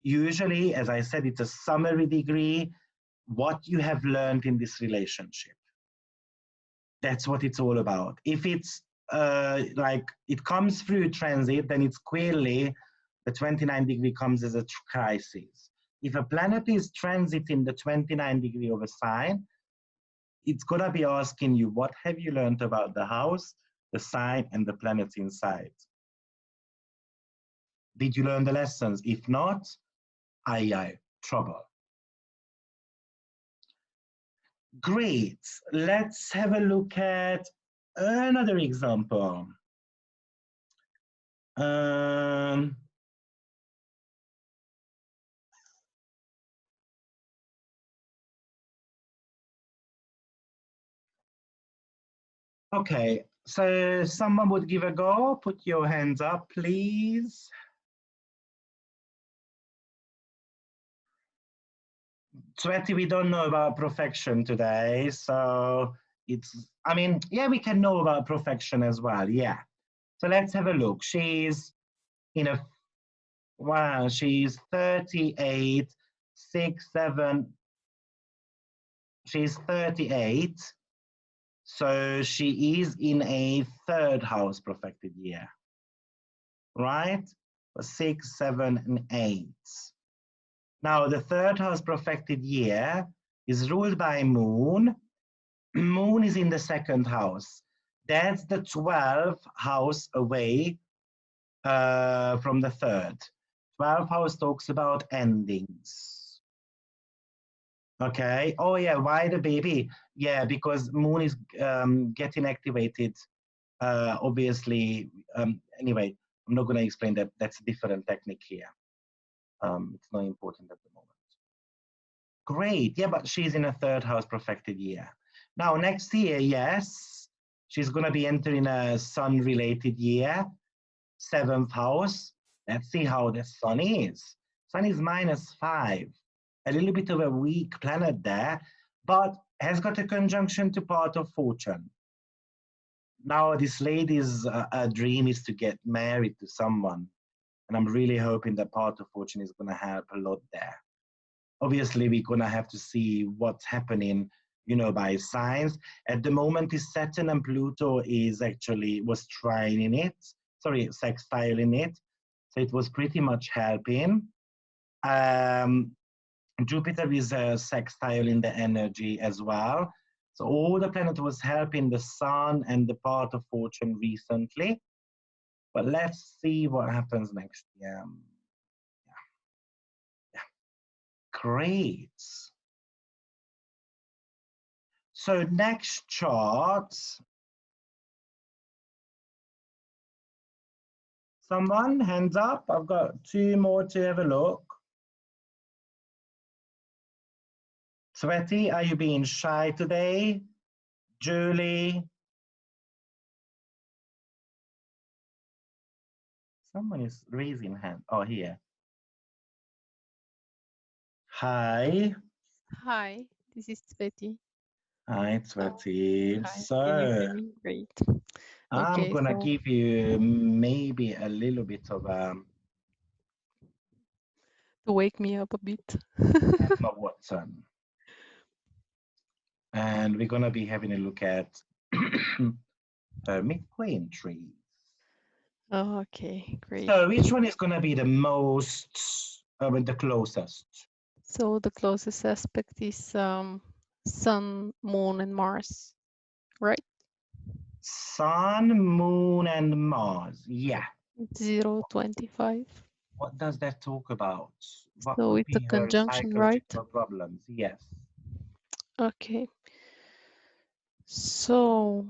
usually, as I said, it's a summary degree, what you have learned in this relationship. That's what it's all about. If it's like it comes through transit, then it's clearly the 29 degree comes as a crisis. If a planet is transiting the 29 degree of a sign, it's going to be asking you, what have you learned about the house, the sign, and the planets inside? Did you learn the lessons? If not, trouble. Great. Let's have a look at another example. Okay, so someone would give a go. Put your hands up, please. Sweti, we don't know about perfection today, so I mean, yeah, we can know about perfection as well, yeah. So let's have a look. She's in a, wow, she's 38, 6, 7, she's 38, so she is in a third house perfected year, right? 6, 7, and 8. Now, the third house perfected year is ruled by Moon. Moon is in the second house. That's the 12th house away from the third. 12th house talks about endings. Okay. Oh, yeah. Why the baby? Yeah, because Moon is getting activated. Obviously, anyway, I'm not going to explain that. That's a different technique here. It's not important at the moment. Great. Yeah, but she's in a third house perfected year. Now, next year, yes, she's going to be entering a sun-related year, 7th house. Let's see how the sun is. Sun is -5. A little bit of a weak planet there, but has got a conjunction to part of fortune. Now, this lady's dream is to get married to someone. And I'm really hoping that part of fortune is going to help a lot there. Obviously, we're going to have to see what's happening, you know, by signs. At the moment, is Saturn and Pluto was trining it, sextiling it. So it was pretty much helping. Jupiter is a sextile in the energy as well. So all the planet was helping the sun and the part of fortune recently. But let's see what happens next year. Great. So next chart. Someone, hands up. I've got 2 more to have a look. Sweti, are you being shy today? Julie? Someone is raising hand. Oh, here. Hi. Hi, this is Sveti. Hi, Sweti. Hi, So, can you hear me? Great. I'm Okay, gonna so give you maybe a little bit of to wake me up a bit. Emma Watson. And we're gonna be having a look at midpoint trees. Oh, okay, great. So which one is gonna be the most, the closest? So the closest aspect is Sun, Moon, and Mars, right? Sun, Moon, and Mars. Yeah. 0.25. What does that talk about? What So would it's a be her conjunction, right? psychological problems? Yes. Okay. So,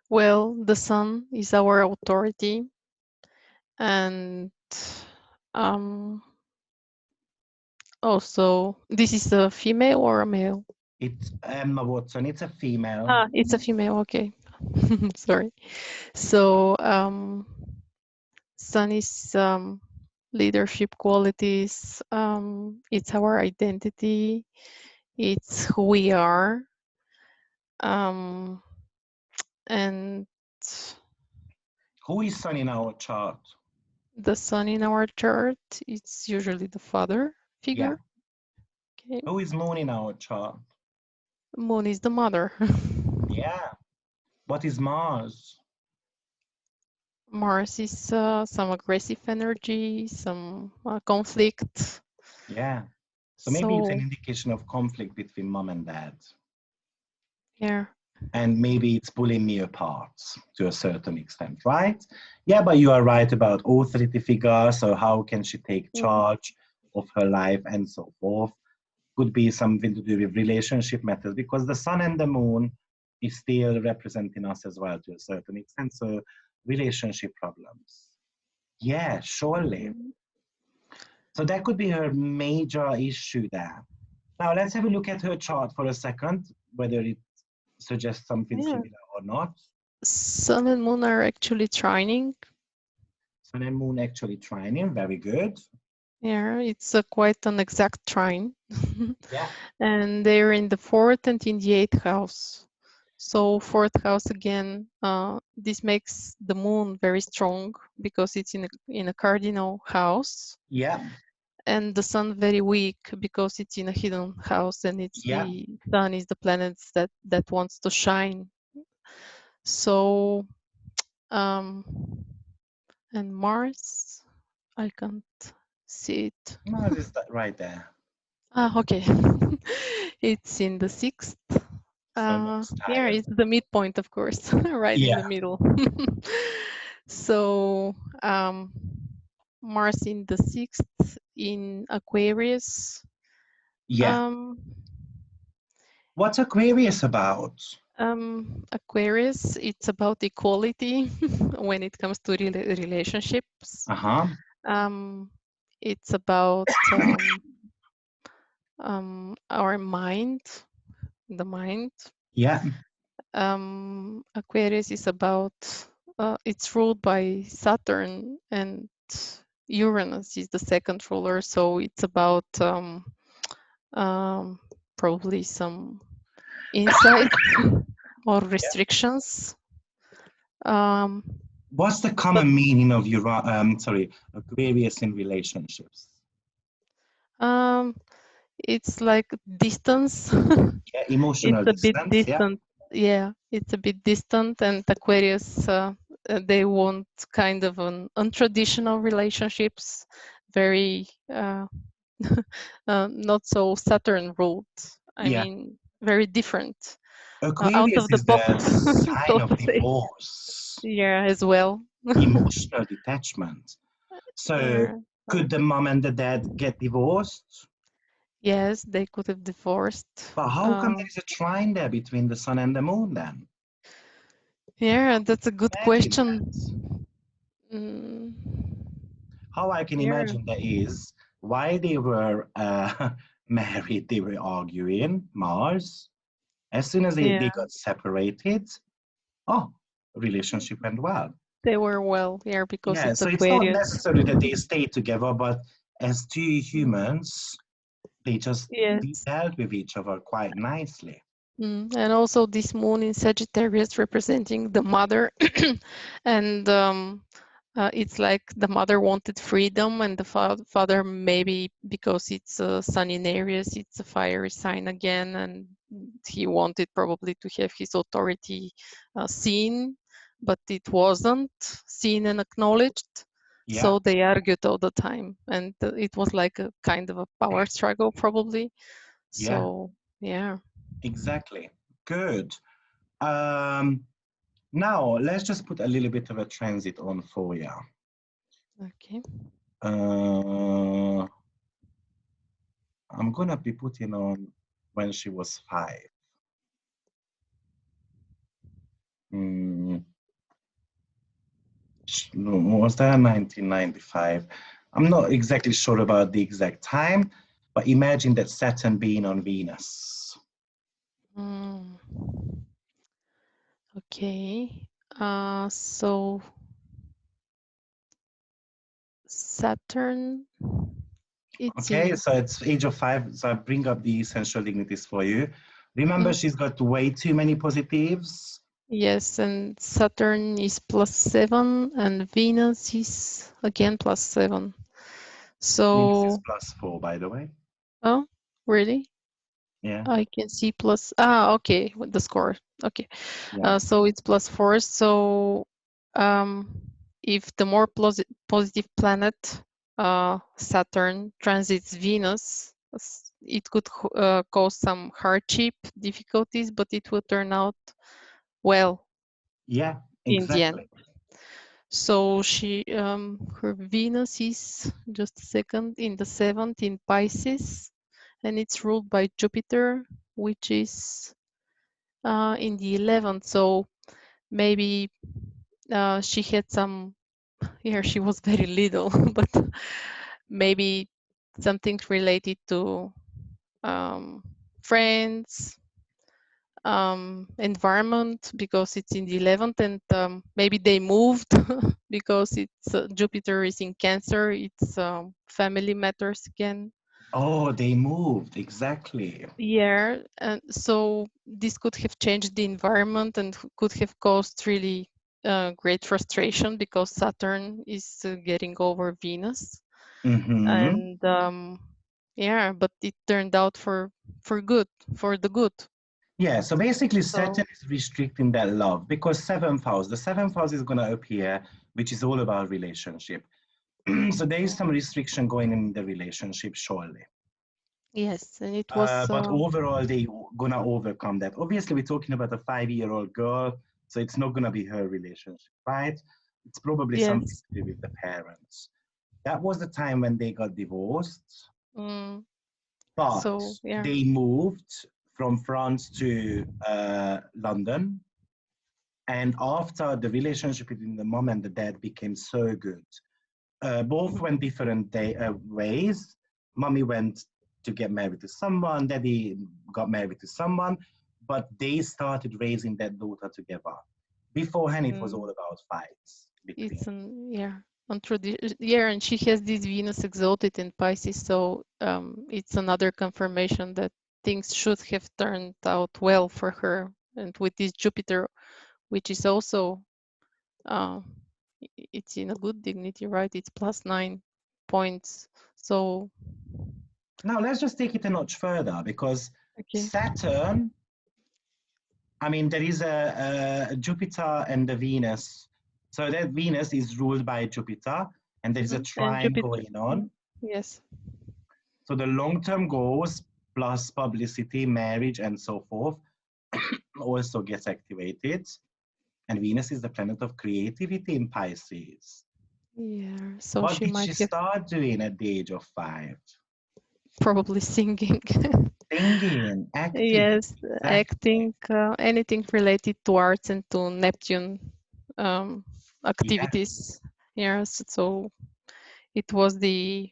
well, the Sun is our authority, and also this is a female or a male? It's Emma Watson. It's a female. Ah, it's a female. Okay. Sorry. So Sun is leadership qualities. It's our identity. It's who we are. And Who is Sun in our chart? the Sun in our chart, it's usually the father figure. Yeah. Okay. Who is Moon in our chart? Moon is the mother. Yeah. What is Mars? Mars is some aggressive energy, some conflict. Yeah. So maybe it's an indication of conflict between mom and dad. Yeah. And maybe it's pulling me apart to a certain extent, right? Yeah, but you are right about authority figure. So how can she take charge of her life and so forth? Could be something to do with relationship matters, because the sun and the moon is still representing us as well to a certain extent. So relationship problems. Yeah, surely. So that could be her major issue there. Now let's have a look at her chart for a second, whether it suggest something Yeah. similar or not? Sun and moon are actually trining. Sun and moon actually trining, very good. Yeah, it's quite an exact trine. Yeah. And they're in the 4th and in the 8th house. So 4th house again, this makes the moon very strong because it's in a cardinal house. Yeah. And the sun very weak because it's in a hidden house, and it's Yeah. the sun is the planet that wants to shine. So and Mars, I can't see it. Mars is right there. Okay. It's in the 6th. So most Yeah, tired. it's the midpoint, of course, right in Yeah. the middle. So Mars in the 6th in Aquarius. Yeah. Um, What's Aquarius about? Aquarius, it's about equality when it comes to relationships. Uh-huh. It's about our mind, the mind. Yeah. Aquarius is about, it's ruled by Saturn, and Uranus is the second ruler. So it's about probably some insight or restrictions. What's the But common meaning of Aquarius in relationships? it's like distance. Yeah, emotional It's a bit distance. Yeah. distant. Yeah, it's a bit distant, and Aquarius, they want kind of an untraditional relationships, very not so Saturn ruled. I Yeah. mean, very different, out Aquarius of the is the box, so sign of to say. divorce, Yeah, as well. emotional detachment. So Yeah. could the mom and the dad get divorced? Yes, they could have divorced. But how come there is a trine there between the sun and the moon then? Yeah, that's a good Imagine question. that. Mm, How I can yeah, imagine that is while they were married, they were arguing, Mars. As soon as they yeah, got separated, oh, relationship went well. they were well, yeah, because Yeah, it's so it's not Aquarius. necessarily that they stayed together, but as two Mm, humans, they yes. dealt with each other quite nicely. And also this moon in Sagittarius representing the mother, and it's like the mother wanted freedom, and the father, maybe because it's a sun in Aries, it's a fiery sign again, and he wanted probably to have his authority seen, but it wasn't seen and acknowledged. Yeah, So they argued all the time, and it was like a kind of a power struggle, probably. yeah, So yeah. exactly. Good. Um, Now let's just put a little bit of a transit on for you. Okay. Uh, I'm gonna be putting on when she was 5. Mm, was that 1995? I'm not exactly sure about the exact time, but imagine that Saturn being on Venus. Mm. Okay. So Saturn, it's Okay, in, so it's age of 5. So I bring up the essential dignities for you. Remember, mm, she's got way too many positives. yes, and Saturn is +7, and Venus is again +7. Venus is So, +4, by the way. oh, really? Yeah, I can see okay, with the score. Okay. yeah, So it's +4. So um, if the more positive planet, Saturn, transits Venus, it could cause some hardship, difficulties, but it will turn out well yeah, in the end. exactly. So her Venus is, just a second, in the 7th in Pisces, and it's ruled by Jupiter, which is in the 11th. So maybe she had some, here she was very little, but maybe something related to friends, environment because it's in the 11th, and maybe they moved because it's Jupiter is in Cancer. It's family matters again. Oh, they moved, exactly. Yeah, and so this could have changed the environment and could have caused really great frustration because Saturn is getting over Venus. And yeah, but it turned out for good, for the good. Yeah, so basically So Saturn is restricting that love because the seventh house is going to appear, which is all about relationship. So there is some restriction going in the relationship, surely. yes, and it was But overall, they gonna overcome that. Obviously, we're talking about a 5-year-old girl, so it's not gonna be her relationship, right? It's probably something yes. to do with the parents. That was the time when they got divorced, Mm, but so yeah. they moved from France to London. And after the relationship between the mom and the dad became so good, both went different ways. Mommy went to get married to someone, daddy got married to someone, but they started raising that daughter together. Beforehand, it was all about fights between. It's yeah, and she has this Venus exalted in Pisces, so it's another confirmation that things should have turned out well for her. And with this Jupiter, which is also it's in a good dignity, right? It's +9 points. So Now let's just take it a notch further because Saturn, I mean, there is a Jupiter and the Venus. So that Venus is ruled by Jupiter, and there is a trine going on. Yes. So the long-term goals plus publicity, marriage, and so forth also gets activated. And Venus is the planet of creativity in Pisces. Yeah. So What she did might she have start doing at the age of 5? probably singing. Singing, acting. Yes, Exactly. acting, anything related to arts and to Neptune activities. Yes, so it was the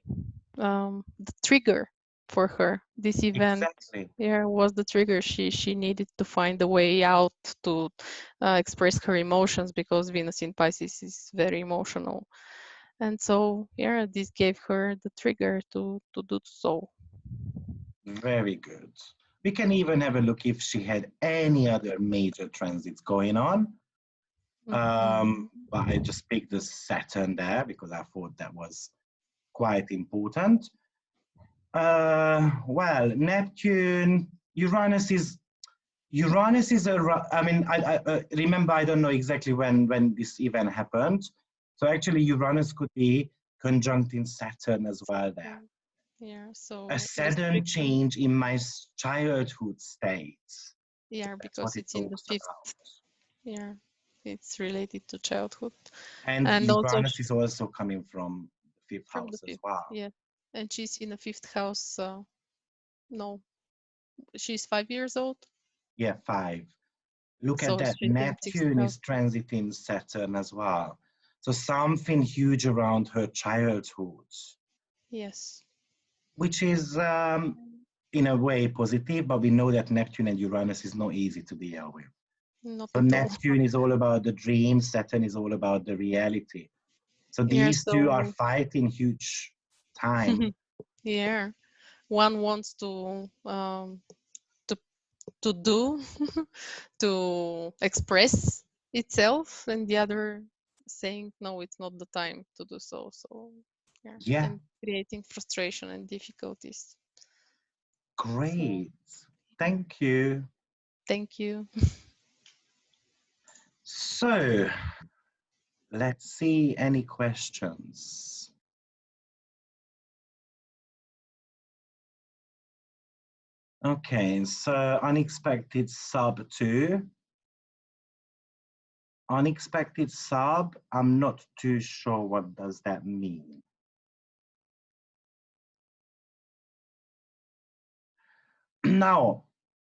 trigger for her. This event, Exactly. yeah, was the trigger. She needed to find a way out to express her emotions because Venus in Pisces is very emotional, and so yeah, this gave her the trigger to do so. Very good. We can even have a look if she had any other major transits going on. But I just picked the Saturn there because I thought that was quite important. Well, Neptune, Uranus is a. I mean, I remember. I don't know exactly when this event happened. So actually, Uranus could be conjunct in Saturn as well there. Yeah, so A sudden change in my childhood state. Yeah, That's because what it it's in the talks 5th. about. Yeah, it's related to childhood. And also Uranus is also coming from the 5th from house the as 5th. well. Yeah, and she's in the 5th house. No, she's 5 years old. Yeah, 5. Look So at that. she's in 6th Neptune house. is transiting Saturn as well. So something huge around her childhood. Yes. Which is in a way positive, but we know that Neptune and Uranus is not easy to deal with. Not So at all. Neptune is all about the dream, Saturn is all about the reality. So Yeah, these two are fighting huge time. Yeah, one wants to do to express itself, and the other saying no, it's not the time to do so. So Yeah. and creating frustration and difficulties. Great. Thank you. Thank you. So let's see any questions. Okay, so unexpected sub 2. Unexpected sub, I'm not too sure what does that mean. Now,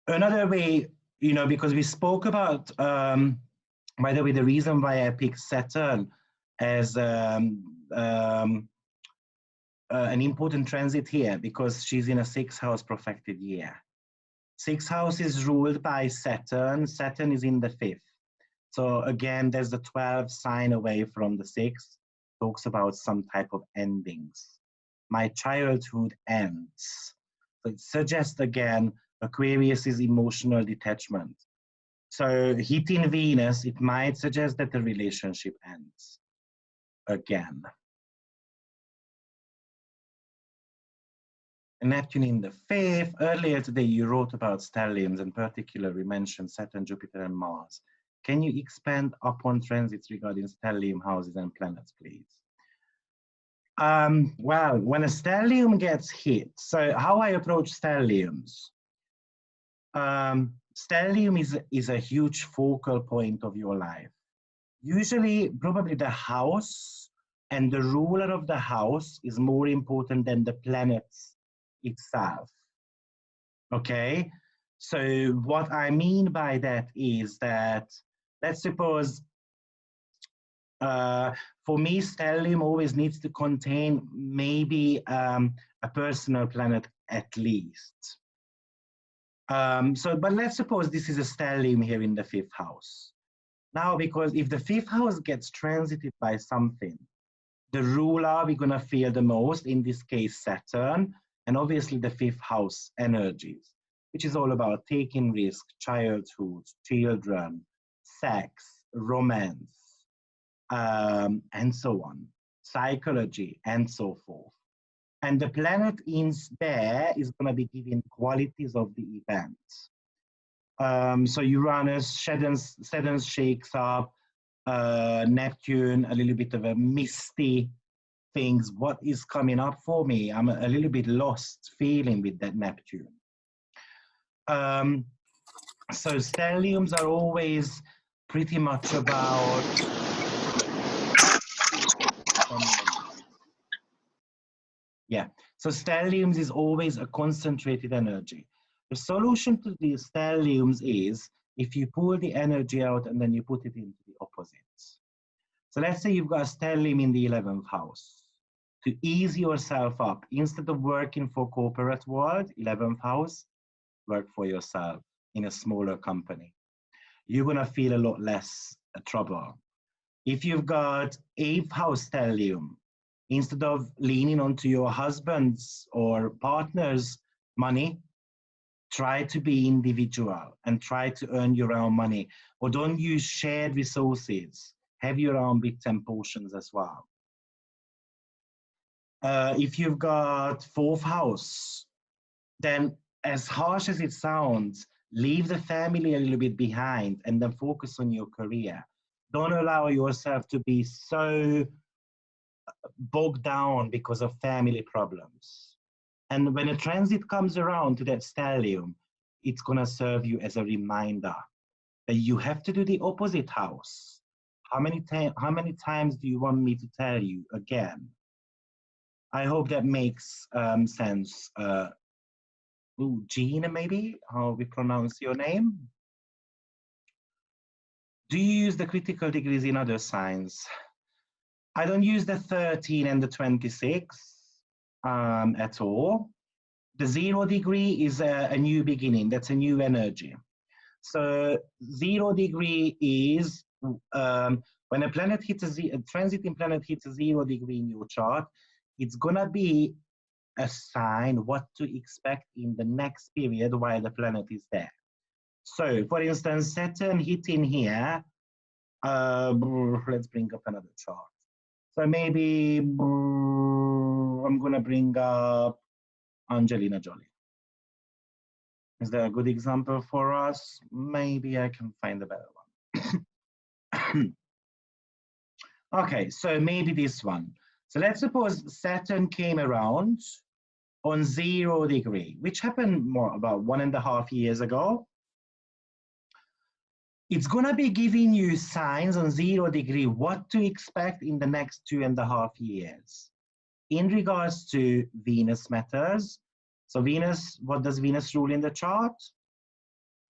another way, because we spoke about, by the way, the reason why I picked Saturn as an important transit here, because she's in a 6th house profected year. Sixth house is ruled by Saturn. Saturn is in the fifth. So again, there's the 12th sign away from the sixth. Talks about some type of endings. My childhood ends. So it suggests again, Aquarius is emotional detachment. So hitting Venus, it might suggest that the relationship ends again. Neptune in the fifth. Earlier today, you wrote about stelliums, and particularly mentioned Saturn, Jupiter, and Mars. Can you expand upon transits regarding stellium houses and planets, please? Well, when a stellium gets hit, so how I approach stelliums. Stellium is a huge focal point of your life. Usually, probably the house and the ruler of the house is more important than the planets itself. Okay, so what I mean by that is that, let's suppose, for me, stellium always needs to contain maybe a personal planet at least. But let's suppose this is a stellium here in the fifth house. Now, because if the fifth house gets transited by something, the ruler we're going to feel the most, in this case, Saturn, and obviously the fifth house energies, which is all about taking risk, childhood, children, sex, romance, and so on, psychology, and so forth. And the planet in there is going to be giving qualities of the event. So Uranus, Saturn shakes up, Neptune, a little bit of a misty things. What is coming up for me? I'm a little bit lost feeling with that Neptune. So stelliums are always pretty much about so stelliums is always a concentrated energy. The solution to these stelliums is if you pull the energy out and then you put it into the opposites. So let's say you've got a stellium in the 11th house. To ease yourself up, instead of working for corporate world, 11th house, work for yourself in a smaller company. You're gonna feel a lot less trouble. If you've got 8th house stellium, instead of leaning onto your husband's or partner's money, try to be individual and try to earn your own money, or don't use shared resources. Have your own bits and portions as well. If you've got 4th house, then as harsh as it sounds, leave the family a little bit behind and then focus on your career. Don't allow yourself to be so bogged down because of family problems. And when a transit comes around to that stellium, it's going to serve you as a reminder that you have to do the opposite house. How many times do you want me to tell you again? I hope that makes sense. Gina, maybe, how we pronounce your name? Do you use the critical degrees in other signs? I don't use the 13 and the 26 at all. The 0 degree is a new beginning. That's a new energy. So 0 degree is when a planet hits a transiting planet hits a 0 degree in your chart, it's gonna be a sign what to expect in the next period while the planet is there. So, for instance, Saturn hitting here. Let's bring up another chart. So maybe I'm gonna bring up Angelina Jolie. Is there a good example for us? Maybe I can find a better one. Okay, so maybe this one. So let's suppose Saturn came around on 0 degree, which happened about 1.5 years ago. It's gonna be giving you signs on 0 degree what to expect in the next 2.5 years. In regards to Venus matters, so Venus, what does Venus rule in the chart?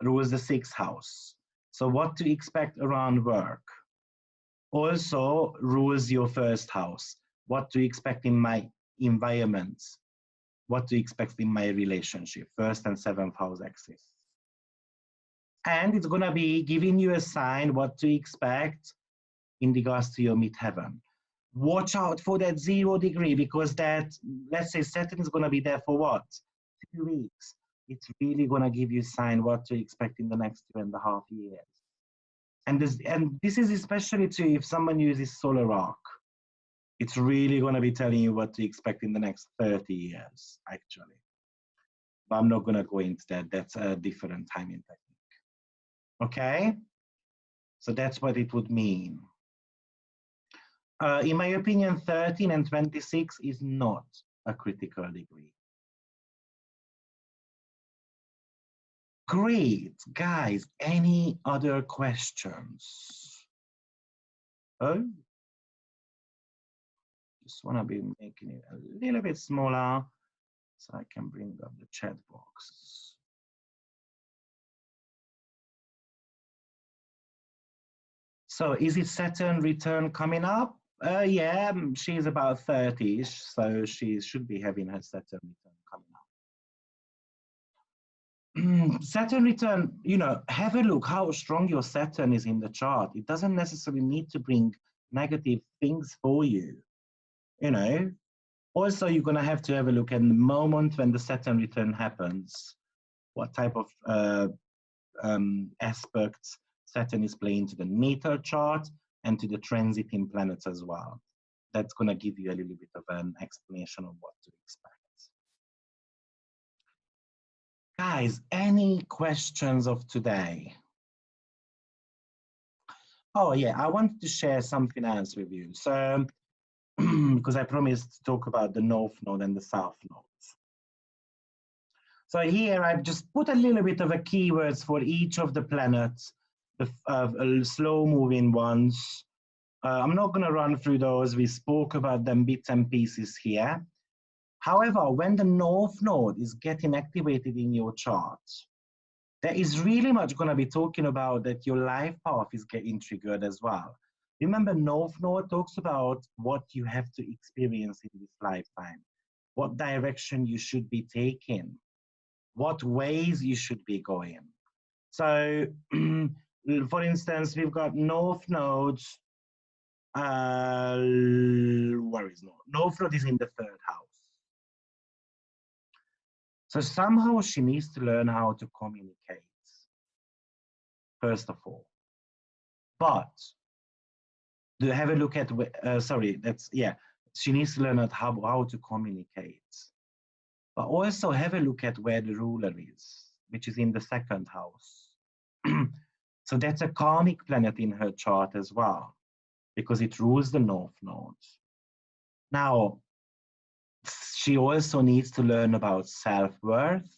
Rules the 6th house. So what to expect around work. Also rules your 1st house. What to expect in my environment. What to expect in my relationship, 1st and 7th house axis. And it's going to be giving you a sign what to expect in regards to your midheaven. Watch out for that 0 degree, because that, let's say Saturn is going to be there for what? 2 weeks. It's really going to give you a sign what to expect in the next 2.5 years. And this is especially true if someone uses solar arc. It's really going to be telling you what to expect in the next 30 years, actually. But I'm not going to go into that. That's a different timing technique. Okay? So that's what it would mean. In my opinion, 13 and 26 is not a critical degree. Great, guys. Any other questions? Oh, just want to be making it a little bit smaller so I can bring up the chat box. So is it Saturn return coming up? Yeah, she's about 30-ish, so she should be having her Saturn return coming up. Saturn return, you know, have a look how strong your Saturn is in the chart. It doesn't necessarily need to bring negative things for you, you know. Also, you're going to have a look at the moment when the Saturn return happens, what type of aspects Saturn is playing to the natal chart and to the transiting planets as well. That's going to give you a little bit of an explanation of what to expect. Guys, any questions of today? Oh yeah, I wanted to share something else with you. So, because I promised to talk about the North Node and the South Nodes. So here I've just put a little bit of a keywords for each of the planets, the slow-moving ones. I'm not going to run through those. We spoke about them bits and pieces here. However, when the North Node is getting activated in your chart, there is really much going to be talking about that your life path is getting triggered as well. Remember, North Node talks about what you have to experience in this lifetime, what direction you should be taking, what ways you should be going. So, for instance, we've got North Nodes. Where is North? North Node is in the 3rd house. So somehow she needs to learn how to communicate, first of all. But to have a look at, she needs to learn how to communicate. But also have a look at where the ruler is, which is in the 2nd house. So that's a karmic planet in her chart as well, because it rules the North Node. Now, she also needs to learn about self-worth,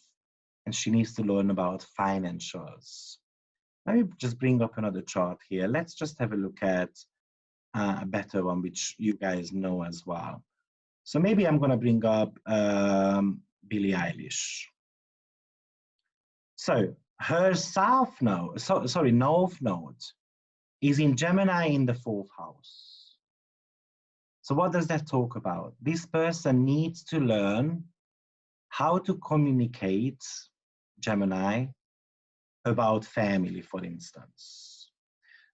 and she needs to learn about financials. Let me just bring up another chart here. Let's just have a look at a better one, which you guys know as well. So maybe I'm going to bring up Billie Eilish. So her North Node is in Gemini in the 4th house. So what does that talk about? This person needs to learn how to communicate, Gemini, about family, for instance.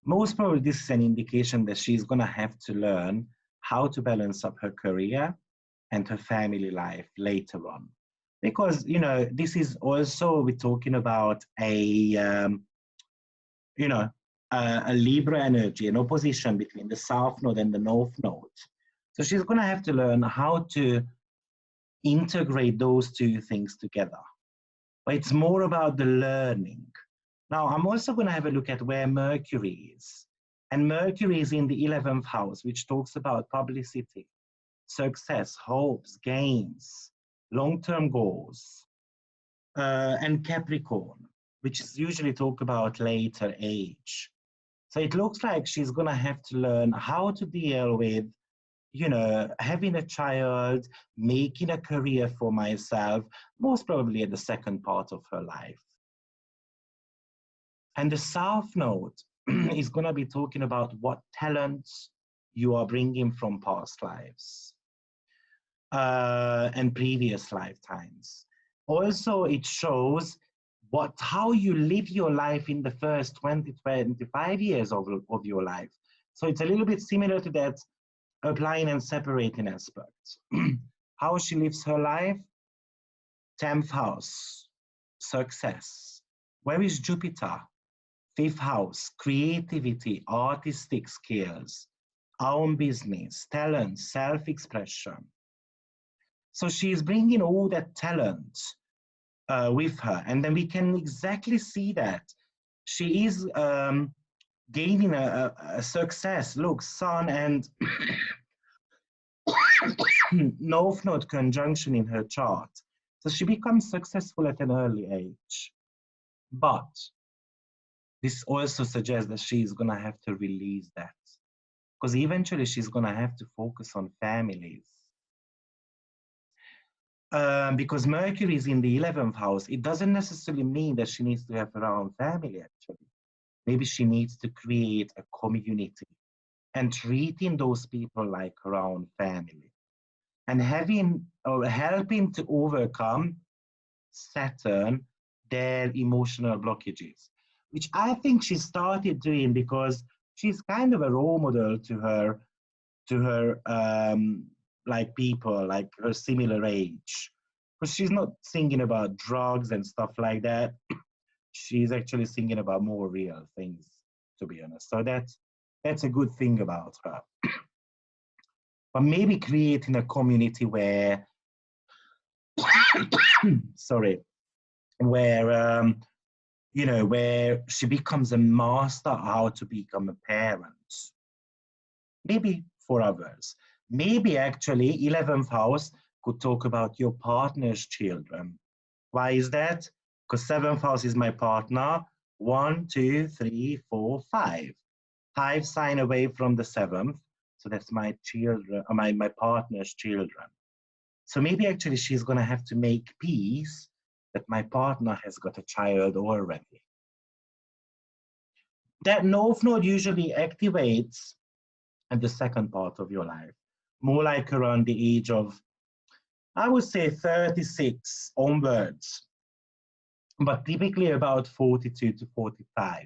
Most probably this is an indication that she's going to have to learn how to balance up her career and her family life later on. Because, you know, this is also, we're talking about a Libra energy, an opposition between the South Node and the North Node. So she's going to have to learn how to integrate those two things together. But it's more about the learning. Now, I'm also going to have a look at where Mercury is. And Mercury is in the 11th house, which talks about publicity, success, hopes, gains, long-term goals, and Capricorn, which is usually talk about later age. So it looks like she's going to have to learn how to deal with, you know, having a child, making a career for myself, most probably at the 2nd part of her life. And the South Node is going to be talking about what talents you are bringing from past lives and previous lifetimes. Also, it shows how you live your life in the first 20, 25 years of your life. So it's a little bit similar to that applying and separating aspect. How she lives her life, 10th house, success. Where is Jupiter? 5th house, creativity, artistic skills, own business, talent, self-expression. So she's bringing all that talent with her. And then we can exactly see that she is gaining a success. Look, Sun and North Node conjunction in her chart. So she becomes successful at an early age. But this also suggests that she's going to have to release that. Because eventually she's going to have to focus on families. Because Mercury is in the 11th house, it doesn't necessarily mean that she needs to have her own family, actually. Maybe she needs to create a community and treating those people like her own family. And having or helping to overcome Saturn, their emotional blockages, which I think she started doing because she's kind of a role model to her like people, like her similar age. Because she's not singing about drugs and stuff like that. She's actually singing about more real things, to be honest. So that's a good thing about her. But maybe creating a community where, sorry, where you know, where she becomes a master how to become a parent. Maybe for others. Maybe actually 11th house could talk about your partner's children. Why is that? Because 7th house is my partner. 1, 2, 3, 4, 5. 5 sign away from the 7th. So that's my children, my partner's children. So maybe actually she's going to have to make peace that my partner has got a child already. That North Node usually activates at the second part of your life, more like around the age of, I would say 36 onwards, but typically about 42 to 45.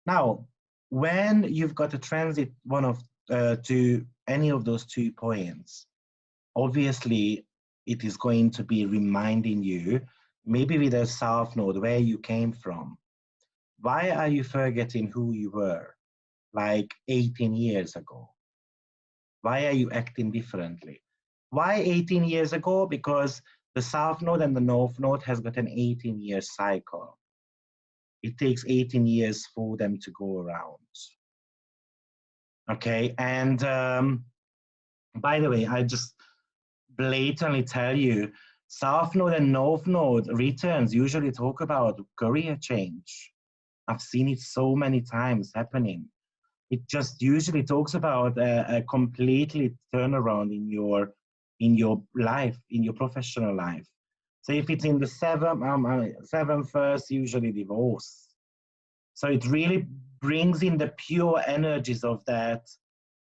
Now, when you've got to transit one of to any of those 2 points, obviously it is going to be reminding you, maybe with a South Node, where you came from. Why are you forgetting who you were like 18 years ago? Why are you acting differently? Why 18 years ago? Because the South Node and the North Node has got an 18-year cycle. It takes 18 years for them to go around. Okay, and by the way, I just blatantly tell you, South Node and North Node returns usually talk about career change. I've seen it so many times happening. It just usually talks about a completely turnaround in your life, in your professional life. So if it's in the 7th first, usually divorce. So it really brings in the pure energies of that,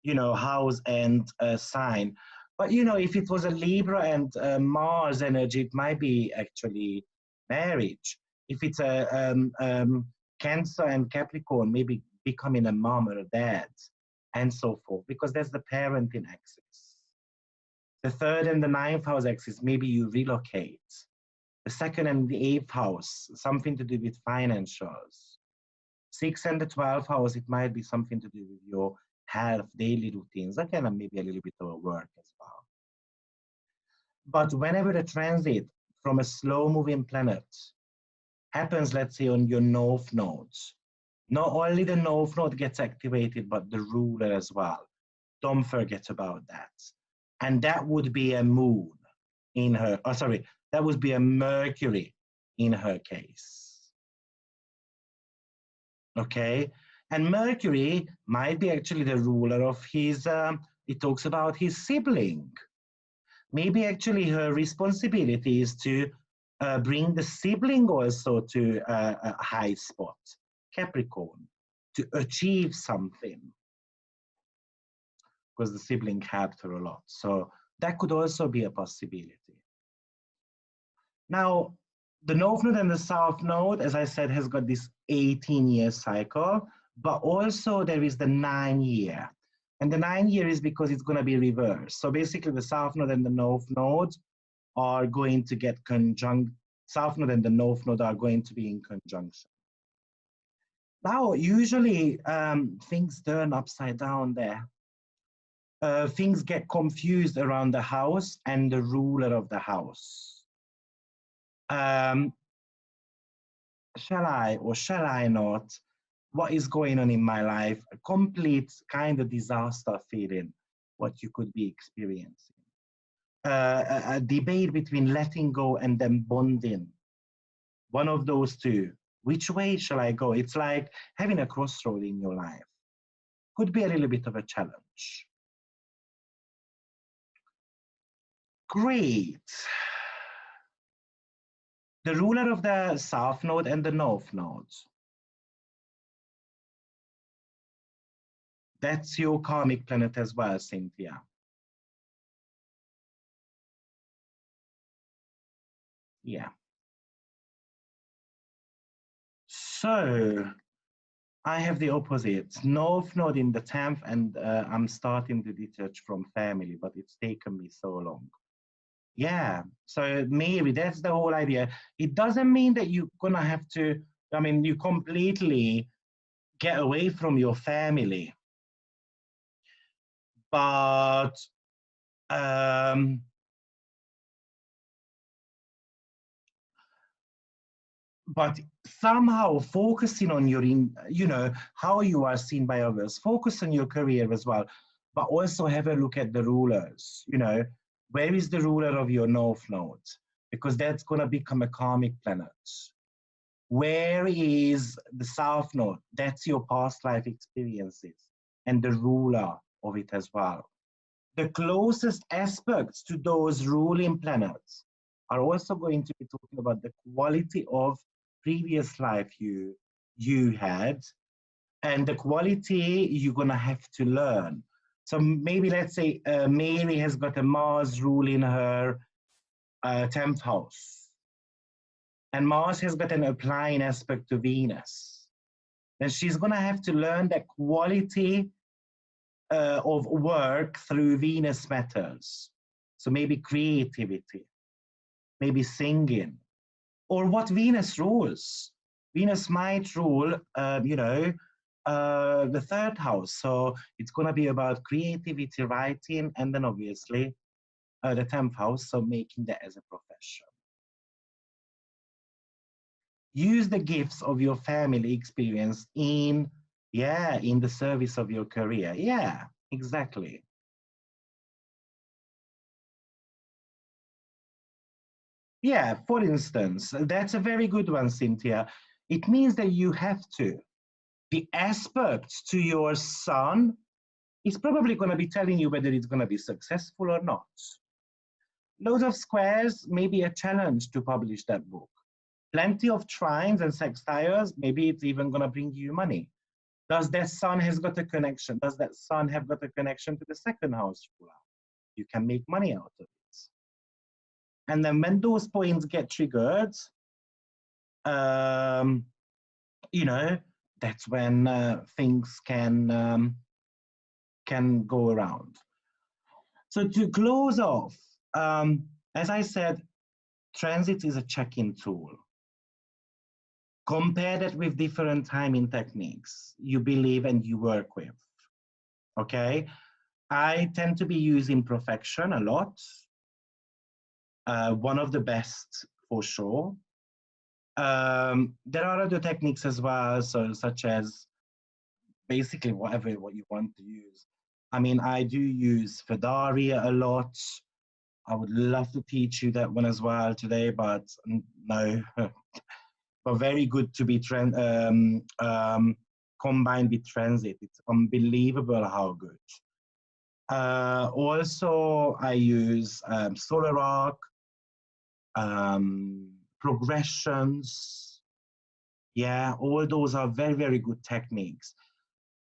you know, house and sign. But, you know, if it was a Libra and Mars energy, it might be actually marriage. If it's a Cancer and Capricorn, maybe becoming a mom or a dad, and so forth, because there's the parenting axis. The 3rd and the 9th house axis, maybe you relocate. The 2nd and the 8th house, something to do with financials. 6th and the 12th house, it might be something to do with your health, daily routines, again, and maybe a little bit of work as well. But whenever the transit from a slow-moving planet happens, let's say, on your North nodes, not only the North Node gets activated, but the ruler as well. Don't forget about that. And that would be a moon in her, oh, sorry, that would be a Mercury in her case. Okay? And Mercury might be actually the ruler of his, it talks about his sibling. Maybe actually her responsibility is to bring the sibling also to a high spot. Capricorn, to achieve something, because the sibling helped her a lot. So that could also be a possibility. Now, The North Node and the South Node, as I said, has got this 18-year cycle, but also there is the 9-year. And the 9-year is because it's going to be reversed. So basically the South Node and the North Node are going to get conjunct. South Node and the North Node are going to be in conjunction. Now, usually things turn upside down there. Things get confused around the house and the ruler of the house. Shall I or shall I not? What is going on in my life? A complete kind of disaster feeling, what you could be experiencing. A debate between letting go and then bonding. One of those two. Which way shall I go? It's like having a crossroad in your life. Could be a little bit of a challenge. Great. The ruler of the South Node and the North Node. That's your karmic planet as well, Cynthia. Yeah. So I have the opposite. North Node in the 10th, and I'm starting to detach from family, but it's taken me so long. Yeah, so maybe that's the whole idea. It doesn't mean that you're gonna have to, I mean, you completely get away from your family. But somehow focusing on your, you know, how you are seen by others, focus on your career as well, but also have a look at the rulers, you know, where is the ruler of your North Node? Because that's gonna become a karmic planet. Where is the South Node? That's your past life experiences and the ruler of it as well. The closest aspects to those ruling planets are also going to be talking about the quality of previous life you had and the quality you're going to have to learn. So maybe let's say Mary has got a Mars ruling her 10th house, and Mars has got an applying aspect to Venus. Then she's going to have to learn the quality of work through Venus matters. So maybe creativity, maybe singing, or what Venus rules. Venus might rule, you know, the 3rd house. So it's going to be about creativity, writing, and then obviously the 10th house, so making that as a profession. Use the gifts of your family experience in the service of your career. Yeah, exactly. Yeah, for instance, that's a very good one, Cynthia. It means that you have to. The aspect to your sun is probably going to be telling you whether it's going to be successful or not. Loads of squares may be a challenge to publish that book. Plenty of trines and sextiles, maybe it's even going to bring you money. Does that sun has got a connection? Does that sun have got a connection to the 2nd house ruler? You can make money out of it. And then when those points get triggered, you know, that's when things can go around. So to close off, as I said, transit is a check-in tool. Compare that with different timing techniques you believe and you work with, okay? I tend to be using Perfection a lot. One of the best for sure. There are other techniques as well, so such as basically what you want to use. I mean, I do use Fedaria a lot. I would love to teach you that one as well today, but no. But very good to be combined with transit. It's unbelievable how good. Also, I use Solar Arc, progressions. Yeah, all those are very, very good techniques.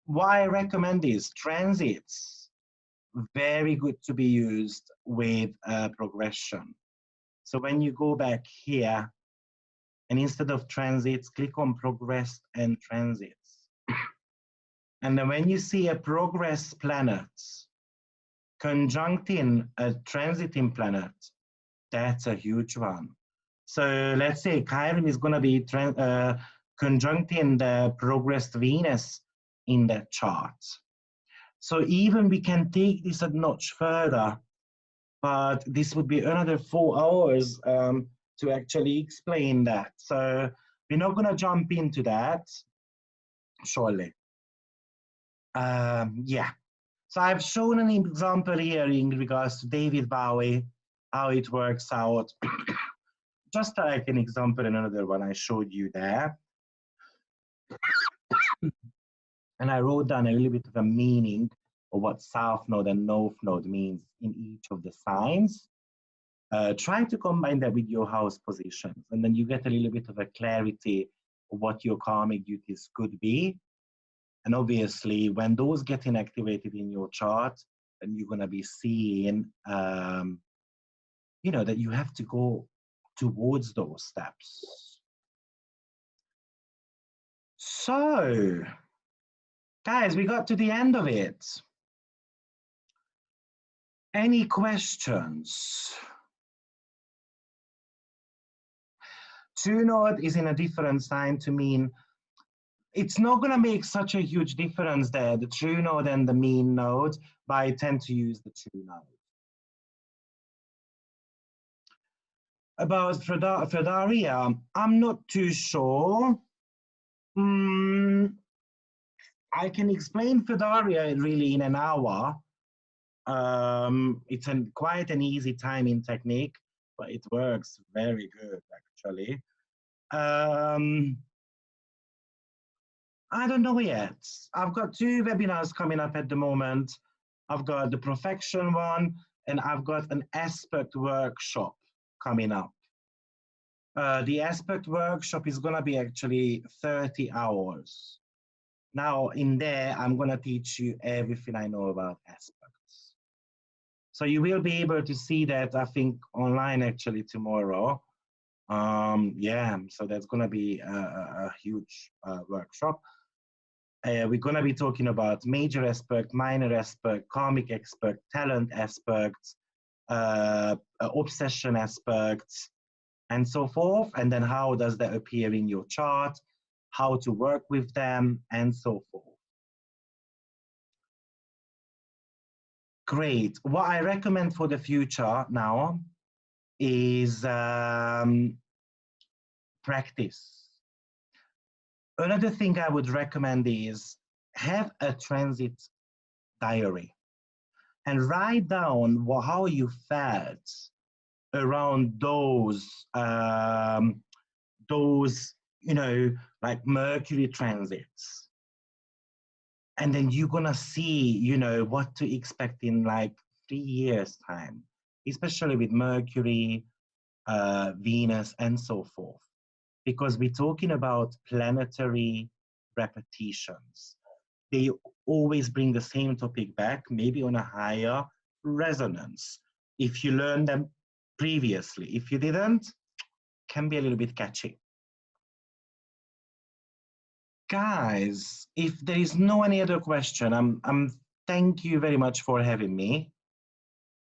Why I recommend is transits, very good to be used with progression. So when you go back here, And instead of transits, click on progressed and transits. And then when you see a progress planet conjuncting a transiting planet, that's a huge one. So let's say Chiron is going to be conjuncting the progressed Venus in that chart. So even we can take this a notch further, but this would be another 4 hours to actually explain that. So we're not going to jump into that, surely. Yeah. So I've shown an example here in regards to David Bowie, how it works out. Just like an example, another one I showed you there. And I wrote down a little bit of a meaning of what South Node and North Node means in each of the signs. Try to combine that with your house positions, and then you get a little bit of a clarity of what your karmic duties could be. And obviously, when those get inactivated in your chart, then you're going to be seeing, you know, that you have to go towards those steps. So, guys, we got to the end of it. Any questions? True Node is in a different sign to mean it's not going to make such a huge difference there, the True Node and the Mean Node, but I tend to use the True Node. About Fredaria, I'm not too sure. I can explain Fredaria really in an hour. It's quite an easy timing technique, but it works very good, actually. I don't know yet. I've got 2 webinars coming up at the moment. I've got the Perfection one, and I've got an aspect workshop coming up. The aspect workshop is going to be actually 30 hours. Now, in there, I'm going to teach you everything I know about aspects. So you will be able to see that, I think, online actually tomorrow. Yeah, so that's going to be a huge workshop. We're going to be talking about major aspect, minor aspect, karmic aspect, talent aspects, obsession aspects, and so forth. And then how does that appear in your chart, how to work with them, and so forth. Great. What I recommend for the future now is practice. Another thing I would recommend is have a transit diary and write down how you felt around those, you know, like Mercury transits. And then you're gonna see, you know, what to expect in like 3 years' time, especially with Mercury, Venus, and so forth. Because we're talking about planetary repetitions. They always bring the same topic back, maybe on a higher resonance. If you learned them previously, if you didn't, can be a little bit catchy. Guys, if there is no any other question, thank you very much for having me.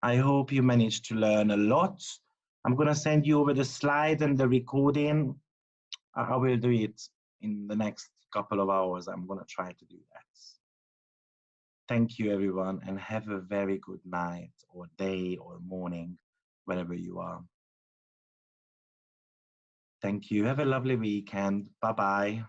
I hope you managed to learn a lot. I'm gonna send you over the slide and the recording. I will do it in the next couple of hours. I'm gonna try to do that. Thank you everyone, and have a very good night or day or morning, wherever you are. Thank you, have a lovely weekend. Bye-bye.